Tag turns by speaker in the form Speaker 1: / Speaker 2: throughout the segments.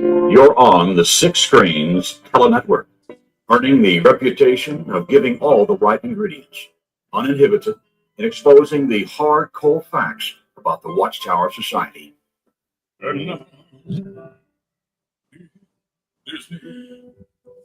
Speaker 1: You're on the Six Screens Telenetwork, earning the reputation of giving all the right ingredients, uninhibited, and exposing the hard, cold facts about the Watchtower Society.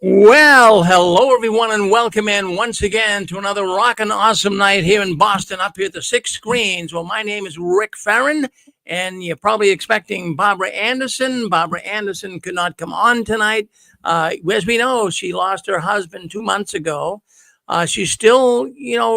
Speaker 2: Well, hello everyone, and welcome in once again to another rockin' awesome night here in Boston, up here at the Six Screens. Well, my name is Rick Farron, and you're probably expecting Barbara Anderson. Barbara Anderson could not come on tonight. As we know, she lost her husband 2 months ago. She's still,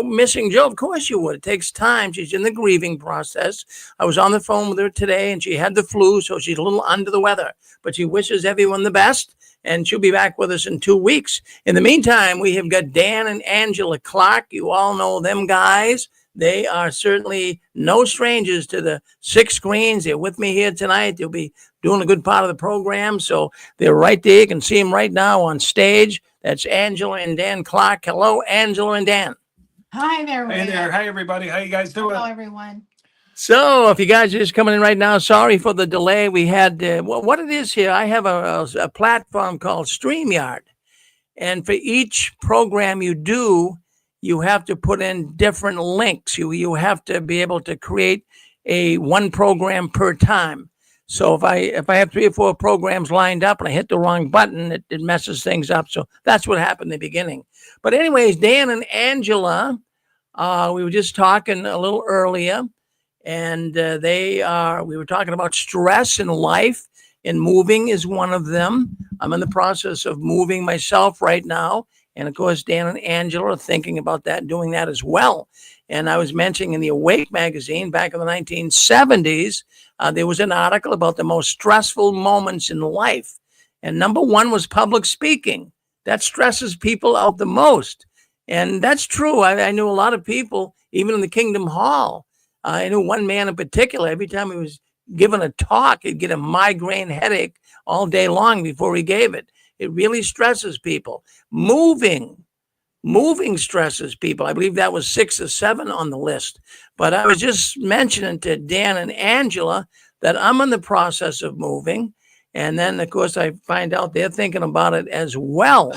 Speaker 2: missing Joe. Of course you would. It takes time. She's in the grieving process. I was on the phone with her today, and she had the flu, so she's a little under the weather. But she wishes everyone the best, and she'll be back with us in 2 weeks. In the meantime, we have got Dan and Angela Clark. You all know them guys. They are certainly no strangers to the Six Screens. They're with me here tonight. They'll be doing a good part of the program. So they're right there. You can see them right now on stage. That's Angela and Dan Clark. Hello, Angela and Dan.
Speaker 3: Hi there.
Speaker 4: Hey there. Hi, everybody. How you guys doing?
Speaker 3: Hello, everyone.
Speaker 2: So if you guys are just coming in right now, sorry for the delay. We had, what it is here, I have a platform called StreamYard. And for each program you do, you have to put in different links. You have to be able to create one program per time. So if I have 3 or 4 programs lined up and I hit the wrong button, it messes things up. So that's what happened in the beginning. But anyways, Dan and Angela, we were just talking a little earlier, and we were talking about stress in life, and moving is one of them. I'm in the process of moving myself right now. And of course, Dan and Angela are thinking about that, doing that as well. And I was mentioning in the Awake magazine back in the 1970s, there was an article about the most stressful moments in life. And number one was public speaking. That stresses people out the most. And that's true. I knew a lot of people, even in the Kingdom Hall. I knew one man in particular, every time he was given a talk, he'd get a migraine headache all day long before he gave it. It really stresses people. Moving stresses people. I believe that was 6 or 7 on the list. But I was just mentioning to Dan and Angela that I'm in the process of moving. And then, of course, I find out they're thinking about it as well.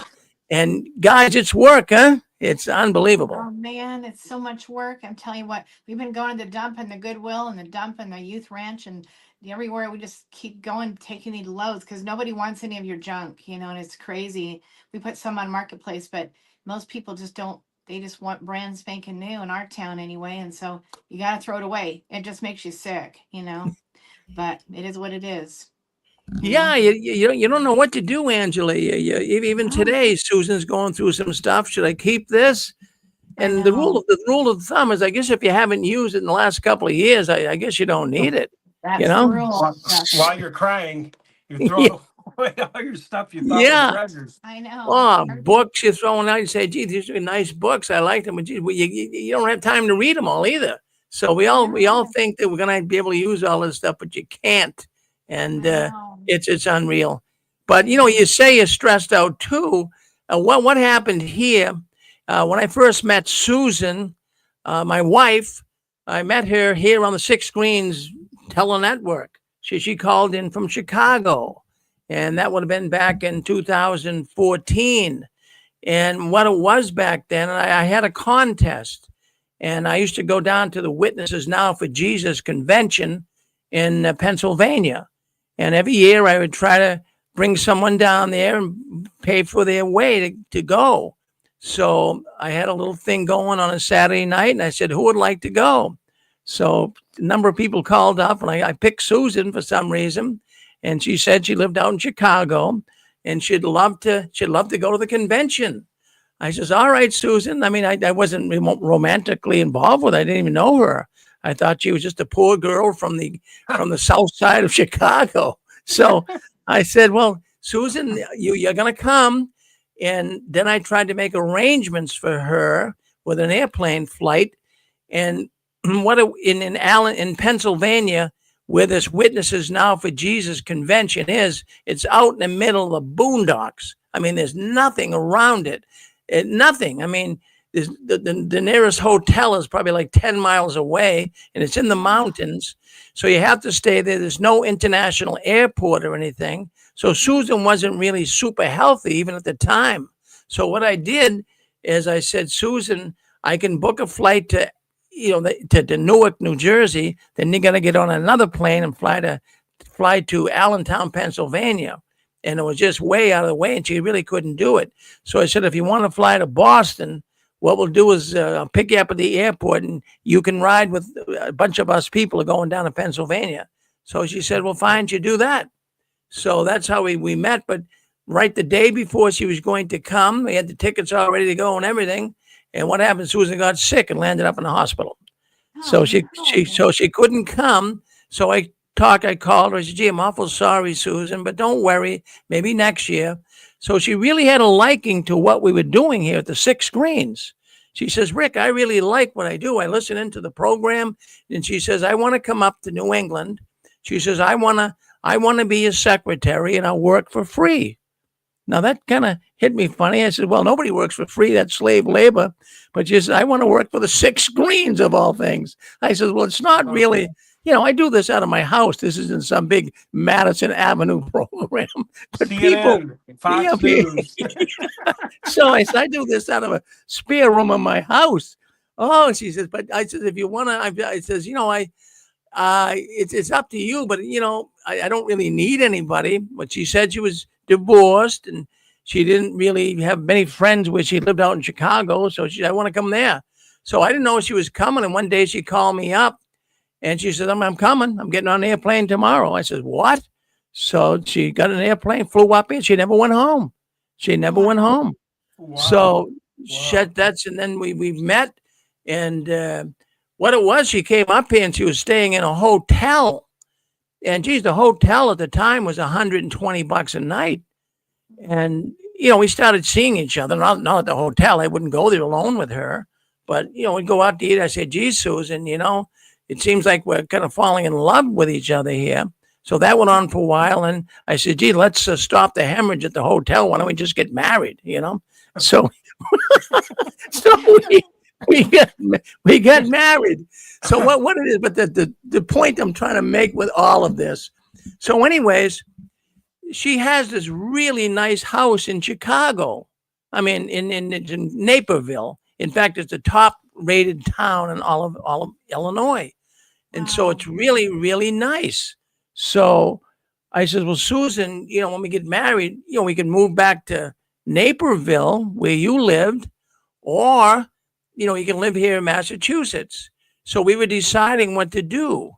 Speaker 2: And guys, it's work, huh? It's unbelievable.
Speaker 3: Oh, man, it's so much work. I'm telling you what, we've been going to the dump and the Goodwill and the dump and the youth ranch and everywhere. We just keep going, taking these loads because nobody wants any of your junk, and it's crazy. We put some on Marketplace, but most people just don't. They just want brand spanking new in our town anyway. And so you got to throw it away. It just makes you sick, but it is what it is.
Speaker 2: Yeah, you don't know what to do, Angela. Even today, Susan's going through some stuff. Should I keep this? And the rule of thumb is, I guess, if you haven't used it in the last couple of years, I guess you don't need it.
Speaker 3: That's the rule.
Speaker 4: While you're crying, you throw away all your stuff you thought were treasures.
Speaker 3: I know.
Speaker 2: Oh, books you're throwing out. You say, gee, these are nice books. I like them. But gee, you don't have time to read them all either. So we all think that we're going to be able to use all this stuff, but you can't. And it's unreal. But, you say you're stressed out, too. What happened here, when I first met Susan, my wife, I met her here on the Six Screens Telenetwork. She called in from Chicago, and that would have been back in 2014. And what it was back then, I had a contest, and I used to go down to the Witnesses Now for Jesus convention in Pennsylvania. And every year I would try to bring someone down there and pay for their way to go. So I had a little thing going on a Saturday night, and I said, who would like to go? So a number of people called up, and I picked Susan for some reason. And she said she lived out in Chicago, and she'd love to go to the convention. I says, all right, Susan. I mean, I wasn't romantically involved with her. I didn't even know her. I thought she was just a poor girl from the south side of Chicago. So I said, well, Susan, you're going to come. And then I tried to make arrangements for her with an airplane flight. And in Pennsylvania, where this Witnesses Now for Jesus convention is, it's out in the middle of the boondocks. I mean, there's nothing around it. Nothing. I mean, the nearest hotel is probably like 10 miles away, and it's in the mountains. So you have to stay there. There's no international airport or anything. So Susan wasn't really super healthy even at the time. So what I did is I said, Susan, I can book a flight to, to Newark, New Jersey. Then you got to get on another plane and fly to Allentown, Pennsylvania. And it was just way out of the way, and she really couldn't do it. So I said, if you want to fly to Boston, what we'll do is I'll pick you up at the airport, and you can ride with a bunch of us people going down to Pennsylvania. So she said, well, fine, you do that. So that's how we met. But right the day before she was going to come, we had the tickets all ready to go and everything. And what happened? Susan got sick and landed up in the hospital. So she couldn't come. So I called her. I said, gee, I'm awful sorry, Susan, but don't worry. Maybe next year. So she really had a liking to what we were doing here at the 6 Screens. She says, Rick, I really like what I do. I listen into the program. And she says, I want to come up to New England. She says, I want to be a secretary, and I'll work for free. Now that kind of hit me funny. I said, well, nobody works for free. That's slave labor. But she says, I want to work for the 6 Screens of all things. I said, well, it's not really, I do this out of my house. This isn't some big Madison Avenue program. But
Speaker 4: CNN, Fox News.
Speaker 2: So I said, I do this out of a spare room in my house. Oh, she says, but I said, if you want to, I says, it's up to you, but I don't really need anybody. But she said she was divorced and she didn't really have many friends where she lived out in Chicago. So she said, I want to come there. So I didn't know she was coming. And one day she called me up and she said, I'm coming. I'm getting on an airplane tomorrow. I said, what? So she got an airplane, flew up here. She never went home. Wow. So that's, and then we met, and what it was, she came up here and she was staying in a hotel, and geez, the hotel at the time was $120 a night. And, we started seeing each other, not at the hotel. I wouldn't go there alone with her, but, we'd go out to eat. I said, geez, Susan, it seems like we're kind of falling in love with each other here. So that went on for a while. And I said, gee, let's stop the hemorrhage at the hotel. Why don't we just get married, So, we got married. So what it is, but the point I'm trying to make with all of this. So anyways, she has this really nice house in Chicago. I mean, in Naperville. In fact, it's the top rated town in all of Illinois. And so it's really, really nice. So I said, well, Susan, when we get married, we can move back to Naperville where you lived, or, you can live here in Massachusetts. So we were deciding what to do.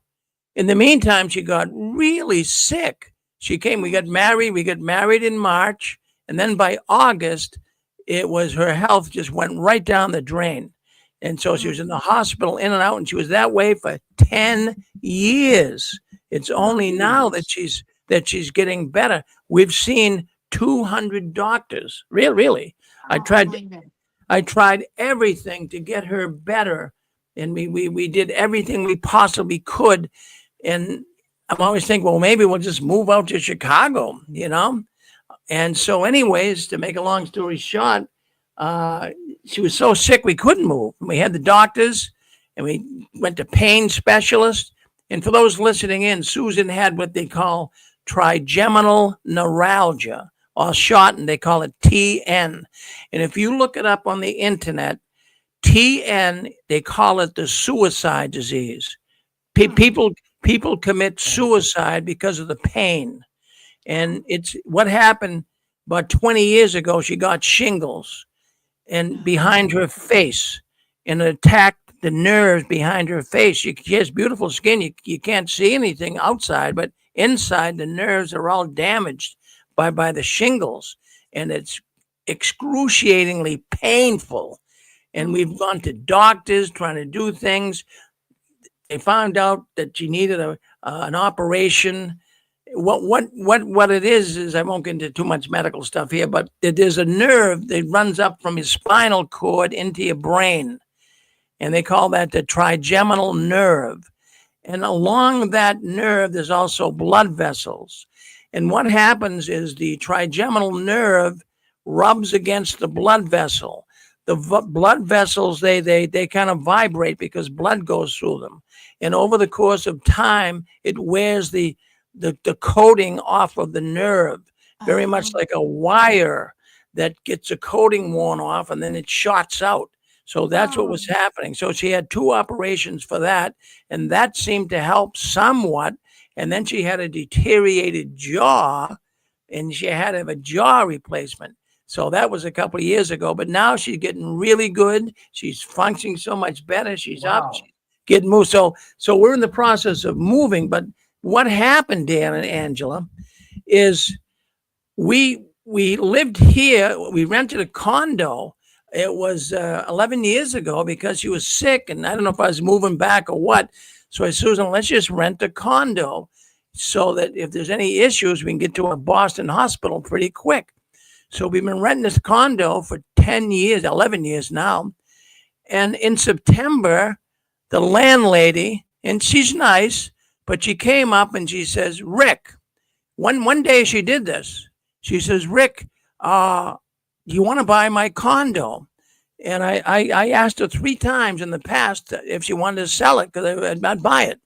Speaker 2: In the meantime, she got really sick. We got married in March. And then by August, her health just went right down the drain. And so she was in the hospital, in and out, and she was that way for 10 years. It's only now that she's getting better. We've seen 200 doctors. Really. I tried everything to get her better, and we did everything we possibly could. And I'm always thinking, well, maybe we'll just move out to Chicago, And so anyways, to make a long story short, she was so sick we couldn't move. We had the doctors, and we went to pain specialists. And for those listening in, Susan had what they call trigeminal neuralgia, or shortened, they call it TN. And if you look it up on the internet, TN, they call it the suicide disease. People commit suicide because of the pain. And it's what happened about 20 years ago. She got shingles and behind her face, and it attacked the nerves behind her face. She has beautiful skin. You can't see anything outside, but inside the nerves are all damaged by the shingles, and it's excruciatingly painful. And we've gone to doctors trying to do things. They found out that she needed an operation. What it is I won't get into too much medical stuff here, but there's a nerve that runs up from your spinal cord into your brain, and they call that the trigeminal nerve. And along that nerve, there's also blood vessels. And what happens is the trigeminal nerve rubs against the blood vessel. blood vessels, they kind of vibrate because blood goes through them. And over the course of time, it wears the coating off of the nerve, very much like a wire that gets a coating worn off and then it shots out. So that's what was happening. So she had 2 operations for that, and that seemed to help somewhat. And then she had a deteriorated jaw, and she had to have a jaw replacement. So that was a couple of years ago, but now she's getting really good. She's functioning so much better. She's up, she's getting moved. So we're in the process of moving. But what happened, Dan and Angela, is we lived here. We rented a condo. It was 11 years ago because she was sick, and I don't know if I was moving back or what. So I said, Susan, let's just rent a condo so that if there's any issues, we can get to a Boston hospital pretty quick. So we've been renting this condo for 10 years, 11 years now. And in September, the landlady, and she's nice, but she came up and she says, Rick, one day she did this. She says, Rick, do you want to buy my condo? And I asked her 3 times in the past if she wanted to sell it because I'd buy it.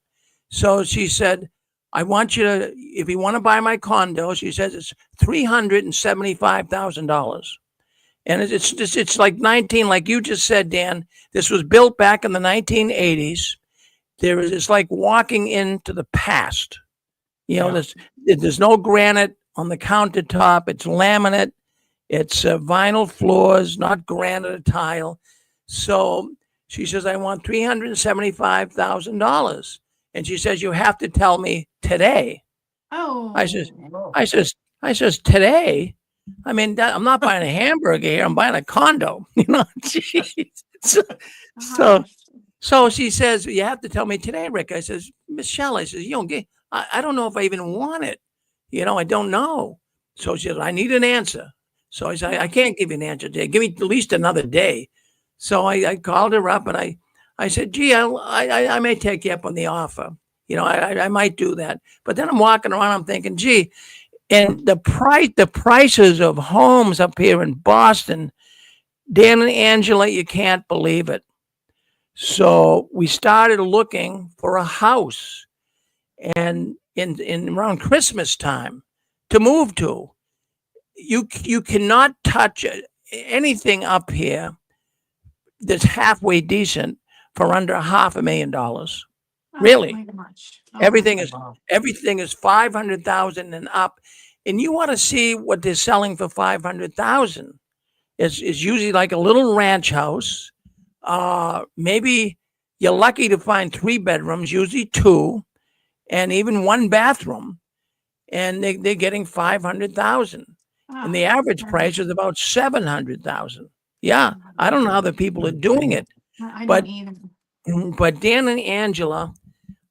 Speaker 2: So she said, I want you to, if you want to buy my condo, she says it's $375,000. And it's like 19, like you just said, Dan, this was built back in the 1980s. It's like walking into the past. You know, there's no granite on the countertop. It's laminate. It's vinyl floors, not granite tile. So she says, I want $375,000. And she says, you have to tell me today.
Speaker 3: Oh.
Speaker 2: I says, today? I mean, I'm not buying a hamburger here. I'm buying a condo. You know, so she says, you have to tell me today, Rick. I says, Miss Shell, I says, I don't know if I even want it. You know, I don't know. So she says, I need an answer. So I said, I can't give you an answer today. Give me at least another day. So I called her up and I said, gee, I may take you up on the offer. You know, I might do that. But then I'm walking around, I'm thinking, gee, and the prices of homes up here in Boston, Dan and Angela, you can't believe it. So we started looking for a house and in around Christmas time to move to. You cannot touch anything up here that's halfway decent for under $500,000. Really, everything is $500,000 and up, and you want to see what they're selling for $500,000. It's usually like a little ranch house. Maybe you're lucky to find 3 bedrooms, usually 2, and even 1 bathroom, and they're getting $500,000. And the average price is about $700,000. Yeah, I don't know how the people are doing it, but Dan and Angela,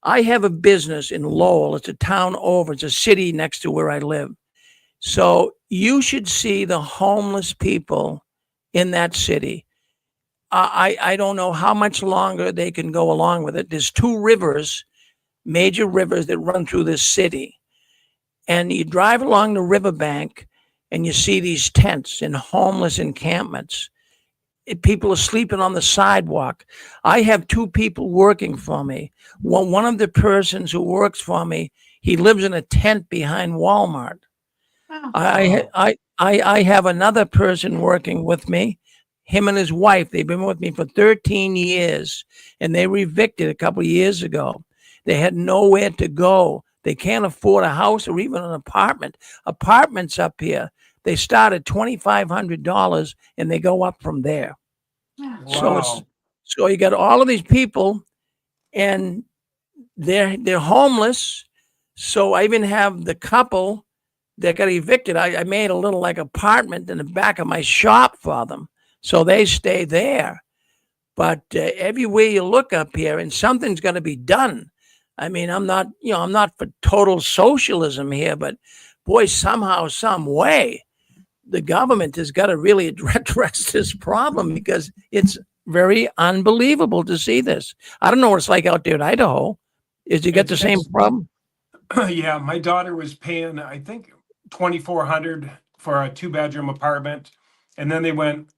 Speaker 2: I have a business in Lowell. It's a town over. It's a city next to where I live. So you should see the homeless people in that city. I don't know how much longer they can go along with it. There's 2 rivers, major rivers that run through this city, and you drive along the riverbank. And you see these tents and homeless encampments. People are sleeping on the sidewalk. I have 2 people working for me. One of the persons who works for me, he lives in a tent behind Walmart. I have another person working with me. Him and his wife, they've been with me for 13 years, and they were evicted a couple of years ago. They had nowhere to go. They can't afford a house or even an apartment. Apartments up here, they start at $2,500 and they go up from there.
Speaker 4: Wow.
Speaker 2: So you got all of these people and they're homeless. So I even have the couple that got evicted. I made a little like apartment in the back of my shop for them. So they stay there. But everywhere you look up here and something's going to be done. I mean, I'm not for total socialism here, but boy, somehow, some way, the government has got to really address this problem because it's very unbelievable to see this. I don't know what it's like out there in Idaho. Is you get the same problem?
Speaker 4: Yeah, my daughter was paying, I think, $2,400 for a 2-bedroom apartment, and then they went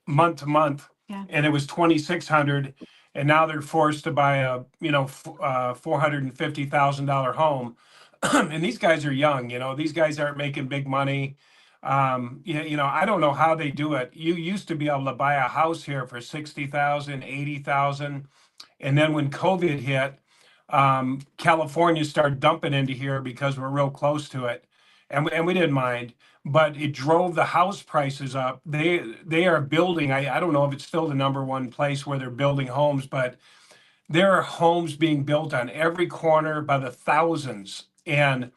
Speaker 4: month to month,
Speaker 3: Yeah.
Speaker 4: and it was $2,600, and now they're forced to buy a $450,000 home. And these guys are young, these guys aren't making big money. I don't know how they do it. You used to be able to buy a house here for 60,000, 80,000. And then when COVID hit, California started dumping into here because we're real close to it. And we didn't mind, but it drove the house prices up. They are building, I don't know if it's still the number one place where they're building homes, but there are homes being built on every corner by the thousands. And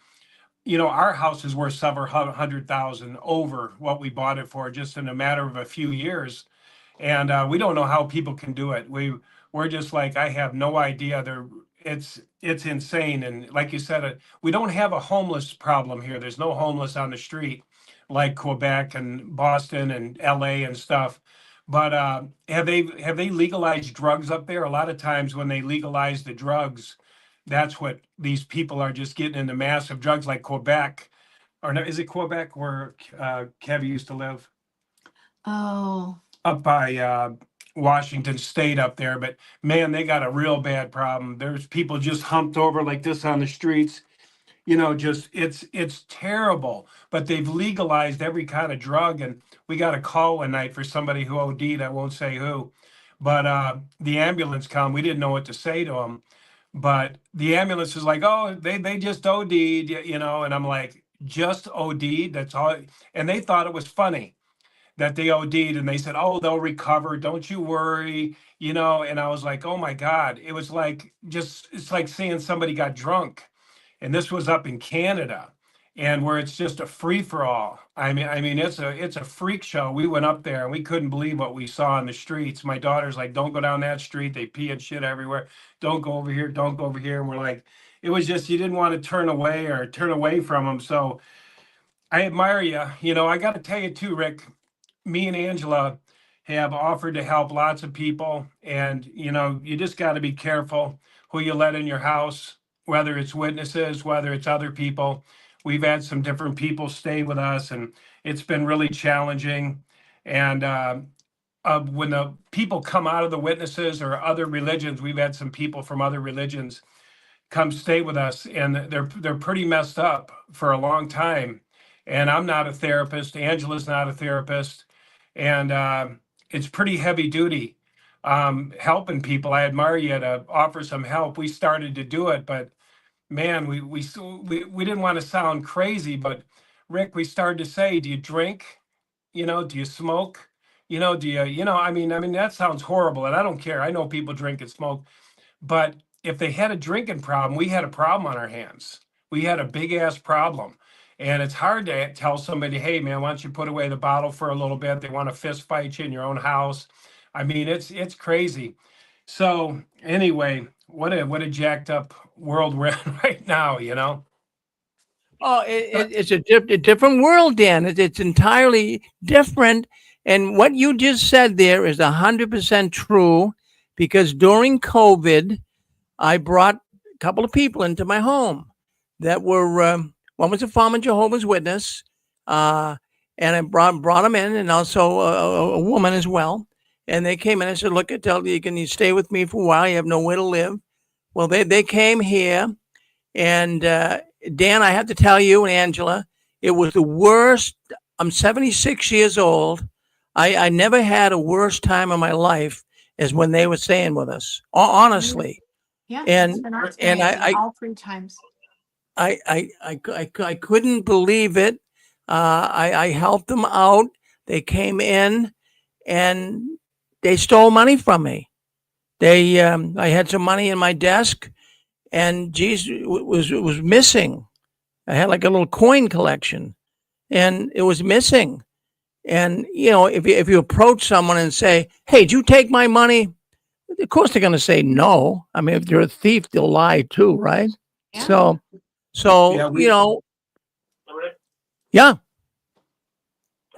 Speaker 4: our house is worth several hundred thousand over what we bought it for just in a matter of a few years. And we don't know how people can do it. We're just like, I have no idea. It's insane. And like you said, we don't have a homeless problem here. There's no homeless on the street like Quebec and Boston and LA and stuff. But have they legalized drugs up there? A lot of times when they legalize the drugs, that's what these people are just getting into massive drugs, like Quebec. Or no, is it Quebec where Kev used to live?
Speaker 3: Oh,
Speaker 4: Up by Washington State up there. But man, they got a real bad problem. There's people just humped over like this on the streets. Just it's terrible. But they've legalized every kind of drug, and we got a call one night for somebody who OD'd. I won't say who, but the ambulance come. We didn't know what to say to them. But the ambulance is like, oh, they just OD'd, and I'm like, just OD'd? That's all. And they thought it was funny that they OD'd, and they said, oh, they'll recover. Don't you worry, and I was like, oh my God. It was like, it's like saying somebody got drunk. And this was up in Canada, and where it's just a free for all. I mean, it's a freak show. We went up there and we couldn't believe what we saw in the streets. My daughter's like, don't go down that street. They pee and shit everywhere. Don't go over here. Don't go over here. And we're like, it was just, you didn't want to turn away from them. So I admire you. I got to tell you too, Rick, me and Angela have offered to help lots of people. And, you just got to be careful who you let in your house, whether it's witnesses, whether it's other people. We've had some different people stay with us, and it's been really challenging. And when the people come out of the witnesses or other religions, we've had some people from other religions come stay with us, and they're pretty messed up for a long time. And I'm not a therapist. Angela's not a therapist. And it's pretty heavy duty helping people. I admire you to offer some help. We started to do it, but man, we didn't want to sound crazy, but Rick, we started to say, do you drink? Do you smoke? Do you, I mean, that sounds horrible, and I don't care. I know people drink and smoke, but if they had a drinking problem, we had a problem on our hands. We had a big ass problem. And it's hard to tell somebody, hey man, why don't you put away the bottle for a little bit? They want to fist fight you in your own house. I mean, it's crazy. So anyway, what a jacked up world we're in right now,
Speaker 2: Oh, it's a different world, Dan. It's entirely different. And what you just said there is 100% true, because during COVID, I brought a couple of people into my home that were, one was a former Jehovah's Witness, and I brought them in, and also a woman as well. And they came in and said, look, can you stay with me for a while? You have nowhere to live. Well, they came here, and Dan, I have to tell you, and Angela, it was the worst. I'm 76 years old. I never had a worse time of my life as when they were staying with us, honestly.
Speaker 3: yeah.
Speaker 2: And I
Speaker 3: all 3 times.
Speaker 2: I couldn't believe it. I helped them out. They came in and they stole money from me. I had some money in my desk, and geez, it was missing. I had like a little coin collection, and it was missing. And if you approach someone and say, "Hey, did you take my money?" Of course they're going to say no. I mean, if they're a thief, they'll lie too, right?
Speaker 3: Yeah.
Speaker 2: So yeah.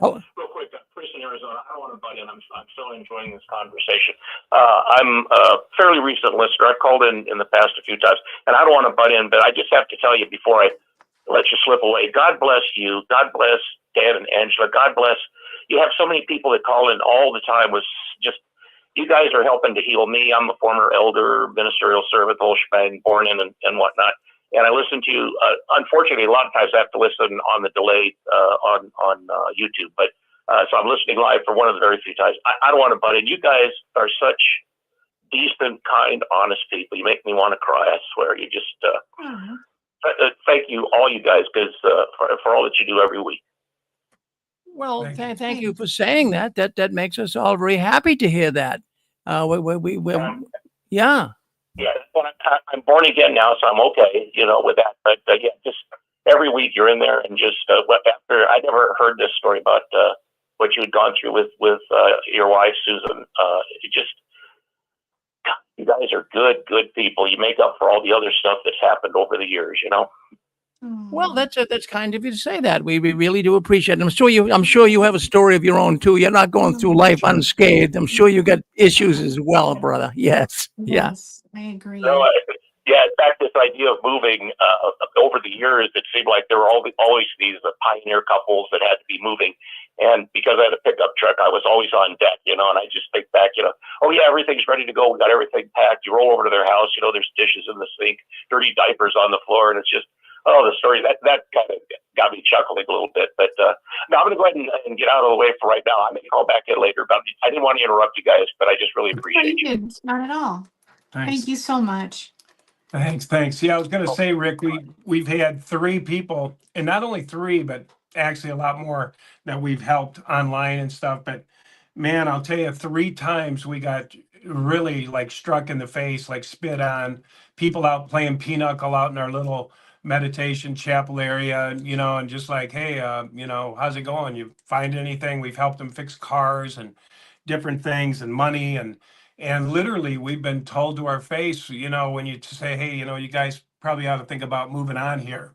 Speaker 2: Oh.
Speaker 5: Real quick, Chris in Arizona. I don't want to butt in. I'm so enjoying this conversation. I'm a fairly recent listener. I've called in the past a few times, and I don't want to butt in, but I just have to tell you before I let you slip away. God bless you. God bless Dan and Angela. God bless you have so many people that call in all the time with just, you guys are helping to heal me. I'm a former elder, ministerial servant, the whole shebang, born in and whatnot. And I listen to you. Unfortunately, a lot of times I have to listen on the delay on YouTube. But so I'm listening live for one of the very few times. I don't want to butt in. You guys are such decent, kind, honest people. You make me want to cry. I swear. You just thank you, all you guys, because for all that you do every week.
Speaker 2: Well,
Speaker 4: Thank
Speaker 2: thank you for saying that. That makes us all very happy to hear that. Yeah.
Speaker 5: Yeah, I'm born again now, so I'm okay, with that. But yeah, just every week you're in there, and just after I never heard this story about what you had gone through with your wife, Susan. You guys are good people. You make up for all the other stuff that's happened over the years,
Speaker 2: Well, that's kind of you to say that. We really do appreciate it. I'm sure you have a story of your own too. You're not going through life unscathed. I'm sure you got issues as well, brother. Yes. Yeah.
Speaker 3: Yes, I agree.
Speaker 5: So, yeah, in fact, this idea of moving over the years, it seemed like there were always these pioneer couples that had to be moving. And because I had a pickup truck, I was always on deck, and I just think back, oh yeah, everything's ready to go. We got everything packed. You roll over to their house, there's dishes in the sink, dirty diapers on the floor. And it's just, the story that kind of got me chuckling a little bit. But no, I'm going to go ahead and get out of the way for right now. I may call back in later, but I didn't want to interrupt you guys, but I just really appreciate you.
Speaker 3: Not at all.
Speaker 4: Thanks.
Speaker 3: Thank you so much.
Speaker 4: Thanks. Yeah, I was going to say, Rick, we've had 3 people, and not only 3, but actually a lot more that we've helped online and stuff. But man, I'll tell you, 3 times we got really like struck in the face, like spit on. People out playing pinochle out in our little meditation chapel area, and just like, hey, how's it going? You find anything? We've helped them fix cars and different things and money and literally we've been told to our face, when you say, hey, you guys probably ought to think about moving on here.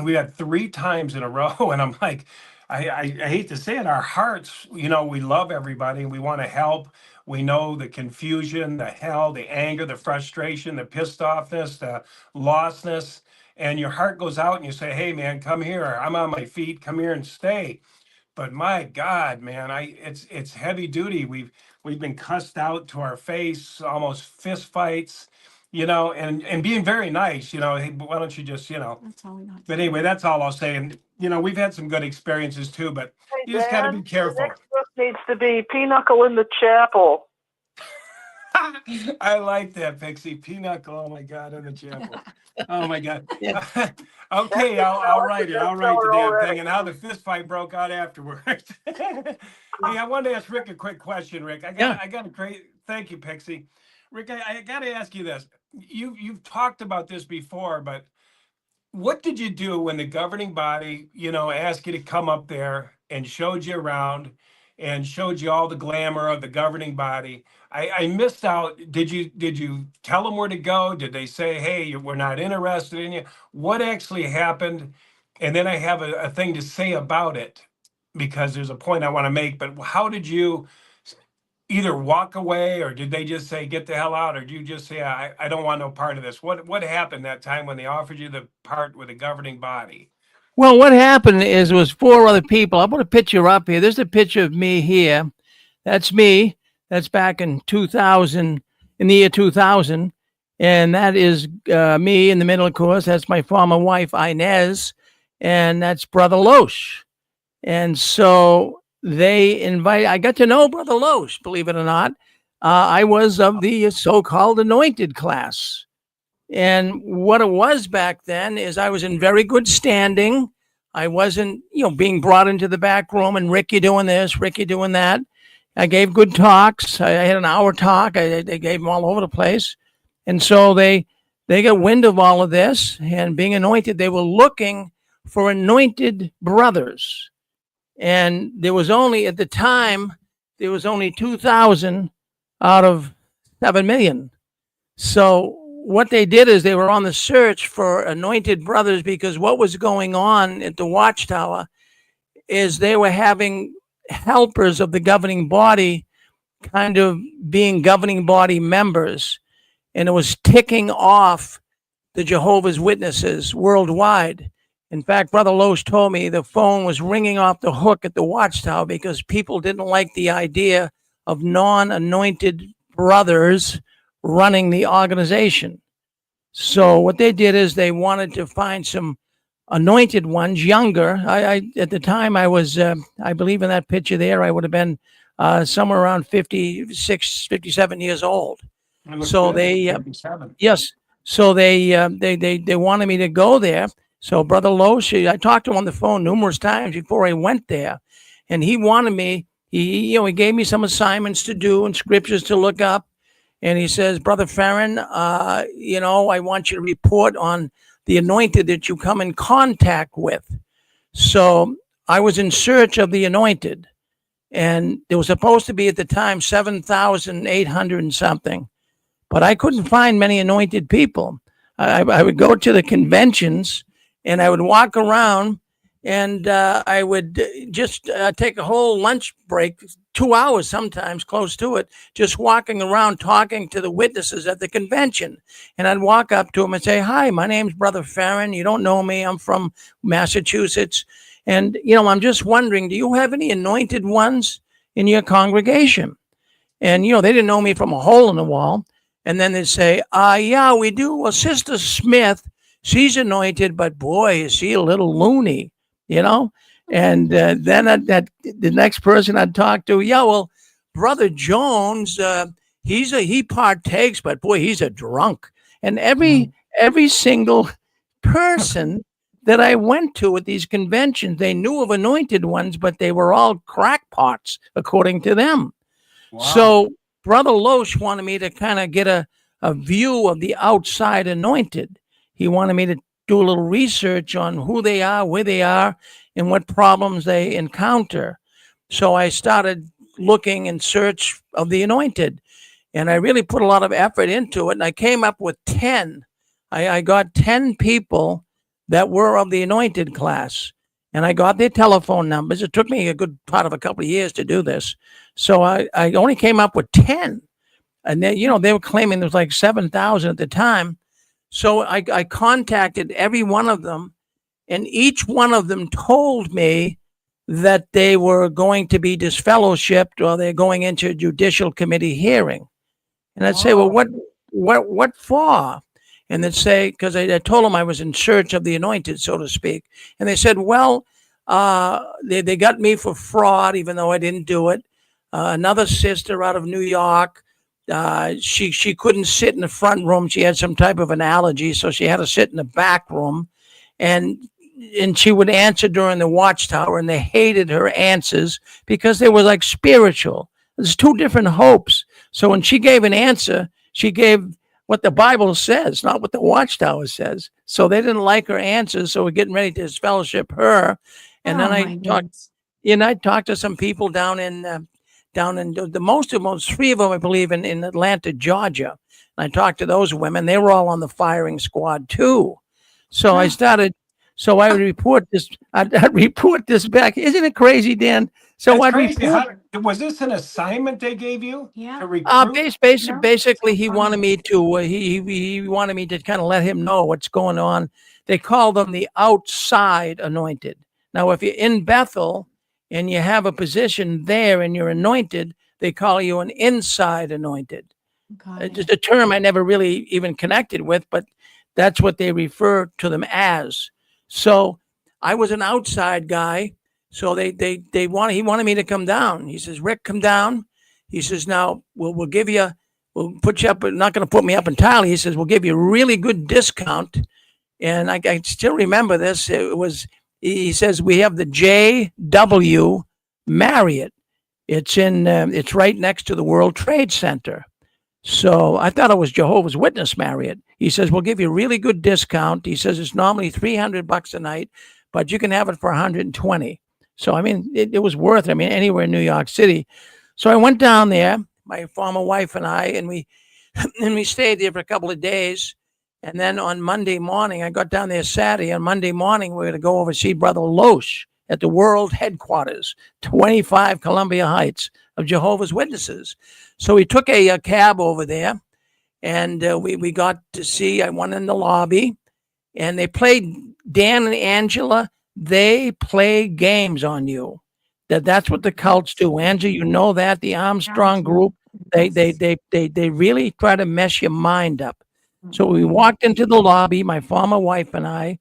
Speaker 4: We had 3 times in a row, and I'm like, I hate to say it, our hearts, we love everybody and we want to help. We know the confusion, the hell, the anger, the frustration, the pissed offness, the lostness, and your heart goes out and you say, hey man, come here. I'm on my feet. Come here and stay. But my God, man, it's heavy duty. We've been cussed out to our face, almost fist fights, and being very nice, hey, why don't you just,
Speaker 3: That's all we got.
Speaker 4: but anyway, that's all I'll say. And, we've had some good experiences too, but you just got to be careful.
Speaker 6: The next book needs to be Pinochle in the Chapel.
Speaker 4: I like that, Pixie. Pinochle, oh my God, in the chapel. Oh my God.
Speaker 2: Yeah.
Speaker 4: Okay, I'll write it. I'll write the damn thing and how the fist fight broke out afterwards. Hey, I wanted to ask Rick a quick question, Rick. I got a great, thank you, Pixie. Rick, I got to ask you this. You've talked about this before, but what did you do when the governing body, asked you to come up there and showed you around and showed you all the glamour of the governing body? I missed out. Did you tell them where to go? Did they say, hey, we're not interested in you? What actually happened? And then I have a thing to say about it because there's a point I want to make. But how did you either walk away, or did they just say, get the hell out? Or do you just say, I don't want no part of this? What happened that time when they offered you the part with the governing body?
Speaker 2: Well, what happened is it was 4 other people. I put a picture up here. There's a picture of me here. That's me. That's back in 2000, in the year 2000. And that is me in the middle, of course. That's my former wife, Inez. And that's Brother Loesch. And so I got to know Brother Loesch, believe it or not. I was of the so-called anointed class. And what it was back then is I was in very good standing. I wasn't, being brought into the back room and Rick, you doing this, Rick, you doing that. I gave good talks. I had an hour talk. They gave them all over the place. And so they got wind of all of this, and being anointed, they were looking for anointed brothers. And there was only, at the time, 2,000 out of 7 million. So what they did is they were on the search for anointed brothers, because what was going on at the Watchtower is they were having helpers of the governing body kind of being governing body members, and it was ticking off the Jehovah's Witnesses worldwide. In fact, Brother Loesch told me the phone was ringing off the hook at the Watchtower because people didn't like the idea of non-anointed brothers running the organization. So what they did is they wanted to find some anointed ones, younger. I at the time I was, I believe in that picture there, I would have been somewhere around 56, 57 years old. So they, yes. So they wanted me to go there. So Brother Loesch, I talked to him on the phone numerous times before I went there, and he wanted me. He gave me some assignments to do and scriptures to look up, and he says, Brother Farron, I want you to report on the anointed that you come in contact with. So I was in search of the anointed, and there was supposed to be at the time 7,800 and something, but I couldn't find many anointed people. I would go to the conventions and I would walk around, and I would just take a whole lunch break, 2 hours sometimes, close to it, just walking around talking to the witnesses at the convention. And I'd walk up to them and say, hi, my name's Brother Farron. You don't know me. I'm from Massachusetts. And, I'm just wondering, do you have any anointed ones in your congregation? And, they didn't know me from a hole in the wall. And then they'd say, yeah, we do. Well, Sister Smith, she's anointed, but boy, is she a little loony, And then the next person I'd talk to, yeah, well, Brother Jones, he partakes, but boy, he's a drunk. And every single person that I went to at these conventions, they knew of anointed ones, but they were all crackpots, according to them. Wow. So Brother Loesch wanted me to kind of get a view of the outside anointed. He wanted me to do a little research on who they are, where they are, and what problems they encounter. So I started looking in search of the anointed, and I really put a lot of effort into it, and I came up with 10. I got 10 people that were of the anointed class, and I got their telephone numbers. It took me a good part of a couple of years to do this. So I only came up with 10. And then, they were claiming there was like 7,000 at the time. So I contacted every one of them, and each one of them told me that they were going to be disfellowshipped or they're going into a judicial committee hearing. And I'd say, well, what for? And they'd say, because I told them I was in search of the anointed, so to speak. And they said, well, they got me for fraud, even though I didn't do it. Another sister out of New York, she couldn't sit in the front room. She had some type of an allergy, so she had to sit in the back room. And she would answer during the Watchtower, and they hated her answers because they were like spiritual. There's two different hopes. So when she gave an answer, she gave what the Bible says, not what the Watchtower says. So they didn't like her answers, so we're getting ready to disfellowship her. And then I talked to some people down in the most 3 of them, I believe, in Atlanta, Georgia. And I talked to those women. They were all on the firing squad too. So I started. So I would report this. I'd report this back. Isn't it crazy, Dan? So
Speaker 4: That's
Speaker 2: I'd
Speaker 4: crazy.
Speaker 2: report.
Speaker 4: Was this an assignment they gave you?
Speaker 3: Yeah.
Speaker 4: To recruit?
Speaker 2: Basically, he wanted me to. He wanted me to kind of let him know what's going on. They call them the outside anointed. Now, if you're in Bethel and you have a position there and you're anointed, they call you an inside anointed. Just a term I never really even connected with, but that's what they refer to them as. So I was an outside guy. So he wanted me to come down. He says, Rick, come down. He says, now we'll put you up, but not going to put me up entirely. He says, we'll give you a really good discount. And I still remember this. He says, we have the JW Marriott. It's right next to the World Trade Center. So I thought it was Jehovah's Witness Marriott. He says, we'll give you a really good discount. He says, it's normally $300 a night, but you can have it for $120. So, I mean, it was worth it. I mean, anywhere in New York City. So I went down there, my former wife and I, and we stayed there for a couple of days. And then on Monday morning, I got down there Saturday. On Monday morning, we were going to go over to see Brother Loesch at the world headquarters, 25 Columbia Heights of Jehovah's Witnesses. So we took a cab over there, and we got to see. I went in the lobby, and they played Dan and Angela, they play games on you. That's what the cults do. Angela, you know that the Armstrong group, they really try to mess your mind up. So we walked into the lobby, my former wife and I,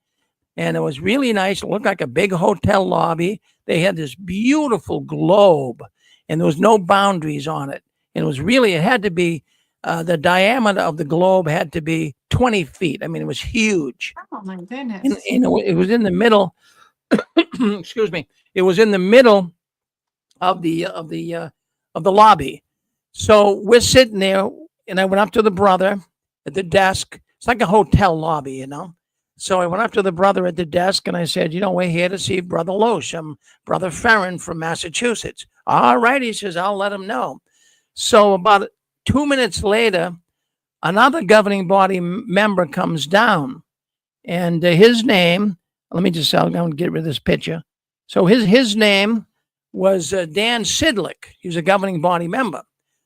Speaker 2: and it was really nice. It looked like a big hotel lobby. They had this beautiful globe, and there was no boundaries on it. And it had to be, the diameter of the globe had to be 20 feet. I mean, it was huge.
Speaker 3: Oh my goodness.
Speaker 2: And it was in the middle. Excuse me. It was in the middle of the lobby. So we're sitting there, and I went up to the brother at the desk. It's like a hotel lobby, you know. So I went up to the brother at the desk and I said, we're here to see Brother Loesch. I'm Brother Farron from Massachusetts. All right, he says, I'll let him know. So about 2 minutes later, another governing body member comes down, and his name, I'm going to get rid of this picture. So his name was Dan Sidlick. He was a governing body member.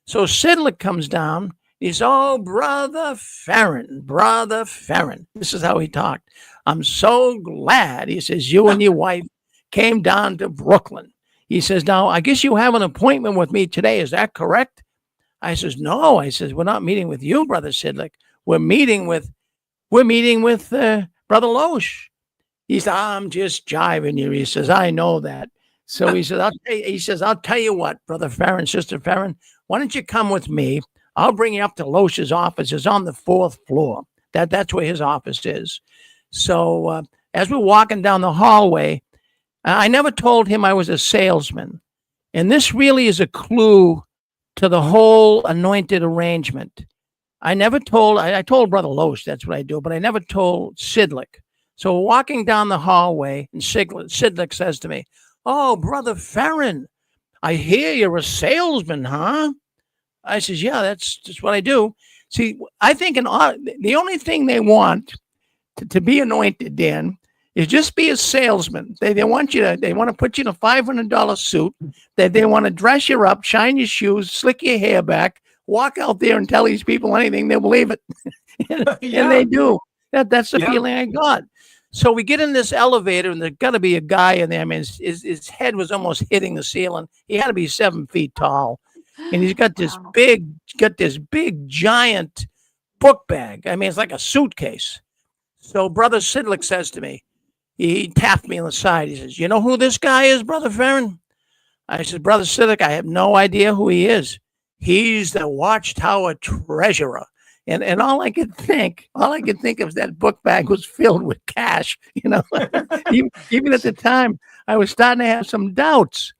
Speaker 2: So Sidlick comes down. He says, oh, Brother Farron. This is how he talked. I'm so glad, he says, you and your wife came down to Brooklyn. He says, now, I guess you have an appointment with me today. Is that correct? I says, no. I says, we're not meeting with you, Brother Sidlick. We're meeting with Brother Loesch. He said, I'm just jiving you. He says, I know that. So he says, I'll tell you what, Brother Farron, Sister Farron, why don't you come with me? I'll bring you up to Loesch's office. It's on the 4th floor. That's where his office is. So as we're walking down the hallway, I never told him I was a salesman. And this really is a clue to the whole anointed arrangement. I told Brother Loesch that's what I do, but I never told Sidlick. So walking down the hallway, and Sidlick says to me, oh, Brother Farron, I hear you're a salesman, huh? I says, yeah, that's just what I do. See, I think the only thing they want to be anointed, Dan, is just be a salesman. They want to put you in a $500 suit. They want to dress you up, shine your shoes, slick your hair back, walk out there and tell these people anything, they'll believe it. and they do. That's the feeling I got. So we get in this elevator, and there's got to be a guy in there. I mean, his head was almost hitting the ceiling. He had to be 7 feet tall. And he's got this big, giant book bag. I mean, it's like a suitcase. So Brother Sidlick says to me, he tapped me on the side. He says, you know who this guy is, Brother Farron? I said, Brother Sidlick, I have no idea who he is. He's the Watchtower treasurer. And all I could think of that book bag was filled with cash. Even at the time, I was starting to have some doubts.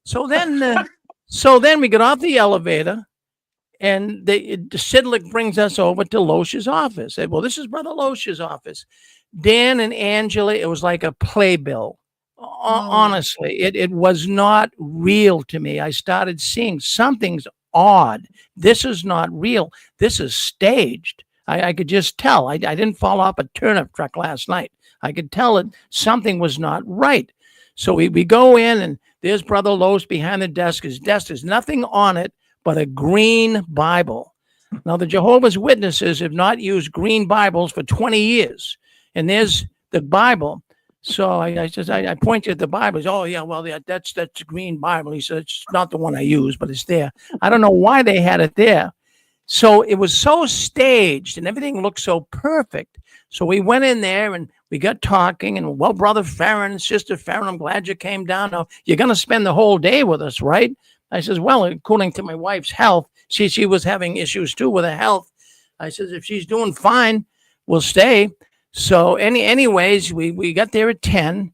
Speaker 2: So then we get off the elevator, and Sidlick brings us over to Loesch's office. Well, this is Brother Loesch's office. Dan and Angela, it was like a playbill. Honestly, it was not real to me. I started seeing something's odd. This is not real. This is staged. I could just tell. I didn't fall off a turnip truck last night. I could tell that something was not right. So we go in, and there's Brother Loesch behind the desk. His desk is nothing on it but a green Bible. Now, the Jehovah's Witnesses have not used green Bibles for 20 years. And there's the Bible. So I pointed at the Bible. He said, oh, yeah, well, that's the green Bible. He said, it's not the one I use, but it's there. I don't know why they had it there. So it was so staged, and everything looked so perfect. So we went in there, and we got talking, and well, Brother Farron, Sister Farron, I'm glad you came down. Now, you're going to spend the whole day with us, right? I says, well, according to my wife's health, she was having issues too with her health. I says, if she's doing fine, we'll stay. So anyways, we got there at 10,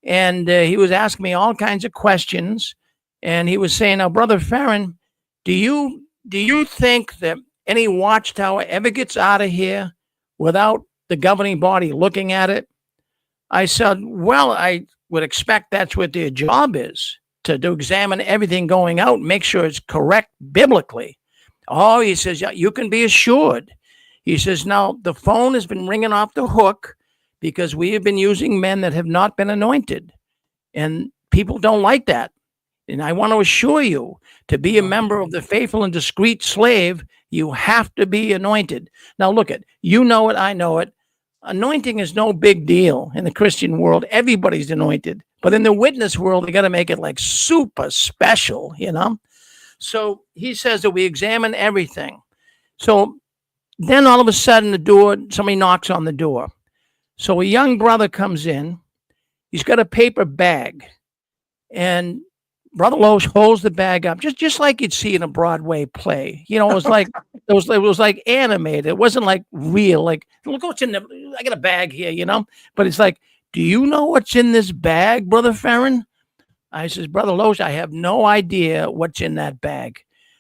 Speaker 2: and he was asking me all kinds of questions, and he was saying, now, Brother Farron, do you think that any Watchtower ever gets out of here without the governing body looking at it? I said, well, I would expect that's what their job is, to examine everything going out and make sure it's correct biblically. Oh, he says, yeah, you can be assured. He says, now, the phone has been ringing off the hook because we have been using men that have not been anointed. And people don't like that. And I want to assure you, to be a member of the faithful and discreet slave, you have to be anointed. Now, look it, you know it, I know it. anointing is no big deal in the Christian world. Everybody's anointed. But in the witness world, they got to make it like super special, you know? So he says that we examine everything. So then all of a sudden somebody knocks on the door. So a young brother comes in. He's got a paper bag. And Brother Loesch holds the bag up, just like you'd see in a Broadway play. You know, it was like it was like animated. It wasn't like real. Like, look what's in the. I got a bag here, you know. But it's like, do you know what's in this bag, Brother Farron? I says, Brother Loesch, I have no idea what's in that bag.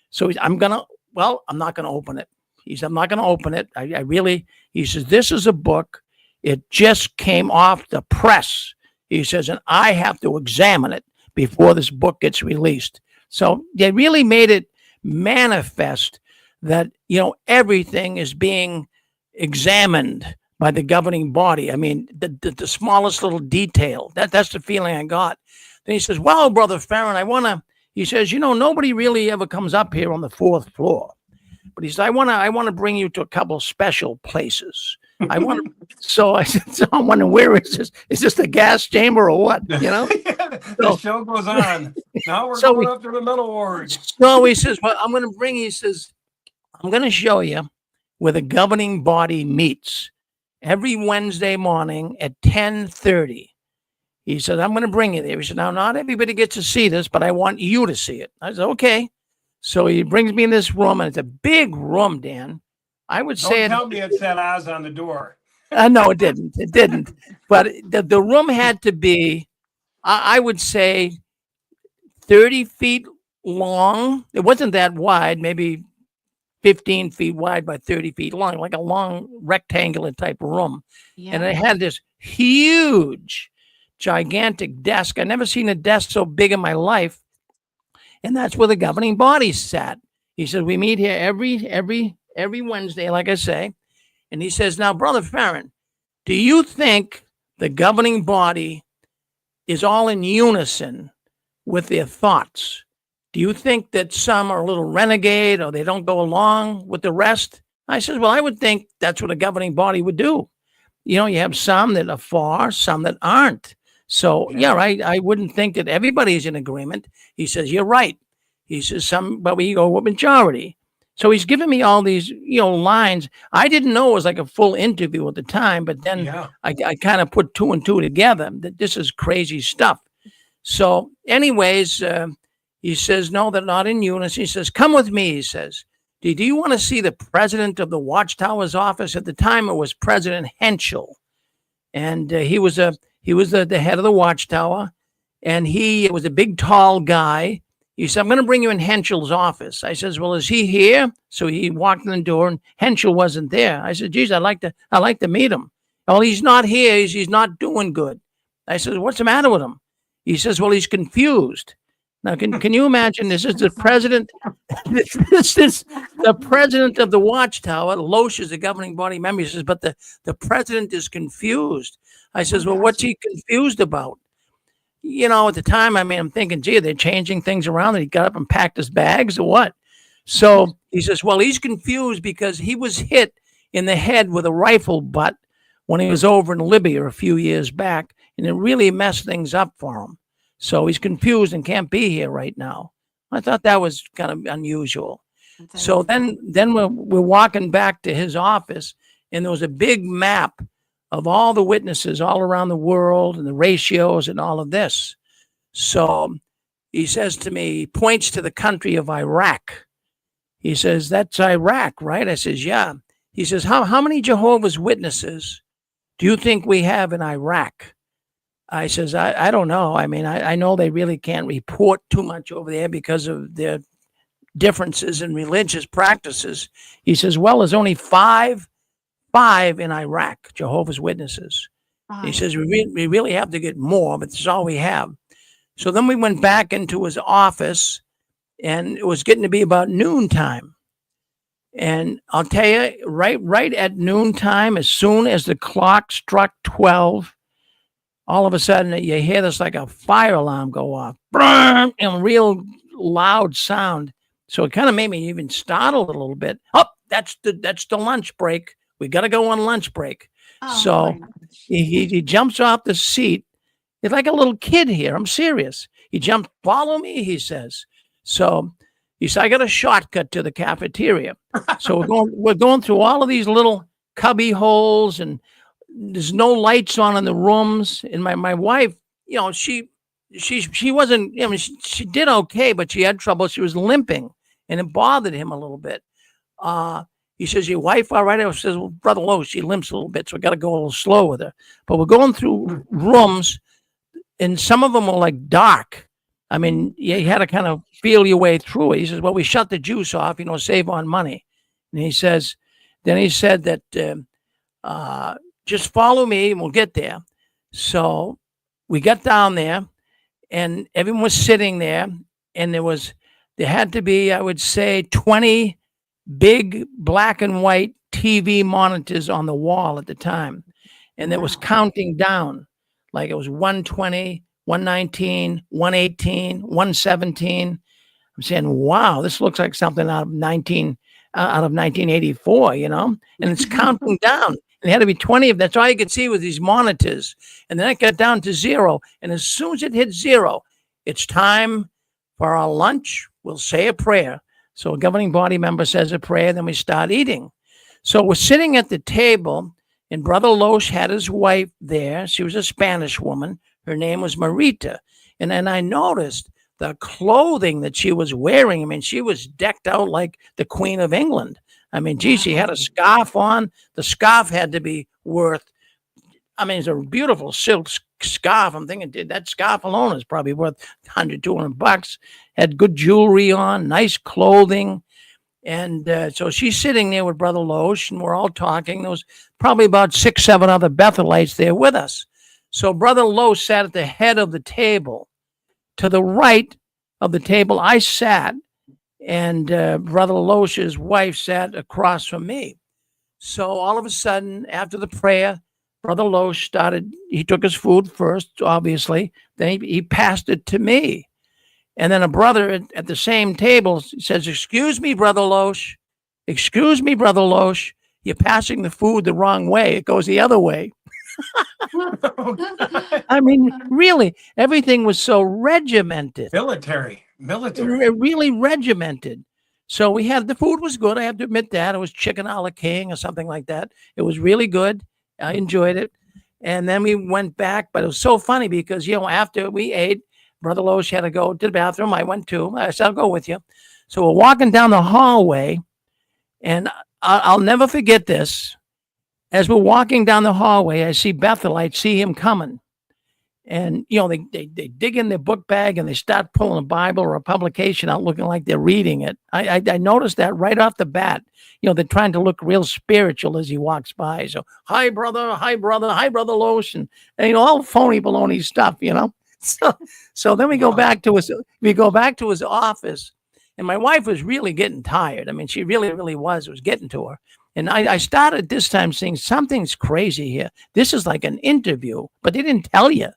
Speaker 2: So I'm not gonna open it. He said, I'm not gonna open it. I really. He says, this is a book. It just came off the press. He says, and I have to examine it before this book gets released. So they really made it manifest that, you know, everything is being examined by the governing body. I mean, the smallest little detail. That's the feeling I got. Then he says, well, Brother Farron, he says, you know, nobody really ever comes up here on the 4th floor. But he says, I want to bring you to a couple special places. So I said, so I'm wondering, where is this? Is this the gas chamber or what? You know?
Speaker 4: The show goes on. Now we're going up to the middle ward.
Speaker 2: So he says, well, I'm going to show you where the governing body meets every Wednesday morning at 10:30. He said, I'm going to bring you there. He said, now, not everybody gets to see this, but I want you to see it. I said, okay. So he brings me in this room, and it's a big room, Dan. I would say
Speaker 4: Don't tell me it said Oz on the door.
Speaker 2: No, it didn't. It didn't. But the room had to be, I would say, 30 feet long. It wasn't that wide, maybe 15 feet wide by 30 feet long, like a long rectangular type room.
Speaker 3: Yeah.
Speaker 2: And it had this huge, gigantic desk. I've never seen a desk so big in my life. And that's where the governing body sat. He said, we meet here every Wednesday, like I say. And he says, now, Brother Farron, do you think the governing body is all in unison with their thoughts? Do you think that some are a little renegade or they don't go along with the rest? I says, well, I would think that's what a governing body would do. You know, you have some that are for, some that aren't. So, yeah, I wouldn't think that everybody's in agreement. He says, you're right. He says, but we go with majority. So he's giving me all these, you know, lines. I didn't know it was like a full interview at the time, but then I kind of put 2 and 2 together that this is crazy stuff. So anyways, he says, no, they're not in unison. He says, come with me, he says. Do you want to see the president of the Watchtower's office? At the time, it was President Henschel. And he was the head of the Watchtower. And he was a big, tall guy. He said, I'm going to bring you in Henschel's office. I says, well, is he here? So he walked in the door and Henschel wasn't there. I said, geez, I'd like to meet him. Well, he's not here. He's not doing good. I said, what's the matter with him? He says, well, he's confused. Now, can you imagine? This is the president. This is the president of the Watchtower. Loesch is the governing body member. He says, but the president is confused. I says, well, what's he confused about? You know, at the time, I mean, I'm thinking, gee, they're changing things around. And he got up and packed his bags or what? So he says, well, he's confused because he was hit in the head with a rifle butt when he was over in Libya a few years back. And it really messed things up for him. So he's confused and can't be here right now. I thought that was kind of unusual. So then we're walking back to his office, and there was a big map of all the witnesses all around the world and the ratios and all of this. So he says to me, he points to the country of Iraq. He says, that's Iraq, right? I says, yeah. He says, how many Jehovah's Witnesses do you think we have in Iraq? I says, I don't know. I mean, I know they really can't report too much over there because of their differences in religious practices. He says, well, there's only five in Iraq, Jehovah's Witnesses. He says, we really have to get more, but this is all we have. So then we went back into his office, and it was getting to be about noontime. And I'll tell you, right at noontime, as soon as the clock struck 12, all of a sudden you hear this like a fire alarm go off, and a real loud sound. So it kind of made me even startled a little bit. Oh, that's the lunch break. We got to go on lunch break.
Speaker 3: Oh,
Speaker 2: So
Speaker 3: my gosh.
Speaker 2: he jumps off the seat. It's like a little kid here. I'm serious. He jumped, follow me, he says. So he said, I got a shortcut to the cafeteria. So we're going through all of these little cubby holes, and there's no lights on in the rooms. And my wife, you know, she wasn't, I mean, she did okay, but she had trouble. She was limping, and it bothered him a little bit. He says, your wife all right? I says, well, Brother Lowe, she limps a little bit, so we got to go a little slow with her. But we're going through rooms, and some of them were like dark. I mean, you had to kind of feel your way through it. He says, well, we shut the juice off, you know, save on money. And he says, then he said that just follow me and we'll get there. So we got down there, and everyone was sitting there, and there had to be, I would say, 20 big black and white TV monitors on the wall at the time. And it was counting down, like it was 120, 119, 118, 117. I'm saying, wow, this looks like something out of 1984, you know, and it's counting down. And it had to be 20 of that's all you could see with these monitors. And then it got down to 0. And as soon as it hit 0, it's time for our lunch. We'll say a prayer. So a governing body member says a prayer, then we start eating. So we're sitting at the table, and Brother Loesch had his wife there. She was a Spanish woman. Her name was Marita. And then I noticed the clothing that she was wearing. I mean, she was decked out like the Queen of England. I mean, gee, she had a scarf on. The scarf had to be worth, I mean, it's a beautiful silk scarf. I'm thinking, dude, that scarf alone is probably worth $100, $200. Had good jewelry on, nice clothing. And so she's sitting there with Brother Loesch, and we're all talking. There was probably about 6, 7 other Bethelites there with us. So Brother Loesch sat at the head of the table. To the right of the table, I sat, and Brother Loesch's wife sat across from me. So all of a sudden, after the prayer, Brother Loesch he took his food first, obviously. Then he passed it to me. And then a brother at the same table says, excuse me, Brother Loesch. Excuse me, Brother Loesch. You're passing the food the wrong way. It goes the other way. I mean, really, everything was so regimented.
Speaker 4: Military.
Speaker 2: Really regimented. So we had, the food was good. I have to admit that. It was chicken a la king or something like that. It was really good. I enjoyed it. And then we went back, but it was so funny because, you know, after we ate, Brother Loesch had to go to the bathroom. I went too. I said, I'll go with you. So we're walking down the hallway, and I'll never forget this. As we're walking down the hallway, I see Bethel. I see him coming. And, you know, they dig in their book bag and they start pulling a Bible or a publication out looking like they're reading it. I noticed that right off the bat. You know, they're trying to look real spiritual as he walks by. So, hi, brother, hi, brother, hi, Brother Loesch, and you know, all phony baloney stuff, you know. So then we go back to his office, and my wife was really getting tired. I mean, she really, really was. It was getting to her. And I started this time saying, something's crazy here. This is like an interview, but they didn't tell you.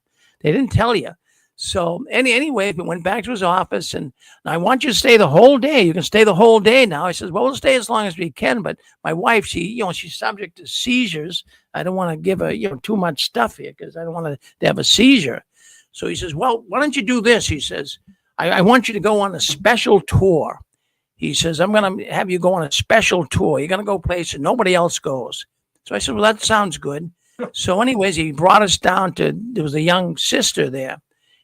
Speaker 2: So anyway, we went back to his office, and I want you to stay the whole day. You can stay the whole day now. I said, well, we'll stay as long as we can. But my wife, she's subject to seizures. I don't want to give her, too much stuff here because I don't want to have a seizure. So he says, well, why don't you do this? He says, I want you to go on a special tour. He says, I'm going to have you go on a special tour. You're going to go places nobody else goes. So I said, well, that sounds good. So anyways, he brought us down there was a young sister there.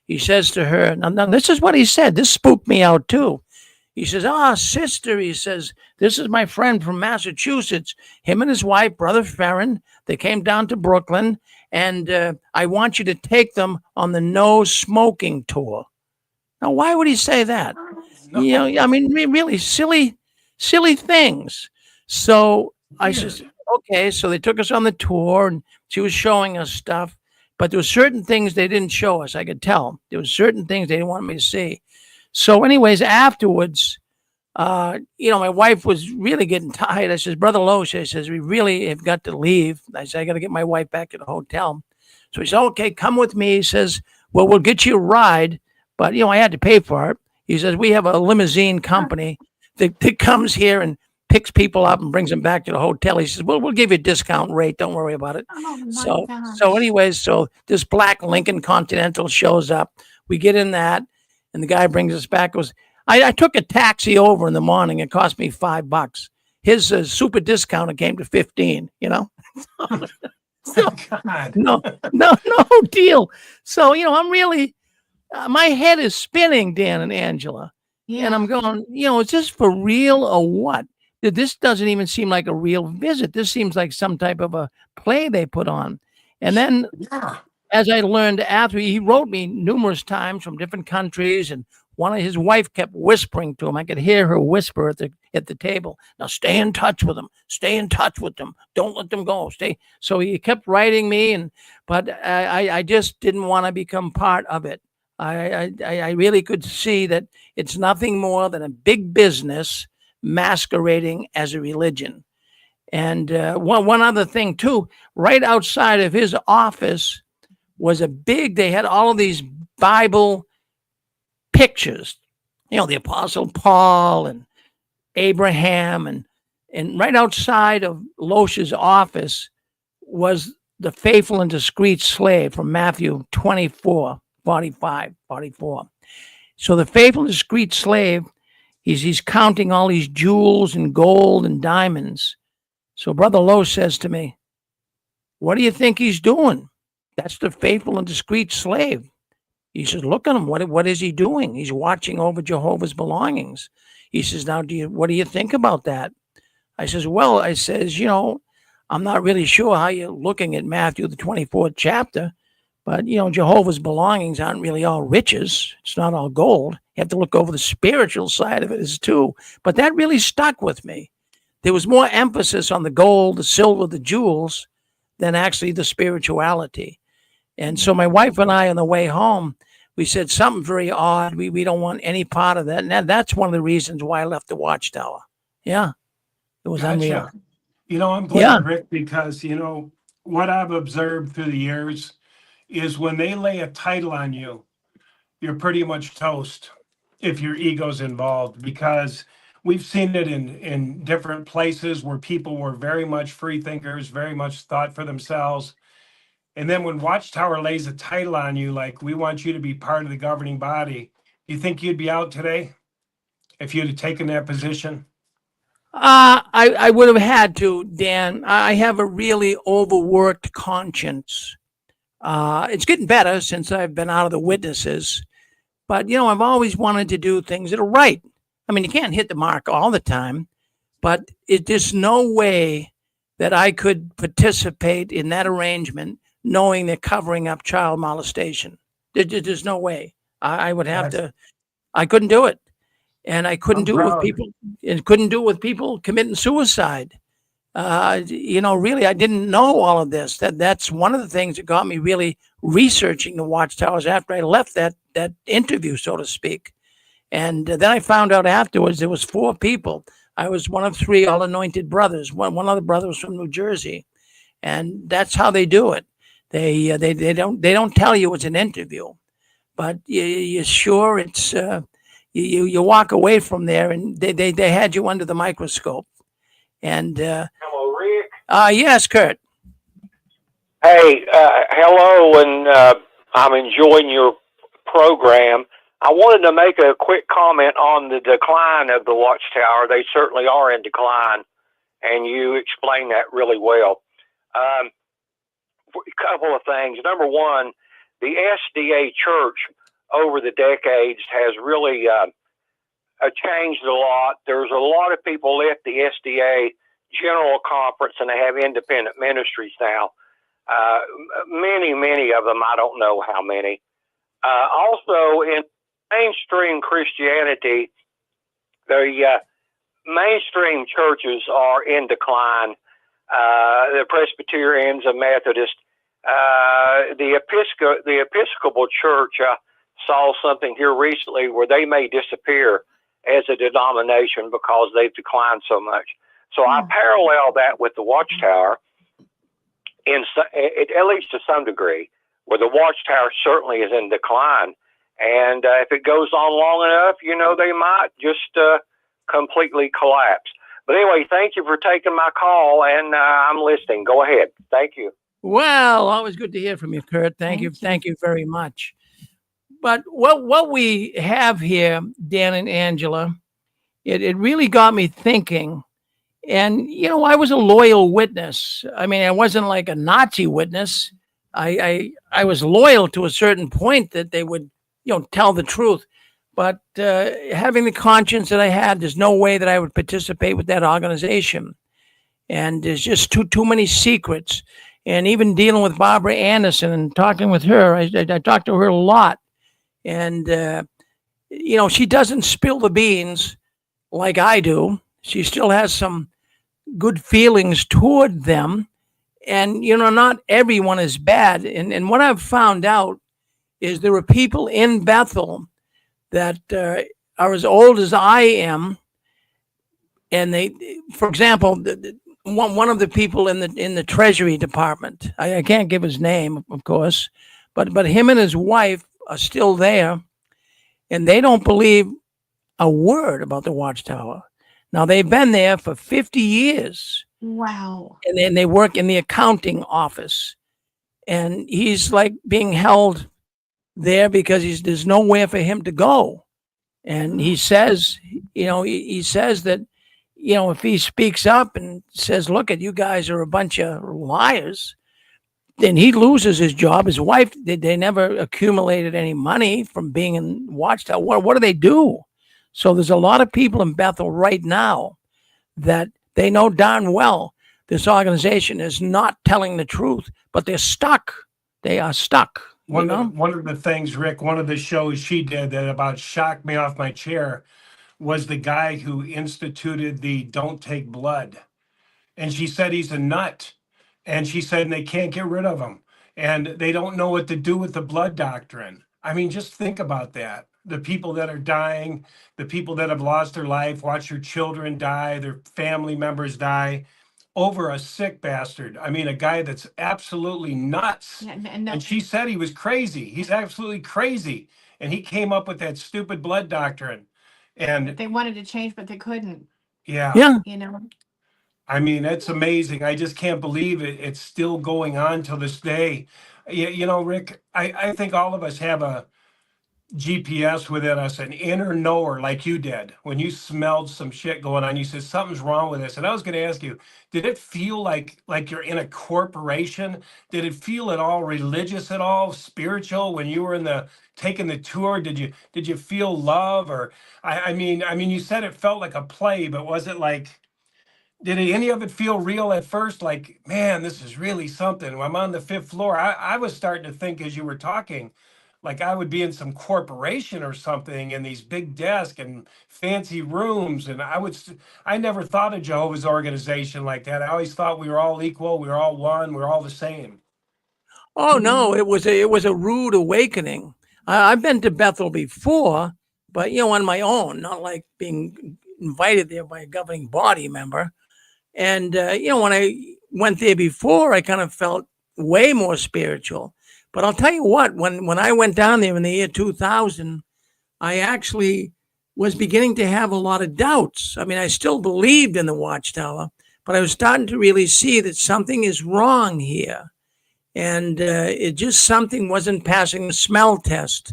Speaker 2: He says to her, now this is what he said. This spooked me out too. He says, sister, he says, this is my friend from Massachusetts. Him and his wife, Brother Ferrin, they came down to Brooklyn, and I want you to take them on the no smoking tour. Now, why would he say that? No. I mean, really silly things. So I said, okay. So they took us on the tour, and she was showing us stuff, but there were certain things they didn't show us. I could tell there were certain things they didn't want me to see. So anyways, afterwards, my wife was really getting tired. I says, Brother Loesch, I says, we really have got to leave. I said, I got to get my wife back to the hotel. So he said, okay, come with me. He says, well, we'll get you a ride, but, I had to pay for it. He says, we have a limousine company that comes here and picks people up and brings them back to the hotel. He says, "Well, we'll give you a discount rate. Don't worry about it."
Speaker 3: Oh my
Speaker 2: So
Speaker 3: gosh.
Speaker 2: anyways, so this black Lincoln Continental shows up. We get in that, and the guy brings us back. Goes, I took a taxi over in the morning. It cost me $5. His super discount, it came to 15. So,
Speaker 4: God.
Speaker 2: no deal. So I'm really, my head is spinning, Dan and Angela.
Speaker 3: Yeah.
Speaker 2: And I'm going, is this for real or what? This doesn't even seem like a real visit. This seems like some type of a play they put on. And then,
Speaker 4: Yeah.
Speaker 2: as I learned after, he wrote me numerous times from different countries, and his wife kept whispering to him. I could hear her whisper at the table. Now stay in touch with them. Stay in touch with them. Don't let them go. Stay. So he kept writing me, but I just didn't want to become part of it. I really could see that it's nothing more than a big business masquerading as a religion. And one other thing too, right outside of his office was they had all of these Bible pictures, the Apostle Paul and Abraham, and right outside of Loesch's office was the faithful and discreet slave from Matthew 24:45-44. So the faithful and discreet slave, he's counting all these jewels and gold and diamonds. So Brother Loesch says to me, "What do you think he's doing?" That's the faithful and discreet slave. He says, "Look at him. What is he doing? He's watching over Jehovah's belongings." He says, "Now, what do you think about that?" I says, "Well," I says, "I'm not really sure how you're looking at Matthew, the 24th chapter, but, Jehovah's belongings aren't really all riches. It's not all gold. You have to look over the spiritual side of it as too." But that really stuck with me. There was more emphasis on the gold, the silver, the jewels than actually the spirituality. And so my wife and I, on the way home, we said something very odd. We don't want any part of that. And that's one of the reasons why I left the Watchtower. Yeah, it was unreal.
Speaker 4: Gotcha. I'm glad, Rick, because, what I've observed through the years is when they lay a title on you, you're pretty much toast if your ego's involved, because we've seen it in different places where people were very much free thinkers, very much thought for themselves. And then when Watchtower lays a title on you, like, we want you to be part of the governing body, you think you'd be out today if you'd have taken that position?
Speaker 2: I would have had to, Dan. I have a really overworked conscience. It's getting better since I've been out of the witnesses. But, I've always wanted to do things that are right. I mean, you can't hit the mark all the time, but there's no way that I could participate in that arrangement knowing they're covering up child molestation. There's no way. I would have to. I couldn't do it. And I couldn't do it with people. And couldn't do it with people committing suicide. Really, I didn't know all of this. That's one of the things that got me really researching the Watchtowers after I left that interview, so to speak. And then I found out afterwards there was 4 people. I was one of 3 all-anointed brothers. One other brother was from New Jersey, and that's how they do it. They don't tell you it's an interview, but you're sure it's. You walk away from there, and they had you under the microscope. And
Speaker 5: Hello, Rick.
Speaker 2: Yes, Kurt.
Speaker 5: Hey, hello, and I'm enjoying your program. I wanted to make a quick comment on the decline of the Watchtower. They certainly are in decline, and you explained that really well. A couple of things. Number one, the SDA church over the decades has really changed a lot. There's a lot of people left the SDA General Conference, and they have independent ministries now. Many of them, I don't know how many. Also, in mainstream Christianity, the mainstream churches are in decline. The Presbyterians, the Methodists, the Episcopal Church saw something here recently where they may disappear as a denomination because they've declined so much. So I parallel that with the Watchtower, at least to some degree, where the Watchtower certainly is in decline. And if it goes on long enough, they might just completely collapse.
Speaker 7: But anyway, thank you for taking my call, and I'm listening. Go ahead. Thank you.
Speaker 2: Well, always good to hear from you, Kurt. Thank you. Thank you very much. But what we have here, Dan and Angela, it really got me thinking. And, I was a loyal witness. I mean, I wasn't like a Nazi witness. I was loyal to a certain point that they would, tell the truth. But having the conscience that I had, there's no way that I would participate with that organization. And there's just too many secrets. And even dealing with Barbara Anderson and talking with her, I talked to her a lot. And, she doesn't spill the beans like I do. She still has some good feelings toward them. And, not everyone is bad. And what I've found out is there are people in Bethel that are as old as I am. And they, for example, one of the people in the Treasury Department, I can't give his name, of course, but him and his wife are still there, and they don't believe a word about the Watchtower. Now, they've been there for 50 years.
Speaker 3: Wow.
Speaker 2: And then they work in the accounting office. And he's like being held there because there's nowhere for him to go. And he says, he says that, if he speaks up and says, look, you guys are a bunch of liars, then he loses his job. His wife, they never accumulated any money from being in Watchtower. What do they do? So there's a lot of people in Bethel right now that they know darn well this organization is not telling the truth, but they're stuck. They are stuck.
Speaker 4: One of the things, Rick, one of the shows she did that about shocked me off my chair was the guy who instituted the Don't Take Blood. And she said he's a nut. And she said they can't get rid of him. And they don't know what to do with the Blood Doctrine. I mean, just think about that. The people that are dying, the people that have lost their life, watch their children die, their family members die over a sick bastard. I mean, a guy that's absolutely nuts.
Speaker 3: Yeah,
Speaker 4: and she said he was crazy. He's absolutely crazy. And he came up with that stupid Blood Doctrine. And
Speaker 3: they wanted to change, but they couldn't.
Speaker 4: Yeah.
Speaker 3: I
Speaker 4: mean, it's amazing. I just can't believe it. It's still going on till this day. Rick, I think all of us have a GPS within us, an inner knower like you did. When you smelled some shit going on, you said something's wrong with this. And I was going to ask you, did it feel like you're in a corporation? Did it feel at all religious, at all spiritual when you were taking the tour? Did you feel love? Or I mean, you said it felt like a play, but was it like, did any of it feel real at first? Like, man, this is really something. I'm on the 5th floor. I was starting to think as you were talking, like I would be in some corporation or something in these big desks and fancy rooms. And I never thought of Jehovah's organization like that. I always thought we were all equal. We were all one. We were all the same.
Speaker 2: Oh, no, it was a rude awakening. I've been to Bethel before, but, on my own, not like being invited there by a governing body member. And, when I went there before, I kind of felt way more spiritual. But I'll tell you what, when I went down there in the year 2000, I actually was beginning to have a lot of doubts. I mean, I still believed in the Watchtower, but I was starting to really see that something is wrong here. And it just something wasn't passing the smell test.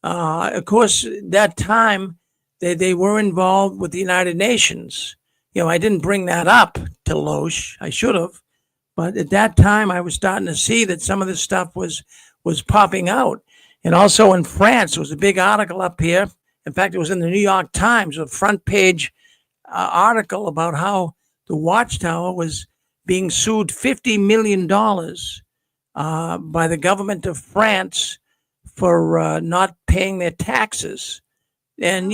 Speaker 2: Of course, that time, they were involved with the United Nations. I didn't bring that up to Loesch. I should have. But at that time, I was starting to see that some of this stuff was popping out. And also in France, there was a big article up here. In fact, it was in the New York Times, a front page article about how the Watchtower was being sued $50 million by the government of France for not paying their taxes. And,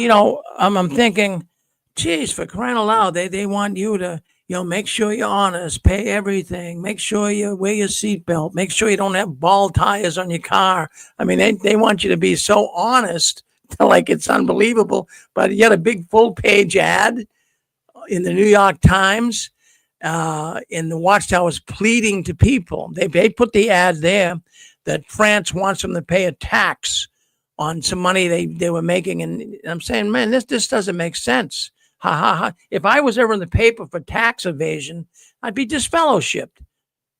Speaker 2: I'm thinking, geez, for crying out loud, they want you to, make sure you're honest, pay everything, make sure you wear your seatbelt, make sure you don't have bald tires on your car. I mean, they want you to be so honest, like it's unbelievable. But yet a big full page ad in the New York Times, in the Watchtower's pleading to people. They put the ad there that France wants them to pay a tax on some money they were making. And I'm saying, man, this doesn't make sense. Ha ha ha. If I was ever in the paper for tax evasion, I'd be disfellowshipped.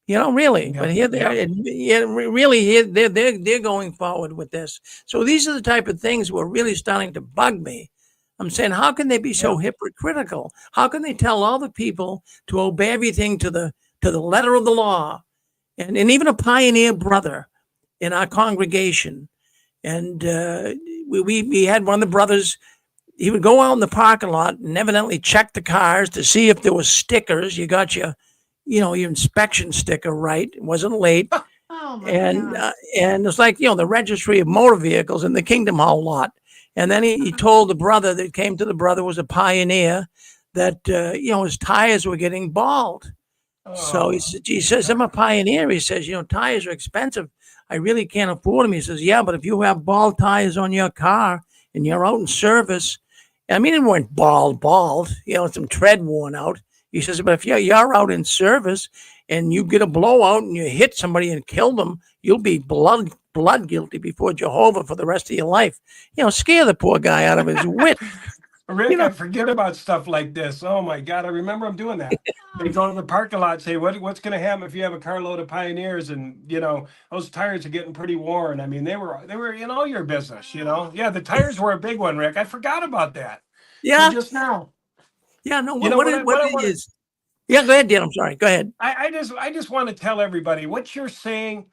Speaker 2: Really. But here they are. Really, here they're going forward with this. So these are the type of things that were really starting to bug me. I'm saying, how can they be so hypocritical? How can they tell all the people to obey everything to the letter of the law? And even a pioneer brother in our congregation, and we had one of the brothers. He would go out in the parking lot and evidently check the cars to see if there was stickers. You got your inspection sticker right. It wasn't late.
Speaker 3: Oh my
Speaker 2: And
Speaker 3: God.
Speaker 2: and it's like, the registry of motor vehicles in the Kingdom Hall lot. And then he told the brother that came to the brother was a pioneer that, his tires were getting bald. So he says, I'm a pioneer. He says, tires are expensive. I really can't afford them. He says, yeah, but if you have bald tires on your car and you're out in service, I mean, it weren't bald, some tread worn out. He says, but if you're out in service and you get a blowout and you hit somebody and kill them, you'll be blood guilty before Jehovah for the rest of your life. Scare the poor guy out of his wit.
Speaker 4: Rick, I forget about stuff like this. Oh my God, I remember him doing that. They go to the parking lot and say, what's going to happen if you have a carload of pioneers and, those tires are getting pretty worn. I mean, they were in all your business, Yeah, the tires were a big one, Rick. I forgot about that.
Speaker 2: Yeah.
Speaker 4: Just now.
Speaker 2: Yeah, no,
Speaker 4: You know,
Speaker 2: what it is. Yeah, go ahead, Dan. I'm sorry. Go ahead.
Speaker 4: I just want to tell everybody what you're saying,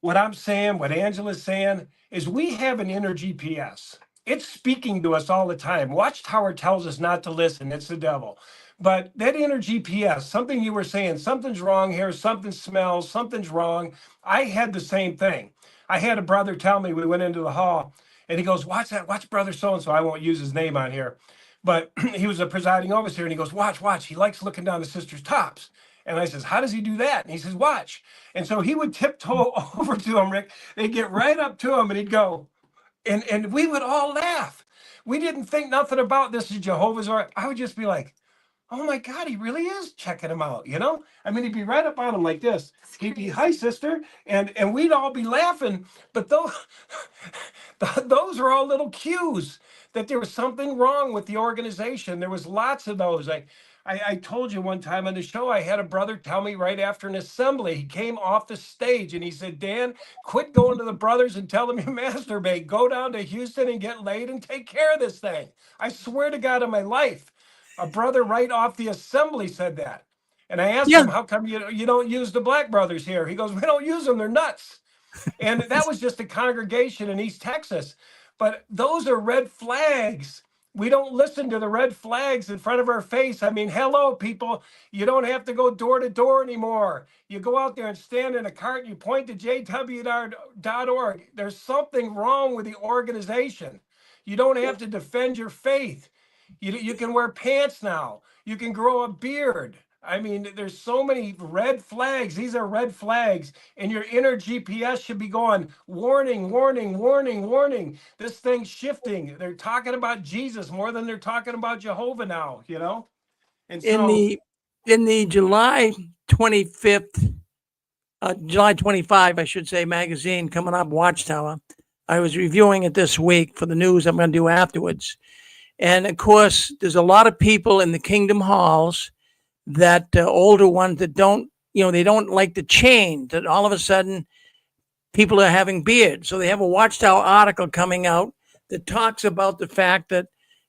Speaker 4: what I'm saying, what Angela's saying is we have an inner GPS. It's speaking to us all the time. Watchtower tells us not to listen. It's the devil. But that inner GPS, something you were saying, something's wrong here, something smells, something's wrong. I had the same thing. I had a brother tell me, we went into the hall and he goes, watch brother so-and-so. I won't use his name on here. But he was a presiding overseer and he goes, watch. He likes looking down the sisters' tops. And I says, how does he do that? And he says, watch. And so he would tiptoe over to him, Rick. They'd get right up to him and he'd go, and we would all laugh. We didn't think nothing about this is Jehovah's, or I would just be like, oh my God, he really is checking him out, I mean, he'd be right up on him like this. He'd be, hi, sister. And we'd all be laughing. But those are all little cues that there was something wrong with the organization. There was lots of those. I told you one time on the show, I had a brother tell me right after an assembly, he came off the stage and he said, Dan, quit going to the brothers and tell them you masturbate. Go down to Houston and get laid and take care of this thing. I swear to God on my life, a brother right off the assembly said that. And I asked him, how come you don't use the black brothers here? He goes, we don't use them. They're nuts. And that was just a congregation in East Texas. But those are red flags. We don't listen to the red flags in front of our face. I mean, hello, people. You don't have to go door to door anymore. You go out there and stand in a cart and you point to jw.org. There's something wrong with the organization. You don't have to defend your faith. You can wear pants now. You can grow a beard. I mean, there's so many red flags. These are red flags. And your inner GPS should be going, warning, warning, warning, warning. This thing's shifting. They're talking about Jesus more than they're talking about Jehovah now, And so,
Speaker 2: in the July 25th, July 25, I should say, magazine coming up, Watchtower, I was reviewing it this week for the news I'm going to do afterwards. And of course, there's a lot of people in the Kingdom Halls that older ones that don't, they don't like the change, that all of a sudden people are having beards. So they have a Watchtower article coming out that talks about the fact that,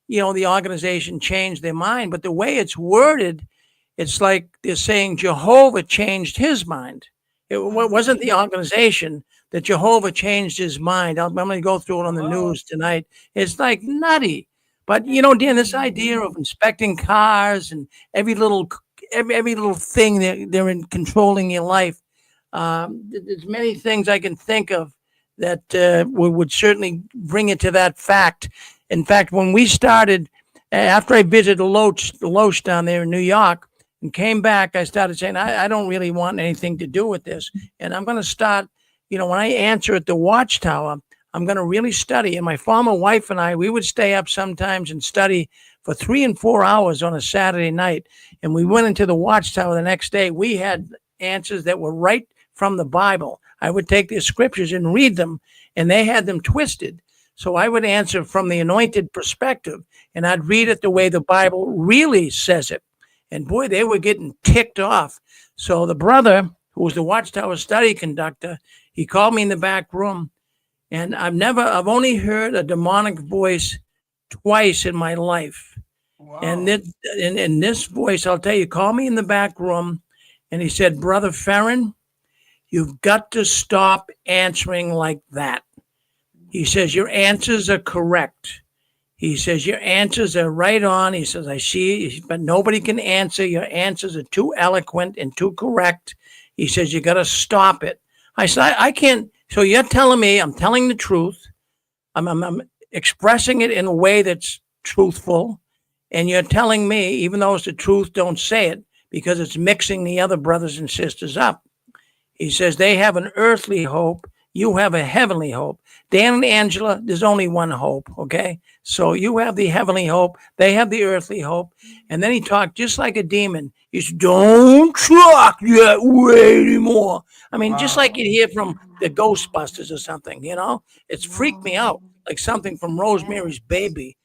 Speaker 2: the organization changed their mind. But the way it's worded, it's like they're saying Jehovah changed his mind. It wasn't the organization that Jehovah changed his mind. I'm going to go through it on the news tonight. It's like nutty. But, Dan, this idea of inspecting cars and every little thing that they're in controlling your life. There's many things I can think of that would certainly bring it to that fact. In fact, when we started, after I visited Loach down there in New York and came back, I started saying, I don't really want anything to do with this. And I'm going to start, when I answer at the Watchtower, I'm going to really study. And my former wife and I, we would stay up sometimes and study for 3 and 4 hours on a Saturday night. And we went into the Watchtower the next day. We had answers that were right from the Bible. I would take their scriptures and read them, and they had them twisted. So I would answer from the anointed perspective, and I'd read it the way the Bible really says it. And boy, they were getting ticked off. So the brother, who was the Watchtower study conductor, he called me in the back room, and I've only heard a demonic voice twice in my life.
Speaker 4: Wow.
Speaker 2: And in this voice, I'll tell you, call me in the back room, and he said, Brother Ferrin, you've got to stop answering like that. He says, your answers are correct. He says, your answers are right on. He says, I see, but nobody can answer. Your answers are too eloquent and too correct. He says, you got to stop it. I said, I can't. So you're telling me I'm telling the truth. I'm expressing it in a way that's truthful. And you're telling me, even though it's the truth, don't say it because it's mixing the other brothers and sisters up. He says, they have an earthly hope. You have a heavenly hope. Dan and Angela, there's only one hope, okay? So you have the heavenly hope. They have the earthly hope. And then he talked just like a demon. He said, don't talk that way anymore. I mean, just like you'd hear from the Ghostbusters or something, you know? It's freaked me out, like something from Rosemary's Baby.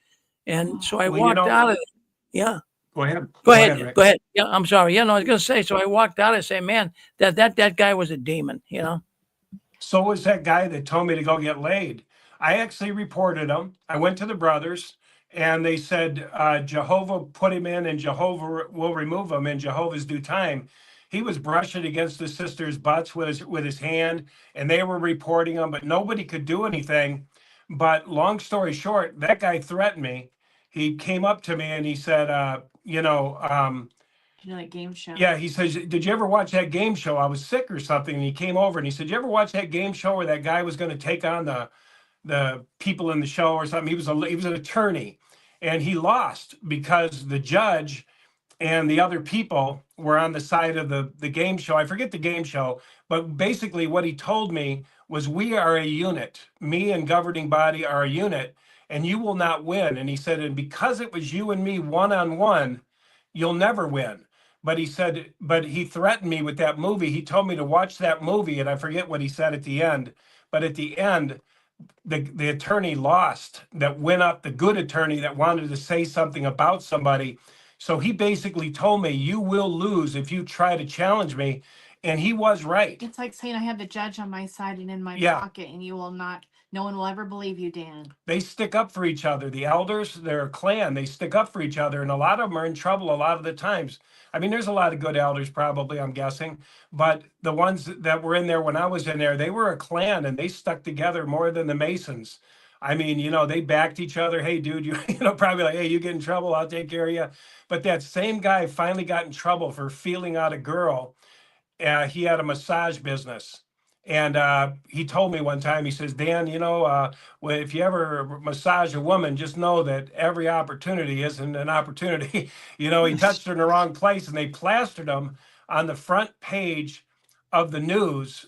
Speaker 2: And so I walked out of it. Yeah.
Speaker 4: Go ahead.
Speaker 2: Go ahead.
Speaker 4: Rick.
Speaker 2: Go ahead. Yeah, I'm sorry. Yeah, no, I was going to say, so I walked out and say, man, that guy was a demon, you know?
Speaker 4: So was that guy that told me to go get laid. I actually reported him. I went to the brothers and they said, Jehovah put him in and Jehovah will remove him in Jehovah's due time. He was brushing against the sisters' butts with his hand and they were reporting him, but nobody could do anything. But long story short, that guy threatened me. He came up to me and he said,
Speaker 3: Like game show.
Speaker 4: yeah, he says, did you ever watch that game show? I was sick or something. And he came over and he said, you ever watch that game show where that guy was going to take on the people in the show or something? He was an attorney and he lost because the judge and the other people were on the side of the game show. I forget the game show, but basically what he told me was we are a unit. Me and governing body are a unit and you will not win. And he said, and because it was you and me one-on-one, you'll never win. But he said, but he threatened me with that movie. He told me to watch that movie, and I forget what he said at the end. But at the end, the attorney lost, that went up, the good attorney that wanted to say something about somebody. So he basically told me, you will lose if you try to challenge me. And he was right.
Speaker 3: It's like saying I have the judge on my side and in my
Speaker 4: Yeah.
Speaker 3: pocket, and you will not. No one will ever believe you, Dan.
Speaker 4: They stick up for each other. The elders, they're a clan. They stick up for each other. And a lot of them are in trouble a lot of the times. I mean, there's a lot of good elders probably, I'm guessing. But the ones that were in there when I was in there, they were a clan and they stuck together more than the Masons. I mean, you know, they backed each other. Hey, dude, you know, probably like, hey, you get in trouble, I'll take care of you. But that same guy finally got in trouble for feeling out a girl. He had a massage business. And he told me one time, he says, Dan, you know, well, if you ever massage a woman, just know that every opportunity isn't an opportunity. You know, he touched her in the wrong place and they plastered him on the front page of the news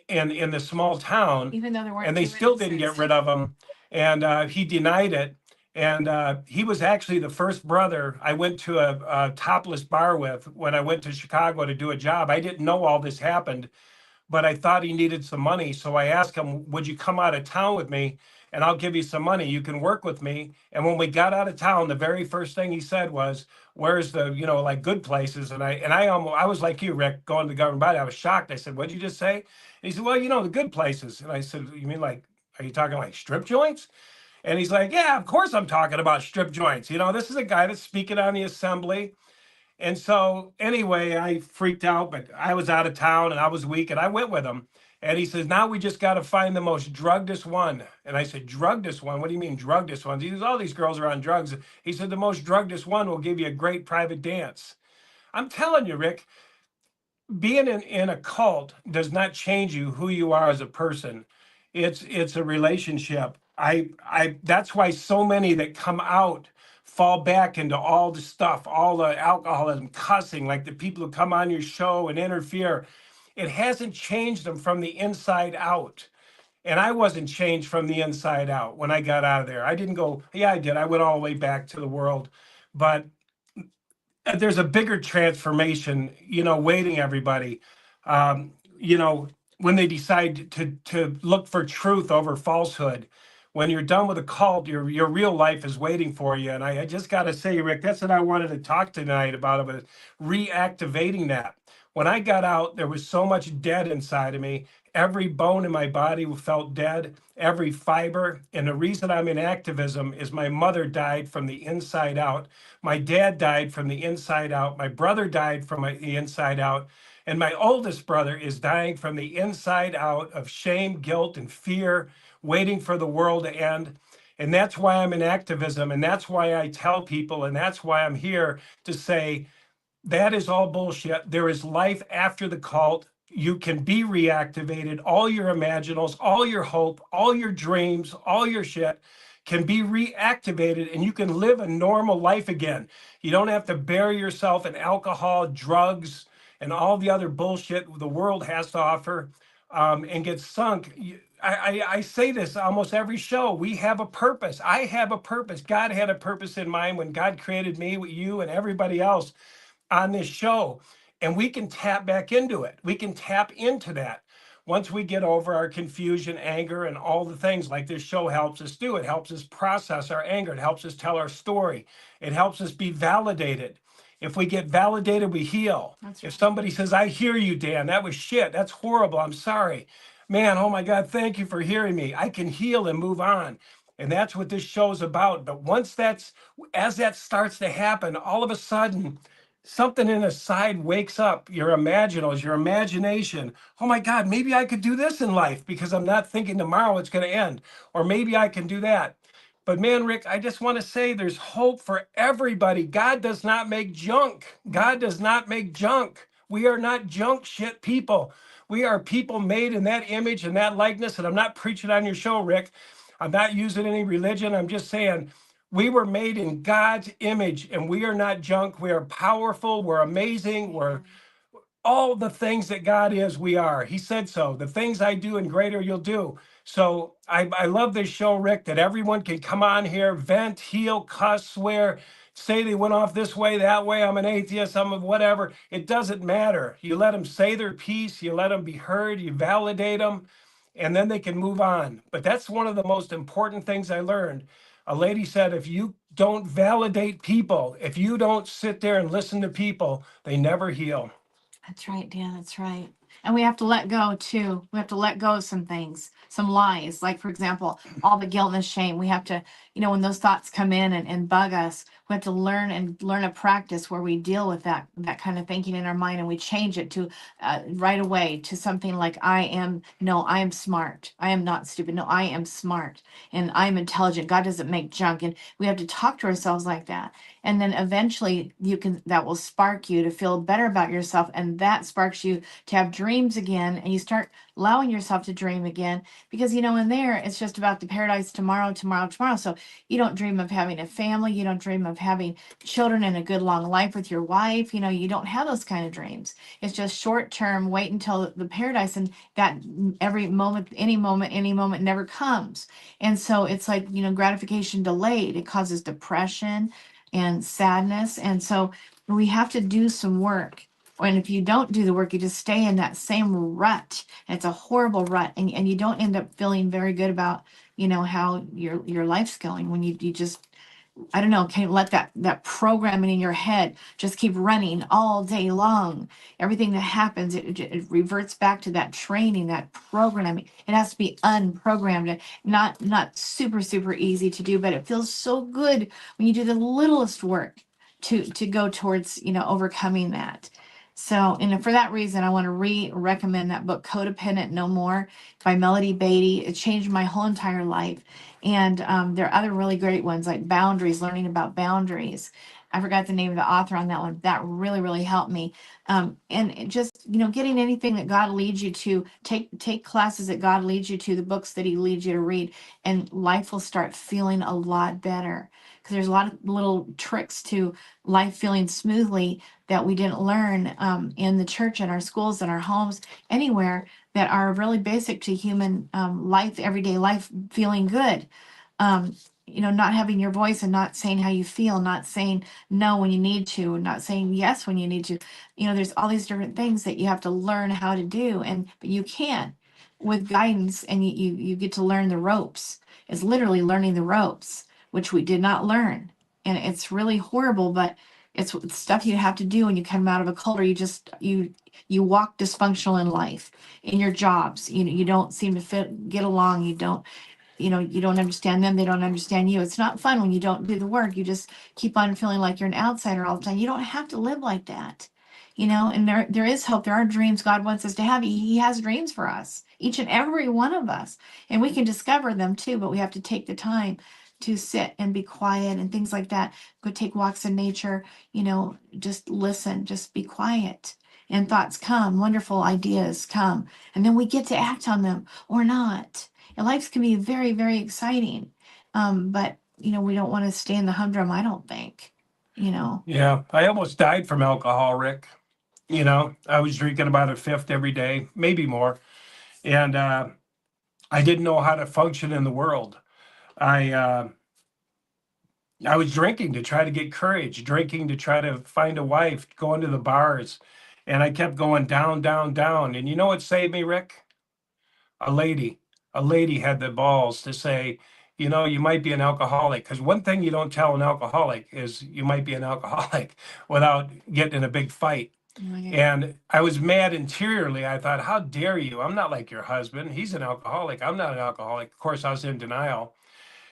Speaker 4: in the small town.
Speaker 3: Even though there weren't.
Speaker 4: And they still didn't get rid of him. And he denied it. And he was actually the first brother I went to a topless bar with when I went to Chicago to do a job. I didn't know all this happened, but I thought he needed some money. So I asked him, would you come out of town with me and I'll give you some money. You can work with me. And when we got out of town, the very first thing he said was, where's the, you know, like good places? And I was like you, Rick, going to the government body. I was shocked. I said, what'd you just say? And he said, well, you know, the good places. And I said, you mean like, are you talking like strip joints? And he's like, yeah, of course I'm talking about strip joints. You know, this is a guy that's speaking on the assembly. And so anyway, I freaked out, but I was out of town and I was weak and I went with him. And he says, now we just got to find the most druggedest one. And I said, druggedest one? What do you mean druggedest ones? He says, all these girls are on drugs. He said, the most druggedest one will give you a great private dance. I'm telling you, Rick, being in a cult does not change you who you are as a person. It's a relationship. That's why so many that come out fall back into all the stuff, all the alcoholism, cussing, like the people who come on your show and interfere. It hasn't changed them from the inside out. And I wasn't changed from the inside out when I got out of there. I didn't go, yeah, I did. I went all the way back to the world. But there's a bigger transformation, you know, waiting everybody. You know, when they decide to look for truth over falsehood, when you're done with a cult, your real life is waiting for you. And I just got to say, Rick, that's what I wanted to talk tonight about reactivating that. When I got out, there was so much dead inside of me. Every bone in my body felt dead, every fiber. And the reason I'm in activism is my mother died from the inside out. My dad died from the inside out. My brother died from the inside out. And my oldest brother is dying from the inside out of shame, guilt, and fear, waiting for the world to end. And that's why I'm in activism. And that's why I tell people, and that's why I'm here to say, that is all bullshit. There is life after the cult. You can be reactivated. All your imaginals, all your hope, all your dreams, all your shit can be reactivated, and you can live a normal life again. You don't have to bury yourself in alcohol, drugs, and all the other bullshit the world has to offer, and get sunk. I say this almost every show. We have a purpose. I have a purpose. God had a purpose in mind when God created me, you, and everybody else on this show, and we can tap back into it. We can tap into that once we get over our confusion, anger, and all the things like this show helps us do. It helps us process our anger. It helps us tell our story. It helps us be validated. If we get validated, we heal.
Speaker 3: That's
Speaker 4: If
Speaker 3: right.
Speaker 4: somebody says, I hear you, Dan, that was shit, that's horrible, I'm sorry. Man, oh my God, thank you for hearing me. I can heal and move on. And that's what this show is about. But as that starts to happen, all of a sudden, something in the side wakes up, your imaginals, your imagination. Oh my God, maybe I could do this in life because I'm not thinking tomorrow it's going to end. Or maybe I can do that. But man, Rick, I just want to say there's hope for everybody. God does not make junk. God does not make junk. We are not junk shit people. We are people made in that image and that likeness. And I'm not preaching on your show, Rick. I'm not using any religion. I'm just saying we were made in God's image, and we are not junk. We are powerful. We're amazing. We're all the things that God is, we are. He said so. The things I do and greater you'll do. So I love this show, Rick, that everyone can come on here, vent, heal, cuss, swear, say they went off this way, that way. I'm an atheist, I'm a whatever. It doesn't matter. You let them say their piece. You let them be heard. You validate them, and then they can move on. But that's one of the most important things I learned. A lady said, if you don't validate people, if you don't sit there and listen to people, they never heal.
Speaker 3: That's right, Dan. That's right. And we have to let go too. We have to let go of some things, some lies. Like, for example, all the guilt and shame. We have to, when those thoughts come in and bug us, we have to learn a practice where we deal with that kind of thinking in our mind, and we change it to right away to something like, I am smart. I am not stupid. No, I am smart and I'm intelligent. God doesn't make junk. And we have to talk to ourselves like that. And then eventually that will spark you to feel better about yourself. And that sparks you to have dreams again. And you start allowing yourself to dream again, because, in there, it's just about the paradise tomorrow. So you don't dream of having a family. You don't dream of having children and a good long life with your wife. You don't have those kind of dreams. It's just short term, wait until the paradise, and that every moment, any moment never comes. And so it's like, gratification delayed. It causes depression and sadness. And so we have to do some work. And if you don't do the work, you just stay in that same rut. And it's a horrible rut. And you don't end up feeling very good about, how your life's going when you just, I don't know, can't let that programming in your head just keep running all day long. Everything that happens, it reverts back to that training, that programming. It has to be unprogrammed, not super, super easy to do, but it feels so good when you do the littlest work to go towards, overcoming that. So, and for that reason, I want to recommend that book, Codependent No More by Melody Beatty. It changed my whole entire life. And there are other really great ones like Boundaries, learning about boundaries. I forgot the name of the author on that one. That really, really helped me. And it just, getting anything that God leads you to, take classes that God leads you to, the books that he leads you to read, and life will start feeling a lot better. Because there's a lot of little tricks to life feeling smoothly that we didn't learn in the church, in our schools, in our homes, anywhere, that are really basic to human life, everyday life, feeling good. Not having your voice and not saying how you feel, not saying no when you need to, not saying yes when you need to. There's all these different things that you have to learn how to do, but you can. with guidance, and you get to learn the ropes. It's literally learning the ropes, which we did not learn. And it's really horrible, but it's stuff you have to do when you come out of a cult, or you walk dysfunctional in life, in your jobs. You don't seem to get along. You don't understand them. They don't understand you. It's not fun when you don't do the work. You just keep on feeling like you're an outsider all the time. You don't have to live like that. And there is hope. There are dreams God wants us to have. He has dreams for us, each and every one of us. And we can discover them too, but we have to take the time to sit and be quiet and things like that. Go take walks in nature, just listen, just be quiet. And thoughts come, wonderful ideas come. And then we get to act on them or not. And life can be very, very exciting. But we don't want to stay in the humdrum, I don't think.
Speaker 4: Yeah, I almost died from alcohol, Rick. I was drinking about a fifth every day, maybe more. And I didn't know how to function in the world. I was drinking to try to get courage, drinking to try to find a wife, going to the bars. And I kept going down, down, down. And you know what saved me, Rick? A lady. A lady had the balls to say, you might be an alcoholic. Because one thing you don't tell an alcoholic is you might be an alcoholic without getting in a big fight. And I was mad interiorly. I thought, how dare you? I'm not like your husband. He's an alcoholic. I'm not an alcoholic. Of course, I was in denial.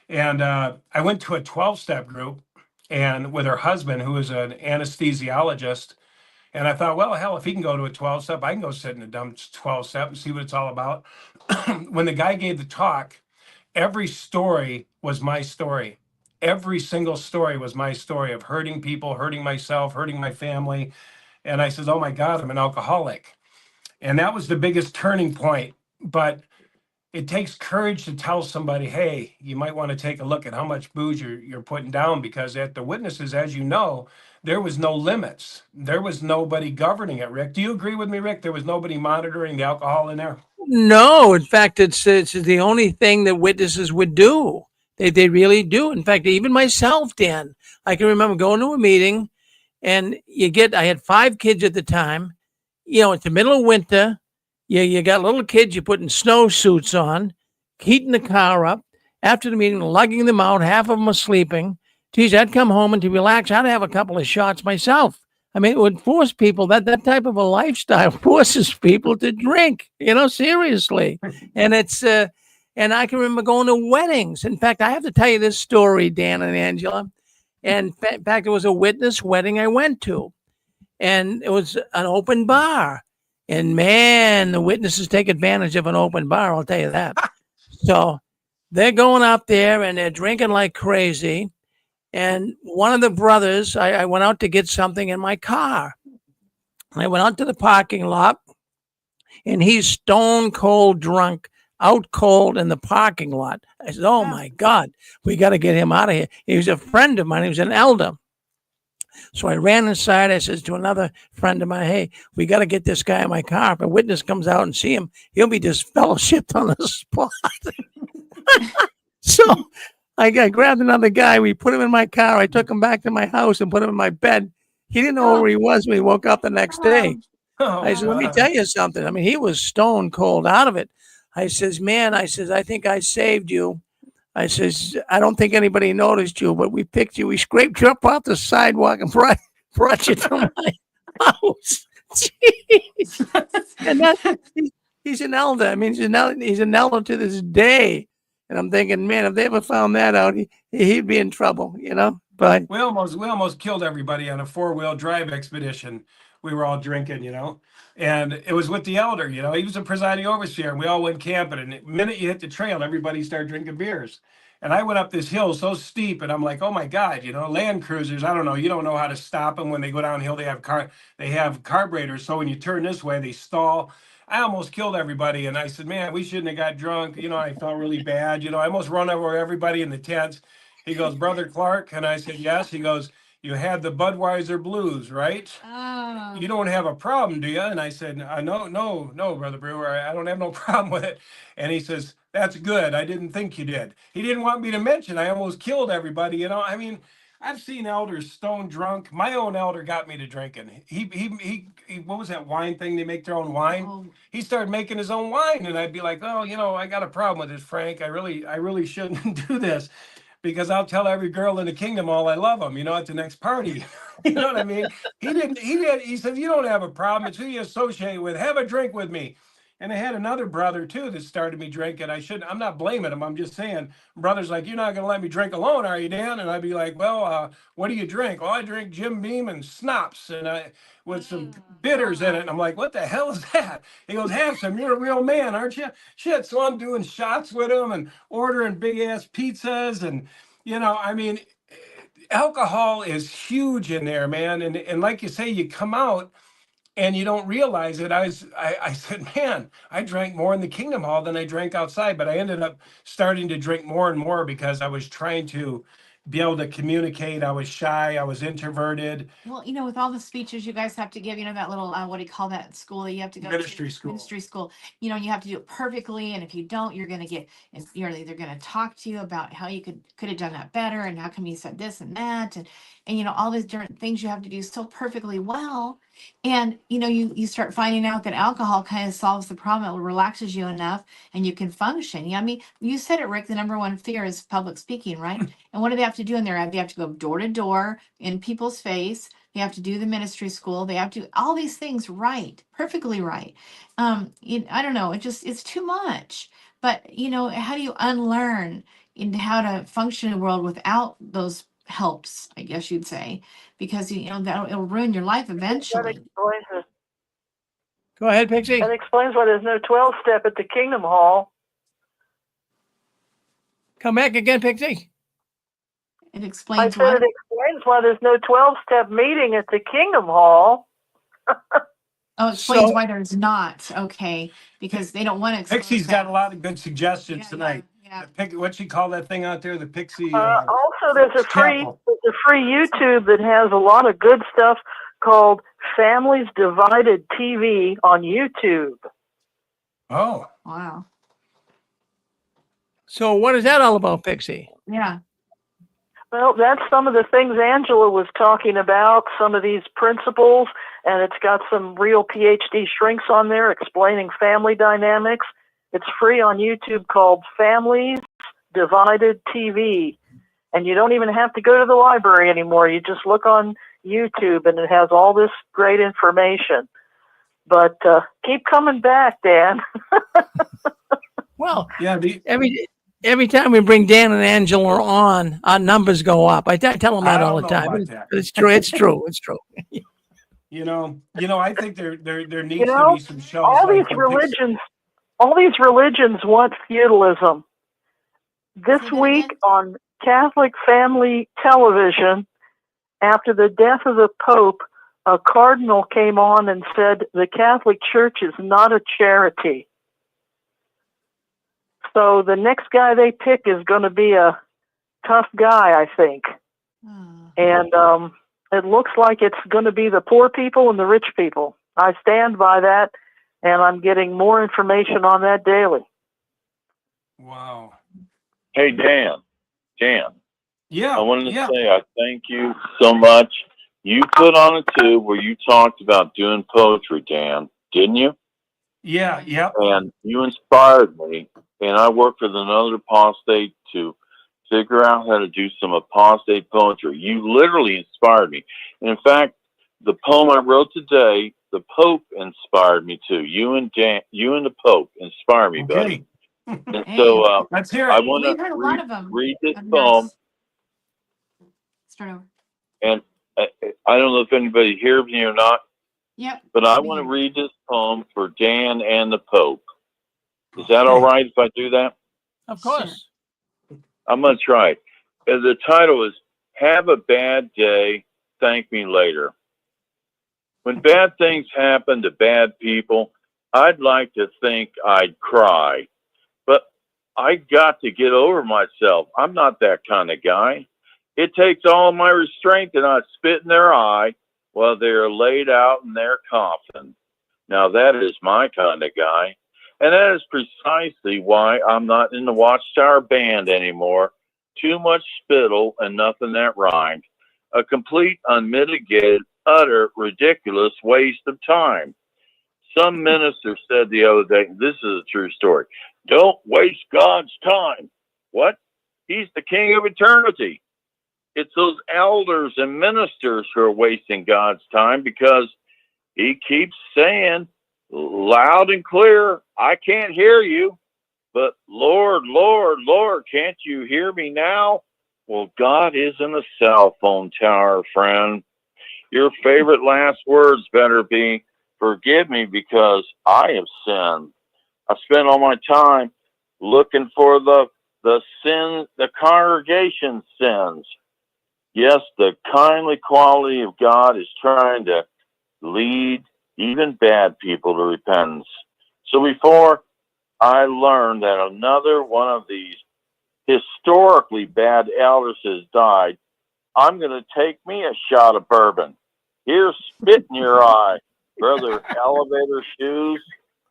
Speaker 4: And I went to a 12-step group and with her husband, who was an anesthesiologist. And I thought, well, hell, if he can go to a 12-step, I can go sit in a dumb 12-step and see what it's all about. When the guy gave the talk, every story was my story. Every single story was my story of hurting people, hurting myself, hurting my family. And I said, oh my God, I'm an alcoholic. And that was the biggest turning point. But it takes courage to tell somebody, hey, you might want to take a look at how much booze you're putting down, because at the witnesses, as you know, there was no limits. There was nobody governing it, Rick. Do you agree with me, Rick? There was nobody monitoring the alcohol in there?
Speaker 2: No, in fact, it's the only thing that witnesses would do. They really do. In fact, even myself, Dan, I can remember going to a meeting, and I had 5 kids at the time. It's the middle of winter. You got little kids, you're putting snowsuits on, heating the car up. After the meeting, lugging them out, half of them are sleeping. Geez, I'd come home, and to relax, I'd have a couple of shots myself. I mean, it would force people, that type of a lifestyle forces people to drink, seriously. And and I can remember going to weddings. In fact, I have to tell you this story, Dan and Angela. And in fact, it was a witness wedding I went to. And it was an open bar. And man, the witnesses take advantage of an open bar, I'll tell you that. So they're going up there and they're drinking like crazy. And one of the brothers, I went out to get something in my car. I went out to the parking lot, and he's stone cold drunk, out cold in the parking lot. I said, oh my God, we got to get him out of here. He was a friend of mine. He was an elder. So I ran inside. I said to another friend of mine, hey, we got to get this guy in my car. If a witness comes out and see him, he'll be disfellowshipped on the spot. So I grabbed another guy. We put him in my car. I took him back to my house and put him in my bed. He didn't know where he was when he woke up the next day. I said, let me tell you something. I mean, he was stone cold out of it. I says, man, I think I saved you. I says, I don't think anybody noticed you, but we picked you. We scraped you up off the sidewalk and brought you to my house. And he's an elder. I mean, he's an elder to this day. And I'm thinking, man, if they ever found that out, he'd be in trouble, But
Speaker 4: we almost killed everybody on a 4-wheel drive expedition. We were all drinking, and it was with the elder. He was a presiding overseer, and we all went camping. And the minute you hit the trail, everybody started drinking beers. And I went up this hill so steep, and I'm like, oh my God, Land Cruisers. I don't know. You don't know how to stop them when they go downhill. They have carburetors, so when you turn this way, they stall. I almost killed everybody, and I said, man, we shouldn't have got drunk. I felt really bad. I almost run over everybody in the tents. He goes, Brother Clark, and I said, yes. He goes, you had the Budweiser blues, right?
Speaker 3: Oh.
Speaker 4: You don't have a problem, do you? And I said, no, Brother Brewer, I don't have no problem with it. And he says, that's good. I didn't think you did. He didn't want me to mention I almost killed everybody. I mean, I've seen elders stone drunk. My own elder got me to drinking. He what was that wine thing? They make their own wine.
Speaker 3: Oh,
Speaker 4: He started making his own wine, and I'd be like, oh, I got a problem with this, Frank. I really shouldn't do this, because I'll tell every girl in the kingdom all I love them, at the next party. You know what I mean? He said, you don't have a problem. It's who you associate with. Have a drink with me. And I had another brother too that started me drinking. I'm not blaming him. I'm just saying, brother's like, you're not going to let me drink alone, are you, Dan? And I'd be like, well, what do you drink? Oh, I drink Jim Beam and Snops and with some bitters in it. And I'm like, what the hell is that? He goes, have some. You're a real man, aren't you? Shit. So I'm doing shots with him and ordering big ass pizzas. And, I mean, alcohol is huge in there, man. And like you say, you come out and you don't realize it. I said, man, I drank more in the Kingdom Hall than I drank outside, but I ended up starting to drink more and more because I was trying to be able to communicate. I was shy. I was introverted.
Speaker 3: well, with all the speeches you guys have to give, that little, what do you call that school that you have to go
Speaker 4: Ministry
Speaker 3: to?
Speaker 4: school.
Speaker 3: Ministry school. You have to do it perfectly. And if you don't, you're going to you're either going to talk to you about how you could have done that better. And how come you said this and that. And all these different things you have to do so perfectly well. And, you start finding out that alcohol kind of solves the problem. It relaxes you enough and you can function. I mean, you said it, Rick, the number one fear is public speaking, right? And what do they have to do in there? They have to go door to door in people's face. They have to do the ministry school. They have to do all these things right, perfectly right. I don't know. It's too much. But, how do you unlearn into how to function in the world without those helps, I guess you'd say, because, it'll ruin your life
Speaker 6: That
Speaker 3: eventually.
Speaker 6: explains it.
Speaker 2: Go ahead, Pixie.
Speaker 6: That explains why there's no 12-step at the Kingdom Hall.
Speaker 2: Come back again, Pixie.
Speaker 3: It
Speaker 6: I
Speaker 3: explains
Speaker 6: said
Speaker 3: what.
Speaker 6: it explains why there's no 12-step meeting at the Kingdom Hall.
Speaker 3: Oh, it explains
Speaker 2: So-
Speaker 3: why there's not. Okay, because they don't want to expose
Speaker 4: Pixie's
Speaker 3: that.
Speaker 4: got a lot of good suggestions
Speaker 3: Yeah,
Speaker 4: tonight.
Speaker 3: yeah.
Speaker 4: What'd she call that thing out there? The Pixie.
Speaker 6: Also, there's a free
Speaker 4: Chapel.
Speaker 6: YouTube that has a lot of good stuff called Families Divided TV on YouTube.
Speaker 4: Oh,
Speaker 3: Wow.
Speaker 2: So what is that all about, Pixie?
Speaker 3: Yeah.
Speaker 6: Well, that's some of the things Angela was talking about, some of these principles, and it's got some real PhD shrinks on there explaining family dynamics. It's free on YouTube, called Families Divided TV. And you don't even have to go to the library anymore. You just look on YouTube and it has all this great information. But keep coming back, Dan.
Speaker 2: Well,
Speaker 4: yeah.
Speaker 2: every time we bring Dan and Angela on, our numbers go up. I tell them that all the time. It's true. It's true. It's true.
Speaker 4: I think there needs
Speaker 6: You know,
Speaker 4: to be some shows.
Speaker 6: all
Speaker 4: like
Speaker 6: these
Speaker 4: the
Speaker 6: religions want feudalism. This
Speaker 3: Say that
Speaker 6: week
Speaker 3: again?
Speaker 6: on Catholic Family Television, after the death of the Pope, a cardinal came on and said the Catholic Church is not a charity. So the next guy they pick is going to be a tough guy, I think.
Speaker 3: Oh.
Speaker 6: And it looks like it's going to be the poor people and the rich people. I stand by that, and I'm getting more information on that daily.
Speaker 4: Wow.
Speaker 5: Hey, Dan.
Speaker 4: Yeah.
Speaker 5: I wanted to
Speaker 4: yeah.
Speaker 5: say I thank you so much. You put on a tube where you talked about doing poetry, Dan, didn't you?
Speaker 4: Yeah. Yep.
Speaker 5: And you inspired me. And I worked with another apostate to figure out how to do some apostate poetry. You literally inspired me. And in fact, the poem I wrote today, the Pope inspired me too. You and the Pope inspired me, buddy. And
Speaker 3: Hey,
Speaker 5: so
Speaker 4: Let's hear
Speaker 5: I
Speaker 4: it.
Speaker 5: want
Speaker 3: we've heard a lot
Speaker 5: to
Speaker 3: of them.
Speaker 5: read this
Speaker 3: of
Speaker 5: poem.
Speaker 3: yours. Start over.
Speaker 5: And I don't know if anybody hears me or not,
Speaker 3: Yep.
Speaker 5: but I
Speaker 3: we
Speaker 5: want to
Speaker 3: hear.
Speaker 5: read this poem for Dan and the Pope. Is that all right if I do that?
Speaker 2: Of course.
Speaker 5: I'm going to try it. And the title is Have a Bad Day, Thank Me Later. When bad things happen to bad people, I'd like to think I'd cry. But I got to get over myself. I'm not that kind of guy. It takes all my restraint and I spit in their eye while they're laid out in their coffin. Now that is my kind of guy. And that is precisely why I'm not in the Watchtower band anymore. Too much spittle and nothing that rhymed. A complete unmitigated
Speaker 8: utter, ridiculous waste of time. Some minister said the other day, this is a true story, don't waste God's time. What? He's the king of eternity. It's those elders and ministers who are wasting God's time, because he keeps saying loud and clear, I can't hear you, but Lord, Lord, Lord, can't you hear me now? Well, God isn't a cell phone tower, friend. Your favorite last words better be, forgive me because I have sinned. I spent all my time looking for the sin, the congregation sins. Yes, the kindly quality of God is trying to lead even bad people to repentance. So before I learned that another one of these historically bad elders has died, I'm going to take me a shot of bourbon. Here's spit in your eye. Brother Elevator Shoes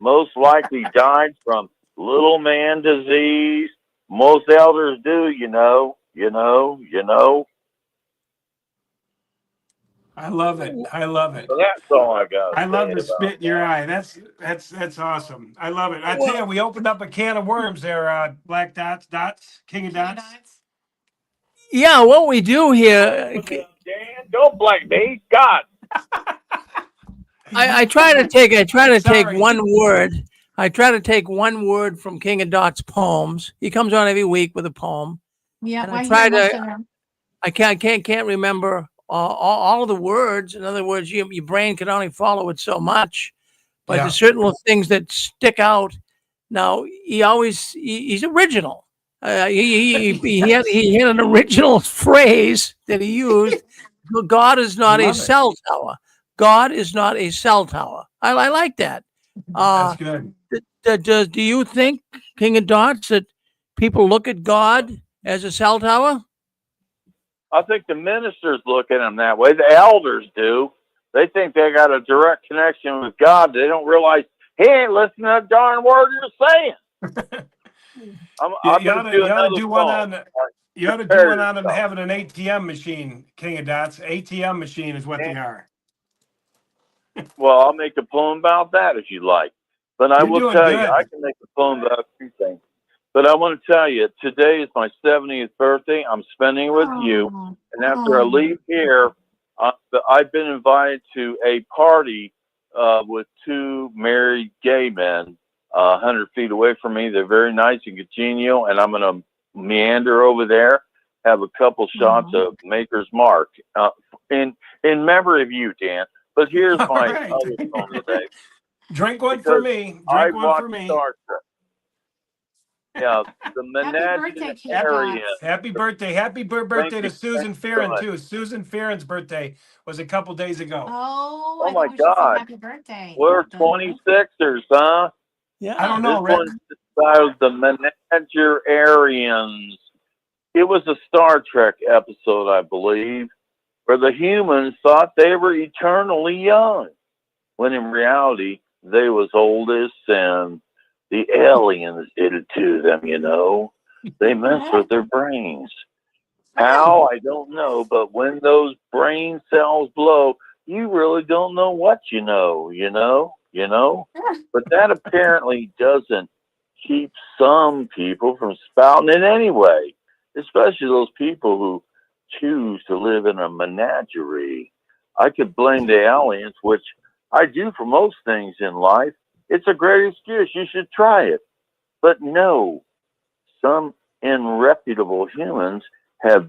Speaker 8: most likely died from little man disease. Most elders do, you know.
Speaker 4: I love it. I love it.
Speaker 8: So that's all I got.
Speaker 4: I love the spit in your eye. That's awesome. I love it. I tell you, we opened up a can of worms there, Black Dots, King of Dots.
Speaker 2: Yeah, what we do here,
Speaker 8: Dan, don't blame me. God.
Speaker 2: I try to take
Speaker 4: Sorry.
Speaker 2: one word. I try to take one word from King of Dot's poems. He comes on every week with a poem.
Speaker 3: Yeah,
Speaker 2: And
Speaker 3: well,
Speaker 2: I try
Speaker 3: hear most
Speaker 2: to.
Speaker 3: of them.
Speaker 2: I can't remember all of the words. In other words, your brain can only follow it so much. But
Speaker 4: Yeah.
Speaker 2: there's certain little things that stick out. Now he's original. He had an original phrase that he used. God is not a
Speaker 4: Love it.
Speaker 2: cell tower. God is not a cell tower. I like that.
Speaker 4: That's good.
Speaker 2: Do you think, King of Dots, that people look at God as a cell tower?
Speaker 8: I think the ministers look at him that way. The elders do. They think they got a direct connection with God. They don't realize he ain't listening to the darn word you're saying. I'm
Speaker 4: You
Speaker 8: going
Speaker 4: ought
Speaker 8: to do
Speaker 4: to
Speaker 8: another
Speaker 4: do one
Speaker 8: song.
Speaker 4: on. You ought to do one on them having an ATM machine, King of Dots. ATM machine is what they are.
Speaker 8: Well, I'll make a poem about that if you like. But I
Speaker 4: You're
Speaker 8: will
Speaker 4: doing
Speaker 8: tell you,
Speaker 4: good.
Speaker 8: I can make a poem about a few things. But I want to tell you, today is my 70th birthday. I'm spending it with you. And after I leave here, I've been invited to a party with two married gay men 100 feet away from me. They're very nice and congenial. And I'm going to meander over there, have a couple shots of Maker's Mark in memory of you, Dan. But here's
Speaker 4: All
Speaker 8: my
Speaker 4: right.
Speaker 8: other poem today.
Speaker 4: Drink one for me. Drink one for me.
Speaker 8: Star Trek. Yeah, the
Speaker 3: Happy birthday, King of
Speaker 8: menagerie.
Speaker 3: Dots.
Speaker 4: Happy birthday. Happy birthday to
Speaker 8: you.
Speaker 4: Susan
Speaker 8: Thank you so
Speaker 4: Farron,
Speaker 8: much.
Speaker 4: too. Susan Farron's birthday was a couple days ago.
Speaker 3: Oh,
Speaker 8: Oh
Speaker 3: I
Speaker 8: my
Speaker 3: think we should say
Speaker 8: God.
Speaker 3: happy birthday.
Speaker 8: We're 26ers, huh?
Speaker 2: Yeah.
Speaker 4: I don't
Speaker 8: This
Speaker 4: know, Rick.
Speaker 8: one's titled The Menagerians. It was a Star Trek episode, I believe, where the humans thought they were eternally young, when in reality, they was old as sin. The aliens did it to them, you know. They messed with their brains. How? I don't know, but when those brain cells blow, you really don't know what you know. But that apparently doesn't keep some people from spouting it anyway, especially those people who choose to live in a menagerie. I could blame the aliens, which I do for most things in life. It's a great excuse. You should try it. But no, some irreputable humans have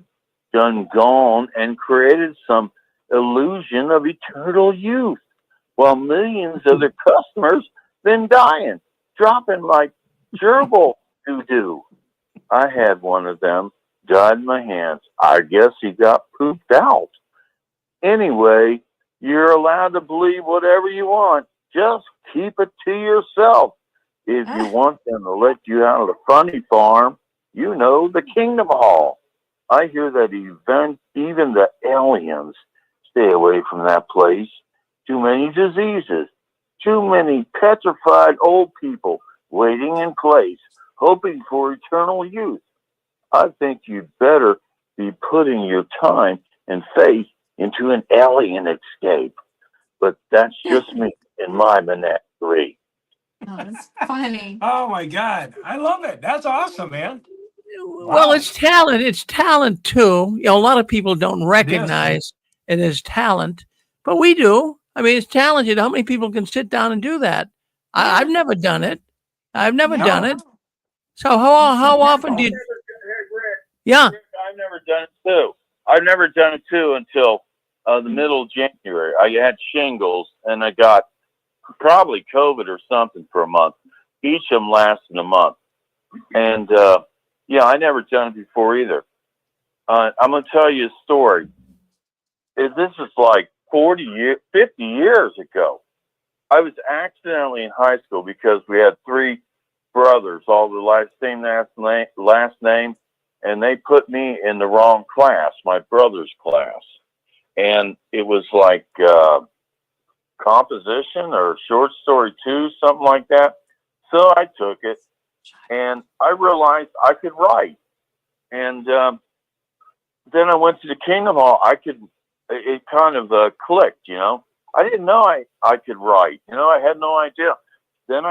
Speaker 8: gone and created some illusion of eternal youth, while millions of their customers been dying, dropping like gerbil doo-doo. I had one of them, died in my hands. I guess he got pooped out. Anyway, you're allowed to believe whatever you want. Just keep it to yourself. If you want them to let you out of the funny farm, the Kingdom Hall. I hear that even the aliens stay away from that place. Too many diseases, too many petrified old people waiting in place, hoping for eternal youth. I think you'd better be putting your time and faith into an alien escape. But that's just me in my menagerie.
Speaker 3: Oh, that's funny.
Speaker 4: Oh my God, I love it. That's awesome, man.
Speaker 2: Well,
Speaker 4: Wow.
Speaker 2: it's talent. It's talent too. You know, a lot of people don't
Speaker 4: It is.
Speaker 2: recognize it as talent, but we do. I mean, it's talented. How many people can sit down and do that? I've never done it. I've never done
Speaker 4: No.
Speaker 2: it. So how often do you? Yeah.
Speaker 8: I've never done it too. I've never done it too until the middle of January. I had shingles and I got probably COVID or something for a month. Each of them lasted a month. And yeah, I never done it before either. I'm going to tell you a story. This is like 50 years ago. I was accidentally in high school because we had three brothers, all the same last name, and they put me in the wrong class, my brother's class. And it was like composition or short story 2, something like that. So I took it, and I realized I could write. And then I went to the Kingdom Hall. It kind of clicked, you know. I didn't know I could write. You know, I had no idea. Then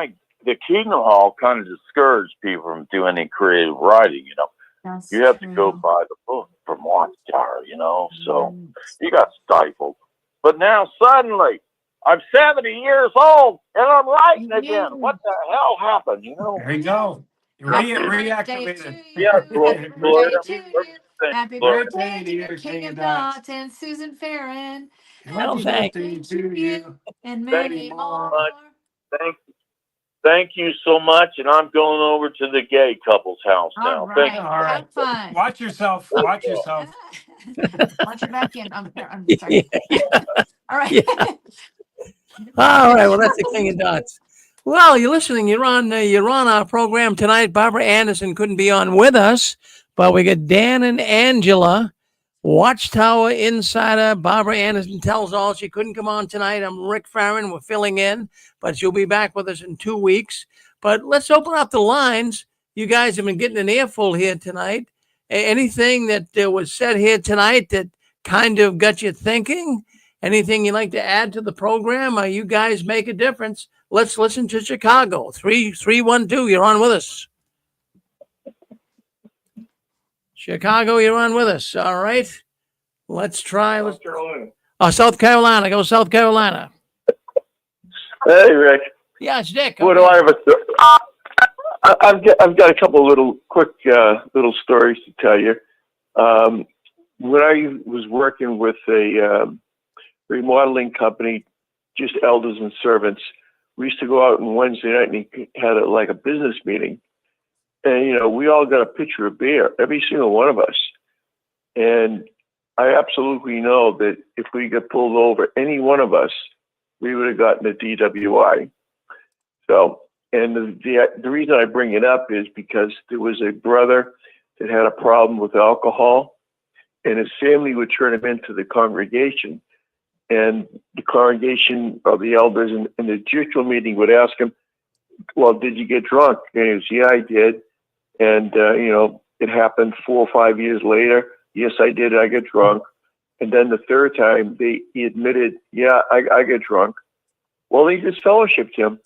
Speaker 8: the Kingdom Hall kind of discouraged people from doing any creative writing, you know.
Speaker 3: That's
Speaker 8: You have to
Speaker 3: true.
Speaker 8: go by the book from Watchtower, you know. So you got stifled. But now suddenly, I'm 70 years old and I'm writing again. What the hell happened, you know?
Speaker 4: There you go.
Speaker 3: Happy birthday to
Speaker 4: Reactivated.
Speaker 3: you.
Speaker 8: Yeah,
Speaker 3: Happy
Speaker 8: Gloria.
Speaker 3: birthday to you. Happy
Speaker 8: Gloria.
Speaker 3: birthday to your King of Dots and Susan Farron.
Speaker 2: Well,
Speaker 3: Happy
Speaker 2: thank
Speaker 3: birthday to you and
Speaker 8: Thank
Speaker 3: many
Speaker 8: you
Speaker 3: more.
Speaker 8: Thank you so much. And I'm going over to the gay couple's house now.
Speaker 3: All
Speaker 8: Thank
Speaker 3: right.
Speaker 4: All right.
Speaker 3: Have fun.
Speaker 4: Watch yourself. Watch yourself.
Speaker 3: Watch your back end. I'm sorry. All right.
Speaker 2: Yeah. All right. Well, that's the King of Dots. Well, you're listening. You're on our program tonight. Barbara Anderson couldn't be on with us, but we got Dan and Angela, Watchtower Insider. Barbara Anderson tells all. She couldn't come on tonight. I'm Rick Farron. We're filling in, but she'll be back with us in 2 weeks. But let's open up the lines. You guys have been getting an earful here tonight. Anything that was said here tonight that kind of got you thinking? Anything you'd like to add to the program? You guys make a difference. Let's listen to Chicago. 312, you're on with us. Chicago, you're on with us. All right. Let's try.
Speaker 9: South Carolina.
Speaker 2: Oh, South Carolina. Go South Carolina.
Speaker 9: Hey, Rick.
Speaker 2: Yeah, it's Dick.
Speaker 9: What
Speaker 2: Okay.
Speaker 9: do I have I've got a couple little quick little stories to tell you. When I was working with a remodeling company, just elders and servants, we used to go out on Wednesday night and had like a business meeting. And, you know, we all got a pitcher of beer, every single one of us. And I absolutely know that if we got pulled over, any one of us, we would have gotten a DWI. So, and the reason I bring it up is because there was a brother that had a problem with alcohol, and his family would turn him into the congregation. And the congregation of the elders in the judicial meeting would ask him, well, did you get drunk? And he was, yeah, I did. And, you know, it happened 4 or 5 years later. Yes, I did. I got drunk. And then the third time, he admitted, yeah, I got drunk. Well, they disfellowshipped him.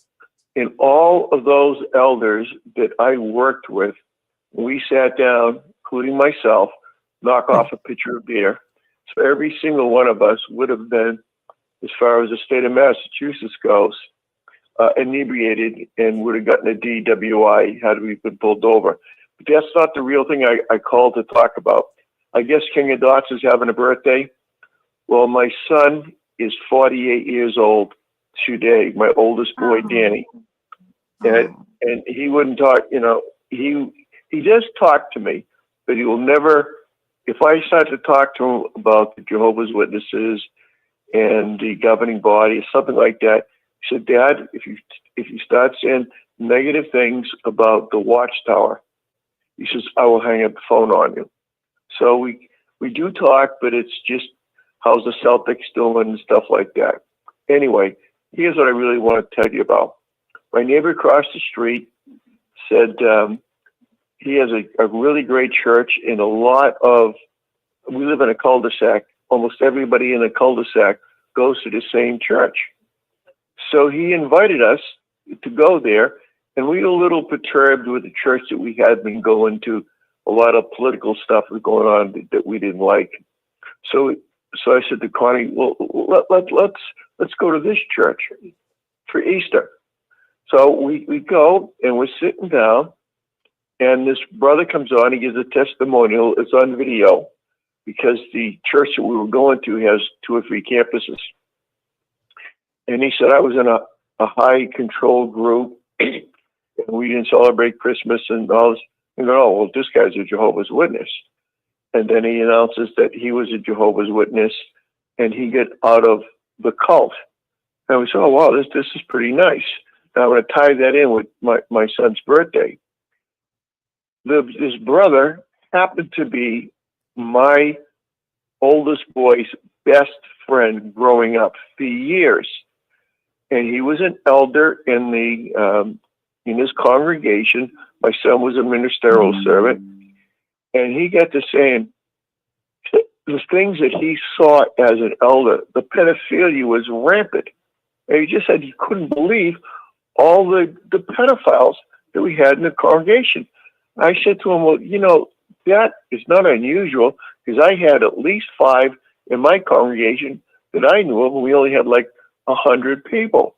Speaker 9: And all of those elders that I worked with, we sat down, including myself, knock off a pitcher of beer. So every single one of us would have been, as far as the state of Massachusetts goes, inebriated and would have gotten a DWI had we been pulled over. But that's not the real thing I called to talk about. I guess King of Dots is having a birthday. Well, my son is 48 years old today, my oldest boy, Danny. And he wouldn't talk, you know, he does talk to me, but he will never, if I start to talk to him about the Jehovah's Witnesses and the governing body, something like that, he said, Dad, if you start saying negative things about the Watchtower, he says, I will hang up the phone on you. So we do talk, but it's just how's the Celtics doing and stuff like that. Anyway, here's what I really want to tell you about. My neighbor across the street said he has a really great church and we live in a cul-de-sac almost everybody in the cul-de-sac goes to the same church. So he invited us to go there, and we were a little perturbed with the church that we had been going to. A lot of political stuff was going on that we didn't like. So I said to Connie, well, let's go to this church for Easter. So we go, and we're sitting down, and this brother comes on. He gives a testimonial. It's on video because the church that we were going to has 2 or 3 campuses. And he said, I was in a high control group, and we didn't celebrate Christmas and all this. And go, oh, well, this guy's a Jehovah's Witness. And then he announces that he was a Jehovah's Witness, and he got out of the cult. And we said, oh, wow, this is pretty nice. Now I'm going to tie that in with my son's birthday. This brother happened to be my oldest boy's best friend growing up for years. And he was an elder in his congregation. My son was a ministerial servant. And he got to saying the things that he saw as an elder. The pedophilia was rampant. And he just said he couldn't believe all the pedophiles that we had in the congregation. I said to him, well, you know, that is not unusual because I had at least 5 in my congregation that I knew of, and we only had like 100 people.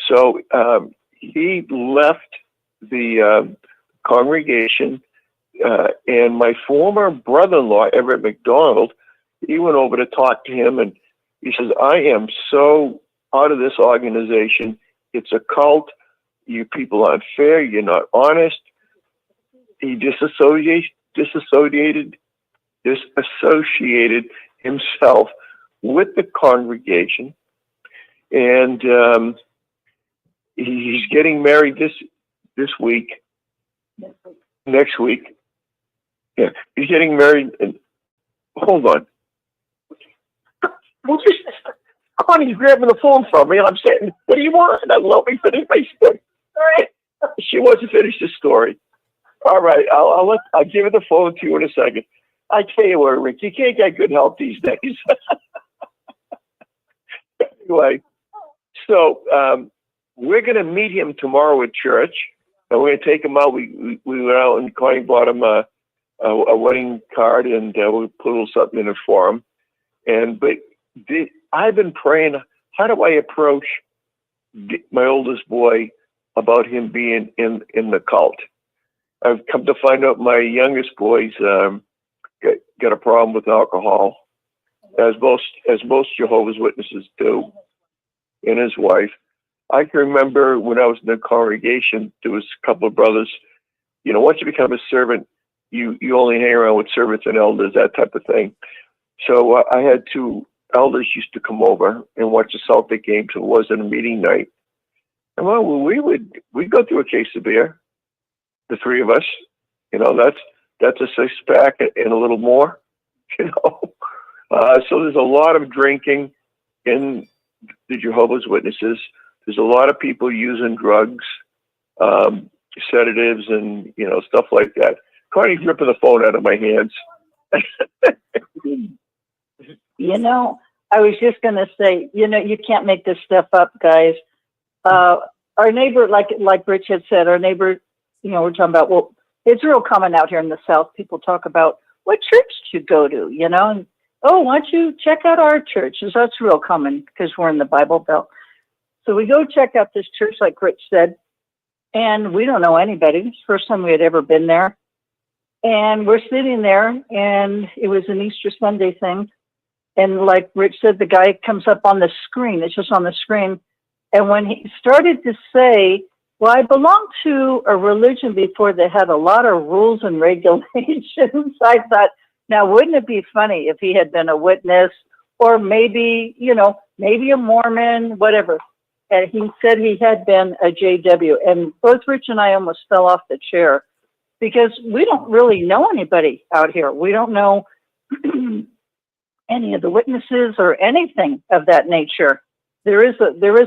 Speaker 9: So he left the congregation, and my former brother-in-law, Everett McDonald, he went over to talk to him, and he says, I am so out of this organization. It's a cult. You people aren't fair. You're not honest. He disassociated himself with the congregation, and he's getting married this week. Next week. Yeah, he's getting married. And hold on. Connie's grabbing the phone from me, and I'm saying, what do you want? And let me finish my story. All right. She wants to finish the story. All right. I'll give her the phone to you in a second. I tell you what, Rick, you can't get good help these days. Anyway, so we're going to meet him tomorrow at church, and we're going to take him out. We went out, and Connie bought him a wedding card, and we put a little something in it for him. I've been praying, how do I approach my oldest boy about him being in the cult? I've come to find out my youngest boy's got a problem with alcohol, as most Jehovah's Witnesses do, and his wife. I can remember when I was in the congregation, there was a couple of brothers. You know, once you become a servant, you only hang around with servants and elders, that type of thing. So I had 2 elders used to come over and watch the Celtic games. It wasn't a meeting night. And well, we'd go through a case of beer, the 3 of us. You know, that's a 6-pack and a little more. You know, so there's a lot of drinking in the Jehovah's Witnesses. There's a lot of people using drugs, sedatives, and stuff like that. Connie's ripping the phone out of my hands.
Speaker 10: I was just going to say, you can't make this stuff up, guys. Our neighbor, like Rich had said, our neighbor, we're talking about, well, it's real common out here in the South. People talk about what church you go to, and, oh, why don't you check out our church? That's real common because we're in the Bible Belt. So we go check out this church, like Rich said, and we don't know anybody. It's the first time we had ever been there. And we're sitting there, and it was an Easter Sunday thing. And like Rich said, the guy comes up on the screen. It's just on the screen. And when he started to say, well, I belonged to a religion before that had a lot of rules and regulations, I thought, now, wouldn't it be funny if he had been a witness or maybe, maybe a Mormon, whatever. And he said he had been a JW. And both Rich and I almost fell off the chair because we don't really know anybody out here. We don't know any of the witnesses or anything of that nature. There is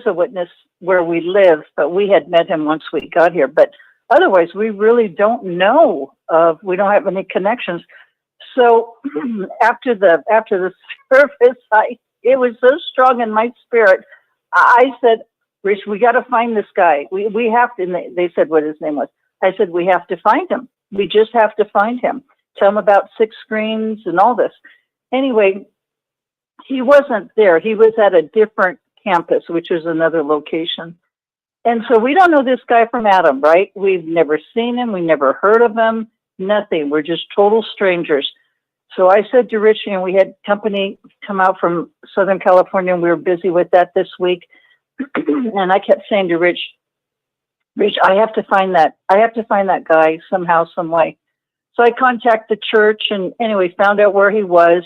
Speaker 10: a witness where we live, but we had met him once we got here. But otherwise, we really don't know we don't have any connections. So after the service, it was so strong in my spirit. I said, Rich, we got to find this guy. We have to. And they said what his name was. I said, we have to find him. We just have to find him. Tell him about 6 screens and all this. Anyway, he wasn't there. He was at a different campus, which was another location. And so we don't know this guy from Adam, right? We've never seen him. We never heard of him. Nothing. We're just total strangers. So I said to Rich, we had company come out from Southern California, and we were busy with that this week. And I kept saying to Rich, I have to find that. I have to find that guy somehow, some way. So I contacted the church and anyway, found out where he was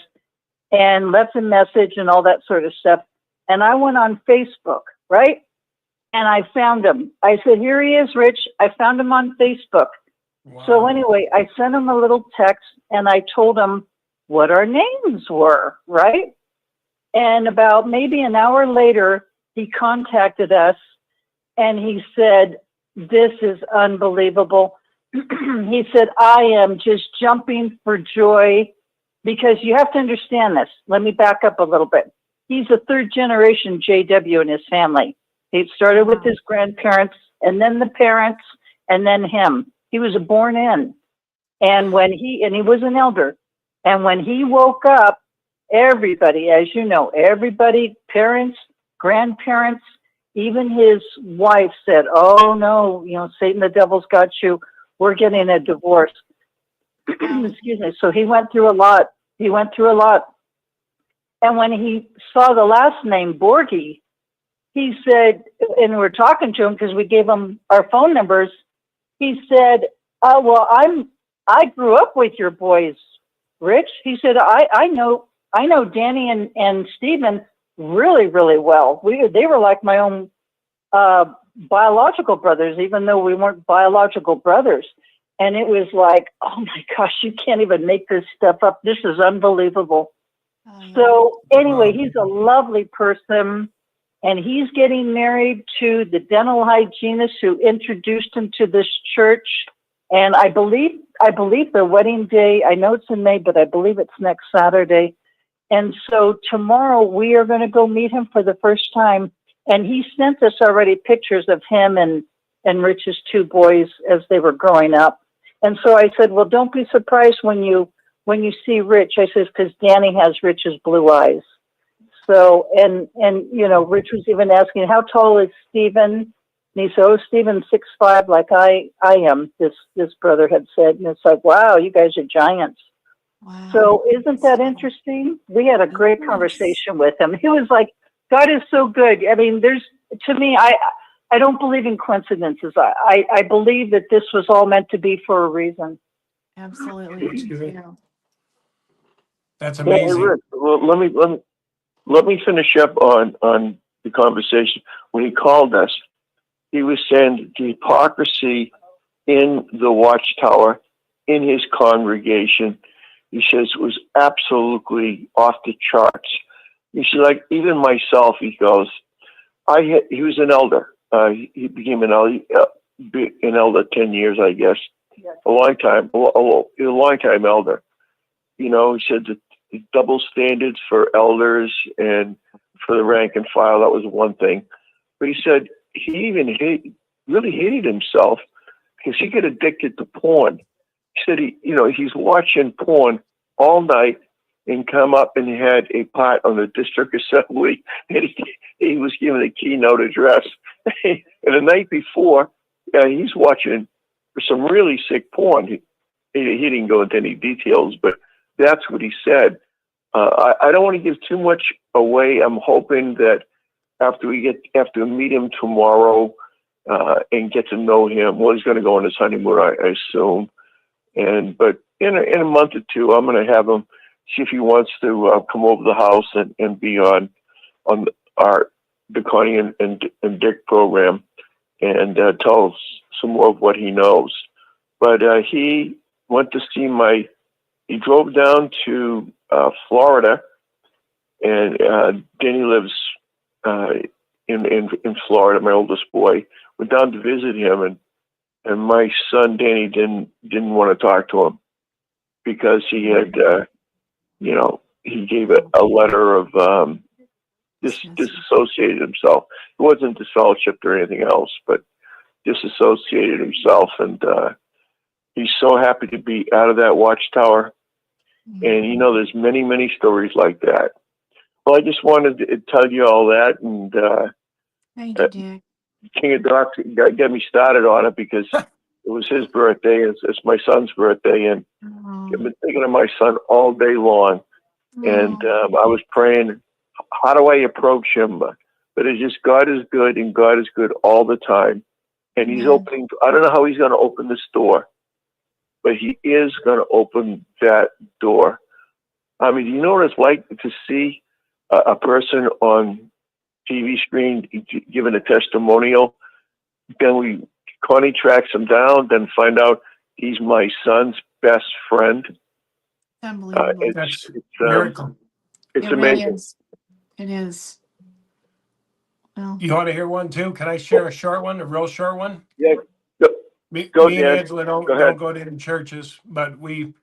Speaker 10: and left a message and all that sort of stuff. And I went on Facebook, right? And I found him. I said, here he is, Rich. I found him on Facebook. Wow. So anyway, I sent him a little text and I told him what our names were, right? And about maybe an hour later, he contacted us and he said, this is unbelievable. He said, I am just jumping for joy because you have to understand this. Let me back up a little bit. He's a 3rd generation JW in his family. He started with his grandparents and then the parents and then him. He was born in. And he was an elder. And when he woke up, everybody, as you know, everybody, parents, grandparents, even his wife said, oh no, Satan, the devil's got you. We're getting a divorce. Excuse me. So he went through a lot. And when he saw the last name, Borgie, he said, and we're talking to him because we gave him our phone numbers. He said, well, I grew up with your boys, Rich. He said, I know Danny and Stephen really, really well. They were like my own biological brothers, even though we weren't biological brothers. And it was like, oh my gosh, you can't even make this stuff up. This is unbelievable. Oh, yeah. So anyway, he's a lovely person. And he's getting married to the dental hygienist who introduced him to this church. And I believe the wedding day, I know it's in May, but I believe it's next Saturday. And so tomorrow we are going to go meet him for the first time. And he sent us already pictures of him and Rich's 2 boys as they were growing up. And so I said, well, don't be surprised when you see Rich. I said, because Danny has Rich's blue eyes. So, and Rich was even asking, how tall is Stephen? And he said, oh, Stephen's 6'5", like I am, this brother had said. And it's like, wow, you guys are giants. Wow. So isn't that interesting? We had a great conversation with him. He was like, God is so good. I mean, to me, I don't believe in coincidences. I believe that this was all meant to be for a reason.
Speaker 3: Absolutely.
Speaker 4: That's amazing.
Speaker 9: Hey, Rick, well, let me finish up on the conversation. When he called us, he was saying the hypocrisy in the Watchtower, in his congregation, he says it was absolutely off the charts. He said, like, even myself, he goes, he was an elder. He became an elder 10 years, I guess. Yes. A long time elder. He said that the double standards for elders and for the rank and file, that was one thing. But he said he even really hated himself because he got addicted to porn. He said he's watching porn all night and come up and had a part on the district assembly, and he was given a keynote address. And the night before, he's watching some really sick porn. He didn't go into any details, but that's what he said. I don't want to give too much away. I'm hoping that after we meet him tomorrow and get to know him, he's going to go on his honeymoon, I assume. But in a month or two, I'm going to have him see if he wants to come over the house and be on the Connie and Dick program and tell us some more of what he knows. But he went to see he drove down to Florida, and Danny lives in Florida, my oldest boy. Went down to visit him, and my son Danny didn't want to talk to him. because he had, he gave a letter of disassociated himself. He wasn't disfellowshipped or anything else, but disassociated himself. And he's so happy to be out of that Watchtower. And, there's many, many stories like that. Well, I just wanted to tell you all that. And
Speaker 3: Thank you, Dick.
Speaker 9: King of Docs got me started on it because it was his birthday. It's my son's birthday. And I've been thinking of my son all day long. And I was praying, how do I approach him? But it's just God is good, and God is good all the time. And he's opening, I don't know how he's going to open this door, but he is going to open that door. I mean, you know what it's like to see a person on TV screen giving a testimonial? Then Connie tracks him down, then find out he's my son's best friend.
Speaker 3: Unbelievable.
Speaker 4: That's miracle.
Speaker 9: It's
Speaker 3: It
Speaker 9: amazing.
Speaker 3: really is. It is. Well,
Speaker 4: You want to hear one too? Can I share a short one, a real short one?
Speaker 9: Yeah.
Speaker 4: Me
Speaker 9: Go,
Speaker 4: and
Speaker 9: Dan.
Speaker 4: Angela don't go to any churches, but we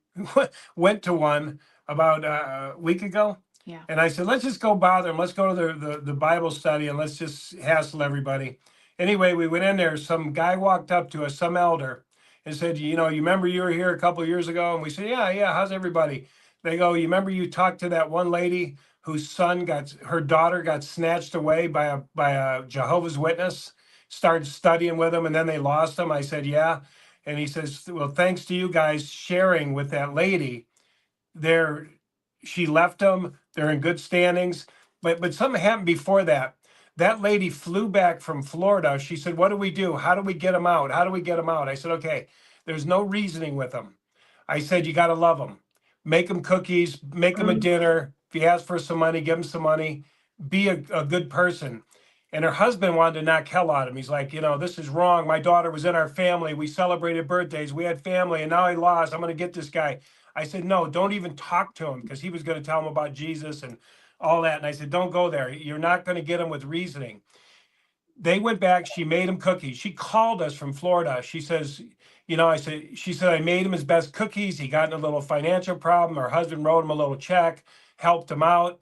Speaker 4: went to one about a week ago.
Speaker 3: yeah.
Speaker 4: And I said, let's just go bother them. Let's go to the Bible study and let's just hassle everybody. Anyway, we went in there. Some guy walked up to us, some elder, and said, you remember you were here a couple of years ago? And we said, yeah. How's everybody? They go, you remember you talked to that one lady whose her daughter got snatched away by a Jehovah's Witness, started studying with them, and then they lost them? I said, yeah. And he says, well, thanks to you guys sharing with that lady, she left them. They're in good standings. But something happened before that. That lady flew back from Florida. She said, what do we do? How do we get them out? How do we get them out? I said, okay, there's no reasoning with them. I said, you got to love them. Make them cookies, make them a dinner. If he asks for some money, give him some money. Be a good person. And her husband wanted to knock hell out of him. He's like, this is wrong. My daughter was in our family. We celebrated birthdays. We had family, and now he lost. I'm going to get this guy. I said, no, don't even talk to him, because he was going to tell him about Jesus and all that. And I said, don't go there. You're not going to get him with reasoning. They went back. She made him cookies. She called us from Florida. She says, she said, I made him his best cookies. He got in a little financial problem. Her husband wrote him a little check, helped him out.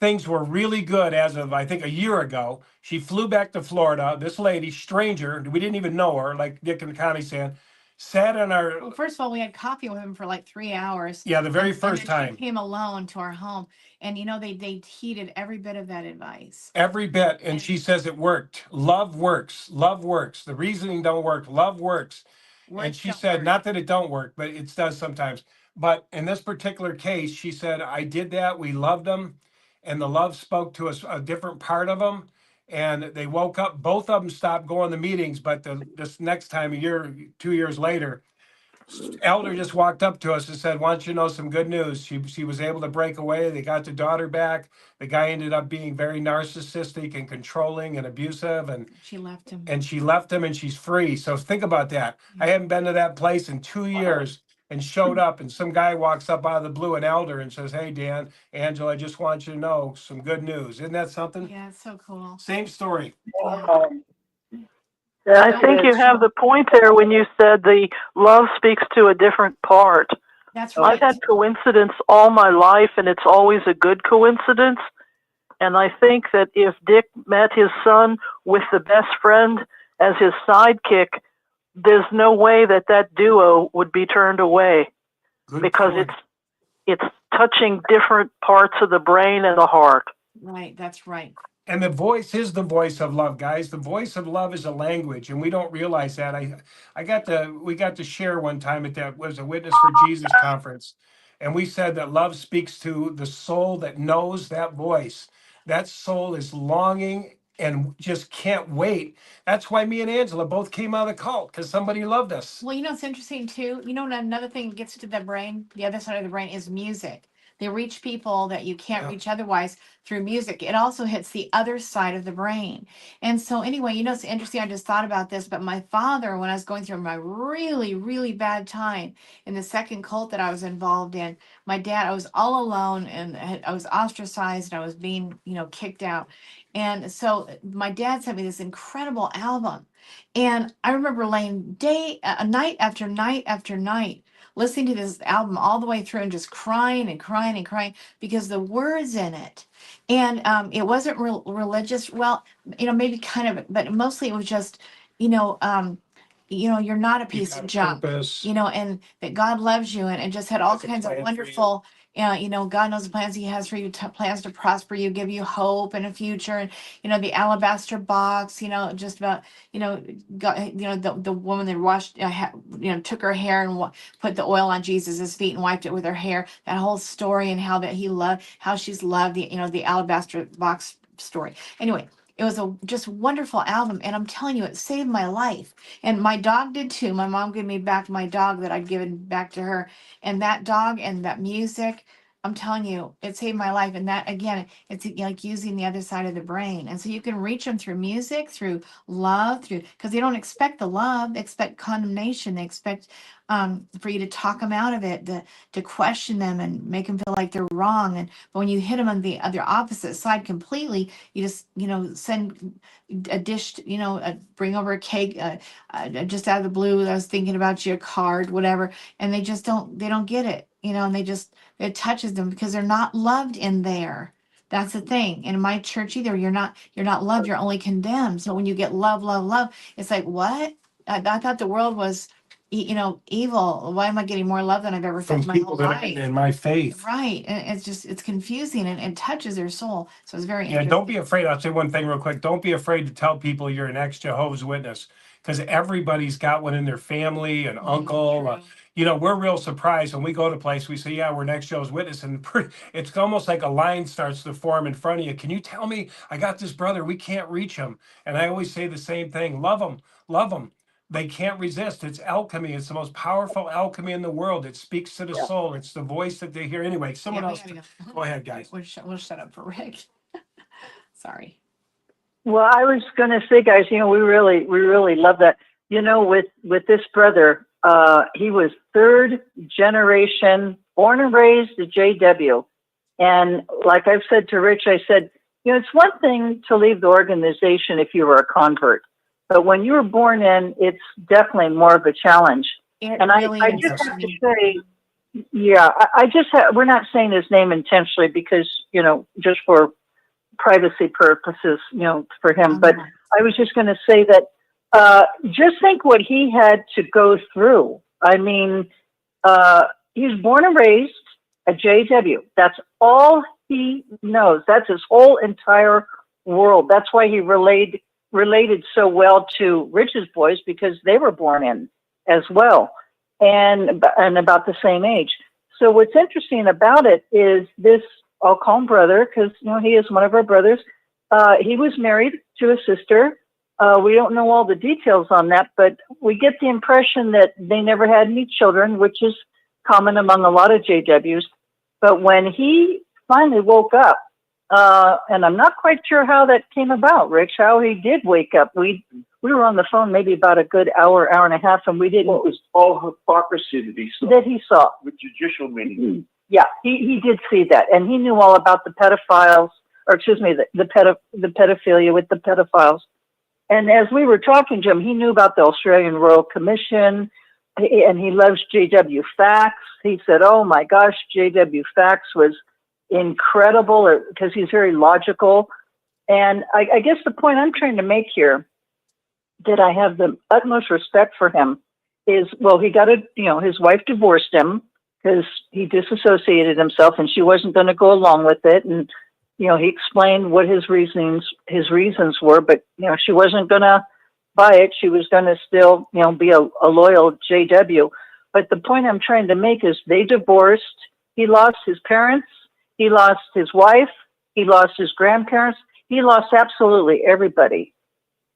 Speaker 4: Things were really good as of, I think, a year ago. She flew back to Florida. This lady, stranger, we didn't even know her, like Dick and Connie said, sat in our...
Speaker 3: Well, first of all, we had coffee with him for like 3 hours.
Speaker 4: Yeah, the very
Speaker 3: And
Speaker 4: first
Speaker 3: then
Speaker 4: time.
Speaker 3: she came alone to our home. And, they heeded every bit of that advice.
Speaker 4: Every bit. And she says it worked. Love works. Love works. The reasoning don't work. Love works. And she said, not that it don't work, but it does sometimes. But in this particular case, she said, I did that. We loved them. And the love spoke to us, a different part of them. And they woke up. Both of them stopped going to meetings. But this next time, 2 years later, elder just walked up to us and said, why don't you know some good news? She was able to break away. They got the daughter back. The guy ended up being very narcissistic and controlling and abusive. And
Speaker 3: she left him.
Speaker 4: And she's free. So think about that. I haven't been to that place in 2 years and showed up, and some guy walks up out of the blue, an elder, and says, hey, Dan, Angela, I just want you to know some good news. Isn't that something?
Speaker 3: Yeah, it's so cool.
Speaker 4: Same story.
Speaker 6: Yeah, I think you have the point there when you said the love speaks to a different part.
Speaker 3: That's right.
Speaker 6: I've had coincidence all my life, and it's always a good coincidence. And I think that if Dick met his son with the best friend as his sidekick, there's no way that duo would be turned away.
Speaker 4: Good
Speaker 6: because
Speaker 4: point.
Speaker 6: it's touching different parts of the brain and the heart.
Speaker 3: Right, that's right.
Speaker 4: And the voice is the voice of love, guys. The voice of love is a language, and we don't realize that. We got to share one time at that was a Witness for Jesus conference, and we said that love speaks to the soul that knows that voice. That soul is longing and just can't wait. That's why me and Angela both came out of the cult, because somebody loved us.
Speaker 3: Well, it's interesting too. Another thing that gets to the brain, the other side of the brain, is music. They reach people that you can't reach otherwise through music. It also hits the other side of the brain. And so anyway, it's interesting. I just thought about this, but my father, when I was going through my really, really bad time in the second cult that I was involved in, my dad, I was all alone and I was ostracized and I was being, kicked out. And so my dad sent me this incredible album. And I remember laying night after night after night, listening to this album all the way through and just crying and crying and crying because the words in it, and it wasn't religious. Well, maybe kind of, but mostly it was just, you know, you're not a
Speaker 4: You
Speaker 3: piece
Speaker 4: got
Speaker 3: of
Speaker 4: a
Speaker 3: junk,
Speaker 4: purpose.
Speaker 3: and that God loves you, and it just had all
Speaker 4: Has a
Speaker 3: kinds of
Speaker 4: plan for you.
Speaker 3: wonderful, God knows the plans He has for you, plans to prosper you, give you hope and a future, and the alabaster box, just about, God, the woman that washed, took her hair and put the oil on Jesus's feet and wiped it with her hair. That whole story and how how she's loved the alabaster box story. Anyway, it was a just wonderful album, and I'm telling you, it saved my life. And my dog did too. My mom gave me back my dog that I'd given back to her. And that dog and that music, I'm telling you, it saved my life. And that, again, it's like using the other side of the brain. And so you can reach them through music, through love, because they don't expect the love, they expect condemnation. They expect for you to talk them out of it, to question them and make them feel like they're wrong. But when you hit them on the other opposite side completely, you just, send a dish, bring over a cake, just out of the blue. I was thinking about you, a card, whatever. And they don't get it, and it touches them because they're not loved in there. That's the thing. In my church either, you're not loved, you're only condemned. So when you get love, love, love, it's like, what? I thought the world was, evil. Why am I getting more love than I've ever felt
Speaker 4: From
Speaker 3: in my
Speaker 4: people
Speaker 3: whole
Speaker 4: that are
Speaker 3: life?
Speaker 4: in my faith.
Speaker 3: Right. And it's confusing and it touches their soul. So it's very
Speaker 4: Yeah,
Speaker 3: interesting.
Speaker 4: don't be afraid. I'll say one thing real quick. Don't be afraid to tell people you're an ex-Jehovah's Witness, because everybody's got one in their family, an uncle.
Speaker 3: True.
Speaker 4: We're real surprised when we go to a place, we say, yeah, we're an ex-Jehovah's Witness. And it's almost like a line starts to form in front of you. Can you tell me, I got this brother, we can't reach him. And I always say the same thing, love him, love him. They can't resist. It's alchemy. It's the most powerful alchemy in the world. It speaks to the soul. It's the voice that they hear. Anyway, someone
Speaker 3: Yeah, we
Speaker 4: else,
Speaker 3: gotta go.
Speaker 4: go ahead, guys.
Speaker 3: We'll shut up for Rick. Sorry.
Speaker 10: Well, I was going to say, guys, we really love that. With this brother, he was third generation, born and raised at JW. And like I've said to Rich, I said, it's one thing to leave the organization if you were a convert, but when you were born in, it's definitely more of a challenge.
Speaker 3: It
Speaker 10: And
Speaker 3: really
Speaker 10: I
Speaker 3: is.
Speaker 10: just have to say, yeah, I just we're not saying his name intentionally because, just for privacy purposes, for him. But I was just going to say that just think what he had to go through. I mean, he was born and raised at JW. That's all he knows. That's his whole entire world. That's why he related so well to Rich's boys, because they were born in as well and about the same age. So what's interesting about it is this, I'll call him brother because, he is one of our brothers. He was married to a sister. We don't know all the details on that, but we get the impression that they never had any children, which is common among a lot of JWs. But when he finally woke up, and I'm not quite sure how that came about, Rich, how he did wake up. We were on the phone maybe about a good hour and a half, and we didn't.
Speaker 9: Well, it was all hypocrisy
Speaker 10: that he saw.
Speaker 9: with judicial meetings.
Speaker 10: Yeah, he did see that, and he knew all about the pedophiles, or excuse me, the pedophilia with the pedophiles. And as we were talking to him, he knew about the Australian Royal Commission, and he loves J.W. Fax. He said, "Oh my gosh, J.W. Fax was incredible," because he's very logical. And I guess the point I'm trying to make here, that I have the utmost respect for him, is, well, he got his wife divorced him because he disassociated himself, and she wasn't going to go along with it. And he explained what his reasons were, but she wasn't going to buy it. She was going to still be a loyal JW. But the point I'm trying to make is they divorced. He lost his parents. He lost his wife. He lost his grandparents. He lost absolutely everybody.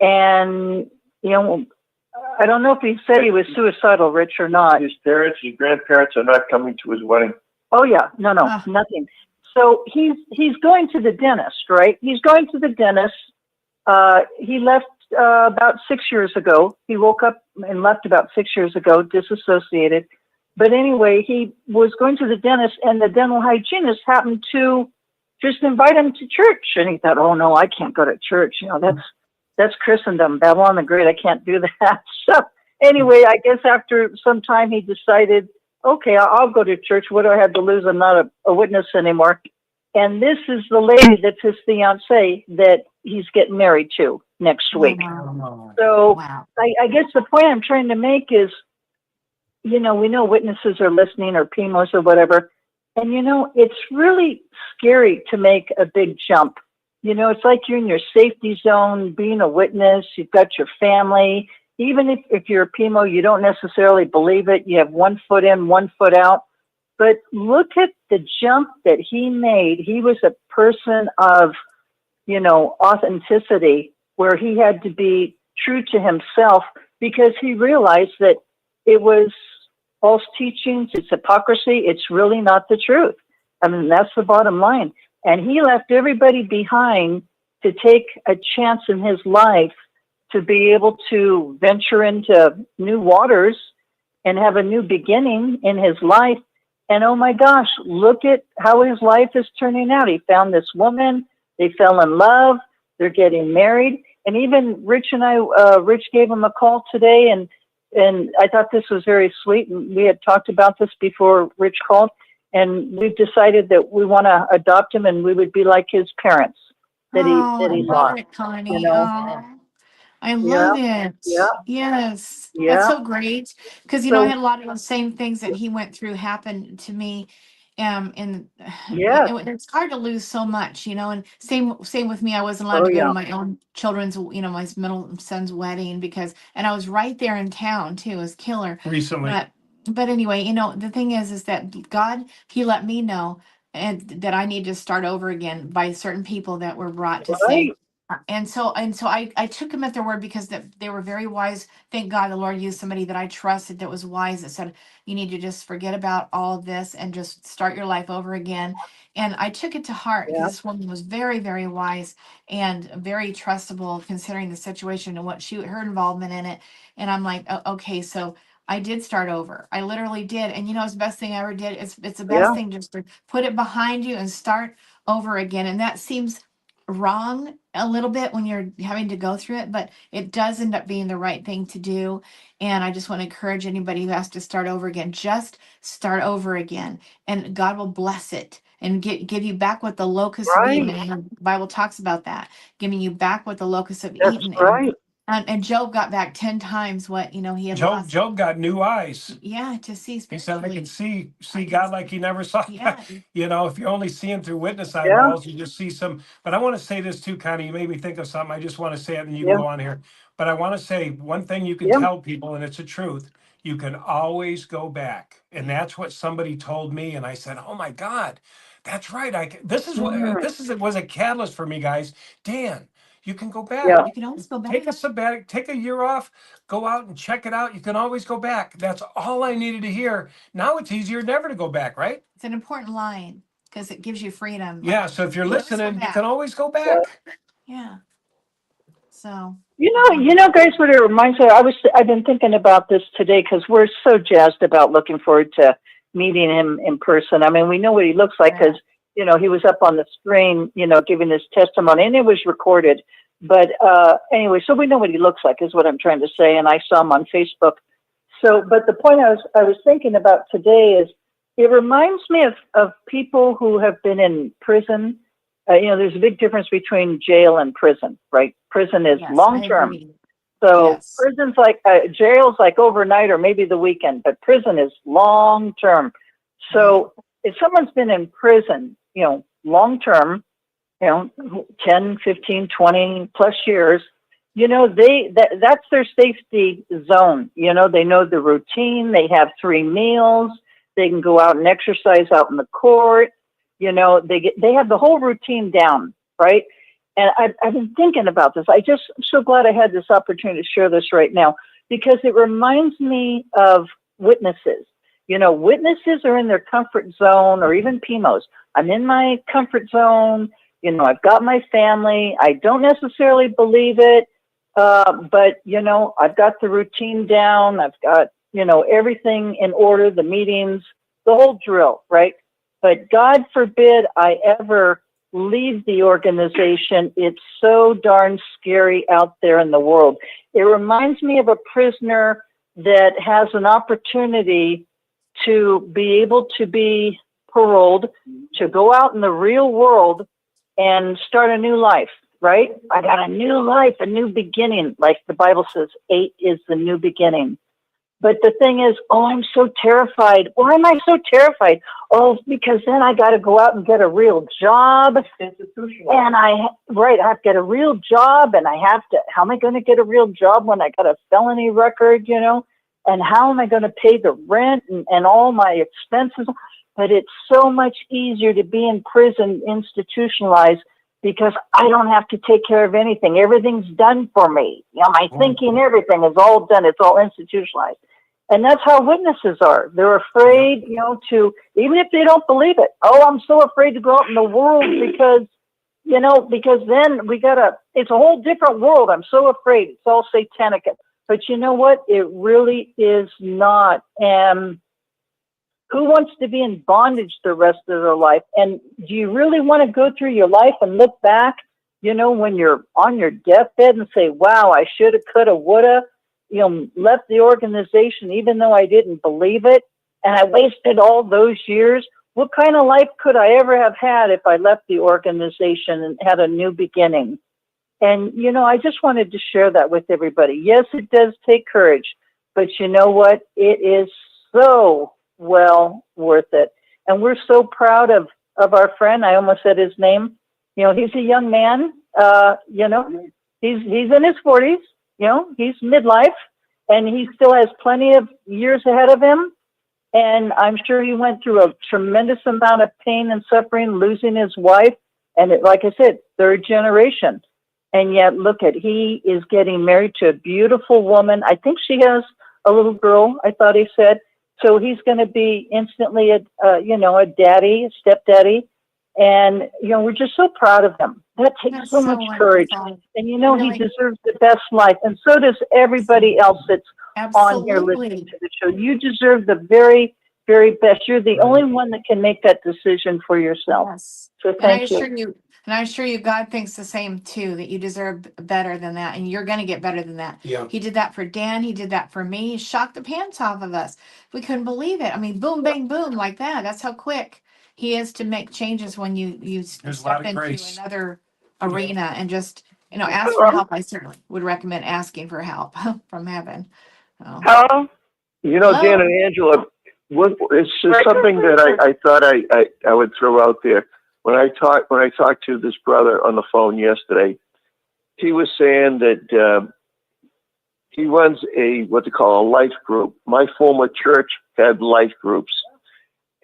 Speaker 10: And I don't know if he said he was suicidal, Rich, or not.
Speaker 9: His parents, his grandparents are not coming to his wedding.
Speaker 10: Oh yeah, no, nothing. So he's going to the dentist, right? He's going to the dentist. He left about 6 years ago. He woke up and left about 6 years ago, disassociated. But anyway, he was going to the dentist, and the dental hygienist happened to just invite him to church. And he thought, "Oh no, I can't go to church. That's Christendom, Babylon the Great. I can't do that." So anyway, I guess after some time, he decided okay, I'll go to church. What do I have to lose? I'm not a witness anymore. And this is the lady that's his fiance that he's getting married to next week.
Speaker 3: Wow.
Speaker 10: So
Speaker 3: Wow.
Speaker 10: I guess the point I'm trying to make is, we know witnesses are listening or PMOs or whatever. And, it's really scary to make a big jump. It's like you're in your safety zone, being a witness. You've got your family. Even if you're a PMO, you don't necessarily believe it. You have 1 foot in, 1 foot out. But look at the jump that he made. He was a person of, authenticity, where he had to be true to himself because he realized that it was false teachings, it's hypocrisy, it's really not the truth. I mean, that's the bottom line. And he left everybody behind to take a chance in his life to be able to venture into new waters and have a new beginning in his life. And oh my gosh, look at how his life is turning out. He found this woman, they fell in love, they're getting married. And even Rich gave him a call today, and I thought this was very sweet. And we had talked about this before Rich called, and we've decided that we want to adopt him, and we would be like his parents that he
Speaker 3: I love
Speaker 10: lost.
Speaker 3: it, Connie. Oh, I
Speaker 10: Yeah,
Speaker 3: love it.
Speaker 10: yeah,
Speaker 3: Yes. That's
Speaker 10: yeah.
Speaker 3: so great. Because, I
Speaker 10: So
Speaker 3: had a lot of the same things that he went through happen to me. And
Speaker 10: yes,
Speaker 3: it's hard to lose so much, and same with me. I wasn't allowed
Speaker 10: oh
Speaker 3: to go to
Speaker 10: yeah,
Speaker 3: my own children's, my middle son's wedding and I was right there in town too. It was killer.
Speaker 4: recently.
Speaker 3: But anyway, the thing is that God, he let me know and that I need to start over again by certain people that were brought to say.
Speaker 10: right,
Speaker 3: And so I took him at their word because they were very wise. Thank God the Lord used somebody that I trusted that was wise that said, you need to just forget about all of this and just start your life over again. And I took it to heart because
Speaker 10: yeah,
Speaker 3: this woman was very, very wise and very trustable considering the situation and her involvement in it. And I'm like, okay, so I did start over. I literally did. And it's the best thing I ever did. It's the best
Speaker 10: yeah,
Speaker 3: thing just to put it behind you and start over again. And that seems wrong a little bit when you're having to go through it, but it does end up being the right thing to do. And I just want to encourage anybody who has to start over again, just start over again, and God will bless it and give you back what the locusts have eaten.
Speaker 10: right.
Speaker 3: And the Bible talks about that, giving you back what the locusts have
Speaker 10: That's
Speaker 3: eaten.
Speaker 10: right.
Speaker 3: And Job got back 10 times what he had lost.
Speaker 4: Job got new eyes.
Speaker 3: Yeah, to see
Speaker 4: He said, I can
Speaker 3: spiritually.
Speaker 4: see God like he never saw.
Speaker 3: Yeah.
Speaker 4: If you only see him through witness
Speaker 10: Yeah,
Speaker 4: eyeballs, you just see some. But I want to say this too, Connie. You made me think of something. I just want to say it and you can
Speaker 10: yeah,
Speaker 4: go on here. But I want to say one thing you can
Speaker 10: yeah,
Speaker 4: tell people, and it's the truth. You can always go back. And that's what somebody told me. And I said, oh my God, that's right. This is what
Speaker 10: mhm,
Speaker 4: it was a catalyst for me, guys. Dan, you can go back.
Speaker 10: yeah,
Speaker 3: You can always go back.
Speaker 4: Take a sabbatic, take a year off, go out and check it out. You can always go back. That's all I needed to hear. Now it's easier never to go back, right?
Speaker 3: It's an important line because it gives you freedom.
Speaker 4: Yeah. So if you're
Speaker 3: You always go
Speaker 4: listening, you
Speaker 3: back.
Speaker 4: can always go
Speaker 10: yeah.
Speaker 4: back.
Speaker 3: Yeah. So
Speaker 10: Guys, what it reminds me, I've been thinking about this today because we're so jazzed about looking forward to meeting him in person. I mean, we know what he looks like because, he was up on the screen, giving his testimony, and it was recorded. But anyway, so we know what he looks like is what I'm trying to say, and I saw him on Facebook. So, but the point I was thinking about today is it reminds me of people who have been in prison. There's a big difference between jail and prison, right? Prison is
Speaker 3: yes,
Speaker 10: long
Speaker 3: I
Speaker 10: term.
Speaker 3: agree.
Speaker 10: So
Speaker 3: Yes.
Speaker 10: prison's like, jail's like overnight or maybe the weekend, but prison is long term. So if someone's been in prison, long term, 10, 15, 20 plus years, that's their safety zone. They know the routine. They have 3 meals. They can go out and exercise out in the court. They have the whole routine down, right? And I've been thinking about this. I'm so glad I had this opportunity to share this right now because it reminds me of witnesses. Witnesses are in their comfort zone, or even PMOs. I'm in my comfort zone. I've got my family. I don't necessarily believe it, but I've got the routine down. I've got everything in order, the meetings, the whole drill, right? But God forbid I ever leave the organization. It's so darn scary out there in the world. It reminds me of a prisoner that has an opportunity to be able to be paroled, to go out in the real world and start a new life, right? I got a new life, a new beginning. Like the Bible says, 8 is the new beginning. But the thing is, oh, I'm so terrified. Why am I so terrified? Oh, because then I got to go out and get a real job. And I have to get a real job, and I have to, how am I going to get a real job when I got a felony record, you know? And how am I going to pay the rent and all my expenses? But it's so much easier to be in prison, institutionalized, because I don't have to take care of anything. Everything's done for me. You know, my thinking, everything is all done. It's all institutionalized. And that's how witnesses are. They're afraid, you know, to, even if they don't believe it. Oh, I'm so afraid to go out in the world because, you know, because then it's a whole different world. I'm so afraid. It's all satanic. But you know what? It really is not. And who wants to be in bondage the rest of their life? And do you really want to go through your life and look back, you know, when you're on your deathbed and say, wow, I shoulda, coulda, woulda, you know, left the organization even though I didn't believe it, and I wasted all those years? What kind of life could I ever have had if I left the organization and had a new beginning? And, you know, I just wanted to share that with everybody. Yes, it does take courage, but you know what? It is so well worth it. And we're so proud of our friend. I almost said his name. You know, he's a young man. You know, he's in his 40s. You know, he's midlife, and he still has plenty of years ahead of him. And I'm sure he went through a tremendous amount of pain and suffering, losing his wife. And like I said, 3rd generation. And yet, look at, he is getting married to a beautiful woman. I think she has a little girl, I thought he said. So he's going to be instantly a daddy, a stepdaddy. And, you know, we're just so proud of him. That takes so much courage. And, you know, he deserves the best life. And so does everybody else that's on here listening to the show. You deserve the very, very best. You're the only one that can make that decision for yourself.
Speaker 3: Yes.
Speaker 10: So thank you.
Speaker 3: And I assure you, God thinks the same too, that you deserve better than that. And you're going to get better than that.
Speaker 4: Yeah.
Speaker 3: He did that for Dan. He did that for me. He shocked the pants off of us. We couldn't believe it. I mean, boom, bang, boom, like that. That's how quick he is to make changes when you step into another arena and just, you know, ask for help. I certainly would recommend asking for help from heaven.
Speaker 9: Hello? You know, Dan and Angela, it's just something that I thought I would throw out there. When I talked to this brother on the phone yesterday, he was saying that he runs what they call a life group. My former church had life groups,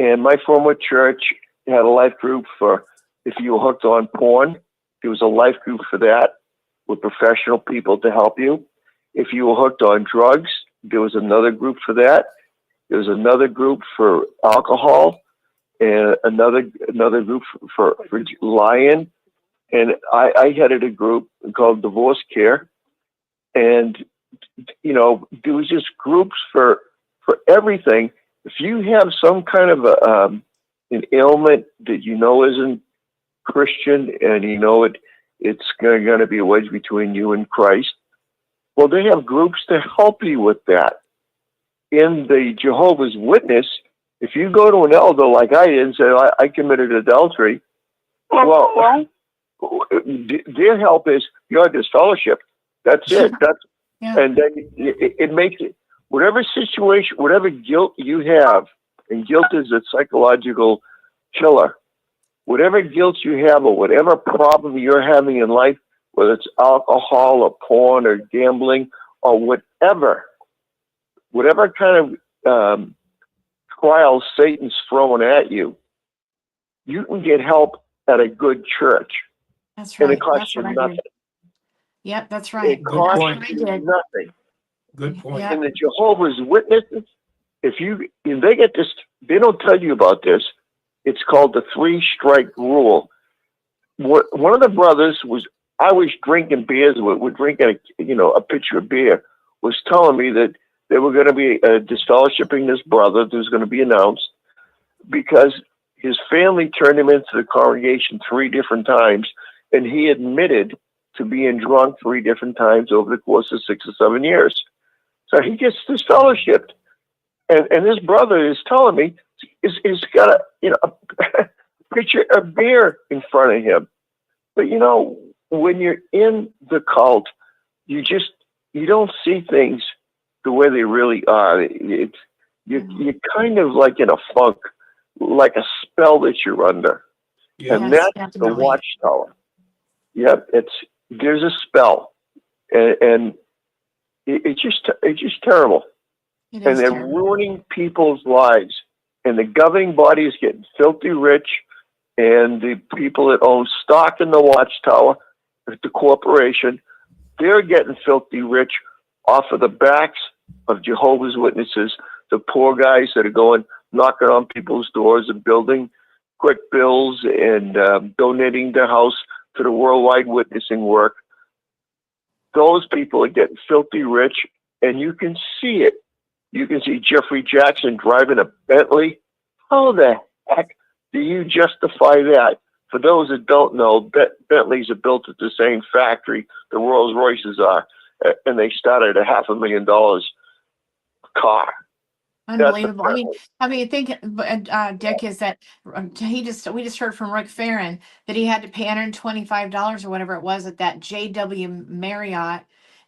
Speaker 9: and my former church had a life group for if you were hooked on porn. There was a life group for that with professional people to help you. If you were hooked on drugs, there was another group for that. There was another group for alcohol. And another group for lying, and I headed a group called Divorce Care, and you know there was just groups for everything. If you have some kind of an ailment that you know isn't Christian, and you know it's going to be a wedge between you and Christ, well, they have groups to help you with that. In the Jehovah's Witness, if you go to an elder like I did and say, I committed adultery, well, their help is you're disfellowship. That's it. And then it makes it, whatever situation, whatever guilt you have, and guilt is a psychological killer, whatever guilt you have or whatever problem you're having in life, whether it's alcohol or porn or gambling or whatever kind of trials Satan's throwing at you, you can get help at a good church.
Speaker 3: That's right.
Speaker 9: And it costs you nothing.
Speaker 3: Yep, that's right.
Speaker 9: It costs you nothing.
Speaker 4: Good point.
Speaker 3: Yep.
Speaker 9: And the Jehovah's Witnesses, if they get this, they don't tell you about this. It's called the 3-strike rule. One of the brothers I was drinking beers with. We're drinking a pitcher of beer. Was telling me that they were going to be disfellowshipping this brother that was going to be announced because his family turned him into the congregation 3 different times, and he admitted to being drunk 3 different times over the course of 6 or 7 years. So he gets disfellowshipped. And this brother is telling me he's got a picture of beer in front of him. But when you're in the cult, you don't see things the way they really are. You're kind of like in a funk, like a spell that you're under.
Speaker 4: Yeah.
Speaker 9: And
Speaker 3: Yes,
Speaker 9: that's the
Speaker 3: definitely.
Speaker 9: Watchtower. Yep, there's a spell, and it's just terrible.
Speaker 3: It
Speaker 9: And
Speaker 3: is
Speaker 9: they're
Speaker 3: terrible.
Speaker 9: ruining people's lives. And the governing body is getting filthy rich, and the people that own stock in the Watchtower, the corporation, they're getting filthy rich off of the backs of Jehovah's Witnesses, the poor guys that are going knocking on people's doors and building quick bills and donating their house to the worldwide witnessing work. Those people are getting filthy rich, and you can see it. You can see Jeffrey Jackson driving a Bentley. How the heck do you justify that? For those that don't know, Bentleys are built at the same factory the Rolls Royces are, and they started at $500,000 car.
Speaker 3: Unbelievable. I mean, think, Dick, is that we just heard from Rick Farron that he had to pay $125 or whatever it was at that JW Marriott,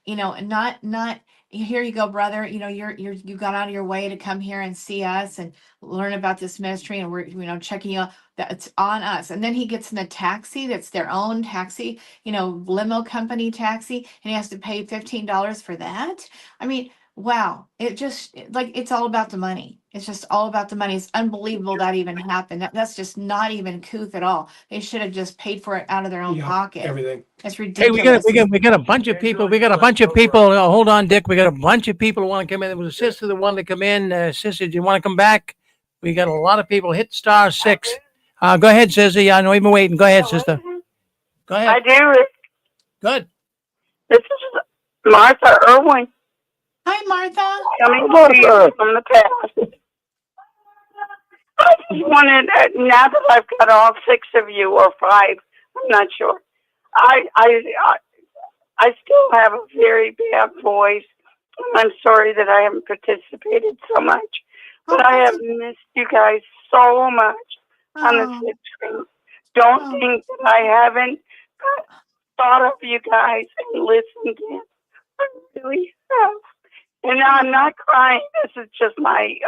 Speaker 3: and not here you go, brother. You got out of your way to come here and see us and learn about this ministry, and we're checking you out. That it's on us. And then he gets in a taxi that's their own taxi, limo company taxi, and he has to pay $15 for that. I mean, wow, it's all about the money. It's just all about the money. It's unbelievable that even happened. That's just not even couth at all. They should have just paid for it out of their own pocket.
Speaker 4: Everything.
Speaker 3: It's
Speaker 2: Hey,
Speaker 3: ridiculous.
Speaker 2: we got a bunch of people. We got a bunch of people. Hold on, Dick. We got a bunch of people who want to come in. There was a sister that wanted to come in. Sister, do you want to come back? We got a lot of people. Hit *6. Go ahead, sister. Yeah, I know you've been waiting. Go ahead, sister. Go ahead.
Speaker 11: I do.
Speaker 2: Good.
Speaker 11: This is Martha Irwin
Speaker 3: Hi, Martha.
Speaker 11: coming to you from the past. I just wanted, now that I've got all 6 of you, or 5, I'm not sure. I still have a very bad voice. I'm sorry that I haven't participated so much, but I have missed you guys so much on the flip screen. Don't think that I haven't thought of you guys and listened in. I really have. And I'm not crying. This is just my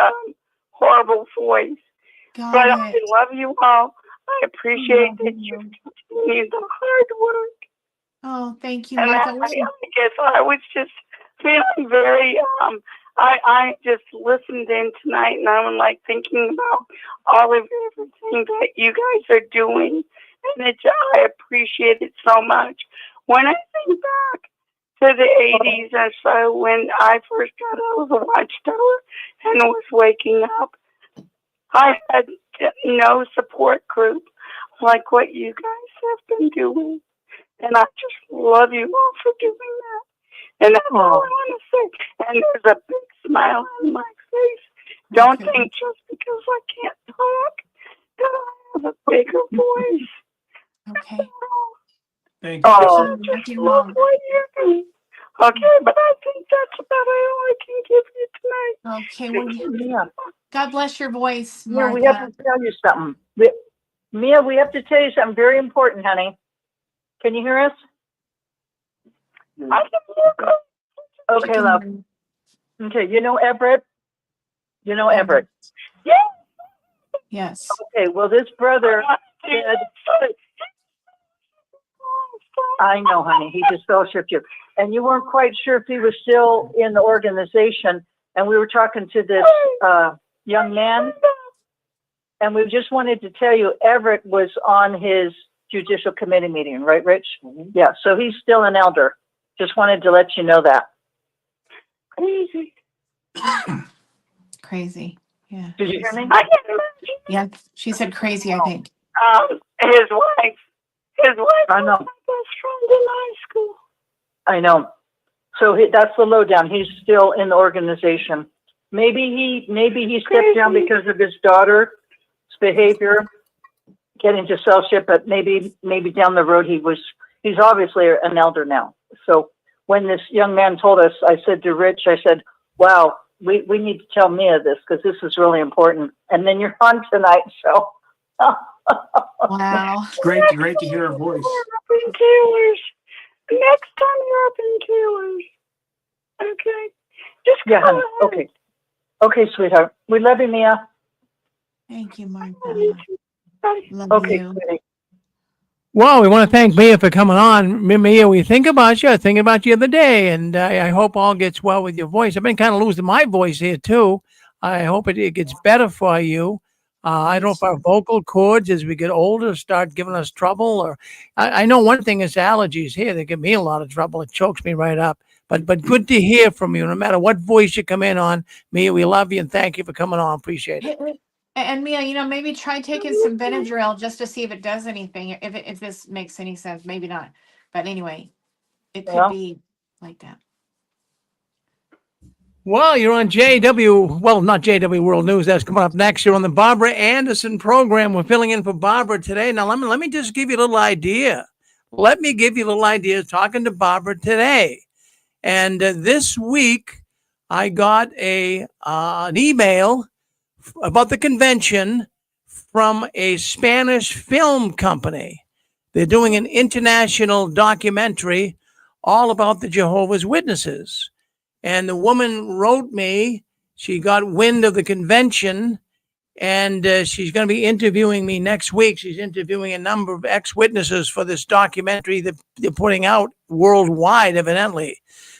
Speaker 11: horrible voice. But I love you all. I appreciate that you continue the hard work.
Speaker 3: Oh, thank you,
Speaker 11: And
Speaker 3: Martha.
Speaker 11: I guess I was just feeling very, I just listened in tonight, and I'm like thinking about all of everything that you guys are doing. And I appreciate it so much. When I think back to the 80s and so when I first got out of the Watchtower and was waking up, I had no support group like what you guys have been doing. And I just love you all for doing that. And that's all I want to say. And there's a big smile on my face. Don't think just because I can't talk that I have a bigger voice.
Speaker 3: Okay.
Speaker 4: Thank you.
Speaker 11: Oh, just love what you're doing. Okay, but I think that's about all I can give you tonight.
Speaker 3: Okay, well, God bless your voice,
Speaker 10: Mia,
Speaker 3: Martha.
Speaker 10: we have to tell you something. Mia, we have to tell you something very important, honey. Can you hear us?
Speaker 11: I can hear.
Speaker 10: Okay, love. Okay, you know Everett? You know Everett?
Speaker 11: Yeah.
Speaker 3: Yes.
Speaker 10: Okay, well, this brother said, I know, honey, he disfellowshipped you. And you weren't quite sure if he was still in the organization. And we were talking to this young man. And we just wanted to tell you, Everett was on his judicial committee meeting, right, Rich? Mm-hmm. Yeah, so he's still an elder. Just wanted to let you know that.
Speaker 11: Crazy.
Speaker 3: Crazy. Yeah.
Speaker 10: Did you hear me?
Speaker 11: I can imagine.
Speaker 3: Yeah, she said crazy, I think.
Speaker 11: His wife.
Speaker 10: I know.
Speaker 11: Was my best friend in high school.
Speaker 10: I know. So that's the lowdown. He's still in the organization. Maybe he stepped down because of his daughter's behavior, getting to fellowship, but maybe down the road he's obviously an elder now. So when this young man told us, I said to Rich, I said, wow, we need to tell Mia this because this is really important. And then you're on tonight, so.
Speaker 3: Wow.
Speaker 4: It's great to hear her voice.
Speaker 11: Up in Taylor's. Next time you're up in Taylor's. Okay. Just
Speaker 10: Yeah,
Speaker 11: go
Speaker 10: honey.
Speaker 11: ahead.
Speaker 10: Okay. Okay, sweetheart. We love you, Mia.
Speaker 3: Thank you, Martha.
Speaker 11: Bye.
Speaker 3: Love
Speaker 10: Okay,
Speaker 3: you.
Speaker 10: sweetie.
Speaker 2: Well, we want to thank Mia for coming on. Mia, we think about you. I think about you the other day, and I hope all gets well with your voice. I've been kind of losing my voice here too. I hope it gets better for you. I don't know if our vocal cords, as we get older, start giving us trouble. Or I know one thing is allergies here. They give me a lot of trouble. It chokes me right up. But good to hear from you. No matter what voice you come in on, Mia, we love you and thank you for coming on. Appreciate it.
Speaker 3: And Mia, maybe try taking some Benadryl just to see if it does anything. If this makes any sense, maybe not. But anyway, it could be like that.
Speaker 2: Well, you're on JW. Well, not JW World News. That's coming up next. You're on the Barbara Anderson program. We're filling in for Barbara today. Now, let me just give you a little idea. Let me give you a little idea talking to Barbara today. And this week, I got an email about the convention from a Spanish film company. They're doing an international documentary all about the Jehovah's Witnesses. And the woman wrote me, she got wind of the convention, and she's going to be interviewing me next week. She's interviewing a number of ex-witnesses for this documentary that they're putting out worldwide, evidently.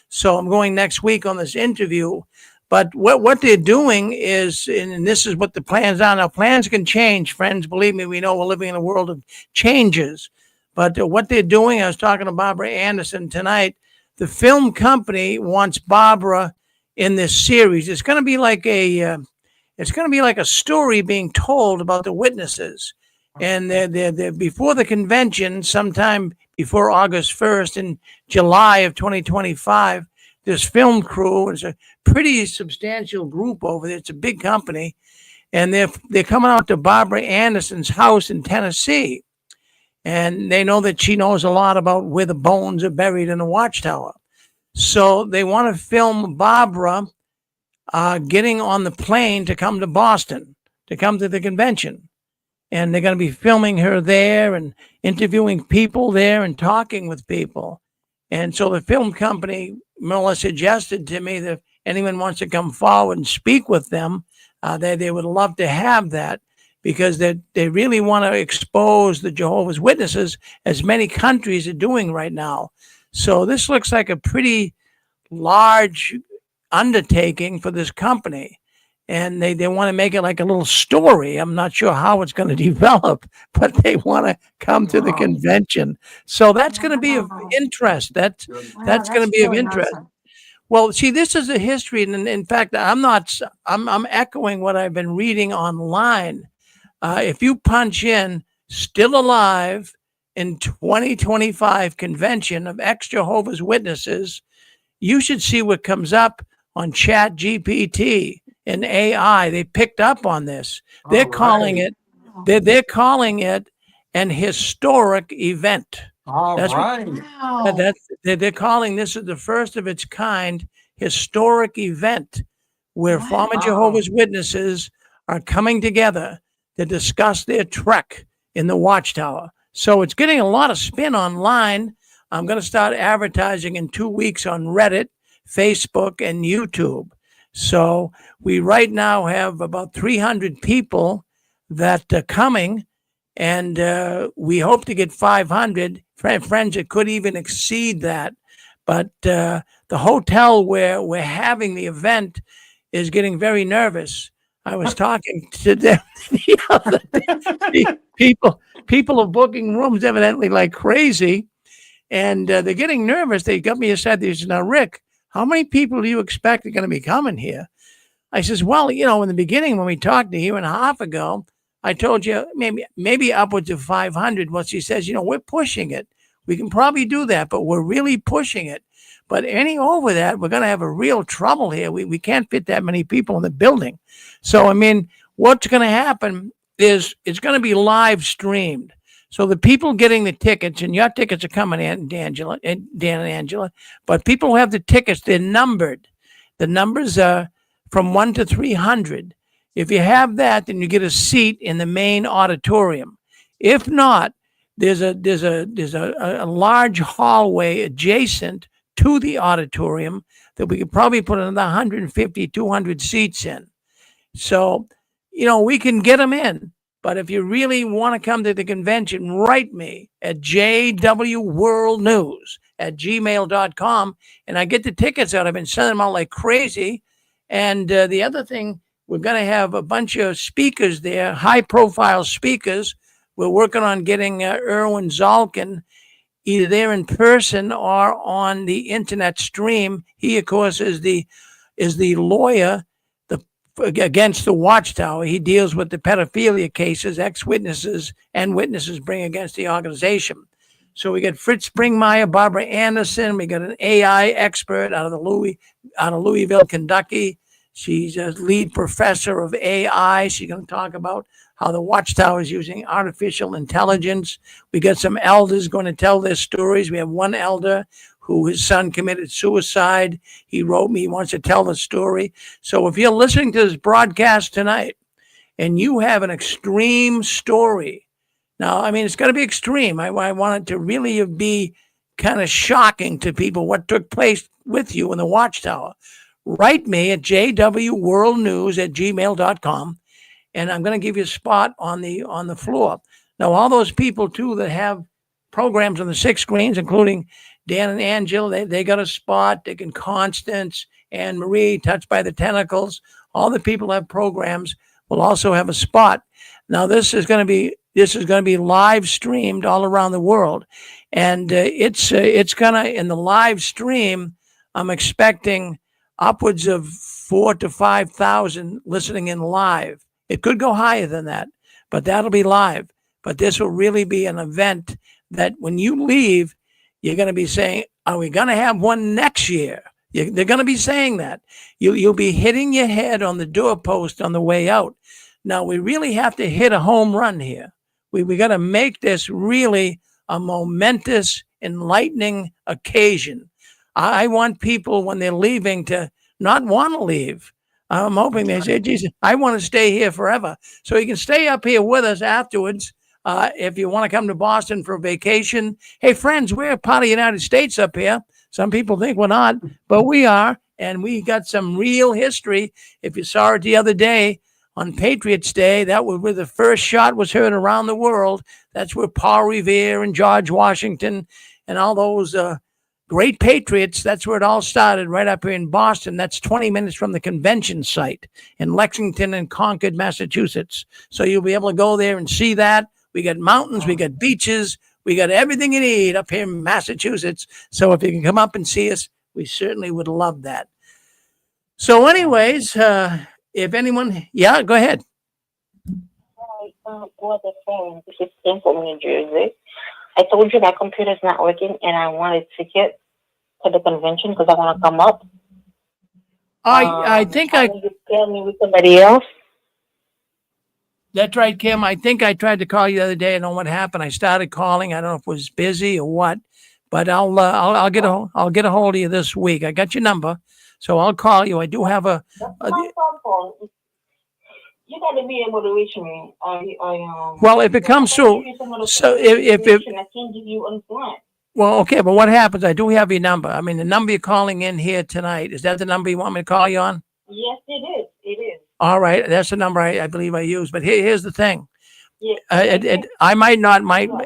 Speaker 2: So I'm going next week on this interview. But what they're doing is, and this is what the plans are. Now, plans can change, friends. Believe me, we know we're living in a world of changes. But what they're doing, I was talking to Barbara Anderson tonight, the film company wants Barbara in this series. It's going to be like a story being told about the witnesses. And they're before the convention, sometime before August 1st in July of 2025, this film crew is a pretty substantial group over there. It's a big company. And they're coming out to Barbara Anderson's house in Tennessee. And they know that she knows a lot about where the bones are buried in the Watchtower. So they want to film Barbara getting on the plane to come to Boston, to come to the convention. And they're going to be filming her there and interviewing people there and talking with people. And so the film company more or less suggested to me that if anyone wants to come forward and speak with them, they would love to have that, because they really want to expose the Jehovah's Witnesses, as many countries are doing right now. So this looks like a pretty large undertaking for this company. And they want to make it like a little story. I'm not sure how it's going to develop, but they want to come to the convention. So that's going to be of interest. That's going to be of interest.
Speaker 3: Awesome.
Speaker 2: Well, see, this is a history. And in fact, I'm echoing what I've been reading online. If you punch in "still alive in 2025 convention of ex-Jehovah's Witnesses," you should see what comes up on Chat GPT and AI. They picked up on this. They're calling it an historic event. They're calling this the first of its kind historic event, where former Jehovah's Witnesses are coming together to discuss their trek in the Watchtower. So it's getting a lot of spin online. I'm going to start advertising in 2 weeks on Reddit, Facebook, and YouTube. So we right now have about 300 people that are coming, and we hope to get 500. Friends, it could even exceed that. But the hotel where we're having the event is getting very nervous. I was talking to them the other day. People are booking rooms evidently like crazy, and they're getting nervous. They got me aside. They said, "Now, Rick, how many people do you expect are going to be coming here?" I says, "Well, in the beginning when we talked a year and a half ago, I told you maybe upwards of 500. Well, she says, we're pushing it. We can probably do that, but we're really pushing it. But any over that, we're going to have a real trouble here. We can't fit that many people in the building." So, what's going to happen is it's going to be live streamed. So the people getting the tickets, and your tickets are coming in, Dan and Angela, but people who have the tickets, they're numbered. The numbers are from 1 to 300. If you have that, then you get a seat in the main auditorium. If not, there's a large hallway adjacent to the auditorium that we could probably put another 150, 200 seats in. So, we can get them in. But if you really want to come to the convention, write me at jwworldnews@gmail.com, and I get the tickets out. I've been sending them out like crazy. And the other thing, we're going to have a bunch of speakers there, high-profile speakers. We're working on getting Erwin Zalkin either there in person or on the internet stream. He, of course, is the lawyer against the Watchtower. He deals with the pedophilia cases ex-witnesses and witnesses bring against the organization. So we got Fritz Springmeier, Barbara Anderson. We got an AI expert out of Louisville, Kentucky. She's a lead professor of AI. She's going to talk about how the Watchtower is using artificial intelligence. We got some elders going to tell their stories. We have one elder who his son committed suicide. He wrote me, he wants to tell the story. So if you're listening to this broadcast tonight and you have an extreme story, now, I mean, it's got to be extreme. I want it to really be kind of shocking to people what took place with you in the Watchtower. Write me at jwworldnews@gmail.com, and I'm going to give you a spot on the floor. Now, all those people, too, that have programs on the 6 screens, including Dan and Angela, they got a spot. Dick and Constance, Anne Marie, Touched by the Tentacles, all the people who have programs will also have a spot. Now, this is going to be live streamed all around the world, and it's going to, in the live stream, I'm expecting upwards of 4,000 to 5,000 listening in live. It could go higher than that, but that'll be live. But this will really be an event that when you leave, you're going to be saying, are we going to have one next year? They're going to be saying that. You'll be hitting your head on the doorpost on the way out. Now, we really have to hit a home run here. We got to make this really a momentous, enlightening occasion. I want people, when they're leaving, to not want to leave. I'm hoping they say, Jesus, I want to stay here forever. So you can stay up here with us afterwards. If you want to come to Boston for a vacation. Hey, friends, we're part of the United States up here. Some people think we're not, but we are. And we got some real history. If you saw it the other day on Patriots Day, that was where the first shot was heard around the world. That's where Paul Revere and George Washington and all those great patriots, that's where it all started, right up here in Boston. That's 20 minutes from the convention site in Lexington and Concord, Massachusetts. So you'll be able to go there and see that. We got mountains, we got beaches, we got everything you need up here in Massachusetts. So if you can come up and see us, we certainly would love that. So anyways, if anyone, yeah, go ahead.
Speaker 12: What a phone. This is Tim from New Jersey. I told you my computer's not working and I want a ticket to the convention because I want to come up.
Speaker 2: I think
Speaker 12: you tell me with somebody else.
Speaker 2: That's right, Kim. I think I tried to call you the other day. I don't know what happened. I started calling. I don't know if it was busy or what, but I'll get a hold of you this week. I got your number, so I'll call you. I do have a
Speaker 12: phone. You got to be able to reach me.
Speaker 2: Well, if it comes through, so if
Speaker 12: I can't give you unflat.
Speaker 2: Well, okay, but what happens? I do have your number. I mean, the number you're calling in here tonight, is that the number you want me to call you on?
Speaker 12: Yes, it is. It is.
Speaker 2: All right, that's the number I believe I use. But here's the thing.
Speaker 12: Yeah.
Speaker 2: I might not.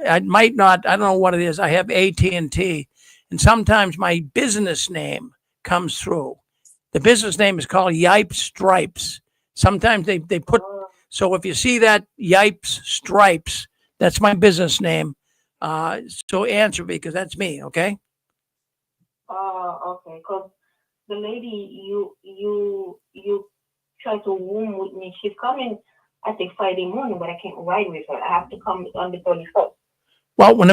Speaker 2: I don't know what it is. I have AT&T, and sometimes my business name comes through. The business name is called Yipes Stripes. Sometimes they put. So if you see that Yipes Stripes, that's my business name. So answer me because that's me. Okay.
Speaker 12: Okay. Because the lady you try to woo with me, she's coming, I think Friday morning, but I can't ride with her. I have to come on the 31st.
Speaker 2: Well, when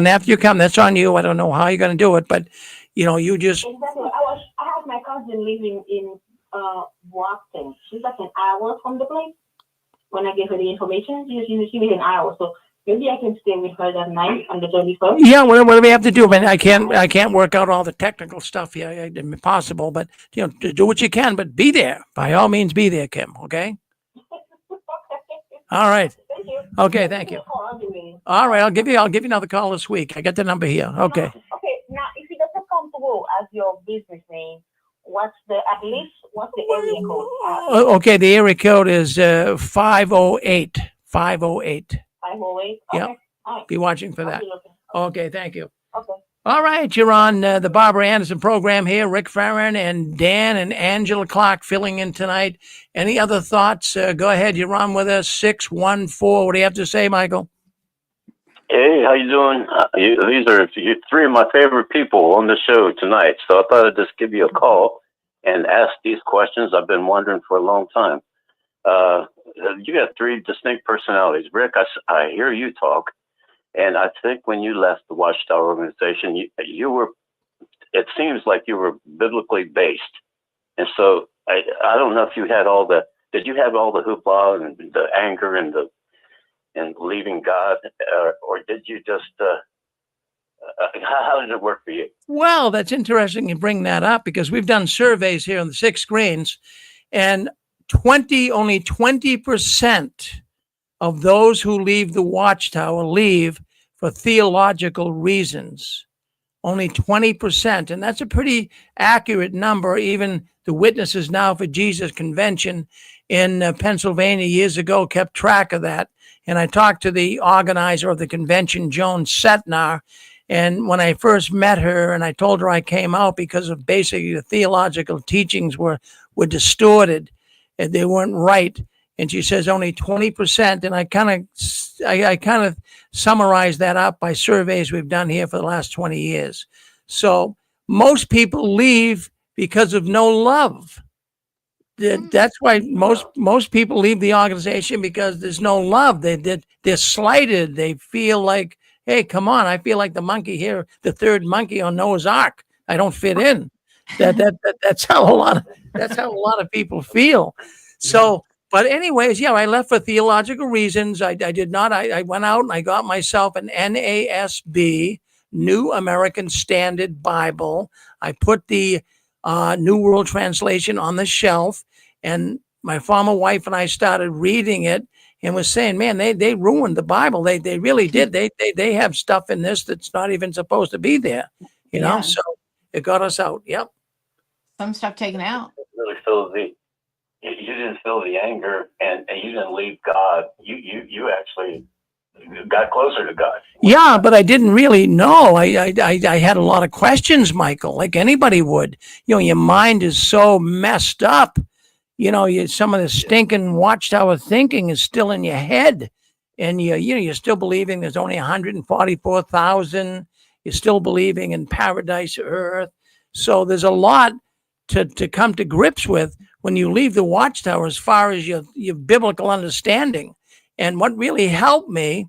Speaker 2: after you come, that's on you. I don't know how you're going to do it, but you just.
Speaker 12: Exactly. I have my cousin living in Boston. She's like an hour from the place. When I gave her the information, she lives an hour. So Maybe I can stay with her that night on the 31st.
Speaker 2: Yeah, whatever we have to do. I mean, I can't work out all the technical stuff here. It's impossible, but do what you can. But be there. By all means, be there, Kim. Okay. All right.
Speaker 12: Thank you.
Speaker 2: Okay. Thank you. All right. I'll give you another call this week. I got the number here. Okay.
Speaker 12: Okay. Now, if it doesn't come through as your business name, what's the area code?
Speaker 2: Okay. The area code is 508. 508.
Speaker 12: 508.
Speaker 2: Yeah.
Speaker 12: Okay. All right.
Speaker 2: Be watching for
Speaker 12: I'll
Speaker 2: that.
Speaker 12: be looking.
Speaker 2: Okay. Thank you.
Speaker 12: Okay.
Speaker 2: All right, you're on the Barbara Anderson program here. Rick Farron and Dan and Angela Clark filling in tonight. Any other thoughts? Go ahead. You're on with us. 614. What do you have to say, Michael?
Speaker 13: Hey, how you doing? These are three of my favorite people on the show tonight. So I thought I'd just give you a call and ask these questions I've been wondering for a long time. You got three distinct personalities. Rick, I hear you talk. And I think when you left the Watchtower organization, you were, it seems like you were biblically based. And so I don't know if you had did you have all the hoopla and the anger and leaving God, or did you just, how did it work for you?
Speaker 2: Well, that's interesting you bring that up because we've done surveys here on the 6 screens, and only 20% of those who leave the Watchtower leave for theological reasons. Only 20%. And that's a pretty accurate number. Even the Witnesses Now for Jesus convention in Pennsylvania years ago kept track of that. And I talked to the organizer of the convention, Joan Setnar. And when I first met her and I told her I came out because of basically the theological teachings were distorted and they weren't right. And she says only 20%. And I kind of summarized that up by surveys we've done here for the last 20 years. So most people leave because of no love. That's why most people leave the organization because there's no love. They're slighted. They feel like, hey, come on, I feel like the monkey here, the third monkey on Noah's Ark. I don't fit in. That's how a lot of people feel. So. But anyways, I left for theological reasons. I did not. I went out and I got myself an NASB, New American Standard Bible. I put the New World Translation on the shelf, and my former wife and I started reading it and was saying, man, they ruined the Bible. They really did. They have stuff in this that's not even supposed to be there, you know? So it got us out. Yep.
Speaker 3: Some stuff taken out.
Speaker 13: Really you didn't feel the anger and you didn't leave God. You actually got closer to God.
Speaker 2: Yeah, but I didn't really know. I had a lot of questions, Michael, like anybody would. Your mind is so messed up. Some of the stinking Watchtower thinking is still in your head. And you're still believing there's only 144,000. You're still believing in paradise earth. So there's a lot to come to grips with when you leave the Watchtower as far as your biblical understanding. And what really helped me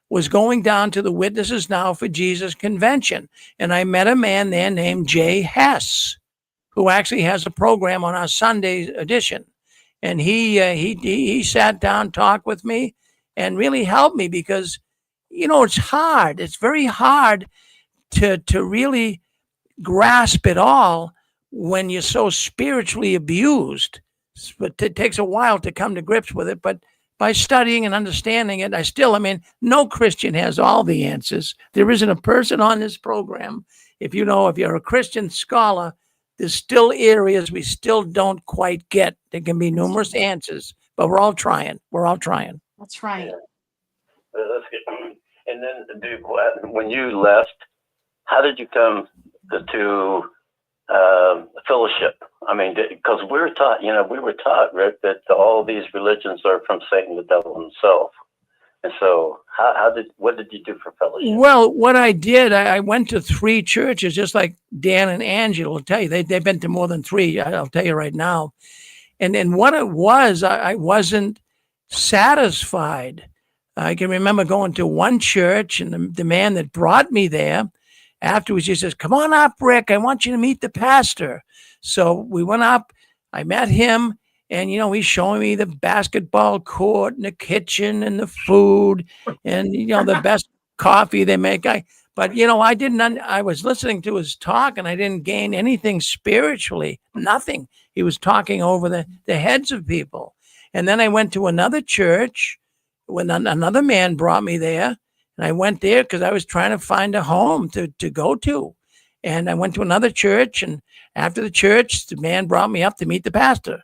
Speaker 2: was going down to the Witnesses Now for Jesus convention. And I met a man there named Jay Hess, who actually has a program on our Sunday edition. And he sat down, talked with me, and really helped me because, it's hard. It's very hard to really grasp it all when you're so spiritually abused. But it takes a while to come to grips with it. But by studying and understanding it, no Christian has all the answers. There isn't a person on this program. If you're a Christian scholar, there's still areas we still don't quite get. There can be numerous answers, but we're all trying.
Speaker 3: That's right.
Speaker 13: Yeah. That's good. And then, when you left, how did you come to fellowship? Because we were taught, Rick, that all these religions are from Satan, the devil himself. And so what did you do for fellowship?
Speaker 2: Well, what I did, I went to 3 churches, just like Dan and Angela will tell you. They've been to more than 3, I'll tell you right now. And what it was, I wasn't satisfied. I can remember going to one church, and the man that brought me there, afterwards, he says, come on up, Rick. I want you to meet the pastor. So we went up. I met him, And, he's showing me the basketball court and the kitchen and the food and, the best coffee they make. But, I was listening to his talk and I didn't gain anything spiritually, nothing. He was talking over the heads of people. And then I went to another church when another man brought me there. And I went there because I was trying to find a home to go to. And I went to another church. And after the church, the man brought me up to meet the pastor.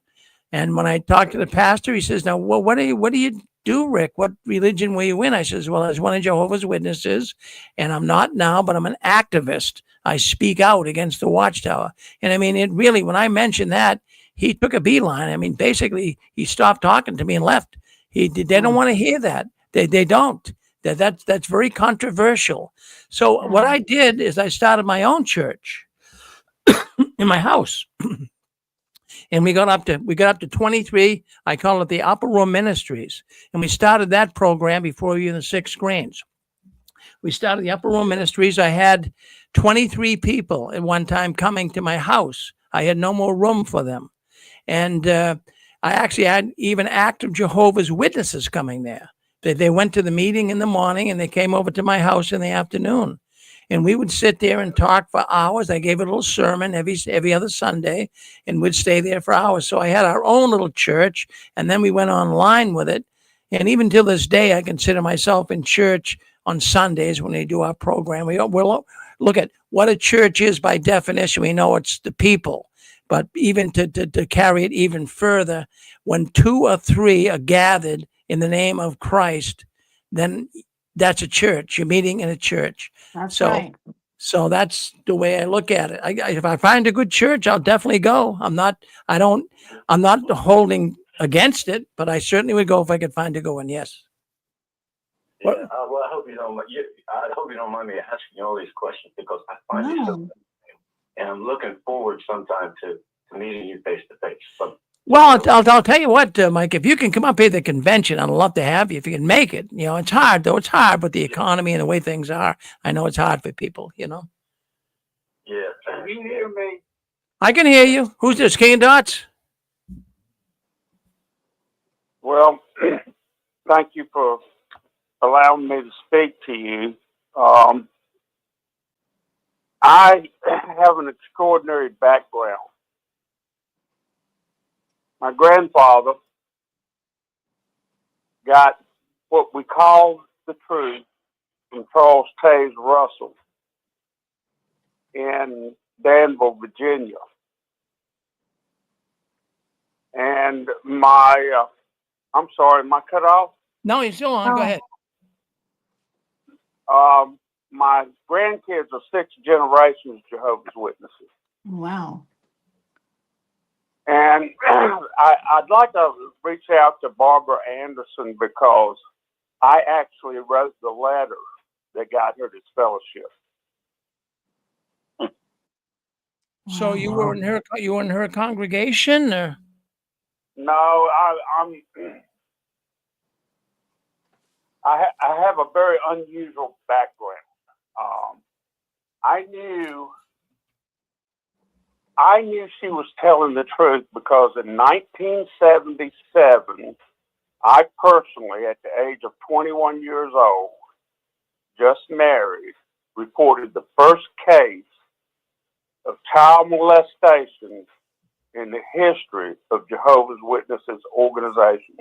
Speaker 2: And when I talked to the pastor, he says, "Now, well, what do you do, Rick? What religion were you in?" I says, "Well, I was one of Jehovah's Witnesses, and I'm not now, but I'm an activist. I speak out against the Watchtower." And I mean, it really, when I mentioned that, he took a beeline. I mean, basically, he stopped talking to me and left. They don't want to hear that. They don't. That's very controversial. So what I did is I started my own church in my house. And we got up to 23. I call it the Upper Room Ministries. And we started that program before we were in the 6th grades. We started the Upper Room Ministries. I had 23 people at one time coming to my house. I had no more room for them. And I actually had even active Jehovah's Witnesses coming there. They went to the meeting in the morning and they came over to my house in the afternoon. And we would sit there and talk for hours. I gave a little sermon every other Sunday, and we'd stay there for hours. So I had our own little church, and then we went online with it. And even till this day, I consider myself in church on Sundays when they do our program. We'll look at what a church is by definition. We know it's the people. But even to carry it even further, when 2 or 3 are gathered in the name of Christ, then that's a church. You're meeting in a church.
Speaker 3: That's right.
Speaker 2: So that's the way I look at it. If I find a good church, I'll definitely go. I'm not holding against it, but I certainly would go if I could find a good one. Yes.
Speaker 13: Yeah, well, I hope you don't. I hope you don't mind me asking you all these questions because I find it so fascinating, and I'm looking forward sometime to meeting you face to face.
Speaker 2: Well, I'll tell you what, Mike, if you can come up here to the convention, I'd love to have you if you can make it. It's hard, though. It's hard with the economy and the way things are. I know it's hard for people,
Speaker 13: Yeah.
Speaker 7: Can you hear me?
Speaker 2: I can hear you. Who's this, King Dots?
Speaker 7: Well, thank you for allowing me to speak to you. I have an extraordinary background. My grandfather got what we call the truth from Charles Taze Russell in Danville, Virginia. And I'm sorry, am I cut off?
Speaker 2: No, you're still on. Go ahead.
Speaker 7: My grandkids are 6 generations Jehovah's Witnesses.
Speaker 3: Wow.
Speaker 7: And I'd like to reach out to Barbara Anderson because I actually wrote the letter that got her this fellowship.
Speaker 2: So you were in her congregation, or?
Speaker 7: No, I have a very unusual background. I knew she was telling the truth because in 1977, I personally, at the age of 21 years old, just married, reported the first case of child molestation in the history of Jehovah's Witnesses organization.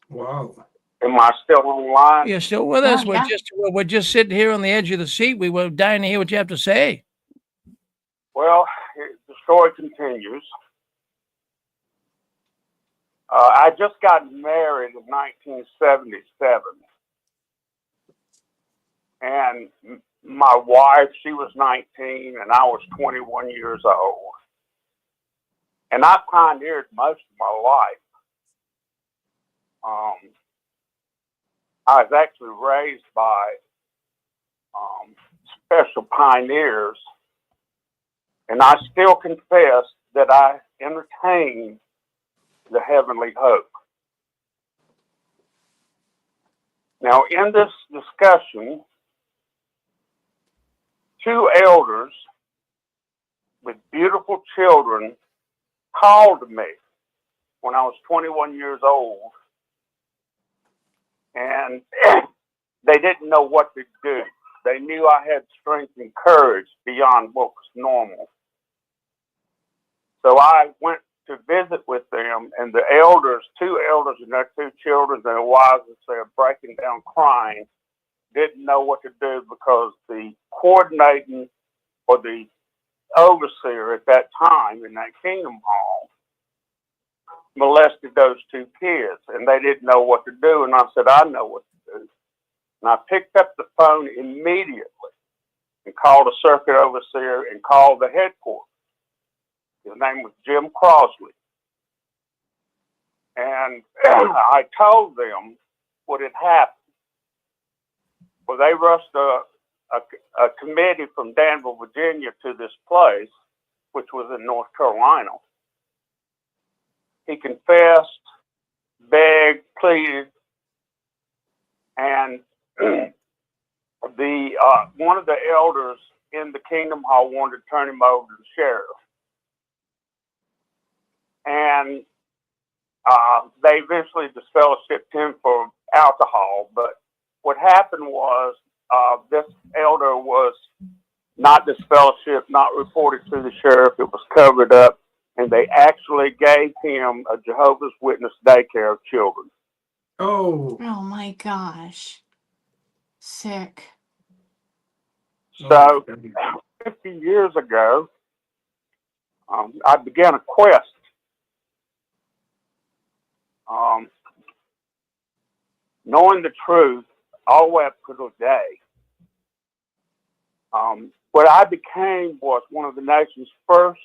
Speaker 4: Wow.
Speaker 7: Am I still online?
Speaker 2: You're still with us. We're just sitting here on the edge of the seat. We were dying to hear what you have to say.
Speaker 7: Well, the story continues. I just got married in 1977. And my wife, she was 19 and I was 21 years old. And I pioneered most of my life. I was actually raised by special pioneers, and I still confess that I entertain the heavenly hope. Now, in this discussion, 2 elders with beautiful children called me when I was 21 years old, and they didn't know what to do. They knew I had strength and courage beyond what was normal. So I went to visit with them, and the elders, 2 elders and their 2 children, and their wives, they were breaking down crying, didn't know what to do because the coordinating or the overseer at that time in that Kingdom Hall molested those 2 kids, and they didn't know what to do. And I said, I know what to do. And I picked up the phone immediately and called a circuit overseer and called the headquarters. His name was Jim Crosley. And I told them what had happened. Well, they rushed a committee from Danville, Virginia to this place, which was in North Carolina. He confessed, begged, pleaded, and the one of the elders in the Kingdom Hall wanted to turn him over to the sheriff. And they eventually disfellowshipped him for alcohol. But what happened was this elder was not disfellowshipped, not reported to the sheriff. It was covered up. And they actually gave him a Jehovah's Witness daycare of children.
Speaker 4: Oh.
Speaker 3: Oh my gosh. Sick.
Speaker 7: So 50 years ago, I began a quest. Knowing the truth all the way up to today. What I became was one of the nation's first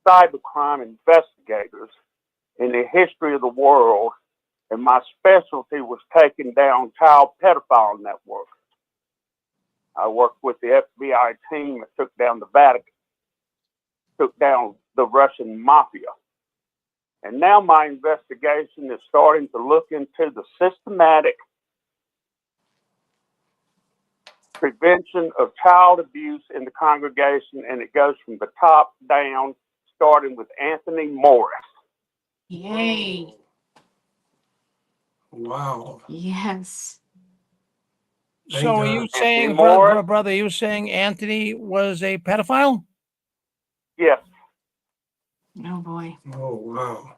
Speaker 7: cybercrime investigators in the history of the world, and my specialty was taking down child pedophile networks. I worked with the FBI team that took down the Vatican, took down the Russian mafia. And now my investigation is starting to look into the systematic prevention of child abuse in the congregation, and it goes from the top down, starting with Anthony Morris.
Speaker 3: Yay.
Speaker 4: Wow.
Speaker 3: Yes.
Speaker 2: So are you saying, brother, you saying Anthony was a pedophile?
Speaker 7: Yes.
Speaker 3: Oh boy.
Speaker 4: Oh wow.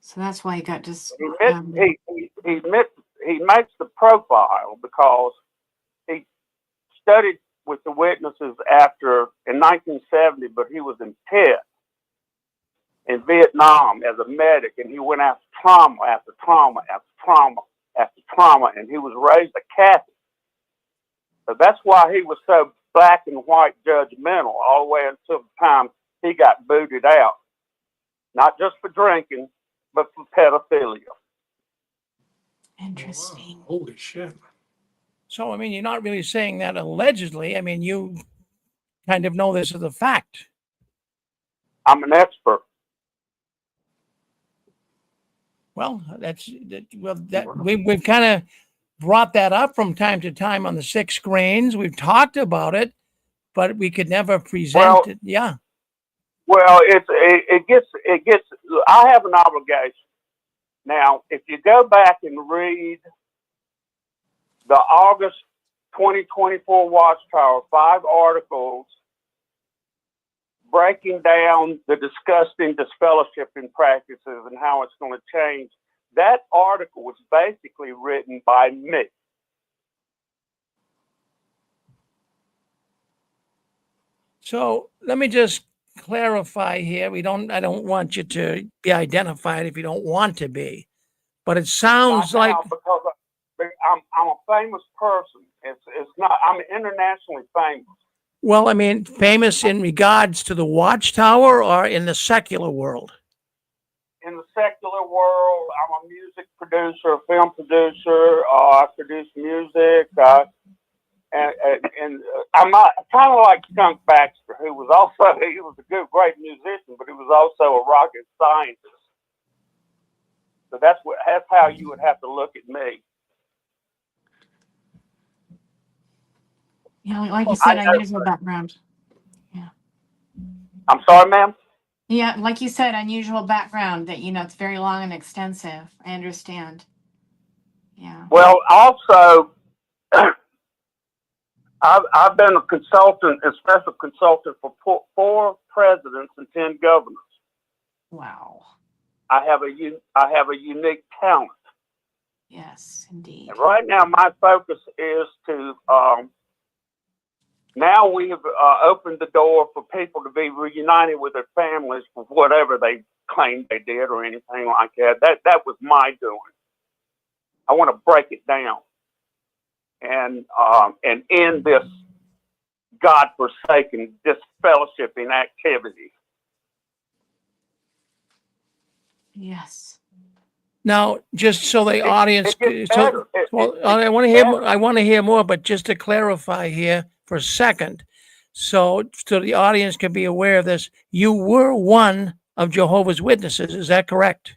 Speaker 3: So that's why he got just.
Speaker 7: He makes the profile because he studied with the witnesses in 1970, but he was in Tet in Vietnam as a medic, and he went after trauma after trauma after trauma after trauma, and he was raised a Catholic. So that's why he was so black and white judgmental all the way until the time he got booted out. Not just for drinking, but for pedophilia.
Speaker 3: Interesting.
Speaker 4: Wow. Holy shit.
Speaker 2: So, I mean, you're not really saying that allegedly. I mean, you kind of know this as a fact.
Speaker 7: I'm an expert.
Speaker 2: Well, we've kind of brought that up from time to time on the 6 screens. We've talked about it, but we could never present it. Yeah.
Speaker 7: Well, it gets. I have an obligation. Now, if you go back and read the August 2024 Watchtower, 5 articles breaking down the disgusting disfellowshipping practices and how it's going to change, that article was basically written by me.
Speaker 2: So let me just clarify here. I don't want you to be identified if you don't want to be, but it sounds like
Speaker 7: because I'm a famous person. It's not. I'm internationally famous.
Speaker 2: Well, I mean, famous in regards to the Watchtower or in the secular world?
Speaker 7: In the secular world, I'm a music producer, a film producer. I produce music. And I'm kind of like Skunk Baxter, he was a great musician, but he was also a rocket scientist. So that's how you would have to look at me.
Speaker 3: Yeah, like you said, I use my background. Yeah.
Speaker 7: I'm sorry, ma'am?
Speaker 3: Yeah, like you said, unusual background that, it's very long and extensive. I understand. Yeah.
Speaker 7: Well, also, I've been a consultant, a special consultant for 4 presidents and 10 governors.
Speaker 3: Wow.
Speaker 7: I have a unique talent.
Speaker 3: Yes, indeed.
Speaker 7: And right now, my focus is to, now we have opened the door for people to be reunited with their families for whatever they claimed they did or anything like that. That was my doing. I want to break it down and end this godforsaken disfellowshipping activity.
Speaker 2: Yes. Now, just so the audience, I want to hear more, but just to clarify here for a second, so the audience can be aware of this, you were one of Jehovah's Witnesses. Is that correct?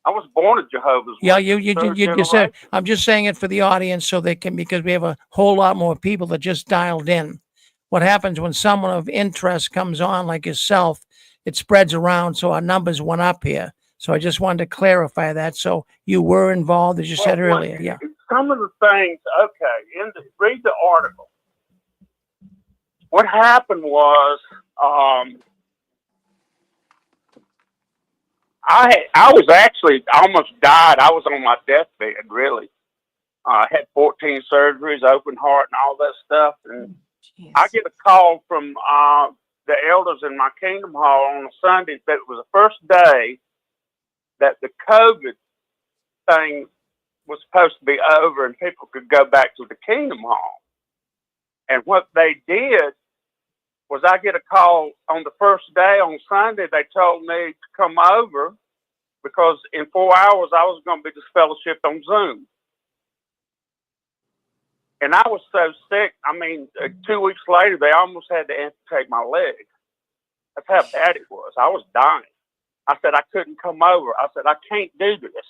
Speaker 7: I was born a Jehovah's
Speaker 2: Yeah,
Speaker 7: Witness.
Speaker 2: you said. I'm just saying it for the audience so they can, because we have a whole lot more people that just dialed in. What happens when someone of interest comes on like yourself, it spreads around, so our numbers went up here. So I just wanted to clarify that. So you were involved, as you said earlier. Yeah.
Speaker 7: Some of the things, okay, read the article. What happened was, I was actually almost died. I was on my deathbed, really. I had 14 surgeries, open heart, and all that stuff. And I get a call from the elders in my Kingdom Hall on a Sunday that it was the first day that the COVID thing was supposed to be over and people could go back to the Kingdom Hall. And what they did was I get a call on the first day on Sunday. They told me to come over because in 4 hours I was going to be disfellowshipped on Zoom. And I was so sick. I mean, 2 weeks later, they almost had to amputate my leg. That's how bad it was. I was dying. I said, I couldn't come over. I said, I can't do this.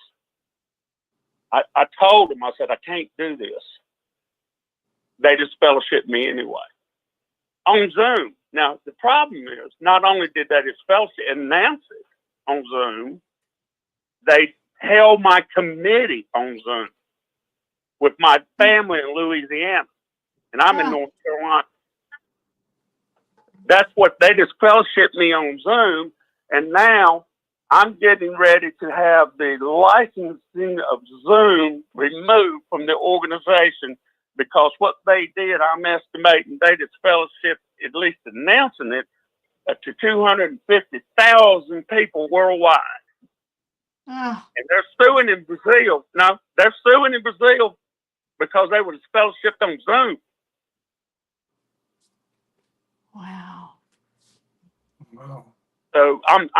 Speaker 7: I told them, I said, I can't do this. They just fellowshipped me anyway. On Zoom. Now, the problem is, not only did they disfellowship and announce it on Zoom, they held my committee on Zoom with my family in Louisiana. And I'm in North Carolina. That's what they disfellowshipped me on Zoom. And now I'm getting ready to have the licensing of Zoom removed from the organization because what they did, I'm estimating they disfellowshipped, at least announcing it, to 250,000 people worldwide.
Speaker 3: Oh.
Speaker 7: And they're suing in Brazil. No, they're suing in Brazil because they were disfellowshipped on Zoom.
Speaker 3: Wow.
Speaker 7: So I'm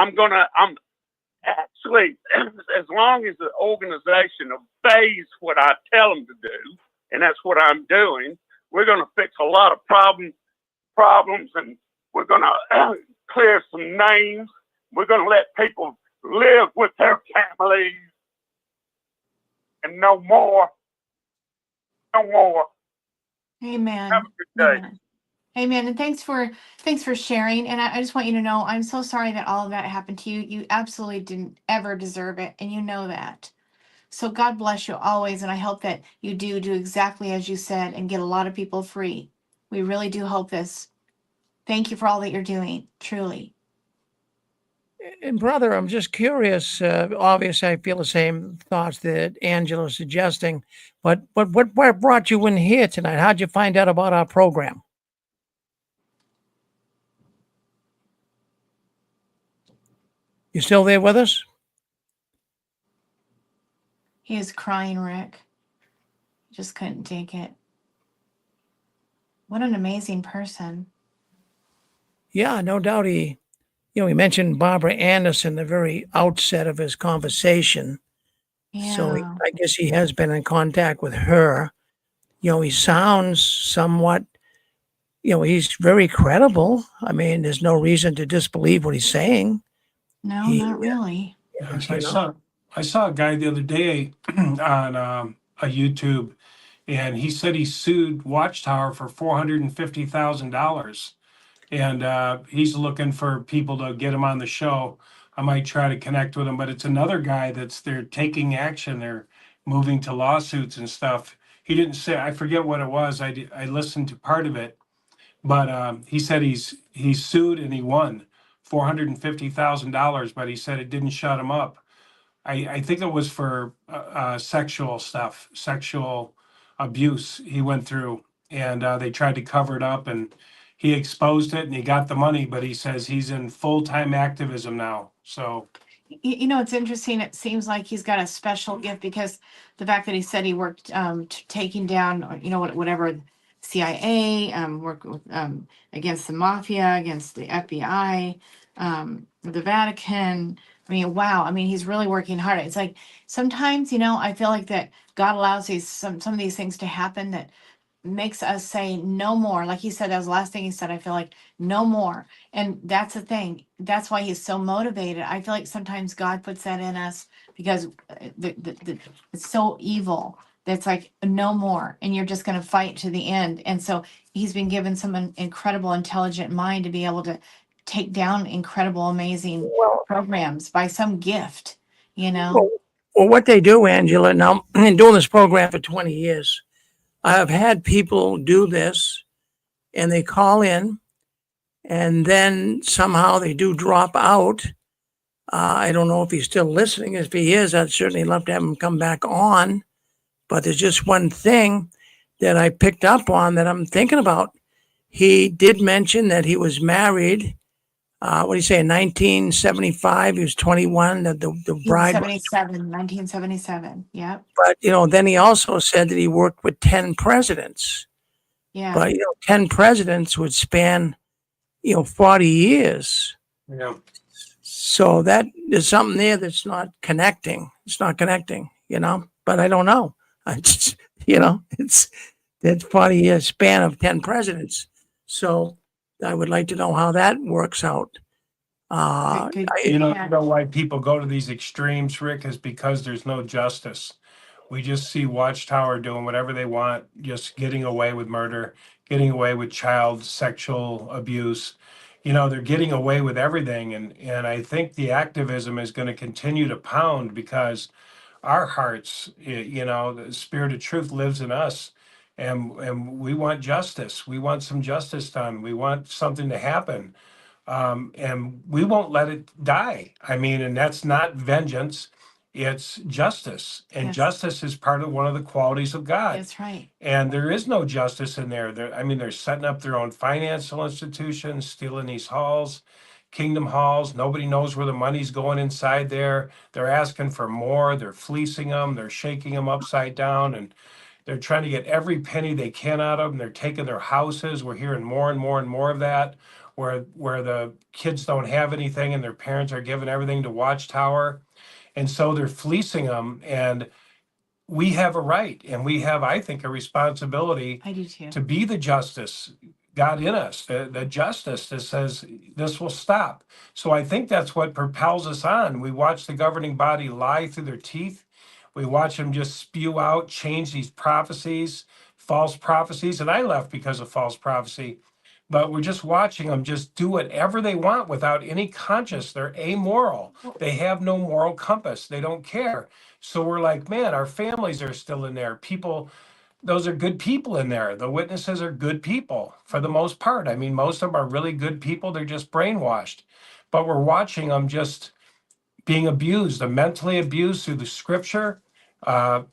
Speaker 7: actually, as long as the organization obeys what I tell them to do, and that's what I'm doing, we're going to fix a lot of problems, and we're going to clear some names. We're going to let people live with their families, and no more. No more.
Speaker 3: Amen.
Speaker 7: Have a good day.
Speaker 3: Amen. Amen. And thanks for sharing. And I just want you to know, I'm so sorry that all of that happened to you. You absolutely didn't ever deserve it. And you know that. So God bless you always. And I hope that you do exactly as you said and get a lot of people free. We really do hope this. Thank you for all that you're doing. Truly.
Speaker 2: And brother, I'm just curious. Obviously, I feel the same thoughts that Angela is suggesting. But what brought you in here tonight? How'd you find out about our program? You still there with us?
Speaker 3: He is crying, Rick. Just couldn't take it. What an amazing person.
Speaker 2: Yeah, no doubt. He mentioned Barbara Anderson the very outset of his conversation.
Speaker 3: Yeah.
Speaker 2: So I guess he has been in contact with her. He sounds somewhat, he's very credible. I mean, there's no reason to disbelieve what he's saying.
Speaker 3: No, not really.
Speaker 4: I saw a guy the other day on a YouTube, and he said he sued Watchtower for $450,000. and he's looking for people to get him on the show. I might try to connect with him, but it's another guy they're taking action. They're moving to lawsuits and stuff. He didn't say, I forget what it was. I listened to part of it, but he said he's sued and he won $450,000, but he said it didn't shut him up. I think it was for sexual stuff, sexual abuse he went through, and they tried to cover it up, and he exposed it and he got the money, but he says he's in full-time activism now. So
Speaker 3: You know, it's interesting. It seems like he's got a special gift because the fact that he said he worked taking down, you know, whatever CIA, worked with, against the mafia, against the FBI, the Vatican. I mean, wow. I mean, he's really working hard. It's like sometimes, you know, I feel like that God allows some of these things to happen that makes us say no more. Like he said, that was the last thing he said. I feel like no more. And that's the thing. That's why he's so motivated. I feel like sometimes God puts that in us because it's so evil. That's like no more. And you're just going to fight to the end. And so he's been given some incredible, intelligent mind to be able to take down incredible, amazing programs by some gift, you know?
Speaker 2: Well, what they do, Angela, now, I've been doing this program for 20 years. I have had people do this and they call in and then somehow they do drop out. I don't know if he's still listening. If he is, I'd certainly love to have him come back on. But there's just one thing that I picked up on that I'm thinking about. He did mention that he was married. What do you say, in 1975? He was 21. The bride was
Speaker 3: 1977. Yep.
Speaker 2: But, you know, then he also said that he worked with 10 presidents.
Speaker 3: Yeah.
Speaker 2: But, you know, 10 presidents would span, 40 years.
Speaker 4: yeah.
Speaker 2: So there's something there that's not connecting. It's not connecting, but I don't know. I just, it's that 40-year span of 10 presidents. So I would like to know how that works out.
Speaker 4: You know why people go to these extremes, Rick, is because there's no justice. We just see Watchtower doing whatever they want, just getting away with murder, getting away with child sexual abuse. They're getting away with everything. And I think the activism is going to continue to pound because our hearts, the spirit of truth lives in us. And we want justice. We want some justice done. We want something to happen. And we won't let it die. I mean, and that's not vengeance, it's justice. And
Speaker 3: Yes.
Speaker 4: justice is part of one of the qualities of God.
Speaker 3: That's right.
Speaker 4: And there is no justice in there. They're setting up their own financial institutions, stealing these halls, kingdom halls. Nobody knows where the money's going inside there. They're asking for more. They're fleecing them. They're shaking them upside down. And they're trying to get every penny they can out of them. They're taking their houses. We're hearing more and more and more of that, where the kids don't have anything and their parents are giving everything to Watchtower. And so they're fleecing them. And we have a right, and we have, I think, a responsibility
Speaker 3: I do too.
Speaker 4: to be the justice God in us, the justice that says this will stop. So I think that's what propels us on. We watch the governing body lie through their teeth. We watch them just spew out, change these prophecies, false prophecies. And I left because of false prophecy. But we're just watching them just do whatever they want without any conscience. They're amoral. They have no moral compass. They don't care. So we're like, man, our families are still in there. People, those are good people in there. The witnesses are good people for the most part. I mean, most of them are really good people. They're just brainwashed. But we're watching them just being abused, mentally abused through the scripture, what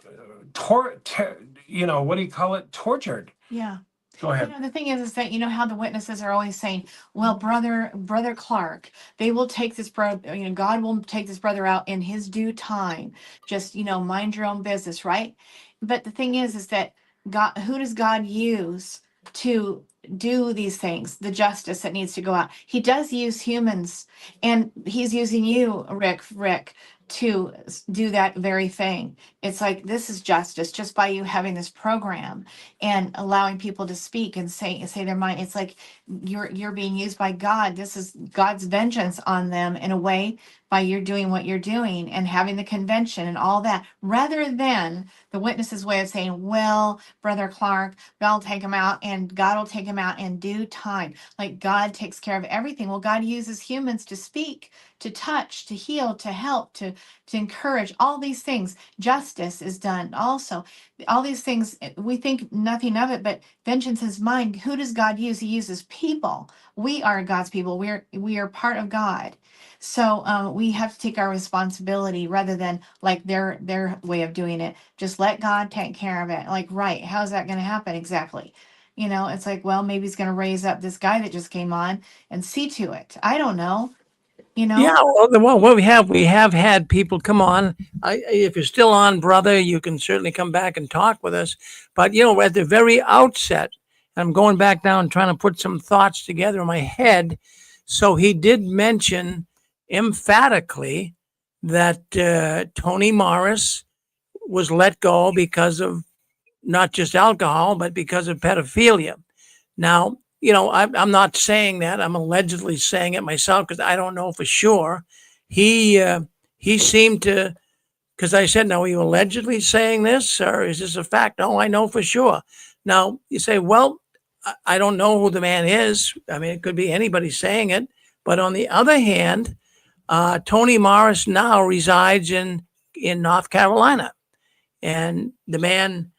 Speaker 4: do you call it? Tortured.
Speaker 3: Yeah.
Speaker 4: Go ahead.
Speaker 3: The thing is that how the witnesses are always saying, well, brother Clark, they will take this brother, God will take this brother out in his due time. Just, mind your own business, right? But the thing is that God, who does God use to do these things? The justice that needs to go out. He does use humans, and he's using you, Rick, to do that very thing. It's like, this is justice just by you having this program and allowing people to speak and say their mind. It's like you're being used by God. This is God's vengeance on them in a way by you're doing what you're doing and having the convention and all that, rather than the witness's way of saying, well, Brother Clark, they'll take him out and God will take him out in due time. Like God takes care of everything. Well, God uses humans to speak, to touch, to heal, to help, to encourage, all these things. Justice is done also. All these things, we think nothing of it, but vengeance is mine. Who does God use? He uses people. We are God's people. We are part of God. So we have to take our responsibility rather than like their way of doing it. Just let God take care of it. Like, right, how's that going to happen exactly? You know, it's like, well, maybe he's going to raise up this guy that just came on and see to it. I don't know. You know?
Speaker 2: Yeah, well, we have had people come on. If you're still on, brother, you can certainly come back and talk with us. But you know, at the very outset, I'm going back down and trying to put some thoughts together in my head. So he did mention emphatically that Tony Morris was let go because of not just alcohol, but because of pedophilia. Now, you know, I'm not saying that. I'm allegedly saying it myself because I don't know for sure. He seemed to, because I said, now, are you allegedly saying this or is this a fact? No, I know for sure. Now, you say, well, I don't know who the man is. I mean, it could be anybody saying it. But on the other hand, Tony Morris now resides in North Carolina. And the man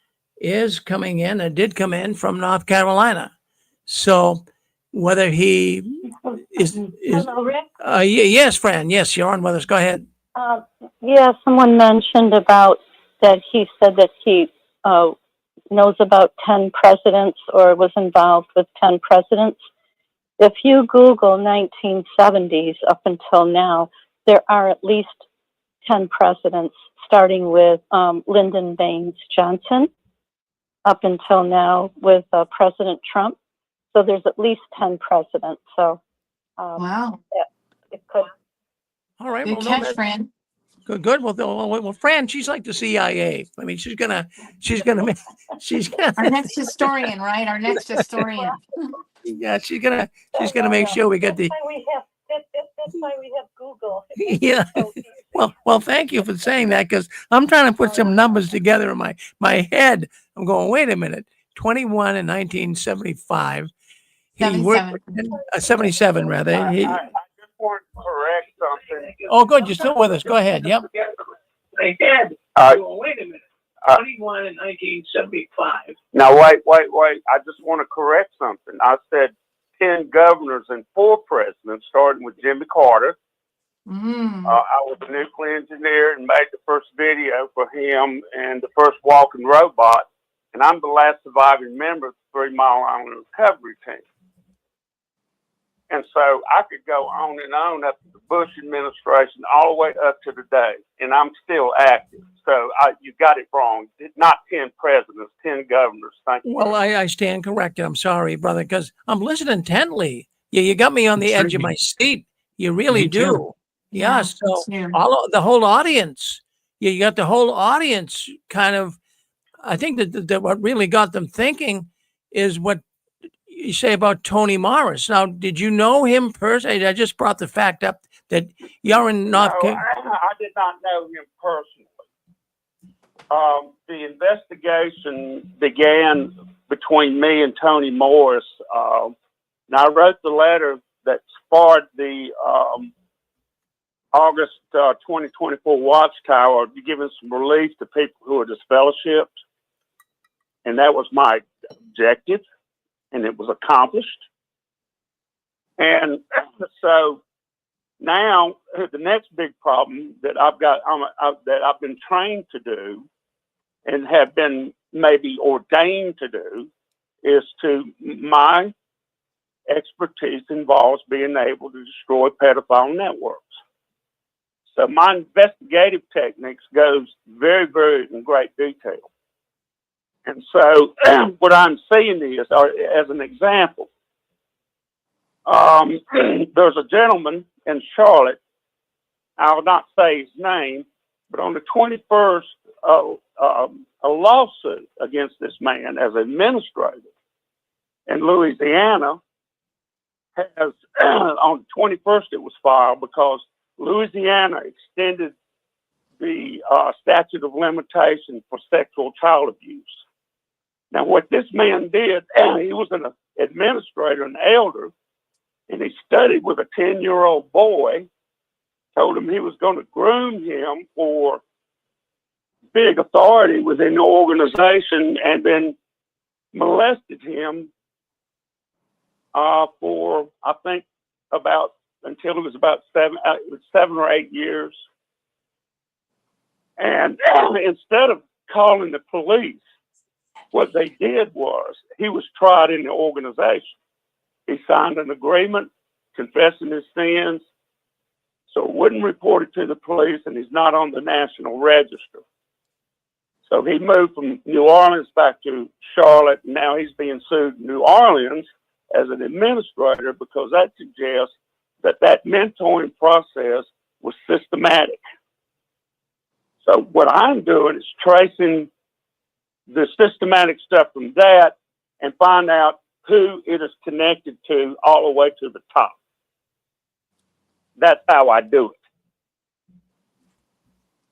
Speaker 2: is coming in, and did come in from North Carolina. So whether he is
Speaker 10: Hello, Rick.
Speaker 2: yes, Fran, yes, you're on with us. Go ahead.
Speaker 10: Yeah, someone mentioned about that he said that he knows about 10 presidents or was involved with 10 presidents. If you Google 1970s up until now, there are at least 10 presidents, starting with Lyndon Baines Johnson up until now with President Trump. So there's at least 10 presidents. So
Speaker 3: wow,
Speaker 10: yeah, it could.
Speaker 2: All right,
Speaker 3: good
Speaker 2: well,
Speaker 3: catch, Fran.
Speaker 2: Good. Well, Fran, she's like the CIA. I mean, she's gonna.
Speaker 3: Our next historian, right? Our next historian.
Speaker 2: Yeah, she's gonna make sure we get the.
Speaker 10: That's why we have Google.
Speaker 2: Yeah. Well, thank you for saying that because I'm trying to put some numbers together in my head. I'm going, wait a minute. 21 in 1975. He
Speaker 3: 77.
Speaker 2: worked 77 rather.
Speaker 7: I just want to correct something.
Speaker 2: Oh, good. You're still with us. Go ahead. Yep.
Speaker 14: They did. Wait a minute. 21 in 1975.
Speaker 7: Now, wait. I just want to correct something. I said 10 governors and 4 presidents, starting with Jimmy Carter. I was a nuclear engineer and made the first video for him and the first walking robot. And I'm the last surviving member of the 3 Mile Island recovery team. And so I could go on and on up to the Bush administration, all the way up to today, and I'm still active. So you got it wrong. It's not 10 presidents, 10 governors. Thank you.
Speaker 2: Well, I stand corrected. I'm sorry, brother, because I'm listening intently. You got me on the edge of my seat. You really do. Yeah. So the whole audience, you got the whole audience kind of. I think that what really got them thinking is what you say about Tony Morris. Now, did you know him personally? I just brought the fact up that you're in North Carolina.
Speaker 7: I did not know him personally. The investigation began between me and Tony Morris. And I wrote the letter that sparred the August 2024 Watchtower, giving some relief to people who are disfellowshipped. And that was my objective, and it was accomplished. And so now the next big problem that I've got, that I've been trained to do and have been maybe ordained to do, is my expertise involves being able to destroy pedophile networks. So my investigative techniques goes very, very in great detail. And so what I'm seeing is, as an example, there's a gentleman in Charlotte. I'll not say his name, but on the 21st, a lawsuit against this man as administrator in Louisiana has, on the 21st it was filed because Louisiana extended the statute of limitation for sexual child abuse. Now, what this man did, he was an administrator, an elder, and he studied with a 10-year-old boy, told him he was going to groom him for big authority within the organization, and then molested him for, I think, until it was about 7 or 8 years. And instead of calling the police, what they did was he was tried in the organization. He signed an agreement confessing his sins, so it wouldn't report it to the police, and he's not on the National Register. So he moved from New Orleans back to Charlotte, and now he's being sued in New Orleans as an administrator because that suggests that mentoring process was systematic. So what I'm doing is tracing the systematic stuff from that and find out who it is connected to all the way to the top. That's how I do it.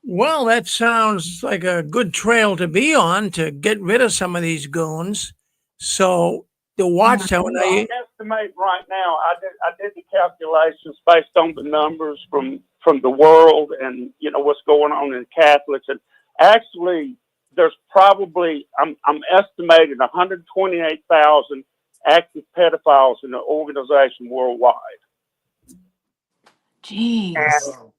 Speaker 2: Well, that sounds like a good trail to be on to get rid of some of these goons. So the Watchtower.
Speaker 7: I estimate right now. I did the calculations based on the numbers from the world and what's going on in Catholics, and actually there's probably I'm estimating 128,000 active pedophiles in the organization worldwide.
Speaker 3: Jeez.
Speaker 7: And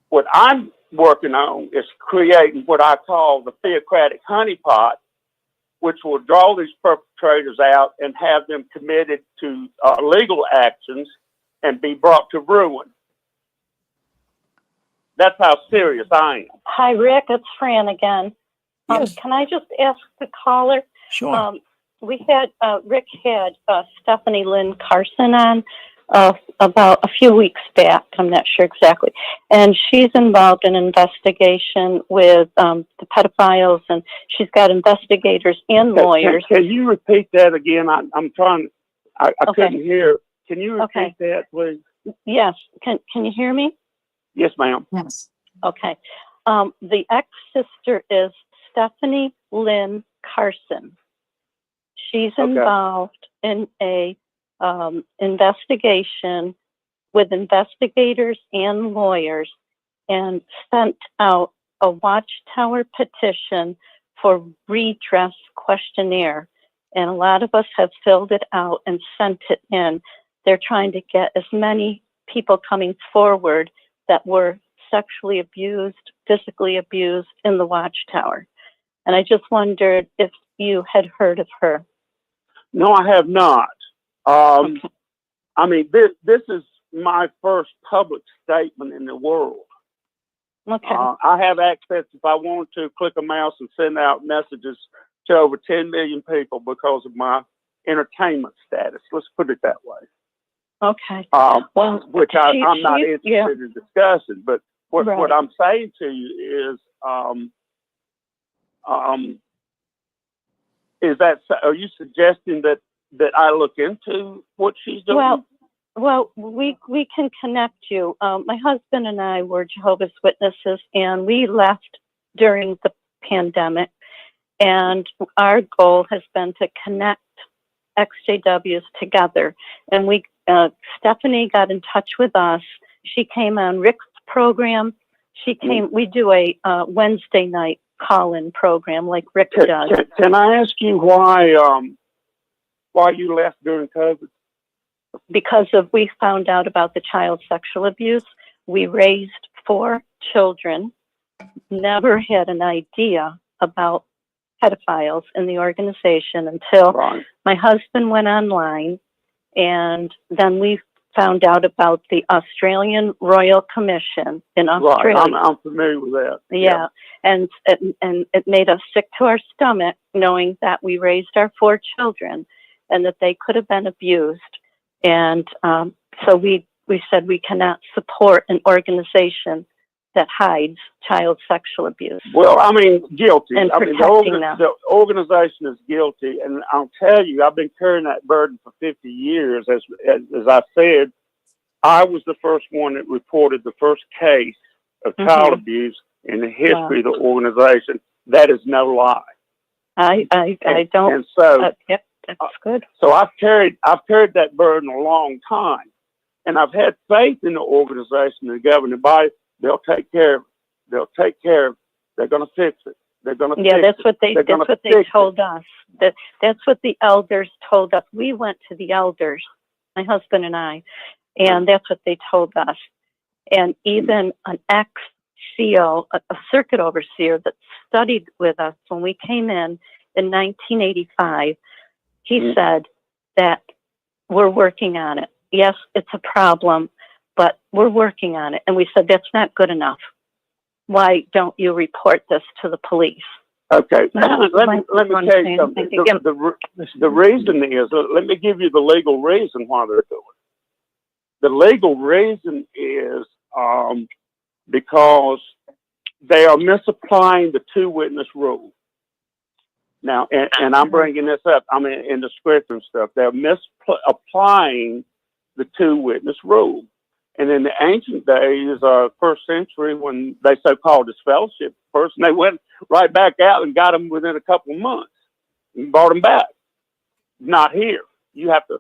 Speaker 7: what I'm working on is creating what I call the theocratic honeypot, which will draw these perpetrators out and have them committed to legal actions and be brought to ruin. That's how serious I am.
Speaker 10: Hi, Rick. It's Fran again.
Speaker 2: Yes.
Speaker 10: Can I just ask the caller?
Speaker 2: Sure.
Speaker 10: We had Rick had Stephanie Lynn Carson on about a few weeks back. I'm not sure exactly, and she's involved in investigation with the pedophiles, and she's got investigators and lawyers.
Speaker 7: Can you repeat that again? I'm trying. I
Speaker 10: Okay.
Speaker 7: couldn't hear. Can you repeat that, please?
Speaker 10: Yes. Can you hear me?
Speaker 7: Yes, ma'am.
Speaker 3: Yes.
Speaker 10: Okay. The ex-sister is Stephanie Lynn Carson. She's involved in a investigation with investigators and lawyers, and sent out a Watchtower petition for redress questionnaire. And a lot of us have filled it out and sent it in. They're trying to get as many people coming forward that were sexually abused, physically abused in the Watchtower. And I just wondered if you had heard of her.
Speaker 7: No, I have not. I mean, this is my first public statement in the world.
Speaker 10: Okay.
Speaker 7: I have access, if I want to, click a mouse and send out messages to over 10 million people because of my entertainment status. Let's put it that way.
Speaker 10: Okay.
Speaker 7: Which I'm not interested in discussing, but what I'm saying to you is that, are you suggesting that I look into what she's doing?
Speaker 10: Well, we can connect you. My husband and I were Jehovah's Witnesses, and we left during the pandemic. And our goal has been to connect XJWs together. And Stephanie got in touch with us. She came on Rick's program. We do a Wednesday night call-in program like Rick does.
Speaker 7: Can I ask you why you left during COVID?
Speaker 10: Because we found out about the child sexual abuse. We raised 4 children, never had an idea about pedophiles in the organization until my husband went online, and then we found out about the Australian Royal Commission in Australia.
Speaker 7: Right. I'm familiar with that.
Speaker 10: Yeah. And it made us sick to our stomach knowing that we raised our 4 children and that they could have been abused. And so we
Speaker 15: we said we cannot support an organization that hides child sexual abuse.
Speaker 7: Well, I mean, guilty.
Speaker 15: And
Speaker 7: I mean,
Speaker 15: protecting them.
Speaker 7: the organization is guilty, and I'll tell you, I've been carrying that burden for 50 years. As I said, I was the first one that reported the first case of child abuse in the history of the organization. That is no lie.
Speaker 15: I don't.
Speaker 7: And so,
Speaker 15: yep, that's good.
Speaker 7: So I've carried that burden a long time, and I've had faith in the organization, the governing body. They'll take care of it. They'll take care of it. They're going to fix it. They're going to.
Speaker 15: Yeah,
Speaker 7: fix
Speaker 15: that's
Speaker 7: it.
Speaker 15: what they.
Speaker 7: They're
Speaker 15: That's what they told us. That's what the elders told us. We went to the elders, my husband and I, and that's what they told us. And even an ex-CO, a circuit overseer that studied with us when we came in 1985, he said that we're working on it. Yes, it's a problem, but we're working on it. And we said, that's not good enough. Why don't you report this to the police?
Speaker 7: Okay, let me tell you something. The reason is, let me give you the legal reason why they're doing it. The legal reason is because they are misapplying the two-witness rule. Now, and I'm bringing this up, I mean, in the scripture and stuff, they're misapplying the two-witness rule. And in the ancient days, first century, when they so-called Dysfellowshipping person, they went right back out and got them within a couple of months and brought them back. Not here. You have to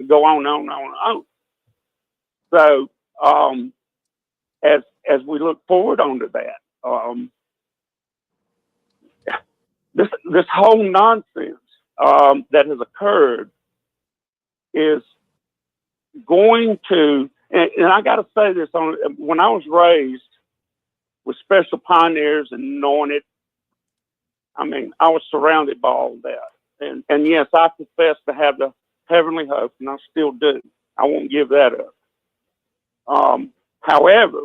Speaker 7: go on and on and on and on. So, as we look forward onto that, this whole nonsense that has occurred is going to, and I got to say this, when I was raised with special pioneers and anointed, I mean, I was surrounded by all that. And yes, I profess to have the heavenly hope, and I still do. I won't give that up. However,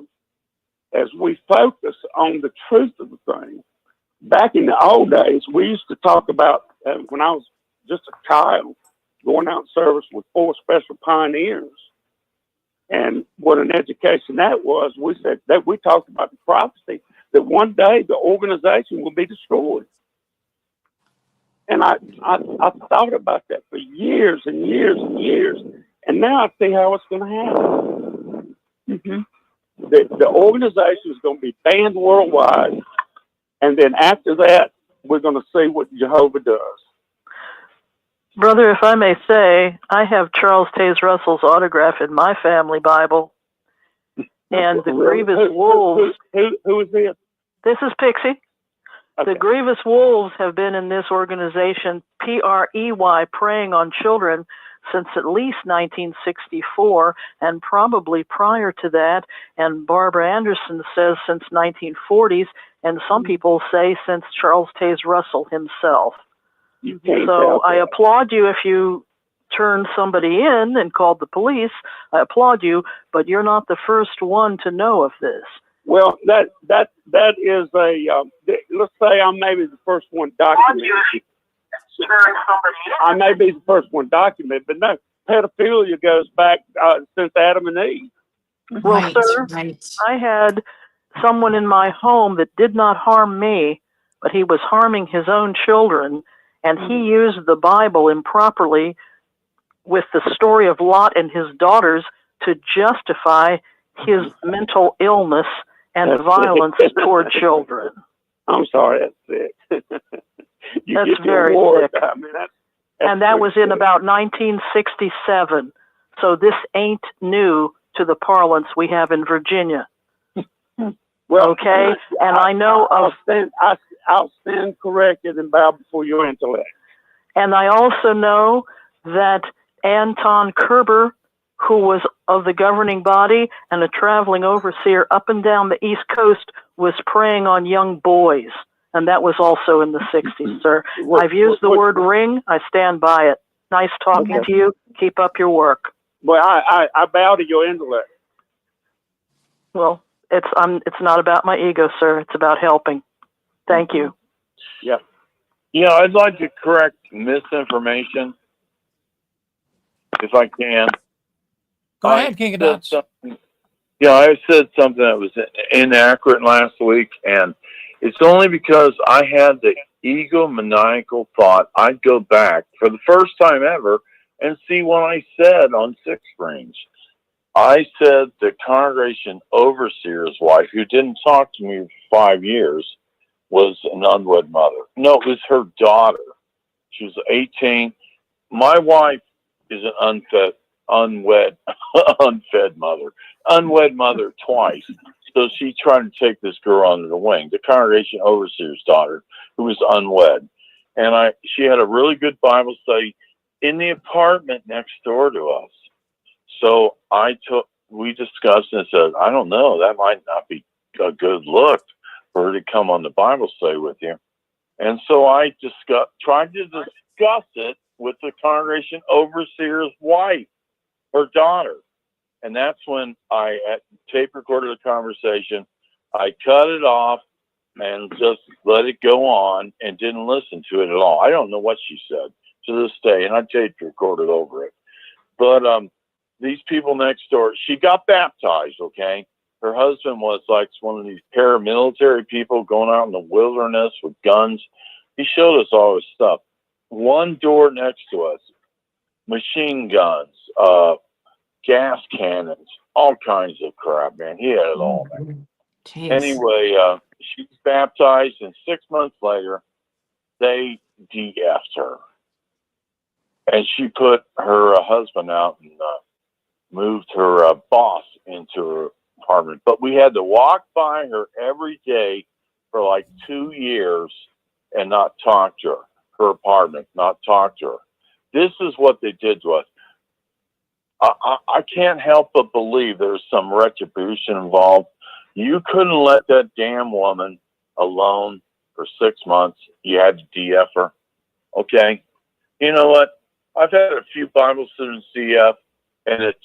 Speaker 7: as we focus on the truth of the thing, back in the old days, we used to talk about, when I was just a child, going out in service with 4 special pioneers. And what an education that was. We said that we talked about the prophecy that one day the organization will be destroyed. And I thought about that for years and years and years. And now I see how it's going to happen. The organization is going to be banned worldwide. And then after that, we're going to see what Jehovah does.
Speaker 6: Brother, if I may say, I have Charles Taze Russell's autograph in my family Bible. And the grievous wolves.
Speaker 7: Who is this?
Speaker 6: This is Pixie. Okay. The grievous wolves have been in this organization, PREY, preying on children, since at least 1964, and probably prior to that. And Barbara Anderson says since 1940s, and some people say since Charles Taze Russell himself. So I applaud you if you turned somebody in and called the police. I applaud you, but you're not the first one to know of this.
Speaker 7: Well, that is a, let's say I'm maybe the first one documented. I may be the first one documented, but no, pedophilia goes back since Adam and Eve.
Speaker 6: Well, sir, I had someone in my home that did not harm me, but he was harming his own children, and he used the Bible improperly with the story of Lot and his daughters to justify his mental illness and violence toward children.
Speaker 7: I'm sorry, that's sick.
Speaker 6: That's very sick. I mean, and that was in about 1967. So this ain't new to the parlance we have in Virginia.
Speaker 7: Well,
Speaker 6: okay, and I know
Speaker 7: I'll stand corrected and bow before your intellect.
Speaker 6: And I also know that Anton Kerber, who was of the governing body and a traveling overseer up and down the East Coast, was preying on young boys. And that was also in the 60s, sir. I've used the word ring. I stand by it. Nice talking to you. Keep up your work.
Speaker 7: Well, I bow to your intellect.
Speaker 6: Well, it's not about my ego, sir. It's about helping. Thank you.
Speaker 7: Yeah.
Speaker 8: You know, I'd like to correct misinformation, if I can.
Speaker 2: Go ahead, King of Dots.
Speaker 8: Yeah, I said something that was inaccurate last week, and it's only because I had the egomaniacal thought I'd go back for the first time ever and see what I said on 6 screens. I said the congregation overseer's wife, who didn't talk to me for 5 years, was an unwed mother. No, it was her daughter. She was 18. My wife is an unwed mother twice. So she tried to take this girl under the wing, the congregation overseer's daughter, who was unwed. And she had a really good Bible study in the apartment next door to us. So we discussed and said, I don't know, that might not be a good look for her to come on the Bible study with you. And so I tried to discuss it with the congregation overseer's wife, her daughter. And that's when I tape recorded the conversation. I cut it off and just let it go on and didn't listen to it at all. I don't know what she said to this day, and I tape recorded over it. But these people next door, she got baptized, okay? Her husband was like one of these paramilitary people going out in the wilderness with guns. He showed us all his stuff. One door next to us, machine guns, gas cannons, all kinds of crap, man. He had it all, man.
Speaker 3: Jeez.
Speaker 8: Anyway, she was baptized, and 6 months later, they DF'd her. And she put her husband out and moved her boss into her apartment. But we had to walk by her every day for like 2 years and not talk to her apartment, not talk to her. This is what they did to us. I can't help but believe there's some retribution involved. You couldn't let that damn woman alone for 6 months. You had to DF her. Okay? You know what? I've had a few Bible students DF, and it's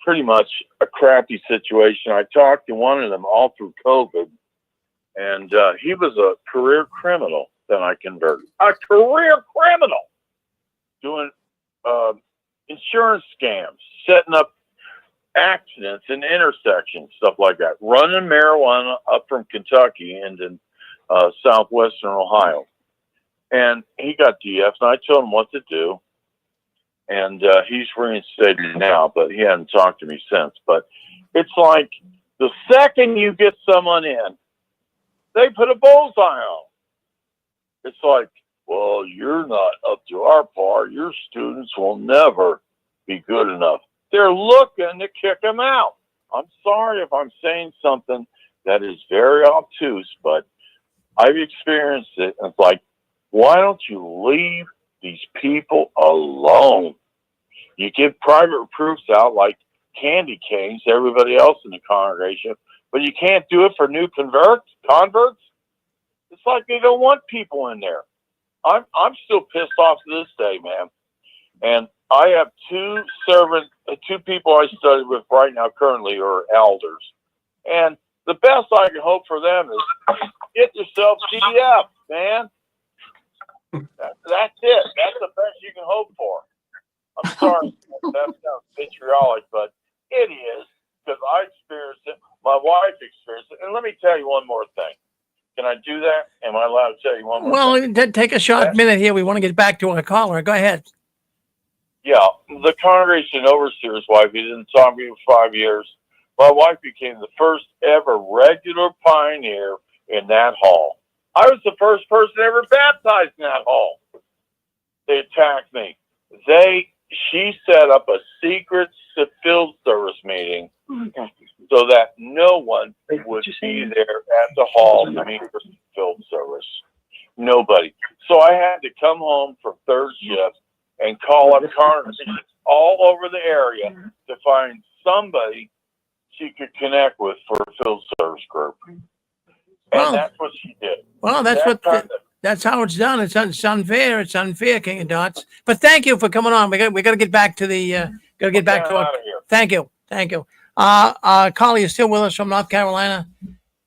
Speaker 8: pretty much a crappy situation. I talked to one of them all through COVID, and he was a career criminal that I converted. A career criminal! Doing insurance scams, setting up accidents in intersections, stuff like that. Running marijuana up from Kentucky into southwestern Ohio. And he got DF'd, and I told him what to do. And he's reinstated now, but he hadn't talked to me since. But it's like the second you get someone in, they put a bullseye on. It's like, well, you're not up to our par. Your students will never be good enough. They're looking to kick them out. I'm sorry if I'm saying something that is very obtuse, but I've experienced it. And it's like, why don't you leave these people alone? You give private proofs out like candy canes to everybody else in the congregation, but you can't do it for new converts. It's like they don't want people in there. I'm still pissed off to this day, man. And I have two people I study with right now currently are elders. And the best I can hope for them is get yourself CDF, man. That's it. That's the best you can hope for. I'm sorry that sounds vitriolic, but it is, because I experienced it. My wife experienced it. And let me tell you one more thing. Can I do that? Am I allowed to tell you one more thing?
Speaker 2: Well, take a short minute here. We want to get back to a caller. Go ahead.
Speaker 8: Yeah, the congregation overseer's wife, he didn't talk to me for 5 years. My wife became the first ever regular pioneer in that hall. I was the first person ever baptized in that hall. They attacked me. She set up a secret field service meeting so that no one would be there at the hall to meet for field service. Nobody. So I had to come home for third shift and call up congregations all over the area to find somebody she could connect with for a field service group. And that's what she did.
Speaker 2: Well, that's how it's done. It's unfair. It's unfair, King of Dots. But thank you for coming on. We got to get back to the. Thank you. Carly, you still with us from North Carolina?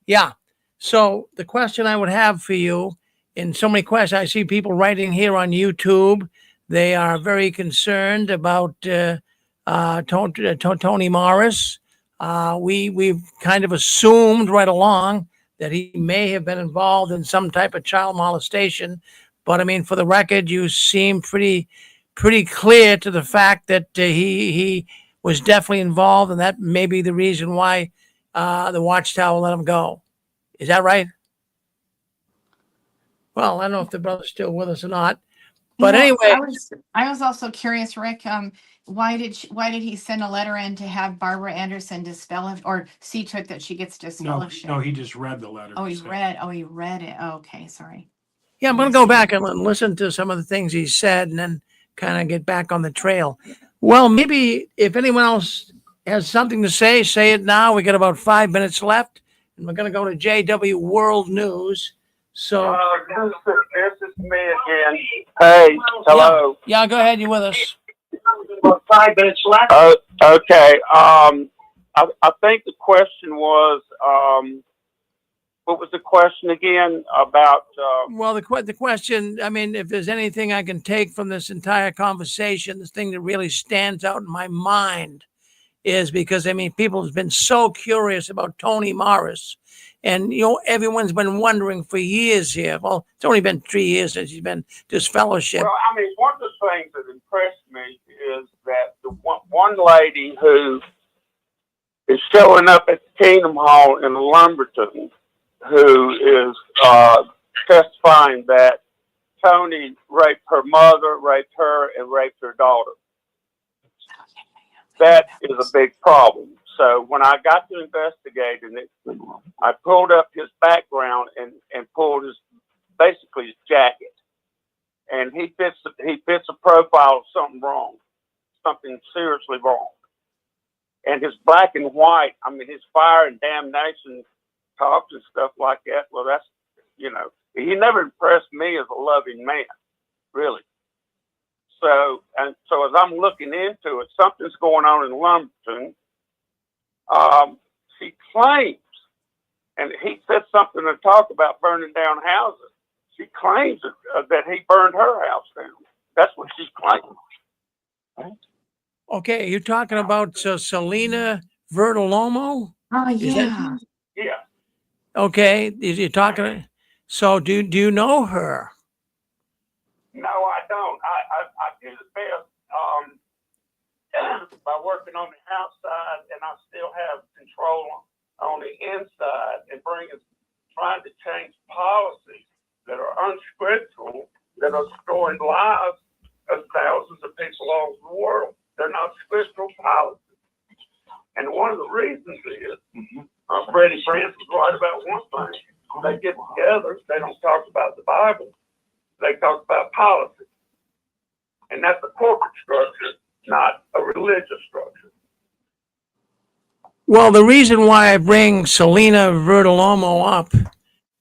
Speaker 2: Yeah. So the question I would have for you, in so many questions, I see people writing here on YouTube. They are very concerned about Tony Morris. We've kind of assumed right along that he may have been involved in some type of child molestation. But I mean, for the record, you seem pretty clear to the fact that he was definitely involved, and that may be the reason why the Watchtower let him go. Is that right? Well, I don't know if the brother's still with us or not. But anyway,
Speaker 3: I was also curious, Rick. Why did he send a letter in to have Barbara Anderson disfellowship, or see to it that she gets disfellowship?
Speaker 4: No, he just read the letter.
Speaker 3: Oh, he read it. Oh, okay, sorry.
Speaker 2: yeah, I'm going to go back and listen to some of the things he said, and then kind of get back on the trail. Well, maybe if anyone else has something to say it now. We got about 5 minutes left, and we're going to go to JW World News. So
Speaker 7: this is me again. Hey, hello.
Speaker 2: Yeah, go ahead. You with us?
Speaker 14: About 5 minutes left.
Speaker 7: Okay. I think the question was, what was the question again about?
Speaker 2: Well, the question, I mean, if there's anything I can take from this entire conversation, the thing that really stands out in my mind is because, I mean, people have been so curious about Toni Morris. And, everyone's been wondering for years here. Well, it's only been 3 years since he's been disfellowship.
Speaker 7: Well, I mean, one of the things that impressed me is that the one lady who is showing up at the Kingdom Hall in Lumberton, who is testifying that Tony raped her mother, raped her, and raped her daughter. That is a big problem. So when I got to investigating it, I pulled up his background and pulled basically his jacket, and he fits a profile of something wrong, something seriously wrong. And his black and white, I mean, his fire and damnation talks and stuff like that. Well, that's he never impressed me as a loving man, really. So as I'm looking into it, something's going on in Lumberton. She claims, and he said something to talk about burning down houses. She claims that he burned her house down. That's what she's claiming.
Speaker 2: Okay, you're talking about Selena Vertolomo?
Speaker 3: Oh, yeah.
Speaker 7: Yeah.
Speaker 2: Okay, you're talking. So do you know her?
Speaker 7: No, I don't. I do the best by working on the outside, and I still have control on the inside and trying to change policies that are unscriptural, that are destroying lives of thousands of people all over the world. They're not scriptural policies. And one of the reasons is Freddie Prinze was right about one thing. They get together, they don't talk about the Bible, they talk about policy. And that's a corporate structure, not a religious structure.
Speaker 2: Well, the reason why I bring Selena Vertolomo up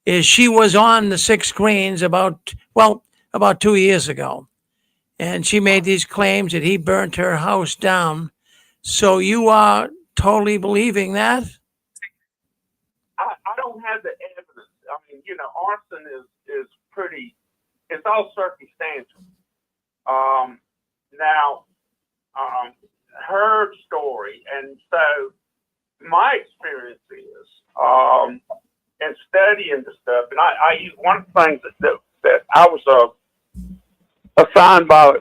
Speaker 2: is she was on the 6 Screens about 2 years ago. And she made these claims that he burnt her house down. So you are totally believing that?
Speaker 7: I don't have the evidence. I mean, arson is pretty, it's all circumstantial. Now, her story, and so my experience is, and studying the stuff, and I use one of the things that I was assigned by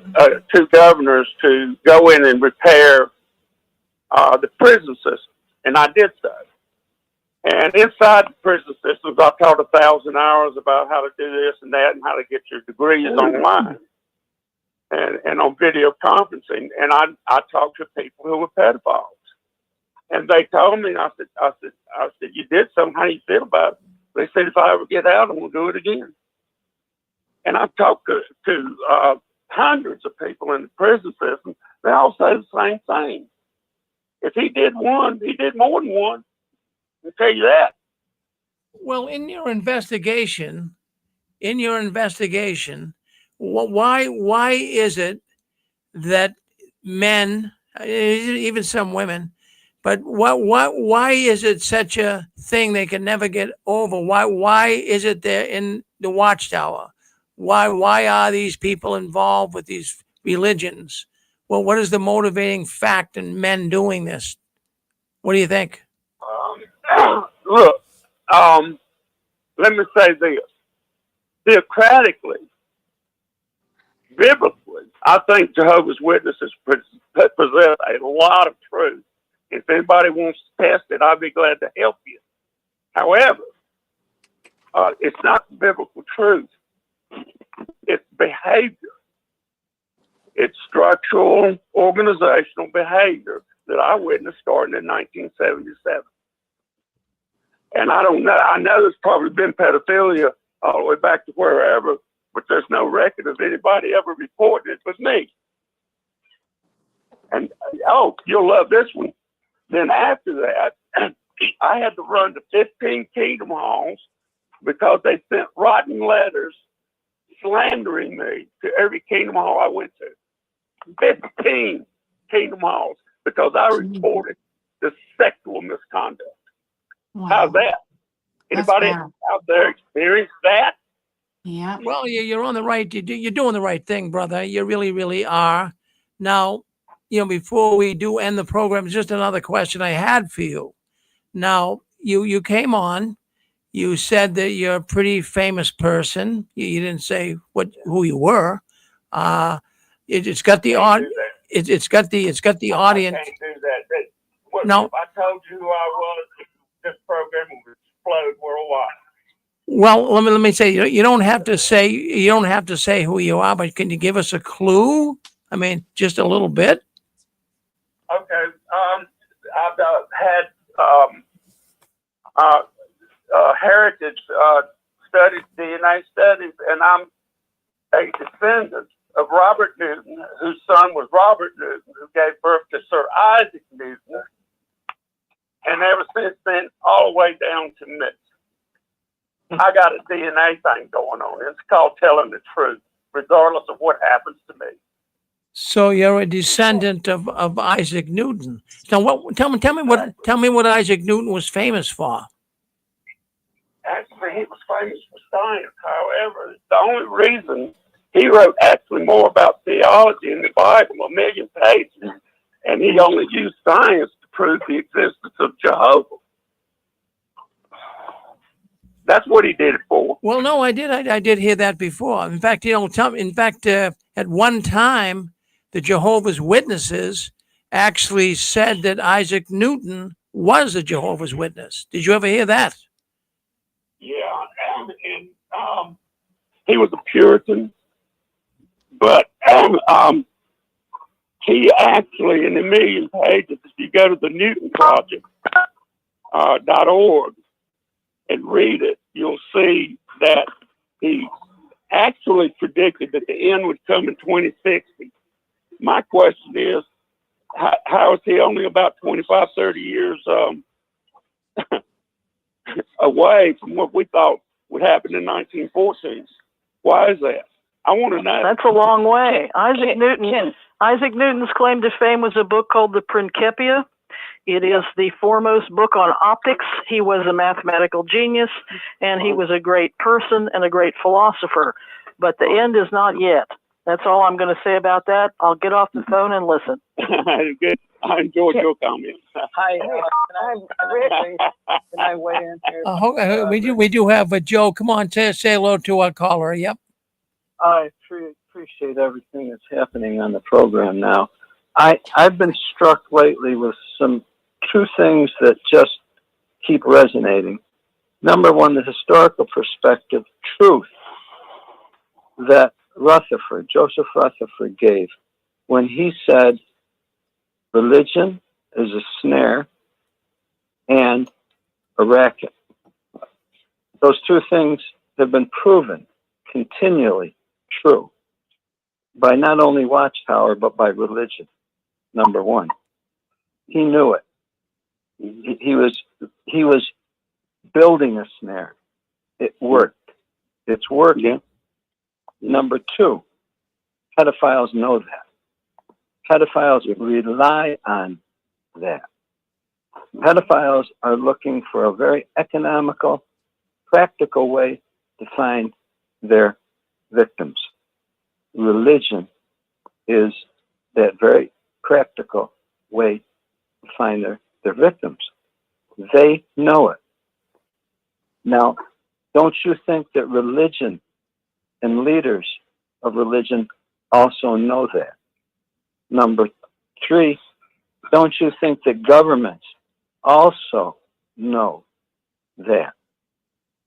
Speaker 7: 2 governors to go in and repair the prison system, and I did so. And inside the prison systems, I taught 1,000 hours about how to do this and that, and how to get your degrees online and on video conferencing. And I talked to people who were pedophiles, and they told me, I said, you did something. How do you feel about it? They said, if I ever get out, I'm going to do it again. And I've talked to hundreds of people in the prison system. They all say the same thing. If he did one, he did more than one. I'll tell you that.
Speaker 2: Well, in your investigation, why is it that men, even some women, but why is it such a thing they can never get over? Why is it there in the Watchtower? Why are these people involved with these religions? well, what is the motivating fact in men doing this? What do you think?
Speaker 7: Look, let me say this. Theocratically, biblically, I think Jehovah's Witnesses possess a lot of truth. If anybody wants to test it, I'd be glad to help you. However, it's not biblical truth. It's behavior. It's structural, organizational behavior that I witnessed starting in 1977. And I don't know. I know there's probably been pedophilia all the way back to wherever, but there's no record of anybody ever reporting it but me. And, oh, you'll love this one. Then after that, I had to run to 15 Kingdom Halls because they sent rotten letters slandering me to every Kingdom Hall I went to. 15 Kingdom Halls because I reported the sexual misconduct.
Speaker 3: Wow.
Speaker 7: How's that? Anybody out there experienced that?
Speaker 3: Yeah.
Speaker 2: Well, you're on the right. You're doing the right thing, brother. You really, really are. Now, before we do end the program, just another question I had for you. Now, you came on. You said that you're a pretty famous person. You didn't say who you were. It's got the It's got the audience.
Speaker 7: I can't do that.
Speaker 2: No.
Speaker 7: If I told you who I was, this program would explode worldwide.
Speaker 2: Well, let me say you don't have to say who you are, but can you give us a clue? I mean, just a little bit.
Speaker 7: Okay. I've had heritage studies, DNA studies, and I'm a descendant of Robert Newton, whose son was Robert Newton, who gave birth to Sir Isaac Newton, and ever since then, all the way down to me. I got a DNA thing going on. It's called telling the truth, regardless of what happens to me.
Speaker 2: So you're a descendant of Isaac Newton. Now, tell me what Isaac Newton was famous for.
Speaker 7: Actually, he was famous for science. However, the only reason he wrote actually more about theology in the Bible, 1 million pages, and he only used science to prove the existence of Jehovah. That's what he did it for.
Speaker 2: Well, no, I did hear that before. In fact, at one time, the Jehovah's Witnesses actually said that Isaac Newton was a Jehovah's Witness. Did you ever hear that?
Speaker 7: Yeah, and he was a Puritan, but he actually, in 1 million pages, if you go to the Newton Project .org and read it, you'll see that he actually predicted that the end would come in 2060. My question is, how is he only about 25, 30 years away from what we thought would happen in 1914? Why is that? I want to know.
Speaker 6: That's a long way. Isaac Newton's claim to fame was a book called The Principia. It is the foremost book on optics. He was a mathematical genius, and he was a great person and a great philosopher. But the end is not yet. That's all I'm going to say about that. I'll get off the phone and listen.
Speaker 7: Good. I enjoyed your comments.
Speaker 16: Hi, can I weigh in here?
Speaker 2: We do have a Joe. Come on, say hello to our caller. Yep.
Speaker 16: I appreciate everything that's happening on the program now. I've been struck lately with two things that just keep resonating. Number one, the historical perspective truth that Joseph Rutherford gave when he said religion is a snare and a racket. Those two things have been proven continually true by not only Watchtower, but by religion. Number one, he knew it. He was building a snare. It worked. It's working. Number two, pedophiles know that. Pedophiles rely on that. Pedophiles are looking for a very economical, practical way to find their victims. Religion is that very practical way to find their victims. They know it. Now, don't you think that religion and leaders of religion also know that? Number 3, don't you think that governments also know that?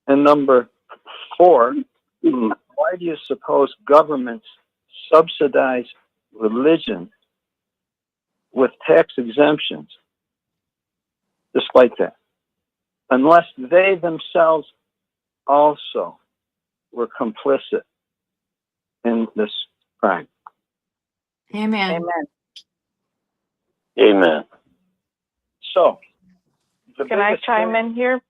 Speaker 16: And number 4, why do you suppose governments subsidize religion with tax exemptions just like that? Unless they themselves also were complicit in this crime.
Speaker 3: Amen.
Speaker 15: Amen.
Speaker 13: Amen.
Speaker 16: So,
Speaker 15: Can I chime in here,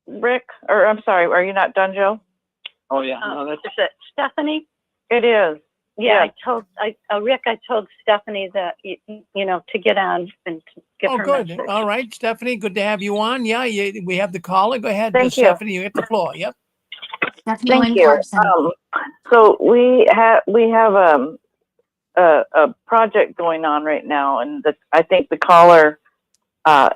Speaker 15: Rick? Or I'm sorry, are you not done, Joe?
Speaker 16: Oh yeah, no, that's
Speaker 15: Is it Stephanie? It is. Yeah, Rick, I told Stephanie that, you know, to get on and to give her
Speaker 2: good.
Speaker 15: message.
Speaker 2: All right, Stephanie, good to have you on. Yeah, we have the caller. Go ahead,
Speaker 15: Thank you.
Speaker 2: Stephanie. You get the floor. Yep.
Speaker 3: Stephanie
Speaker 15: Thank
Speaker 3: Lynn
Speaker 15: you.
Speaker 3: Carson.
Speaker 15: So we have a project going on right now, and I think the caller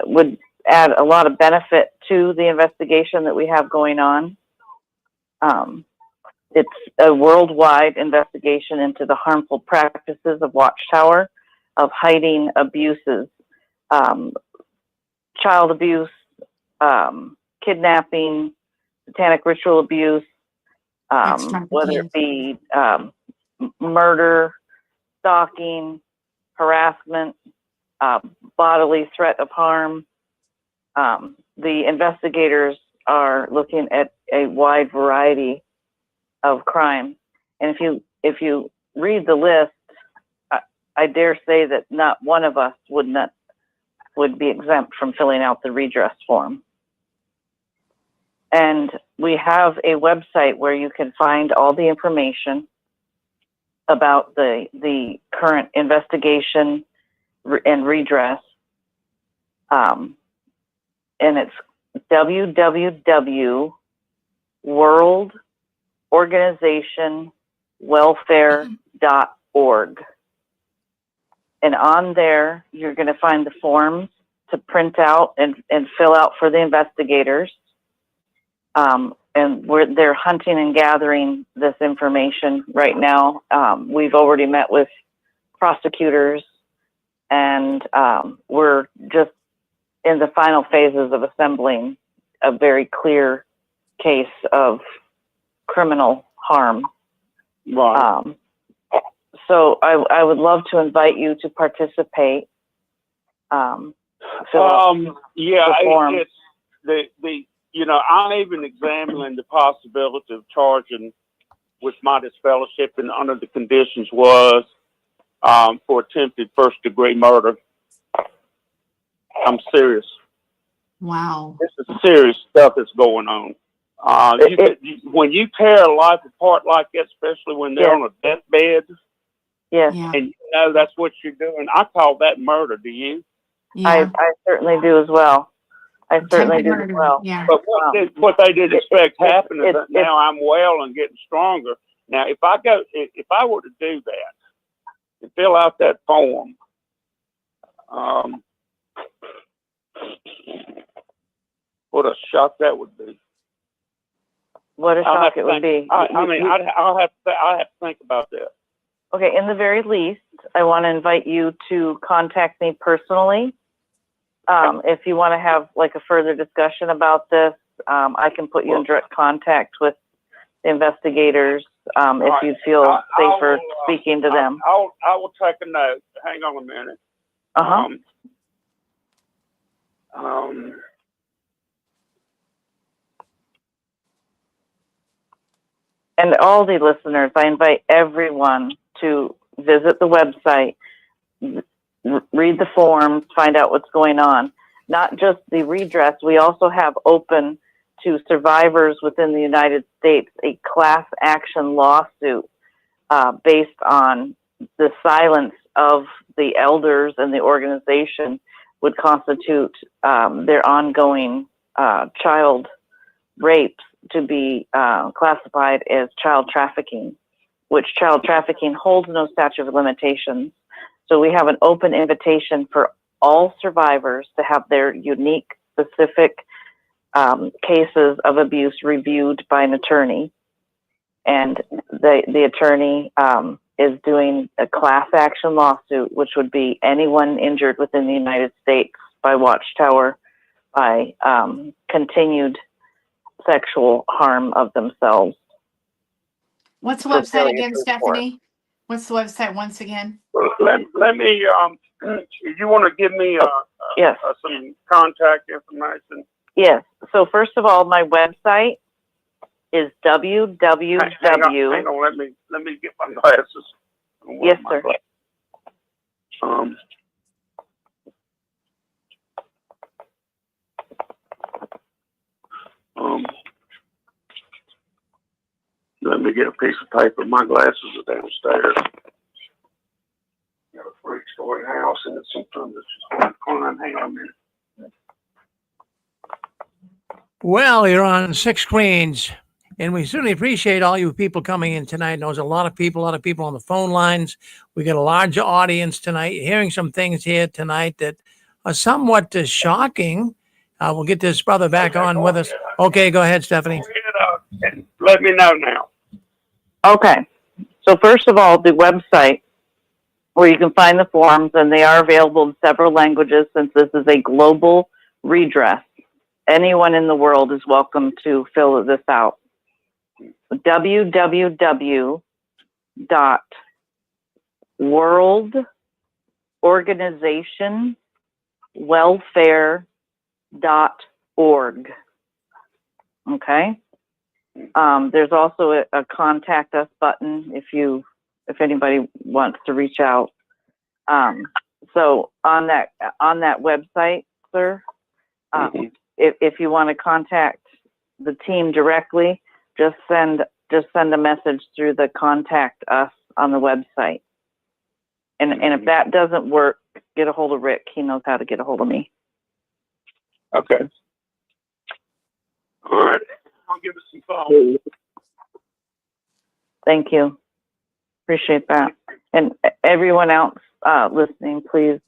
Speaker 15: would add a lot of benefit to the investigation that we have going on. It's a worldwide investigation into the harmful practices of Watchtower, of hiding abuses, child abuse, kidnapping, satanic ritual abuse, whether it be murder, stalking, harassment, bodily threat of harm. The investigators are looking at a wide variety of crime, and if you read the list, I dare say that not one of us would be exempt from filling out the redress form. And we have a website where you can find all the information about the current investigation and redress. And it's www.worldorganizationwelfare.org. And on there, you're going to find the forms to print out and fill out for the investigators. And they're hunting and gathering this information right now. We've already met with prosecutors, and we're just in the final phases of assembling a very clear case of criminal harm.
Speaker 7: Right.
Speaker 15: So I would love to invite you to participate. Fill out
Speaker 7: Yeah,
Speaker 15: the form.
Speaker 7: it's the I'm even examining the possibility of charging with my disfellowshipping under the conditions was for attempted first-degree murder. I'm serious.
Speaker 3: Wow.
Speaker 7: This is serious stuff that's going on. When you tear a life apart like that, especially when they're on a deathbed, and you know that's what you're doing, I call that murder. Do you?
Speaker 15: I certainly do as well. I certainly do as well.
Speaker 3: Yeah.
Speaker 7: But what they didn't expect happened is that now I'm well and getting stronger. Now, if I were to do that and fill out that form, what a shock that would be.
Speaker 15: What a shock it would be.
Speaker 7: I'll have to think about that.
Speaker 15: Okay, in the very least, I want to invite you to contact me personally. If you want to have like a further discussion about this, I can put you in direct contact with the investigators if you feel safer speaking to them.
Speaker 7: I will take a note. Hang on a minute.
Speaker 15: And all the listeners, I invite everyone to visit the website, read the forms, find out what's going on. Not just the redress, we also have open to survivors within the United States a class action lawsuit based on the silence of the elders and the organization would constitute their ongoing child rapes to be classified as child trafficking, which child trafficking holds no statute of limitations.
Speaker 17: So we have an open invitation for all survivors to have their unique, specific cases of abuse reviewed by an attorney. And the attorney is doing a class action lawsuit, which would be anyone injured within the United States by Watchtower by continued sexual harm of themselves.
Speaker 3: What's the website again, Stephanie? What's the website once again?
Speaker 7: Let me, you want to give me
Speaker 17: Yes.
Speaker 7: Some contact information?
Speaker 17: Yes. So first of all, my website is www.
Speaker 7: Hang on, let me get my glasses.
Speaker 17: Yes, sir.
Speaker 7: Let me get a piece of paper. My glasses are downstairs. Got a three-story house, and it's sometimes it's just hard to climb. Hang on a minute.
Speaker 2: Well, you're on 6 screens, and we certainly appreciate all you people coming in tonight. There's a lot of people on the phone lines. We got a larger audience tonight. You're hearing some things here tonight that are somewhat shocking. We'll get this brother back on with us. Okay, go ahead, Stephanie.
Speaker 7: And let me know now.
Speaker 17: Okay. So first of all, the website where you can find the forms, and they are available in several languages since this is a global redress. Anyone in the world is welcome to fill this out. www.worldorganizationwelfare.org. Okay. There's also a contact us button if anybody wants to reach out. So on that website, sir, if you want to contact the team directly, just send a message through the contact us on the website. And if that doesn't work, get a hold of Rick. He knows how to get a hold of me.
Speaker 7: Okay. All right. I'll give it some thought.
Speaker 17: Thank you. Appreciate that. And everyone else listening, please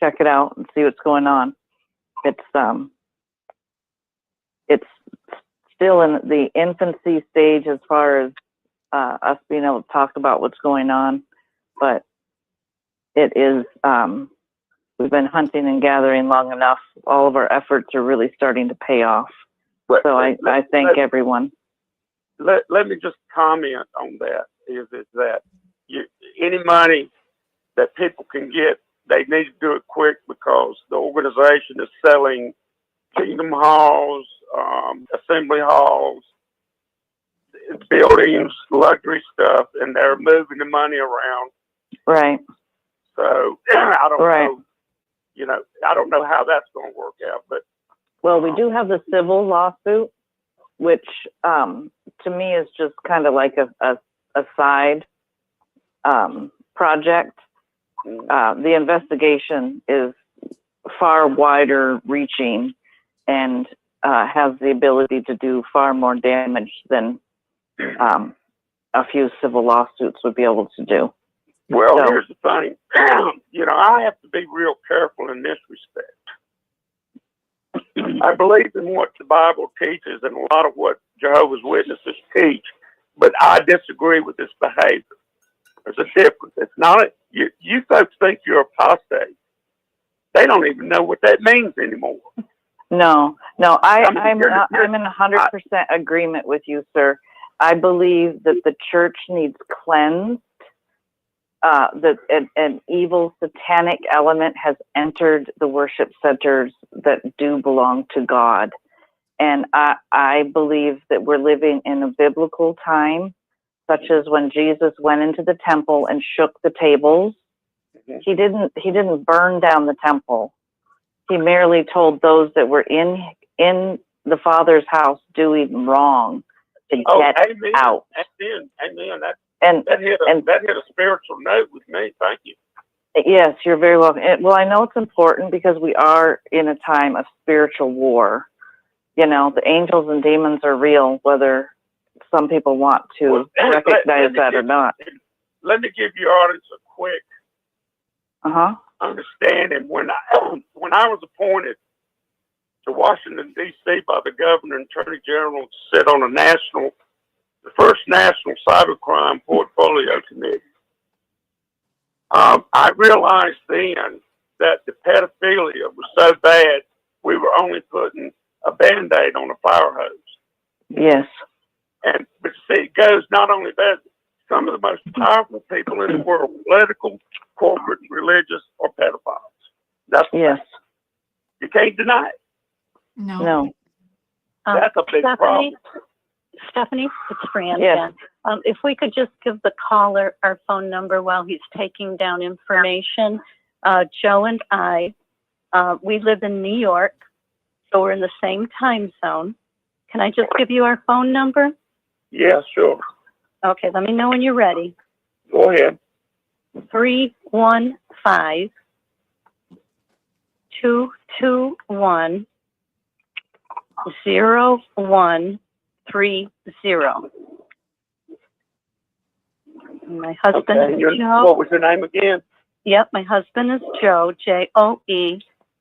Speaker 17: check it out and see what's going on. It's still in the infancy stage as far as us being able to talk about what's going on, but it is. We've been hunting and gathering long enough. All of our efforts are really starting to pay off. So I thank everyone.
Speaker 7: Let me just comment on that. Is that any money that people can get, they need to do it quick because the organization is selling kingdom halls, assembly halls, buildings, luxury stuff, and they're moving the money around.
Speaker 17: Right.
Speaker 7: So I don't know. I don't know how that's going to work out, but.
Speaker 17: Well, we do have the civil lawsuit, which to me is just kind of like a side project. The investigation is far wider reaching and has the ability to do far more damage than a few civil lawsuits would be able to do.
Speaker 7: Well, here's the thing. I have to be real careful in this respect. I believe in what the Bible teaches and a lot of what Jehovah's Witnesses teach, but I disagree with this behavior. There's a difference. It's not you folks think you're apostate. They don't even know what that means anymore.
Speaker 17: No, I'm in 100% agreement with you, sir. I believe that the church needs cleansed. That an evil satanic element has entered the worship centers that do belong to God. And I believe that we're living in a biblical time, such as when Jesus went into the temple and shook the tables. He didn't burn down the temple. He merely told those that were in the Father's house doing wrong to get out.
Speaker 7: Amen. That hit a spiritual note with me. Thank you.
Speaker 17: Yes, you're very welcome. Well, I know it's important because we are in a time of spiritual war. The angels and demons are real, whether some people want to recognize that or not.
Speaker 7: Let me give your audience a quick understanding when I was appointed to Washington, D.C. by the governor and attorney general to sit on the first national cybercrime portfolio committee. I realized then that the pedophilia was so bad, we were only putting a Band-Aid on a fire hose.
Speaker 10: Yes.
Speaker 7: But see, it goes not only that, some of the most powerful people in the world, political, corporate, religious, or pedophiles. That's
Speaker 10: yes.
Speaker 7: You can't deny it.
Speaker 10: No.
Speaker 7: That's a big problem.
Speaker 15: Stephanie, it's Fran
Speaker 10: Yes.
Speaker 15: again. If we could just give the caller our phone number while he's taking down information. Joe and I, we live in New York, so we're in the same time zone. Can I just give you our phone number?
Speaker 7: Yeah, sure.
Speaker 15: Okay, let me know when you're ready.
Speaker 7: Go ahead.
Speaker 15: 315-221-0130. My husband is Joe.
Speaker 7: What was your name again?
Speaker 15: Yep, my husband is Joe, Joe,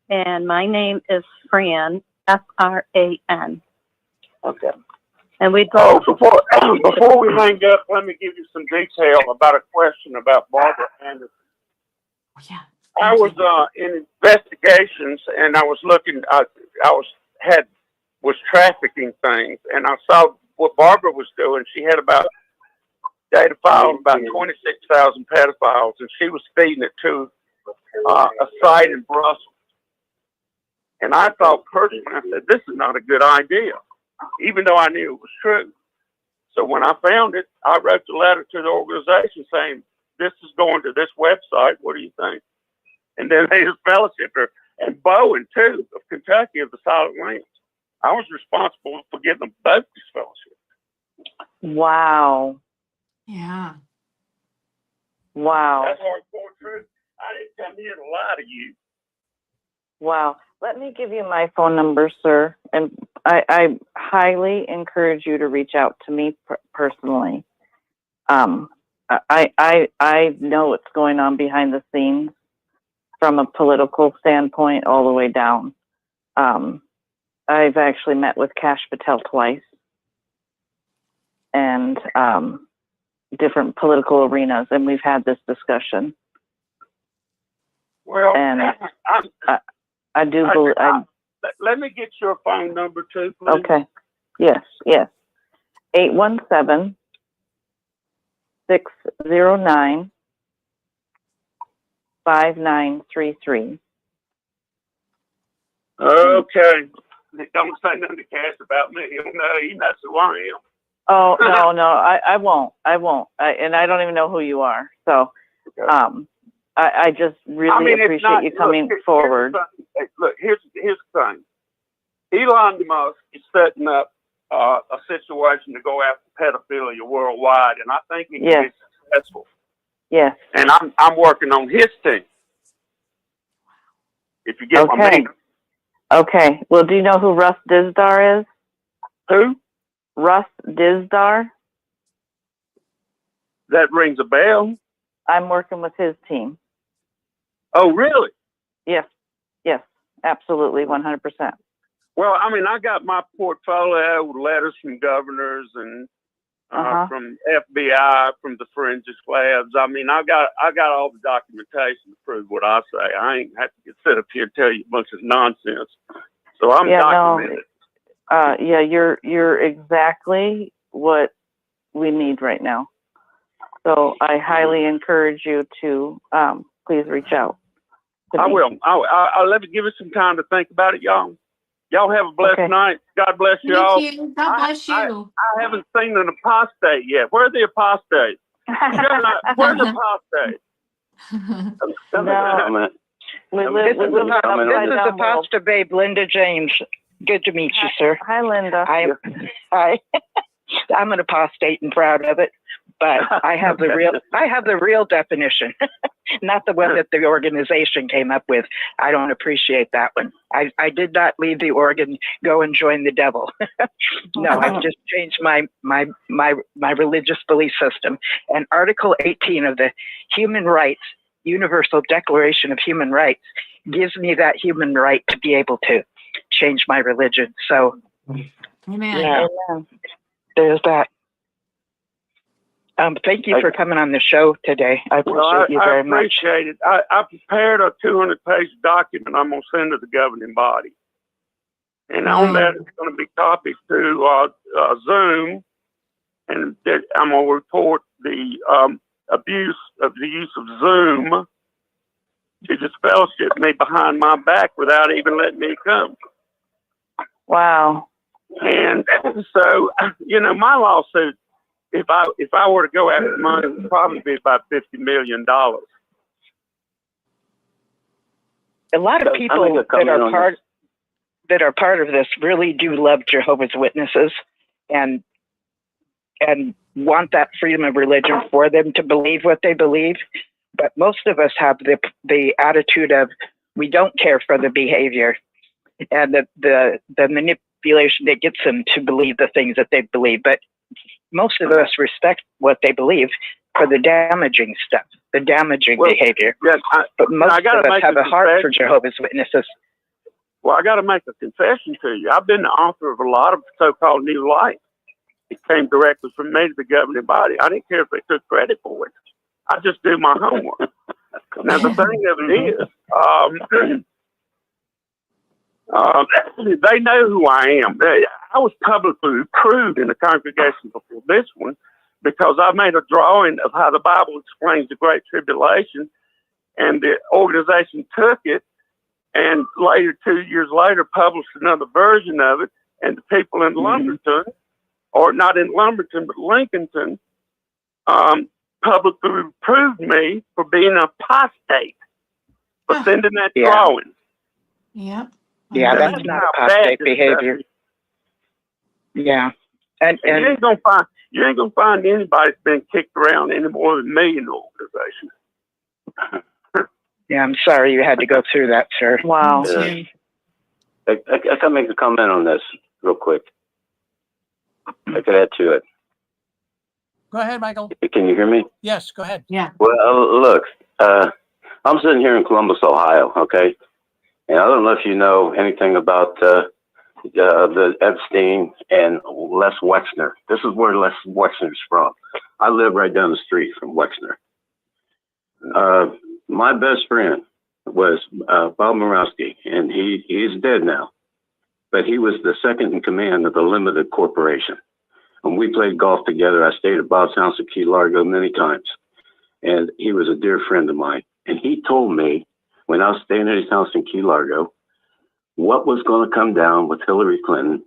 Speaker 15: and my name is Fran, Fran.
Speaker 7: Okay.
Speaker 15: And we'd
Speaker 7: before we hang up, let me give you some detail about a question about Barbara Anderson.
Speaker 3: Yeah.
Speaker 7: I was in investigations, and I was looking. I was trafficking things, and I saw what Barbara was doing. She had data files about 26,000 pedophiles, and she was feeding it to a site in Brussels. And I thought personally, I said, this is not a good idea, even though I knew it was true. So when I found it, I wrote the letter to the organization saying, this is going to this website. What do you think? And then they disfellowshipped her. And Bowen, too, of Kentucky, of the Silent Lands. I was responsible for getting them both disfellowshipped.
Speaker 10: Wow.
Speaker 3: Yeah.
Speaker 10: Wow.
Speaker 7: That's hardcore truth. I didn't come here to lie to you.
Speaker 10: Wow. Let me give you my phone number, sir. And I highly encourage you to reach out to me personally. I know what's going on behind the scenes from a political standpoint all the way down. I've actually met with Kash Patel twice and different political arenas, and we've had this discussion.
Speaker 7: Well,
Speaker 10: and I do believe.
Speaker 7: Let me get your phone number too, please.
Speaker 10: Okay. Yes. 817-609-5933.
Speaker 7: Okay. Don't say nothing to Cash about me. He knows who I am.
Speaker 10: Oh, no, I won't. And I don't even know who you are. So, I just really appreciate you coming forward.
Speaker 7: Here's the thing. Elon Musk is setting up a situation to go after pedophilia worldwide, and I think he can be successful.
Speaker 10: Yes.
Speaker 7: And I'm working on his team. If you get my meaning.
Speaker 10: Okay. Well, do you know who Russ Dizdar is?
Speaker 7: Who?
Speaker 10: Russ Dizdar.
Speaker 7: That rings a bell.
Speaker 10: I'm working with his team.
Speaker 7: Oh, really?
Speaker 10: Yes, absolutely, 100%.
Speaker 7: Well, I mean, I got my portfolio with letters from governors and from FBI, from the forensics labs. I mean, I got all the documentation to prove what I say. I ain't have to get set up here and tell you a bunch of nonsense. So I'm documented.
Speaker 10: You're exactly what we need right now. So I highly encourage you to please reach out.
Speaker 7: I will. I'll let me give it some time to think about it, y'all. Y'all have a blessed night. God bless you all.
Speaker 3: Thank you. God bless you.
Speaker 7: I haven't seen an apostate yet. Where are the apostates? Where's the apostate?
Speaker 10: This
Speaker 18: is Apostle Babe, Linda James. Good to meet you, sir.
Speaker 10: Hi, Linda.
Speaker 18: Hi. I'm an apostate and proud of it, but I have the real definition, not the one that the organization came up with. I don't appreciate that one. I did not leave the organ, go and join the devil. No, I've just changed my religious belief system. And Article 18 of the Human Rights Universal Declaration of Human Rights gives me that human right to be able to change my religion. So,
Speaker 3: Amen.
Speaker 18: yeah, there's that. Thank you for coming on the show today. I appreciate you very much.
Speaker 7: I appreciate it. I prepared a 200-page document I'm going to send to the governing body. And on that, it's going to be topics to Zoom. And I'm going to report the abuse of the use of Zoom to disfellowship me behind my back without even letting me come.
Speaker 17: Wow.
Speaker 7: And so, you know, my lawsuit, if I were to go after money, it would probably be about $50 million.
Speaker 18: A lot of people that are part of this really do love Jehovah's Witnesses and want that freedom of religion for them to believe what they believe. But most of us have the attitude of we don't care for the behavior and the manipulation that gets them to believe the things that they believe. But most of us respect what they believe for the damaging stuff, the damaging behavior.
Speaker 7: Yes,
Speaker 18: but most of us have a heart for Jehovah's Witnesses.
Speaker 7: Well, I got to make a confession to you. I've been the author of a lot of so-called new life. It came directly from me to the governing body. I didn't care if they took credit for it. I just do my homework. Now, the thing of it is, they know who I am. I was publicly reproved in the congregation before this one because I made a drawing of how the Bible explains the Great Tribulation, and the organization took it and later, 2 years later, published another version of it, and the people in Lumberton, or not in Lumberton, but Lincolnton, publicly reproved me for being an apostate, for sending that drawing.
Speaker 3: Yeah.
Speaker 18: Yeah, that's not apostate behavior. Yeah, and
Speaker 7: you ain't gonna find anybody that's been kicked around any more than me in the organization.
Speaker 18: Yeah, I'm sorry you had to go through that, sir.
Speaker 17: Wow.
Speaker 13: I can make a comment on this real quick. I could add to it.
Speaker 2: Go ahead, Michael.
Speaker 13: Can you hear me?
Speaker 2: Yes, go ahead.
Speaker 3: Yeah.
Speaker 13: Well, look, I'm sitting here in Columbus, Ohio, okay? And I don't know if you know anything about the Epstein and Les Wexner. This is where Les Wexner's from. I live right down the street from Wexner. My best friend was Bob Morawski, and he's dead now. But he was the second in command of the Limited Corporation. And we played golf together. I stayed at Bob's house in Key Largo many times. And he was a dear friend of mine. And he told me, when I was staying at his house in Key Largo, what was going to come down with Hillary Clinton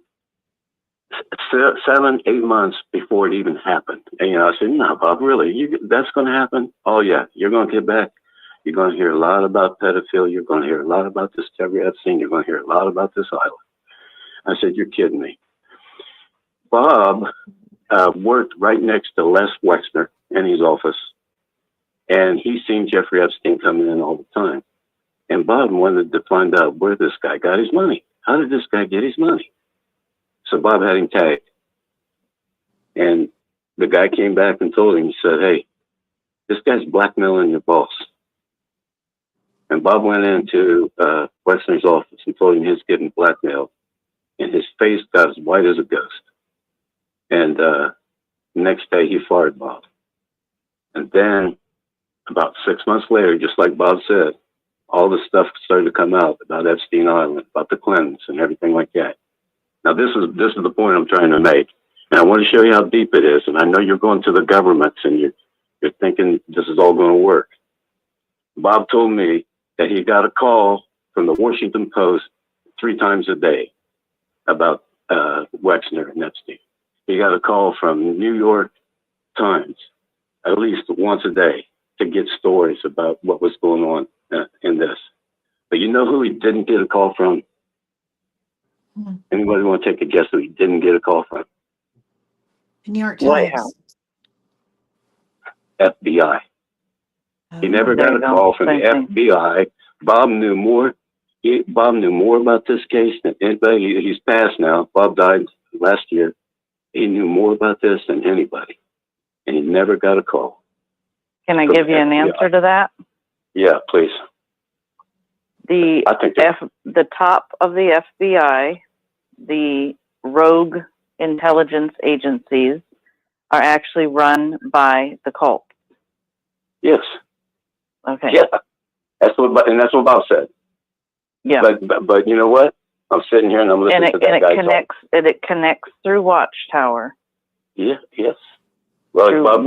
Speaker 13: 7, 8 months before it even happened. And, I said, no, Bob, really? That's going to happen? Oh, yeah. You're going to get back. You're going to hear a lot about pedophilia. You're going to hear a lot about this Jeffrey Epstein. You're going to hear a lot about this island. I said, you're kidding me. Bob worked right next to Les Wexner in his office, and he seen Jeffrey Epstein coming in all the time. And Bob wanted to find out where this guy got his money. How did this guy get his money? So Bob had him tagged. And the guy came back and told him, he said, hey, this guy's blackmailing your boss. And Bob went into Wexner's office and told him he was getting blackmailed. And his face got as white as a ghost. And the next day he fired Bob. And then about 6 months later, just like Bob said, all the stuff started to come out about Epstein Island, about the Clintons and everything like that. Now, this is the point I'm trying to make. And I want to show you how deep it is. And I know you're going to the governments and you're thinking this is all going to work. Bob told me that he got a call from the Washington Post 3 times a day about Wexner and Epstein. He got a call from New York Times at least once a day to get stories about what was going on in this. But you know who he didn't get a call from? Anybody want to take a guess who he didn't get a call from?
Speaker 3: New York
Speaker 18: White
Speaker 3: Times.
Speaker 13: FBI. He never got a call from the FBI. Bob knew more. Bob knew more about this case than anybody. He's passed now. Bob died last year. He knew more about this than anybody. And he never got a call.
Speaker 17: Can I give you an answer to that?
Speaker 13: Yeah, please.
Speaker 15: The the top of the FBI, the rogue intelligence agencies are actually run by the cult.
Speaker 13: Yes.
Speaker 15: Okay.
Speaker 13: Yeah. That's what Bob said.
Speaker 15: Yeah.
Speaker 13: But you know what? I'm sitting here and I'm listening to that guy talk.
Speaker 15: It connects through Watchtower.
Speaker 13: Yeah. Yes. Well,
Speaker 15: Through
Speaker 7: how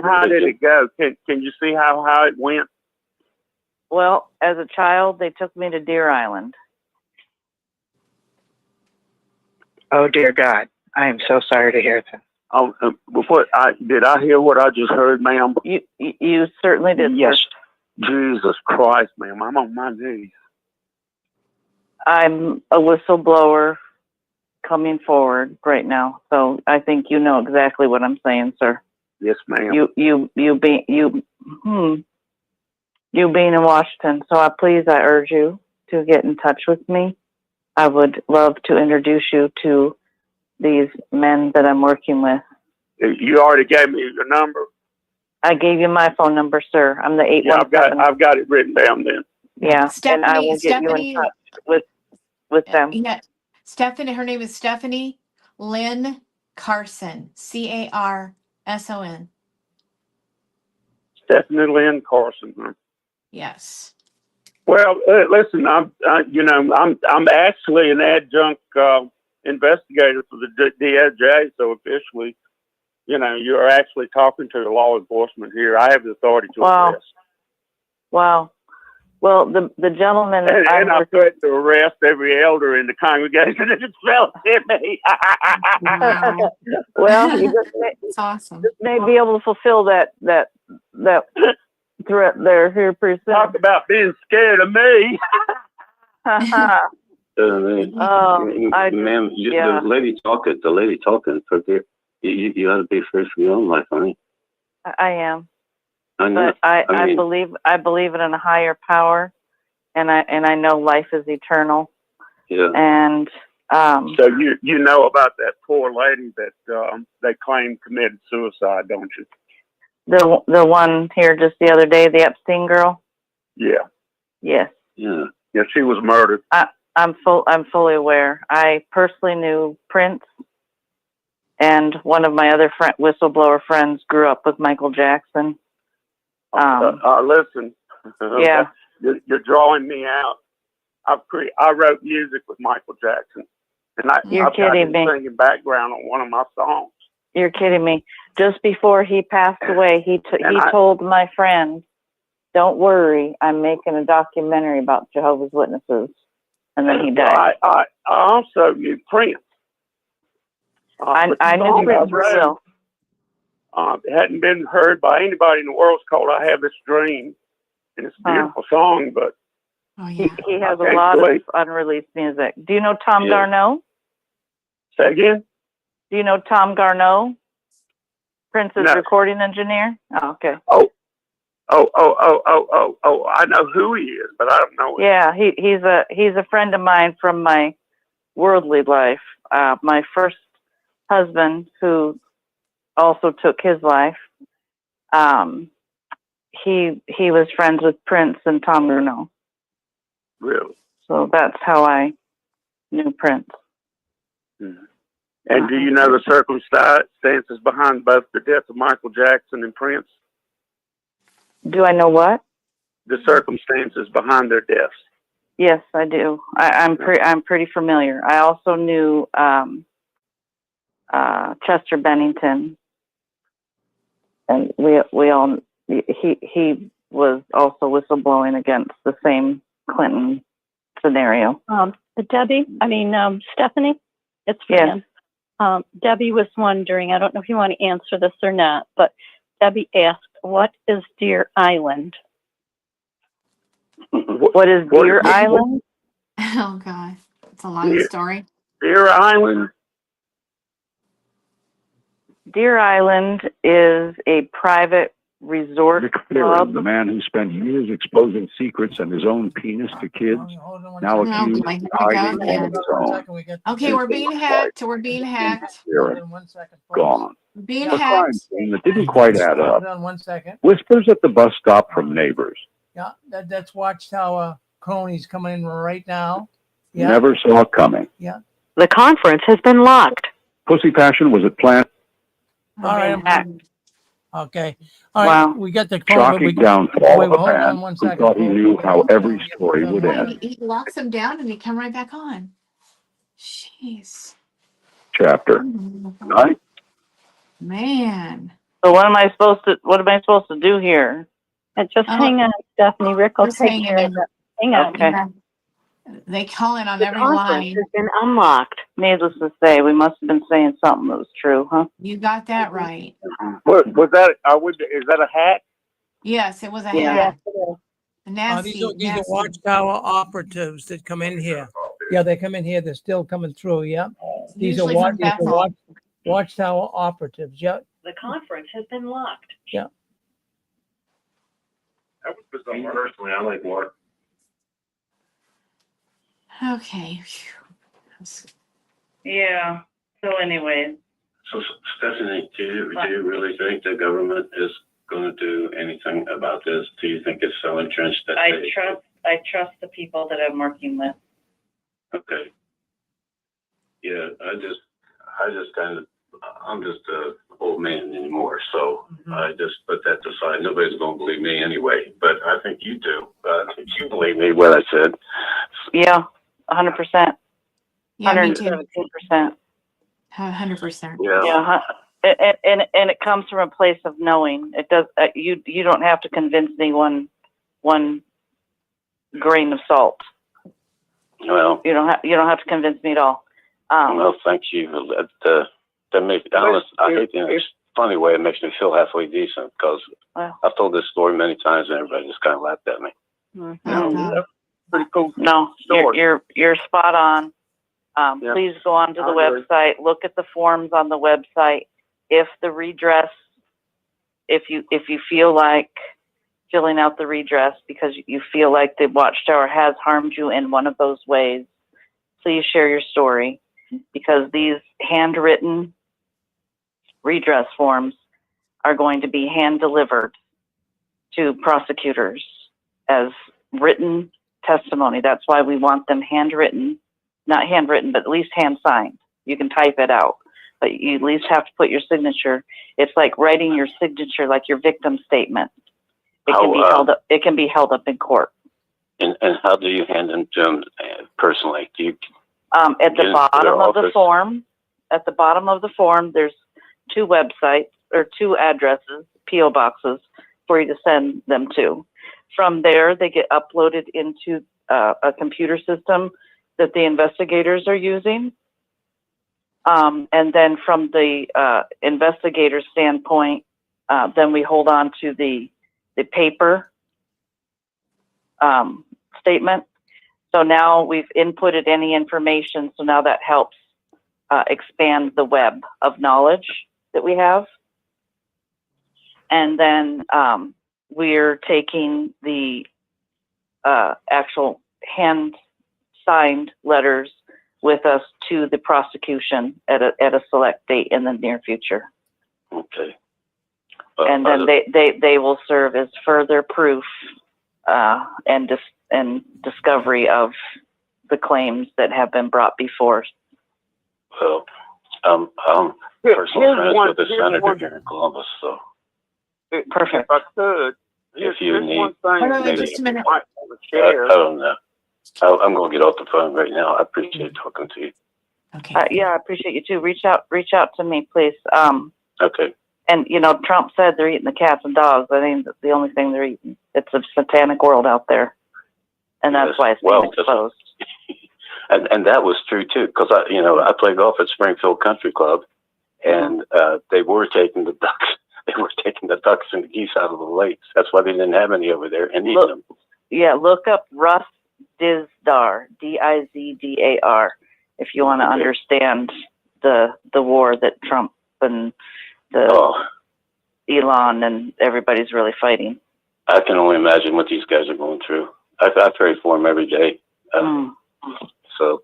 Speaker 7: high did it go? Can you see how high it went?
Speaker 15: Well, as a child, they took me to Deer Island.
Speaker 18: Oh dear God, I am so sorry to hear that.
Speaker 7: Oh, did I hear what I just heard, ma'am?
Speaker 15: You certainly did.
Speaker 7: Yes.
Speaker 15: Sir.
Speaker 7: Jesus Christ, ma'am, I'm on my knees.
Speaker 15: I'm a whistleblower coming forward right now, so I think you know exactly what I'm saying, sir.
Speaker 7: Yes, ma'am.
Speaker 15: You being in Washington, so I urge you to get in touch with me. I would love to introduce you to these men that I'm working with.
Speaker 7: You already gave me your number.
Speaker 15: I gave you my phone number, sir. I'm the 817.
Speaker 7: I've got it written down then.
Speaker 15: Yeah, and I will get you in touch with them.
Speaker 3: Yeah, Stephanie. Her name is Stephanie Lynn Carson. Carson.
Speaker 7: Stephanie Lynn Carson. Huh?
Speaker 3: Yes.
Speaker 7: Well, listen, I'm actually an adjunct investigator for the DOJ, so officially, you're actually talking to the law enforcement here. I have the authority to arrest.
Speaker 15: Wow. Well, the gentleman
Speaker 7: and I threatened to arrest every elder in the congregation that just fellowship me.
Speaker 15: Well, you
Speaker 3: it's awesome.
Speaker 15: May be able to fulfill that threat there here pretty soon.
Speaker 7: Talk about being scared of me.
Speaker 13: Ma'am, the lady talking. Forget you got to be first for your own life, honey.
Speaker 15: I am.
Speaker 13: I know.
Speaker 15: But I believe in a higher power, and I know life is eternal.
Speaker 13: Yeah.
Speaker 15: And
Speaker 7: so you know about that poor lady that they claim committed suicide, don't you?
Speaker 15: The one here just the other day, the Epstein girl.
Speaker 7: Yeah.
Speaker 15: Yes.
Speaker 13: Yeah.
Speaker 7: Yeah, she was murdered.
Speaker 15: I'm fully aware. I personally knew Prince, and one of my other whistleblower friends grew up with Michael Jackson.
Speaker 7: Listen.
Speaker 15: Yeah.
Speaker 7: You're drawing me out. I wrote music with Michael Jackson, and I've got him singing background on one of my songs.
Speaker 15: You're kidding me. Just before he passed away, he told my friend, "Don't worry, I'm making a documentary about Jehovah's Witnesses," and then he died.
Speaker 7: I also knew Prince.
Speaker 15: I knew Prince well.
Speaker 7: It hadn't been heard by anybody in the world. It's called "I Have This Dream," and it's a beautiful song. But
Speaker 15: he has a lot of unreleased music. Do you know Tom Garneau?
Speaker 7: Say again?
Speaker 15: Do you know Tom Garneau? Prince's recording engineer? Oh, okay.
Speaker 7: Oh, I know who he is, but I don't know him.
Speaker 15: Yeah, he's a friend of mine from my worldly life. My first husband, who also took his life, he was friends with Prince and Tom Garneau.
Speaker 7: Really?
Speaker 15: So that's how I knew Prince.
Speaker 7: Mm-hmm. And do you know the circumstances behind both the death of Michael Jackson and Prince?
Speaker 15: Do I know what?
Speaker 7: The circumstances behind their deaths.
Speaker 15: Yes, I do. I'm pretty familiar. I also knew Chester Bennington, and he was also whistleblowing against the same Clinton scenario. Stephanie, it's
Speaker 19: Fran. Debbie was wondering, I don't know if you want to answer this or not, but Debbie asked, what is Deer Island?
Speaker 15: What is Deer Island?
Speaker 3: Oh, God. It's a long story.
Speaker 7: Deer Island?
Speaker 15: Deer Island is a private Resort
Speaker 20: Rick Barron,
Speaker 15: Club.
Speaker 20: the man who spent years exposing secrets and his own penis to kids, now accused of hiding one of his own.
Speaker 3: Okay, we're being hacked. We're being hacked.
Speaker 20: Barron, gone.
Speaker 3: We're being
Speaker 20: A crime
Speaker 3: hacked.
Speaker 20: scene that didn't quite add up.
Speaker 2: Hold on 1 second.
Speaker 20: Whispers at the bus stop from neighbors.
Speaker 2: Yeah, that's Watchtower cronies coming in right now. Yeah.
Speaker 20: Never saw coming.
Speaker 2: Yeah.
Speaker 21: The conference has been locked.
Speaker 20: Pussy Passion was at plant.
Speaker 2: All right. Okay. All right.
Speaker 20: Wow.
Speaker 2: We got the
Speaker 20: Shocking downfall of a man
Speaker 2: one
Speaker 20: who
Speaker 2: second.
Speaker 20: thought he knew how every story would end.
Speaker 3: He locks them down and he come right back on. Jeez.
Speaker 20: Chapter 9.
Speaker 3: Man.
Speaker 15: So what am I supposed to do here?
Speaker 19: And just hang on, Stephanie. Rick will
Speaker 3: Just
Speaker 19: take
Speaker 3: hang in
Speaker 19: care of
Speaker 3: there.
Speaker 19: it. Hang on.
Speaker 15: Okay.
Speaker 3: They call in on
Speaker 15: The
Speaker 3: every
Speaker 15: conference
Speaker 3: line.
Speaker 15: has been unlocked. Needless to say, we must have been saying something that was true, huh?
Speaker 3: You got that right.
Speaker 7: Was that? Is that a hack?
Speaker 3: Yes, it was a
Speaker 15: Yeah.
Speaker 3: hack.
Speaker 2: These
Speaker 3: Nasty,
Speaker 2: are
Speaker 3: nasty.
Speaker 2: Watchtower operatives that come in here. Yeah, they come in here. They're still coming through. Yeah. These
Speaker 3: Usually
Speaker 2: are
Speaker 3: from Bethel.
Speaker 2: Watchtower operatives. Yeah.
Speaker 21: The conference has been locked.
Speaker 2: Yeah.
Speaker 22: That was bizarre. Personally, I like water.
Speaker 3: Okay.
Speaker 15: Yeah. So anyway.
Speaker 13: So Stephanie, do you really think the government is going to do anything about this? Do you think it's so entrenched that
Speaker 15: I trust the people that I'm working with.
Speaker 13: Okay. Yeah, I'm just an old man anymore, so I just put that aside. Nobody's going to believe me anyway, but I think you do. You believe me what I said.
Speaker 15: Yeah, 100%.
Speaker 3: Yeah, me too.
Speaker 15: 117%.
Speaker 3: 100%.
Speaker 15: Yeah. And it comes from a place of knowing. It does. You don't have to convince me one grain of salt.
Speaker 13: Well,
Speaker 15: you don't have to convince me at all.
Speaker 13: Well, thank you. That makes I hate it's funny way it makes me feel halfway decent because I've told this story many times and everybody just kind of laughed at me.
Speaker 15: No,
Speaker 7: Pretty cool.
Speaker 15: No, you're spot on.
Speaker 7: Yep.
Speaker 15: Please go onto the
Speaker 7: I agree.
Speaker 15: website. Look at the forms on the website. If the redress, if you feel like filling out the redress because you feel like the Watchtower has harmed you in one of those ways, please share your story, because these handwritten redress forms are going to be hand delivered to prosecutors as written testimony. That's why we want them handwritten, not handwritten, but at least hand signed. You can type it out, but you at least have to put your signature. It's like writing your signature, like your victim statement. It can be held up. It can be held up in court.
Speaker 13: And how do you hand them to them personally? Do you
Speaker 15: at the bottom of the
Speaker 13: office?
Speaker 15: form? At the bottom of the form, there's 2 websites or 2 addresses, PO boxes, for you to send them to. From there, they get uploaded into a computer system that the investigators are using. And then from the investigator standpoint, then we hold on to the paper statement. So now we've inputted any information. So now that helps expand the web of knowledge that we have. And then we're taking the actual hand signed letters with us to the prosecution at a select date in the near future.
Speaker 13: Okay.
Speaker 15: And then they will serve as further proof and discovery of the claims that have been brought before.
Speaker 13: Well, personal friends with the senator here in Columbus, so
Speaker 15: perfect.
Speaker 7: If I could,
Speaker 13: if you
Speaker 7: here's
Speaker 13: need,
Speaker 7: one thing
Speaker 13: maybe
Speaker 3: just a minute.
Speaker 7: I share.
Speaker 13: I don't know. I'm going to get off the phone right now. I appreciate talking to you.
Speaker 3: Okay.
Speaker 15: Yeah, I appreciate you too. Reach out to me, please.
Speaker 13: Okay.
Speaker 15: And Trump said they're eating the cats and dogs. I think that's the only thing they're eating. It's a satanic world out there, and that's why it's being exposed.
Speaker 13: And that was true too, because I played golf at Springfield Country Club, and they were taking the ducks. They were taking the ducks and the geese out of the lakes. That's why they didn't have any over there and eating them.
Speaker 15: Yeah, look up Russ Dizdar, Dizdar, if you want to understand the war that Trump and the
Speaker 17: Elon and everybody's really fighting.
Speaker 13: I can only imagine what these guys are going through. I pray for them every day. So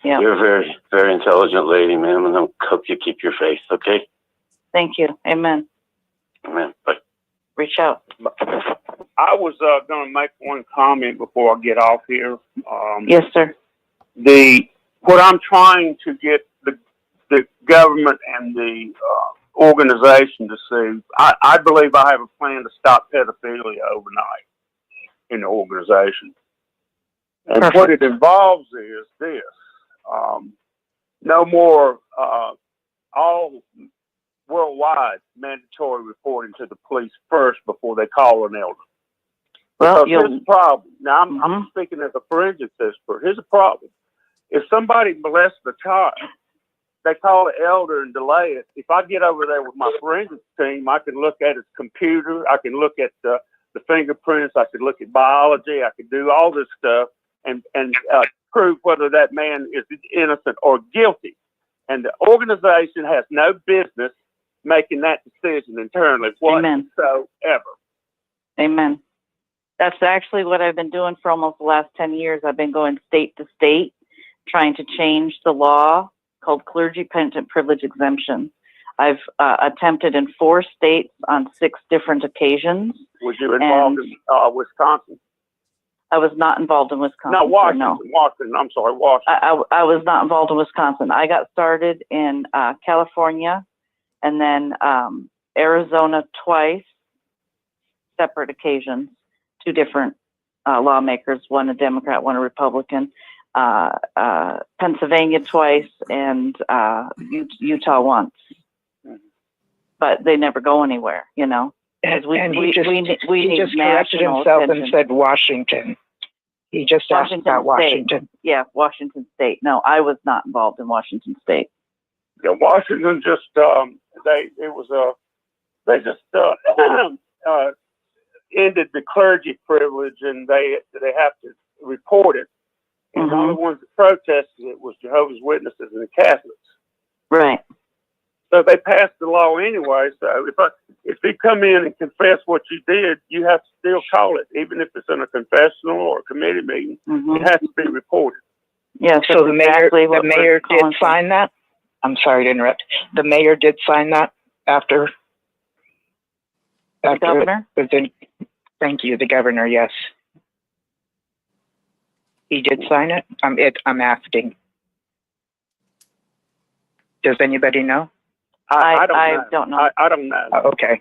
Speaker 17: yeah,
Speaker 13: you're a very, very intelligent lady, ma'am, and I hope you keep your faith, okay?
Speaker 17: Thank you. Amen.
Speaker 13: Amen. Bye.
Speaker 17: Reach out.
Speaker 7: I was going to make one comment before I get off here.
Speaker 17: Yes, sir.
Speaker 7: What I'm trying to get the government and the organization to see, I believe I have a plan to stop pedophilia overnight in the organization. And
Speaker 17: Perfect.
Speaker 7: what it involves is this. No more all worldwide mandatory reporting to the police first before they call an elder.
Speaker 17: Well,
Speaker 7: Because here's the problem. Now, I'm speaking as a forensics expert. Here's the problem. If somebody molests a child, they call the elder and delay it. If I get over there with my forensics team, I can look at his computer. I can look at the fingerprints. I could look at biology. I could do all this stuff and prove whether that man is innocent or guilty. And the organization has no business making that decision internally whatsoever.
Speaker 17: Amen. That's actually what I've been doing for almost the last 10 years. I've been going state to state, trying to change the law called clergy penitent privilege exemption. I've attempted in 4 states on 6 different occasions.
Speaker 7: Was you involved in Wisconsin?
Speaker 17: I was not involved in Wisconsin.
Speaker 7: No, Washington.
Speaker 17: No.
Speaker 7: Washington. I'm sorry, Washington.
Speaker 17: I was not involved in Wisconsin. I got started in California and then Arizona twice, separate occasions, 2 different lawmakers, one a Democrat, one a Republican, Pennsylvania twice, and Utah once. But they never go anywhere, you know.
Speaker 18: And
Speaker 17: we
Speaker 18: he just corrected
Speaker 17: national
Speaker 18: himself
Speaker 17: attention.
Speaker 18: and said Washington. He just asked about Washington.
Speaker 17: State. Yeah, Washington State. No, I was not involved in Washington State.
Speaker 7: Yeah, Washington just they just ended the clergy privilege, and they have to report it. And the only ones that protested it was Jehovah's Witnesses and the Catholics.
Speaker 17: Right.
Speaker 7: So they passed the law anyway. So if you come in and confess what you did, you have to still call it, even if it's in a confessional or a committee meeting. It has to be reported.
Speaker 17: Yeah.
Speaker 18: So the mayor did sign that. I'm sorry to interrupt. The mayor did sign that after
Speaker 17: the governor.
Speaker 18: Thank you, the governor. Yes, he did sign it. I'm asking. Does anybody know?
Speaker 7: I
Speaker 17: don't know.
Speaker 7: I don't know.
Speaker 18: Okay.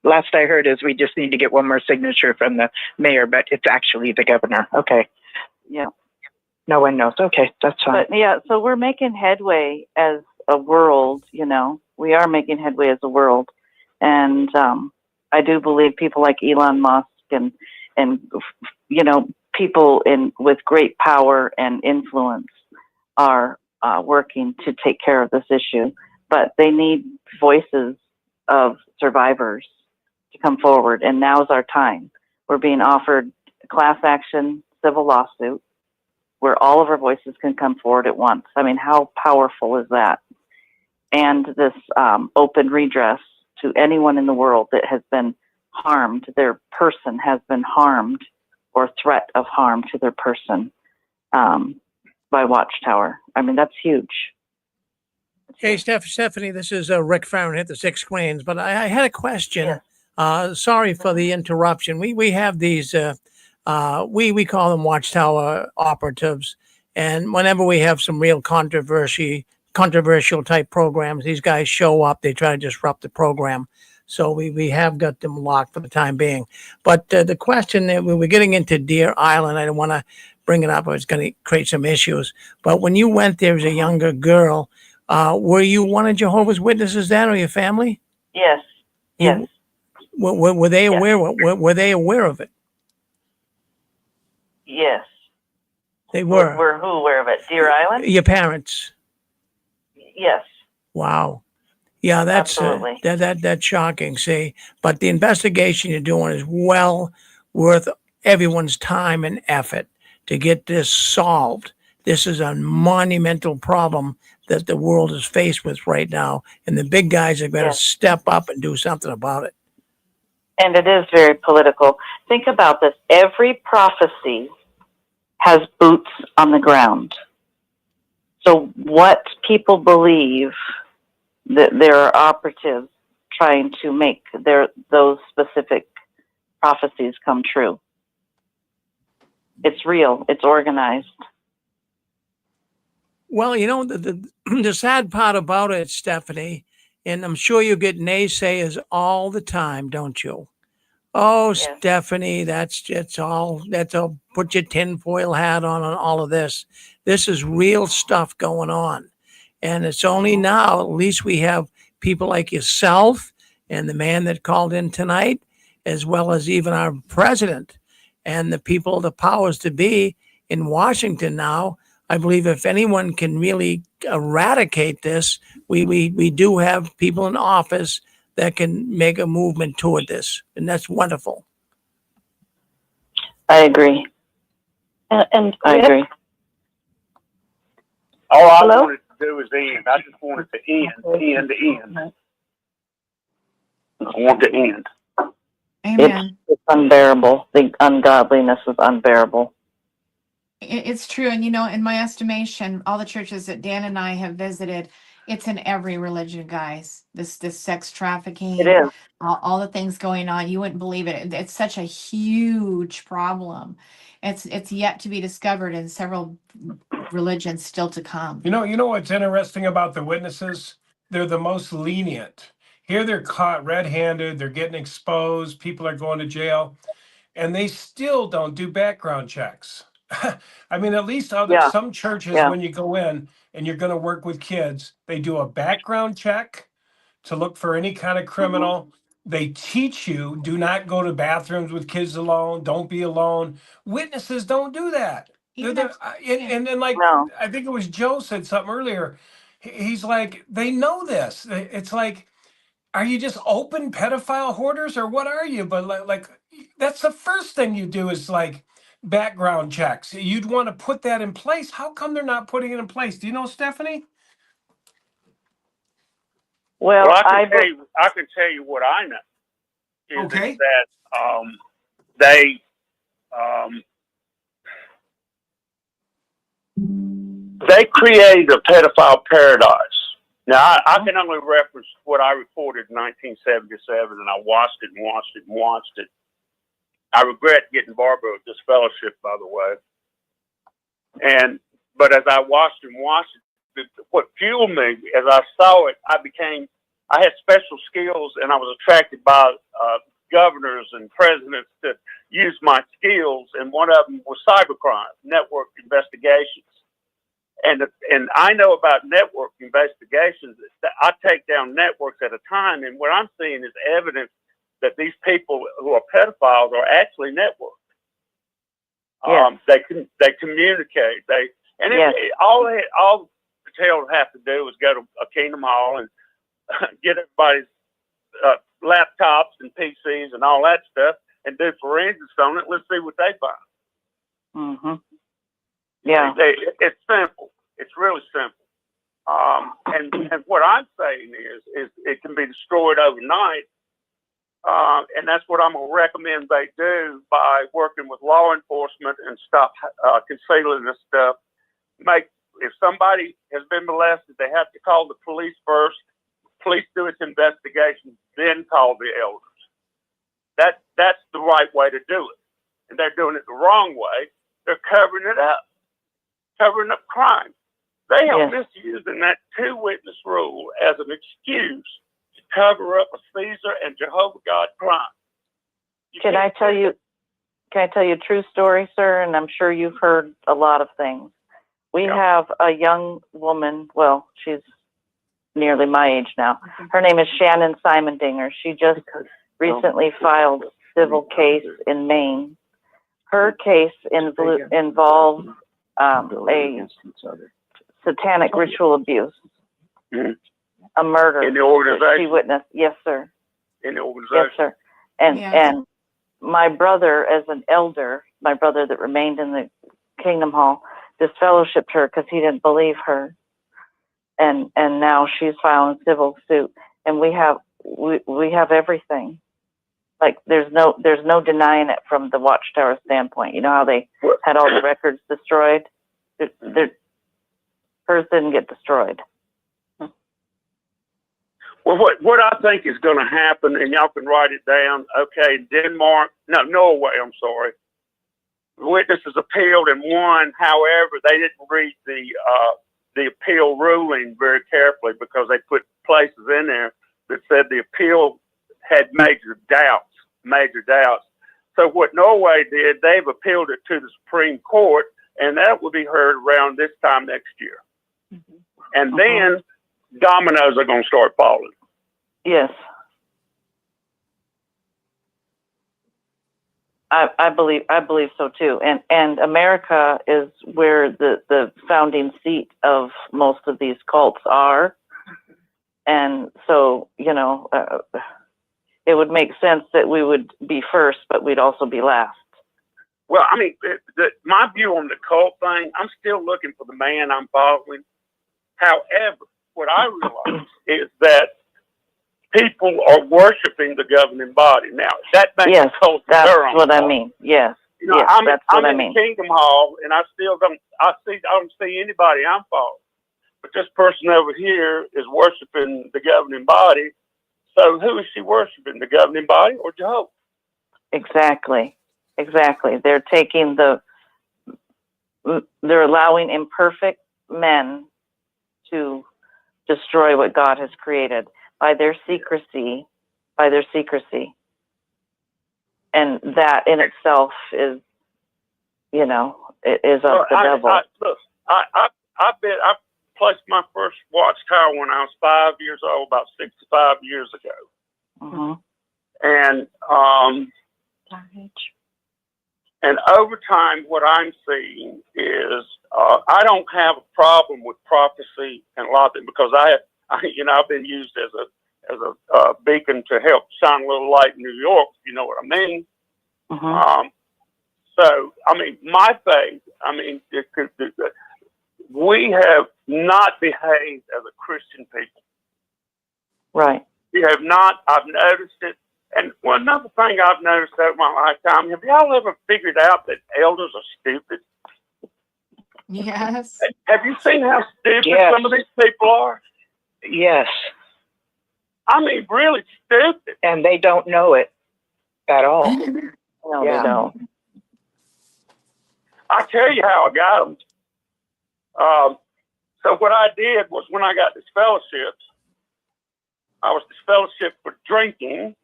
Speaker 18: Last I heard is we just need to get one more signature from the mayor, but it's actually the governor. Okay.
Speaker 17: Yeah.
Speaker 18: No one knows. Okay, that's fine.
Speaker 17: But yeah, so we're making headway as a world, you know. We are making headway as a world. And I do believe people like Elon Musk and you know, people with great power and influence are working to take care of this issue. But they need voices of survivors to come forward, and now's our time. We're being offered a class action civil lawsuit where all of our voices can come forward at once. I mean, how powerful is that? And this open redress to anyone in the world that has been harmed, their person has been harmed or threat of harm to their person by Watchtower. I mean, that's huge.
Speaker 2: Hey, Stephanie, this is Rick Farron, hit the 6 Cranes, but I had a question. Sorry for the interruption. We have these, we call them Watchtower operatives. And whenever we have some real controversial type programs, these guys show up, they try to disrupt the program. So we have got them locked for the time being. But the question that we were getting into Deer Island, I don't want to bring it up, it's going to create some issues. But when you went there as a younger girl, were you one of Jehovah's Witnesses then, or your family?
Speaker 17: Yes. Yes.
Speaker 2: Were they aware? Were they aware of it?
Speaker 17: Yes.
Speaker 2: They were.
Speaker 17: Were who aware of it? Deer Island?
Speaker 2: Your parents.
Speaker 17: Yes.
Speaker 2: Wow. Yeah, that's that's shocking. See, but the investigation you're doing is well worth everyone's time and effort to get this solved. This is a monumental problem that the world is faced with right now, and the big guys are going to
Speaker 17: Yes.
Speaker 2: step up and do something about it.
Speaker 17: And it is very political. Think about this. Every prophecy has boots on the ground. So what people believe that there are operatives trying to make those specific prophecies come true. It's real. It's organized.
Speaker 2: Well, you know, the sad part about it, Stephanie, and I'm sure you get naysayers all the time, don't you? Oh,
Speaker 17: Yes.
Speaker 2: Stephanie, that's all, put your tinfoil hat on all of this. This is real stuff going on. And it's only now, at least we have people like yourself and the man that called in tonight, as well as even our president and the people, the powers to be in Washington now. I believe if anyone can really eradicate this, we do have people in office that can make a movement toward this. And that's wonderful.
Speaker 17: I agree.
Speaker 19: And
Speaker 17: I agree.
Speaker 7: All I
Speaker 17: Hello?
Speaker 7: wanted to do is end. I just wanted to end. I want to end.
Speaker 3: Amen.
Speaker 17: It's unbearable. The ungodliness is unbearable.
Speaker 3: It's true. And, you know, in my estimation, all the churches that Dan and I have visited, it's in every religion, guys. This sex trafficking,
Speaker 17: It is.
Speaker 3: all the things going on. You wouldn't believe it. It's such a huge problem. It's yet to be discovered in several religions still to come.
Speaker 4: You know what's interesting about the witnesses? They're the most lenient. Here they're caught red-handed, they're getting exposed, people are going to jail, and they still don't do background checks. I mean, at least some churches, when you go in and you're going to work with kids, they do a background check to look for any kind of criminal. They teach you, do not go to bathrooms with kids alone, don't be alone. Witnesses don't do that. And then, like, I think it was Joe said something earlier. He's like, they know this. It's like, are you just open pedophile hoarders or what are you? But like that's the first thing you do is like background checks. You'd want to put that in place. How come they're not putting it in place? Do you know, Stephanie?
Speaker 17: Well,
Speaker 7: I can tell you what I know. Is that they created a pedophile paradise. Now, I can only reference what I reported in 1977, and I watched it and watched it and watched it. I regret getting Barbara this fellowship, by the way. But as I watched and watched it, what fueled me as I saw it, I had special skills, and I was attracted by governors and presidents to use my skills, and one of them was cybercrime, network investigations. And I know about network investigations. I take down networks at a time, and what I'm seeing is evidence that these people who are pedophiles are actually networked. They communicate. All Patel would have to do was go to a Kingdom Hall and get everybody's laptops and PCs and all that stuff, and do forensics on it. Let's see what they find.
Speaker 17: Mm-hmm. Yeah,
Speaker 7: it's simple. It's really simple. And what I'm saying is it can be destroyed overnight. And that's what I'm going to recommend they do by working with law enforcement and stop concealing this stuff. If somebody has been molested, they have to call the police first. Police do its investigation, then call the elders. That's the right way to do it. And they're doing it the wrong way. They're covering it up, covering up crime. They are misusing that two-witness rule as an excuse to cover up a Caesar and Jehovah God crime.
Speaker 17: Can I tell you a true story, sir? And I'm sure you've heard a lot of things. We have a young woman, well, she's nearly my age now. Her name is Shannon Simondinger. She just recently filed a civil case in Maine. Her case involves a satanic ritual abuse, a murder.
Speaker 7: In the organization?
Speaker 17: She witnessed. Yes, sir.
Speaker 7: In the organization?
Speaker 17: Yes, sir. And my brother, as an elder, my brother that remained in the Kingdom Hall, disfellowshipped her because he didn't believe her. and now she's filing civil suit, and we have everything. Like there's no denying it from the Watchtower standpoint. You know how they had all the records destroyed? Hers didn't get destroyed.
Speaker 7: Well, what I think is going to happen, and y'all can write it down. Okay, Norway. I'm sorry. Witnesses appealed and won. However, they didn't read the appeal ruling very carefully because they put places in there that said the appeal had major doubts. So what Norway did, they've appealed it to the Supreme Court, and that will be heard around this time next year. Mm-hmm. And then dominoes are going to start falling.
Speaker 17: Yes. I believe so too. And America is where the founding seat of most of these cults are. And so, it would make sense that we would be first, but we'd also be last.
Speaker 7: Well, I mean, my view on the cult thing, I'm still looking for the man I'm following. However, what I realize is that people are worshiping the governing body. Now, that makes
Speaker 17: yes,
Speaker 7: cult
Speaker 17: that's what I mean. Yes. Yes,
Speaker 7: I'm in Kingdom Hall, and I don't see anybody I'm following. But this person over here is worshiping the governing body. So who is she worshiping, the governing body or Jehovah?
Speaker 17: Exactly. They're taking they're allowing imperfect men to destroy what God has created by their secrecy. And that in itself is, it is of the devil.
Speaker 7: I placed my first Watchtower when I was 5 years old, about 65 years ago. Mm-hmm. And over time, what I'm seeing is I don't have a problem with prophecy and a lot of it because I've been used as a beacon to help shine a little light in New York. You know what I mean? Mm-hmm. So I mean, my faith. I mean, we have not behaved as a Christian people.
Speaker 17: Right.
Speaker 7: We have not. I've noticed it. And another thing I've noticed over my lifetime, have y'all ever figured out that elders are stupid?
Speaker 3: Yes.
Speaker 7: Have you seen how stupid some of these people are?
Speaker 18: Yes.
Speaker 7: I mean, really stupid.
Speaker 18: And they don't know it at all.
Speaker 17: No, they don't.
Speaker 7: I tell you how I got them. So what I did was when I got disfellowshipped, I was disfellowshipped for drinking,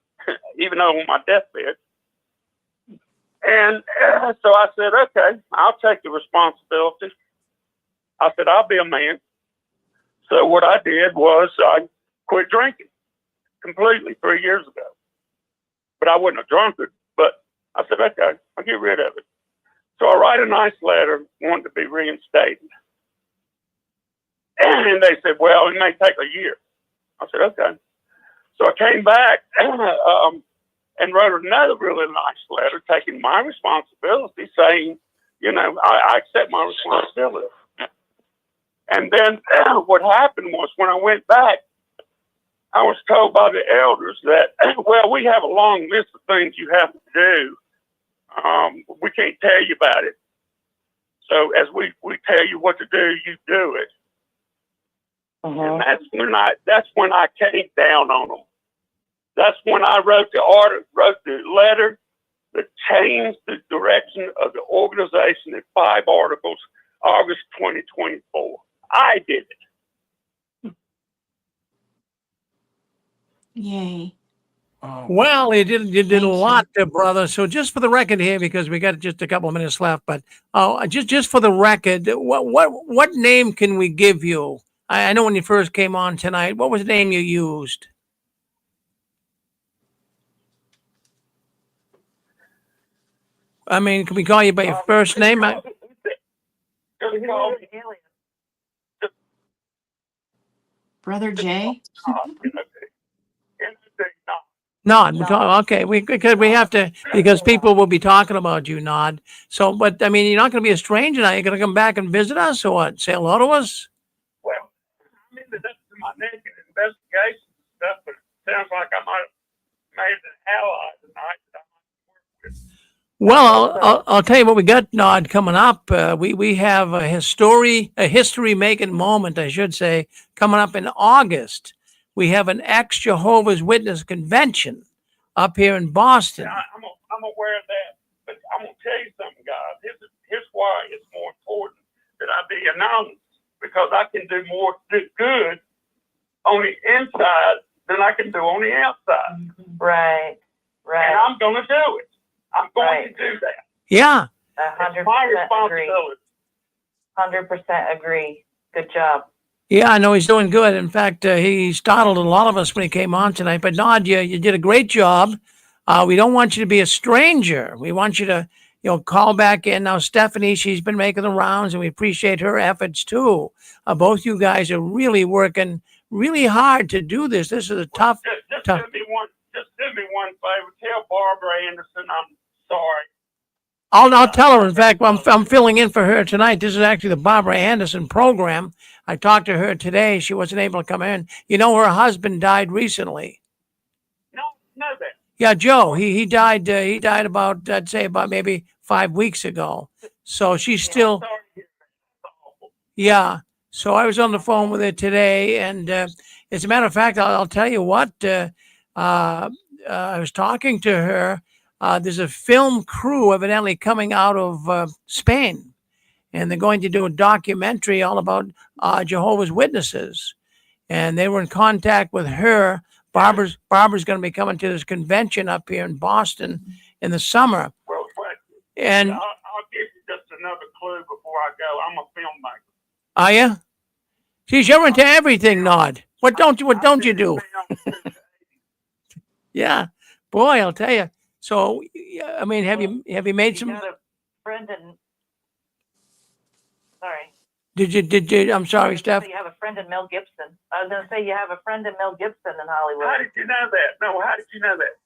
Speaker 7: even though on my deathbed. And so I said, okay, I'll take the responsibility. I said, I'll be a man. So what I did was I quit drinking completely 3 years ago. But I wasn't a drunkard, but I said, okay, I'll get rid of it. So I write a nice letter, wanting to be reinstated. And they said, well, it may take a year. I said, okay. So I came back and wrote another really nice letter, taking my responsibility, saying, I accept my responsibility. And then what happened was when I went back, I was told by the elders that, well, we have a long list of things you have to do. We can't tell you about it. So as we tell you what to do, you do it. Mm-hmm. And that's when I came down on them. That's when I wrote the letter that changed the direction of the organization in 5 articles, August 2024. I did it.
Speaker 3: Yay.
Speaker 2: Well, you did a lot, brother. So just for the record here, because we got just a couple of minutes left, but just for the record, what name can we give you? I know when you first came on tonight, what was the name you used? I mean, can we call you by your first name?
Speaker 3: Brother Jay?
Speaker 2: Nod. Okay, we have to, because people will be talking about you, Nod. So, but I mean, you're not going to be a stranger now. You're going to come back and visit us or what? Say hello to us?
Speaker 7: Well, I'm in the sounds like I might have made an ally tonight.
Speaker 2: Well, I'll tell you what we got, Nod, coming up. We have a history making moment, I should say, coming up in August. We have an ex-Jehovah's Witness convention up here in Boston.
Speaker 7: Yeah, I'm aware of that, but I'm gonna tell you something, guys. Here's why it's more important that I be anonymous, because I can do more good on the inside than I can do on the outside.
Speaker 17: Right.
Speaker 7: And I'm gonna do it. I'm going to do that.
Speaker 2: Yeah.
Speaker 17: 100%
Speaker 7: my
Speaker 17: agree.
Speaker 7: responsibility.
Speaker 17: 100% agree. Good job.
Speaker 2: Yeah, I know he's doing good. In fact, he startled a lot of us when he came on tonight. But Nod, you did a great job. We don't want you to be a stranger. We want you to, call back in. Now, Stephanie, she's been making the rounds, and we appreciate her efforts too. Both you guys are really working really hard to do this. This is a tough.
Speaker 7: Just do me one favor. Tell Barbara Anderson I'm sorry.
Speaker 2: I'll tell her. In fact, I'm filling in for her tonight. This is actually the Barbara Anderson program. I talked to her today. She wasn't able to come in. Her husband died recently.
Speaker 7: No, that.
Speaker 2: Yeah, Joe. He died. He died about, I'd say, about maybe 5 weeks ago. So she's still. Yeah. So I was on the phone with her today, and as a matter of fact, I'll tell you what. I was talking to her. There's a film crew evidently coming out of Spain, and they're going to do a documentary all about Jehovah's Witnesses. And they were in contact with her. Barbara's going to be coming to this convention up here in Boston in the summer.
Speaker 7: Well,
Speaker 2: and
Speaker 7: I'll give you just another clue before I go. I'm a filmmaker.
Speaker 2: Are you? Geez, you're into everything, Nod. What don't you do? Yeah, boy, I'll tell you. So, I mean, have you made some?
Speaker 17: Got a friend in. Sorry.
Speaker 2: Did you? I'm sorry, Steph.
Speaker 17: You have a friend in Mel Gibson. I was going to say you have a friend in Mel Gibson in Hollywood.
Speaker 7: How did you know that? No, how did you know that?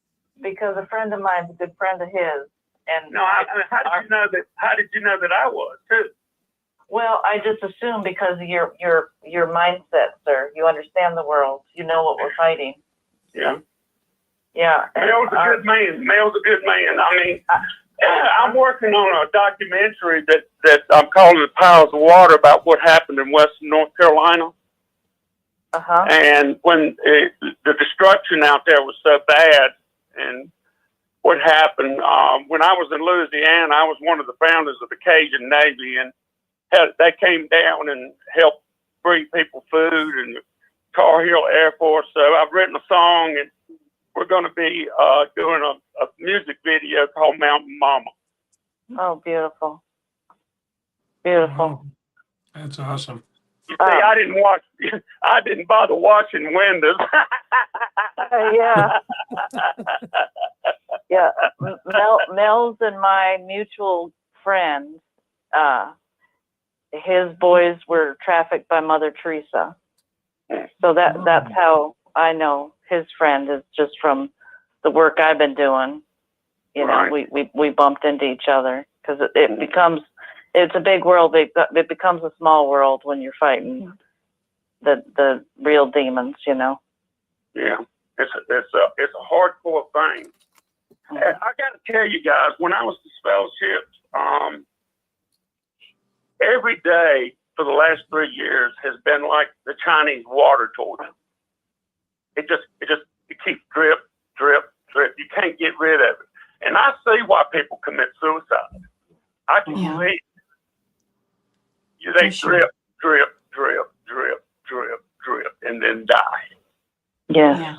Speaker 17: Because a friend of mine's a good friend of his. And
Speaker 7: no, how did you know that? How did you know that I was too?
Speaker 17: Well, I just assume because of your mindset, sir. You understand the world. You know what we're fighting.
Speaker 7: Yeah.
Speaker 17: Yeah.
Speaker 7: Mel's a good man. Mel's a good man. I mean, I'm working on a documentary that I'm calling "The Piles of Water" about what happened in Western North Carolina.
Speaker 17: Uh-huh.
Speaker 7: And when the destruction out there was so bad, and what happened when I was in Louisiana, I was one of the founders of the Cajun Navy, and they came down and helped bring people food, and the Tar Heel Air Force. So I've written a song, and we're going to be doing a music video called Mountain Mama.
Speaker 17: Oh, beautiful. Beautiful.
Speaker 4: That's awesome.
Speaker 7: You see, I didn't bother watching Windows.
Speaker 17: Yeah. Yeah. Mel's and my mutual friend, his boys were trafficked by Mother Teresa. So that's how I know his friend is, just from the work I've been doing.
Speaker 7: Right.
Speaker 17: We bumped into each other because it's a big world. It becomes a small world when you're fighting the real demons,
Speaker 7: Yeah, it's a hardcore thing. And I got to tell you guys, when I was disfellowshipped, every day for the last 3 years has been like the Chinese water torture. It keeps drip, drip, drip. You can't get rid of it. And I see why people commit suicide. I can see it. They drip, drip, drip, drip, drip, drip, and then die.
Speaker 17: Yeah.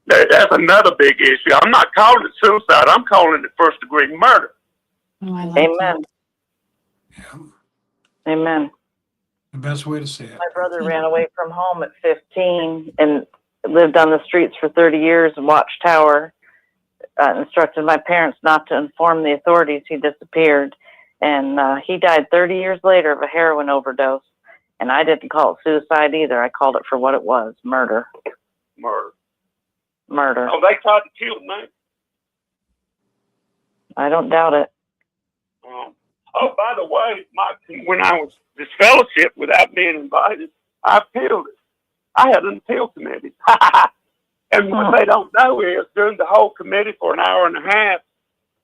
Speaker 7: That's another big issue. I'm not calling it suicide. I'm calling it first-degree murder.
Speaker 3: Oh, I like
Speaker 17: Amen.
Speaker 4: Yeah.
Speaker 17: Amen.
Speaker 4: The best way to say it.
Speaker 17: My brother ran away from home at 15 and lived on the streets for 30 years in Watchtower. Instructed my parents not to inform the authorities he disappeared. And he died 30 years later of a heroin overdose. And I didn't call it suicide either. I called it for what it was, murder. Murder.
Speaker 7: Oh, they tried to kill me.
Speaker 17: I don't doubt it.
Speaker 7: Oh, by the way, when I was disfellowshipped without being invited, I appealed it. I had an appeal committee. And what they don't know is during the whole committee for an hour and a half,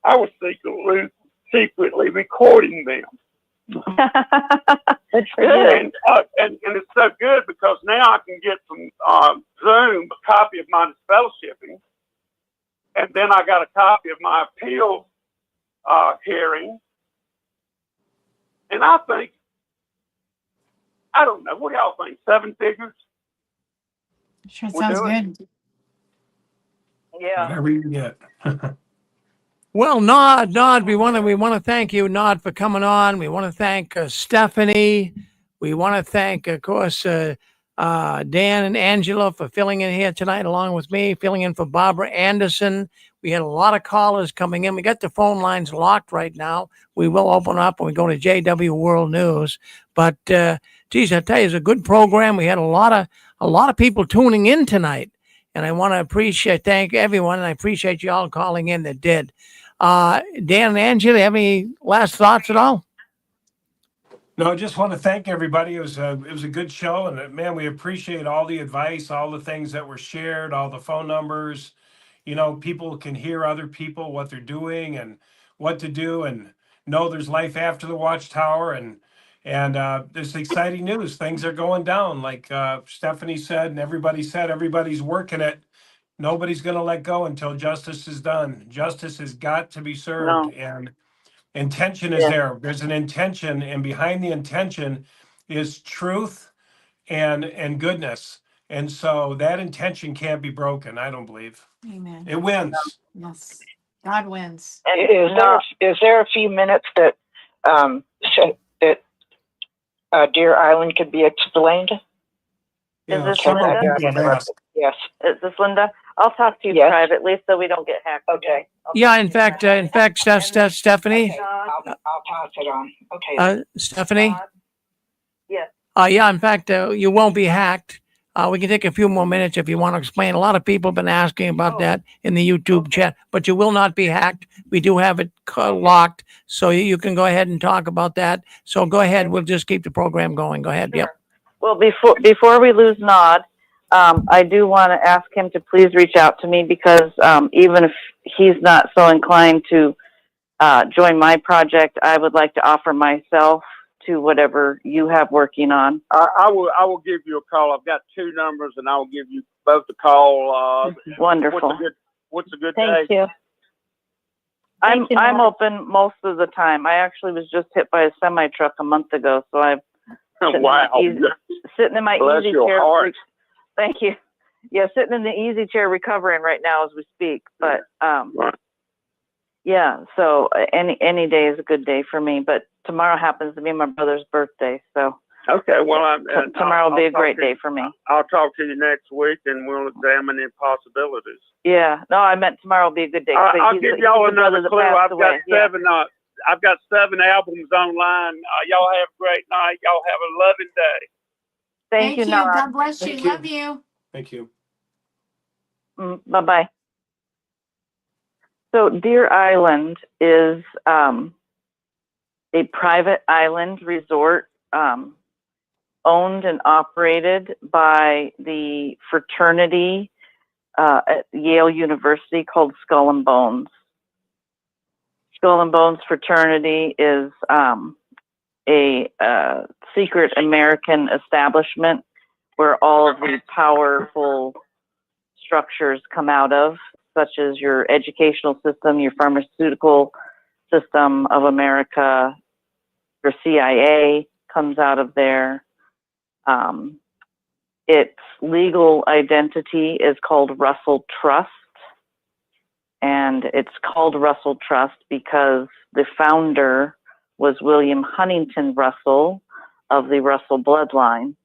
Speaker 7: I was secretly recording them.
Speaker 17: That's good.
Speaker 7: And it's so good because now I can get from Zoom a copy of my Dysfellowshipping, and then I got a copy of my appeal hearing. And I think, I don't know, what do y'all think? 7 figures?
Speaker 3: Sure,
Speaker 7: We'll
Speaker 3: sounds
Speaker 7: do it.
Speaker 3: good.
Speaker 17: Yeah.
Speaker 4: Whatever you get.
Speaker 2: Well, Nod, we want to thank you, Nod, for coming on. We want to thank Stephanie. We want to thank, of course, Dan and Angela for filling in here tonight, along with me, filling in for Barbara Anderson. We had a lot of callers coming in. We got the phone lines locked right now. We will open up when we go to JW World News. But geez, I tell you, it's a good program. We had a lot of people tuning in tonight, and I want to thank everyone, and I appreciate you all calling in that did. Dan and Angela, have any last thoughts at all?
Speaker 4: No, I just want to thank everybody. It was a good show, and man, we appreciate all the advice, all the things that were shared, all the phone numbers. You know, people can hear other people, what they're doing and what to do, and know there's life after the Watchtower, and there's exciting news. Things are going down, like Stephanie said, and everybody said. Everybody's working it. Nobody's going to let go until justice is done. Justice has got to be served, and intention is there. There's an intention, and behind the intention is truth and goodness. And so that intention can't be broken, I don't believe.
Speaker 3: Amen.
Speaker 4: It wins.
Speaker 3: Yes. God wins.
Speaker 18: Is there a few minutes that Deer Island could be explained?
Speaker 17: Is this
Speaker 4: several
Speaker 17: Linda?
Speaker 4: people have asked.
Speaker 18: Yes.
Speaker 17: Is this Linda? I'll talk to you
Speaker 18: Yes.
Speaker 17: privately so we don't get hacked.
Speaker 18: Okay.
Speaker 2: Yeah, in fact, Stephanie.
Speaker 18: Okay. I'll pass it on. Okay.
Speaker 2: Stephanie.
Speaker 17: Yes.
Speaker 2: Yeah, in fact, you won't be hacked. We can take a few more minutes if you want to explain. A lot of people have been asking about that in the YouTube chat, but you will not be hacked. We do have it locked, so you can go ahead and talk about that. So go ahead. We'll just keep the program going. Go ahead.
Speaker 17: Sure.
Speaker 2: Yep.
Speaker 17: Well, before we lose Nod, I do want to ask him to please reach out to me because even if he's not so inclined to join my project, I would like to offer myself to whatever you have working on.
Speaker 7: I will give you a call. I've got 2 numbers, and I will give you both a call.
Speaker 17: Wonderful.
Speaker 7: What's a good
Speaker 17: Thank
Speaker 7: day?
Speaker 17: you. I'm open most of the time. I actually was just hit by a semi truck a month ago, so I've
Speaker 7: Wow.
Speaker 17: sitting in my
Speaker 7: Bless
Speaker 17: easy
Speaker 7: your
Speaker 17: chair.
Speaker 7: heart.
Speaker 17: Thank you. Yeah, sitting in the easy chair recovering right now as we speak. But yeah, so any day is a good day for me. But tomorrow happens to be my brother's birthday, so
Speaker 7: Okay, well,
Speaker 17: tomorrow will be a great day for me.
Speaker 7: I'll talk to you next week, and we'll examine the possibilities.
Speaker 17: Yeah, no, I meant tomorrow will be a good day.
Speaker 7: I'll give y'all another clue. I've got
Speaker 17: Yeah.
Speaker 7: 7. I've got 7 albums online. Y'all have a great night. Y'all have a loving day.
Speaker 17: Thank you, Nod.
Speaker 3: God bless you.
Speaker 4: Thank you.
Speaker 3: Love you.
Speaker 4: Thank you.
Speaker 17: Bye-bye. So Deer Island is a private island resort owned and operated by the fraternity at Yale University called Skull and Bones. Skull and Bones fraternity is a secret American establishment where all of the powerful structures come out of, such as your educational system, your pharmaceutical system of America, your CIA comes out of there. Its legal identity is called Russell Trust. And it's called Russell Trust because the founder was William Huntington Russell of the Russell bloodline,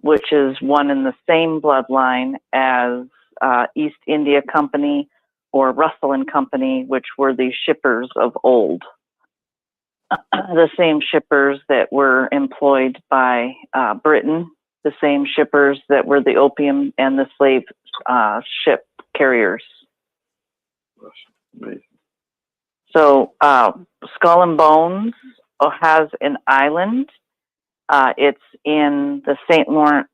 Speaker 17: which is one in the same bloodline as East India Company or Russell and Company, which were the shippers of old. The same shippers that were employed by Britain, the same shippers that were the opium and the slave ship carriers. So Skull and Bones has an island. It's in the St. Lawrence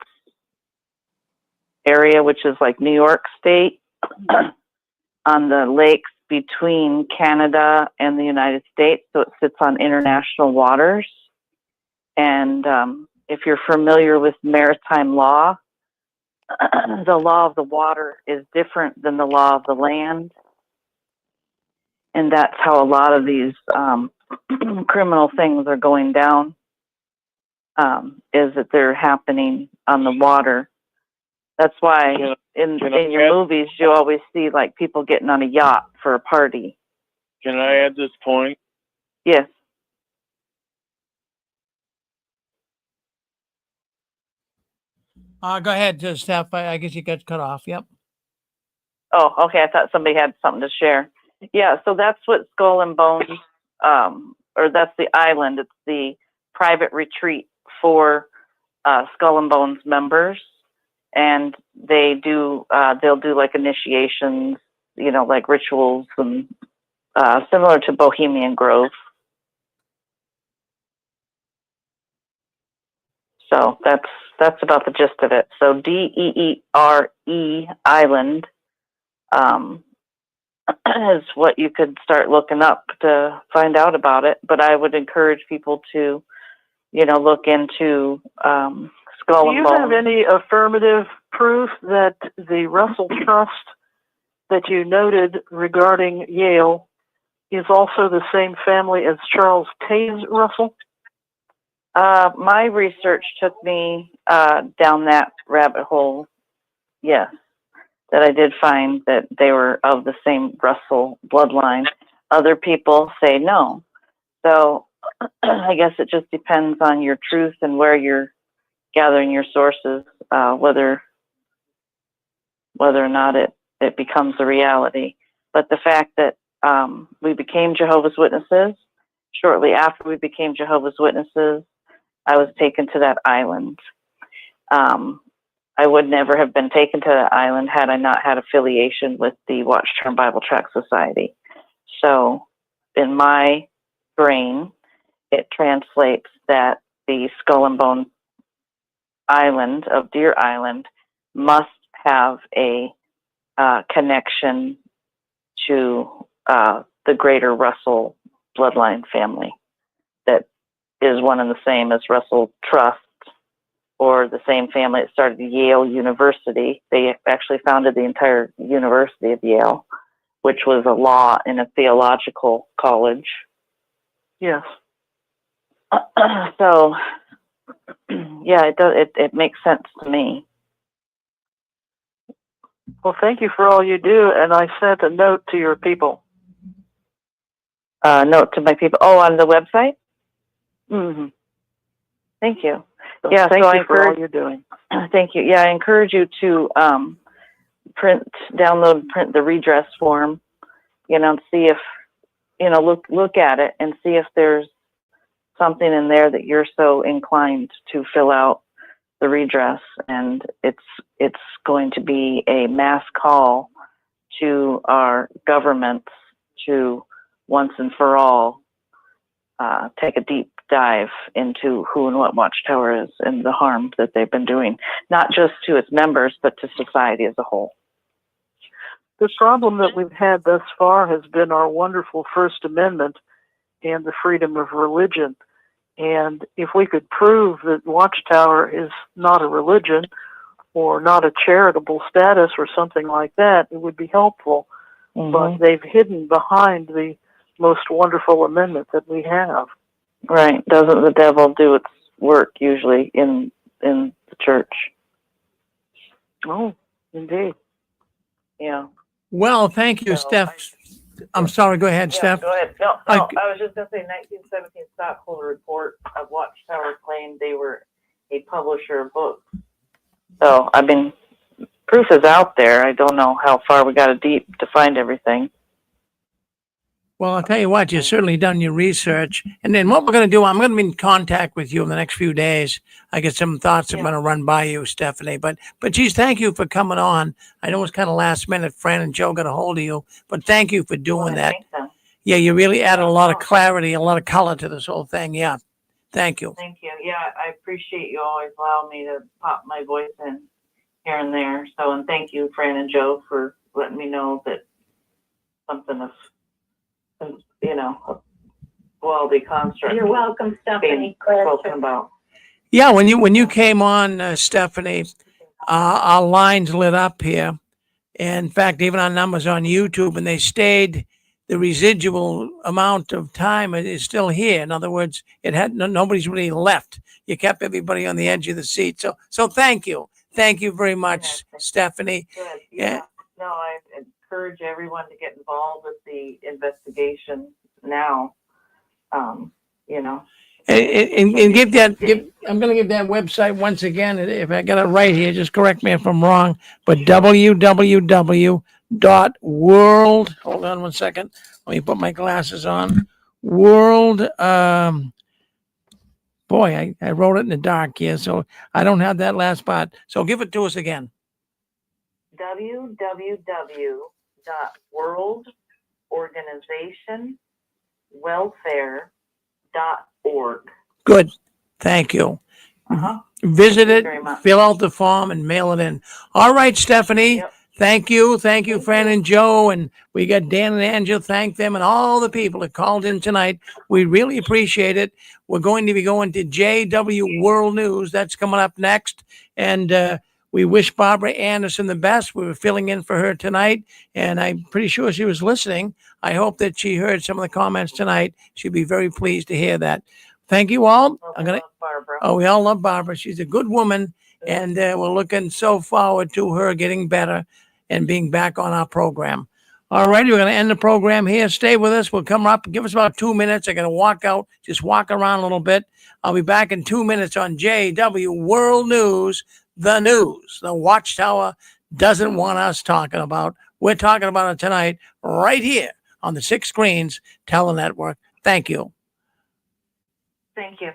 Speaker 17: area, which is like New York State, on the lakes between Canada and the United States. So it sits on international waters. And if you're familiar with maritime law, the law of the water is different than the law of the land. And that's how a lot of these criminal things are going down, is that they're happening on the water. That's why in your movies, you always see like people getting on a yacht for a party.
Speaker 8: Can I add this point?
Speaker 17: Yes.
Speaker 2: Go ahead, Steph. I guess you got cut off. Yep.
Speaker 17: Oh, okay. I thought somebody had something to share. Yeah, so that's what Skull and Bones, or that's the island. It's the private retreat for Skull and Bones members. And they do, they'll do like initiations, you know, like rituals, and similar to Bohemian Grove. So that's about the gist of it. So DEERE Island is what you could start looking up to find out about it. But I would encourage people to, you know, look into Skull and Bones.
Speaker 6: Do you have any affirmative proof that the Russell Trust that you noted regarding Yale is also the same family as Charles Taze Russell?
Speaker 17: My research took me down that rabbit hole, yes, that I did find that they were of the same Russell bloodline. Other people say no. So I guess it just depends on your truth and where you're gathering your sources, whether or not it becomes a reality. But the fact that we became Jehovah's Witnesses, shortly after we became Jehovah's Witnesses, I was taken to that island. I would never have been taken to that island had I not had affiliation with the Watchtower Bible Tract Society. So in my brain, it translates that the Skull and Bone Island of Deer Island must have a connection to the greater Russell bloodline family that is one and the same as Russell Trust, or the same family that started Yale University. They actually founded the entire University of Yale, which was a law and a theological college.
Speaker 6: Yes.
Speaker 17: So, yeah, it makes sense to me.
Speaker 6: Well, thank you for all you do, and I sent a note to your people.
Speaker 17: Note to my people. Oh, on the website?
Speaker 6: Mm-hmm.
Speaker 17: Thank you.
Speaker 6: So
Speaker 17: yeah,
Speaker 6: thank
Speaker 17: so
Speaker 6: you
Speaker 17: I
Speaker 6: for all
Speaker 17: encourage,
Speaker 6: you're doing.
Speaker 17: Thank you. Yeah, I encourage you to print the redress form, you know, and see if, you know, look at it and see if there's something in there that you're so inclined to fill out the redress. And it's going to be a mass call to our governments to once and for all take a deep dive into who and what Watchtower is and the harm that they've been doing, not just to its members, but to society as a whole.
Speaker 6: The problem that we've had thus far has been our wonderful First Amendment and the freedom of religion. And if we could prove that Watchtower is not a religion or not a charitable status or something like that, it would be helpful.
Speaker 17: Mm-hmm.
Speaker 6: But they've hidden behind the most wonderful amendment that we have.
Speaker 17: Right. Doesn't the devil do its work usually in the church?
Speaker 6: Oh, indeed.
Speaker 17: Yeah.
Speaker 2: Well, thank you, Steph. I'm sorry. Go ahead,
Speaker 17: Yeah,
Speaker 2: Steph.
Speaker 17: go ahead. No, I was just going to say 1917 stockholder report of Watchtower claimed they were a publisher of books. So, I mean, proof is out there. I don't know how far we got deep to find everything.
Speaker 2: Well, I'll tell you what, you've certainly done your research. And then what we're going to do, I'm going to be in contact with you in the next few days. I get some thoughts I'm going to run by you, Stephanie. But geez, thank you for coming on. I know it's kind of last minute. Fran and Joe got a hold of you, but thank you for doing that. Yeah, you really added a lot of clarity, a lot of color to this whole thing. Yeah. Thank you.
Speaker 17: Thank you. Yeah, I appreciate you always allowing me to pop my voice in. here and there. So, and thank you, Fran and Joe, for letting me know that something of, a quality construct.
Speaker 21: You're welcome,
Speaker 17: being
Speaker 21: Stephanie.
Speaker 17: spoken about.
Speaker 2: Yeah, when you came on, Stephanie, our lines lit up here. And in fact, even our numbers on YouTube, and they stayed. The residual amount of time is still here. In other words, it had nobody's really left. You kept everybody on the edge of the seat. So thank you very much, Stephanie.
Speaker 17: Good. Yeah. No, I encourage everyone to get involved with the investigation now.
Speaker 2: And give that. I'm going to give that website once again. If I got it right here, just correct me if I'm wrong. But www.world. Hold on one second. Let me put my glasses on. World. Boy, I wrote it in the dark here, so I don't have that last part. So give it to us again.
Speaker 17: www.worldorganizationwelfare.org.
Speaker 2: Good. Thank you. Visit it, fill out the form, and mail it in. All right, Stephanie. Yep. Thank you, Fran and Joe. And we got Dan and Angela. Thank them and all the people that called in tonight. We really appreciate it. We're going to be going to JW World News. That's coming up next. And we wish Barbara Anderson the best. We were filling in for her tonight, and I'm pretty sure she was listening. I hope that she heard some of the comments tonight. She'd be very pleased to hear that. Thank you all. We all love Barbara. She's a good woman, and we're looking so forward to her getting better and being back on our program. All right, we're going to end the program here. Stay with us. We'll come up. Give us about 2 minutes. I'm going to walk out, just walk around a little bit. I'll be back in 2 minutes on JW World News, the news. The Watchtower doesn't want us talking about. We're talking about it tonight right here on the 6 Screens Tele Network. Thank you.
Speaker 17: Thank you.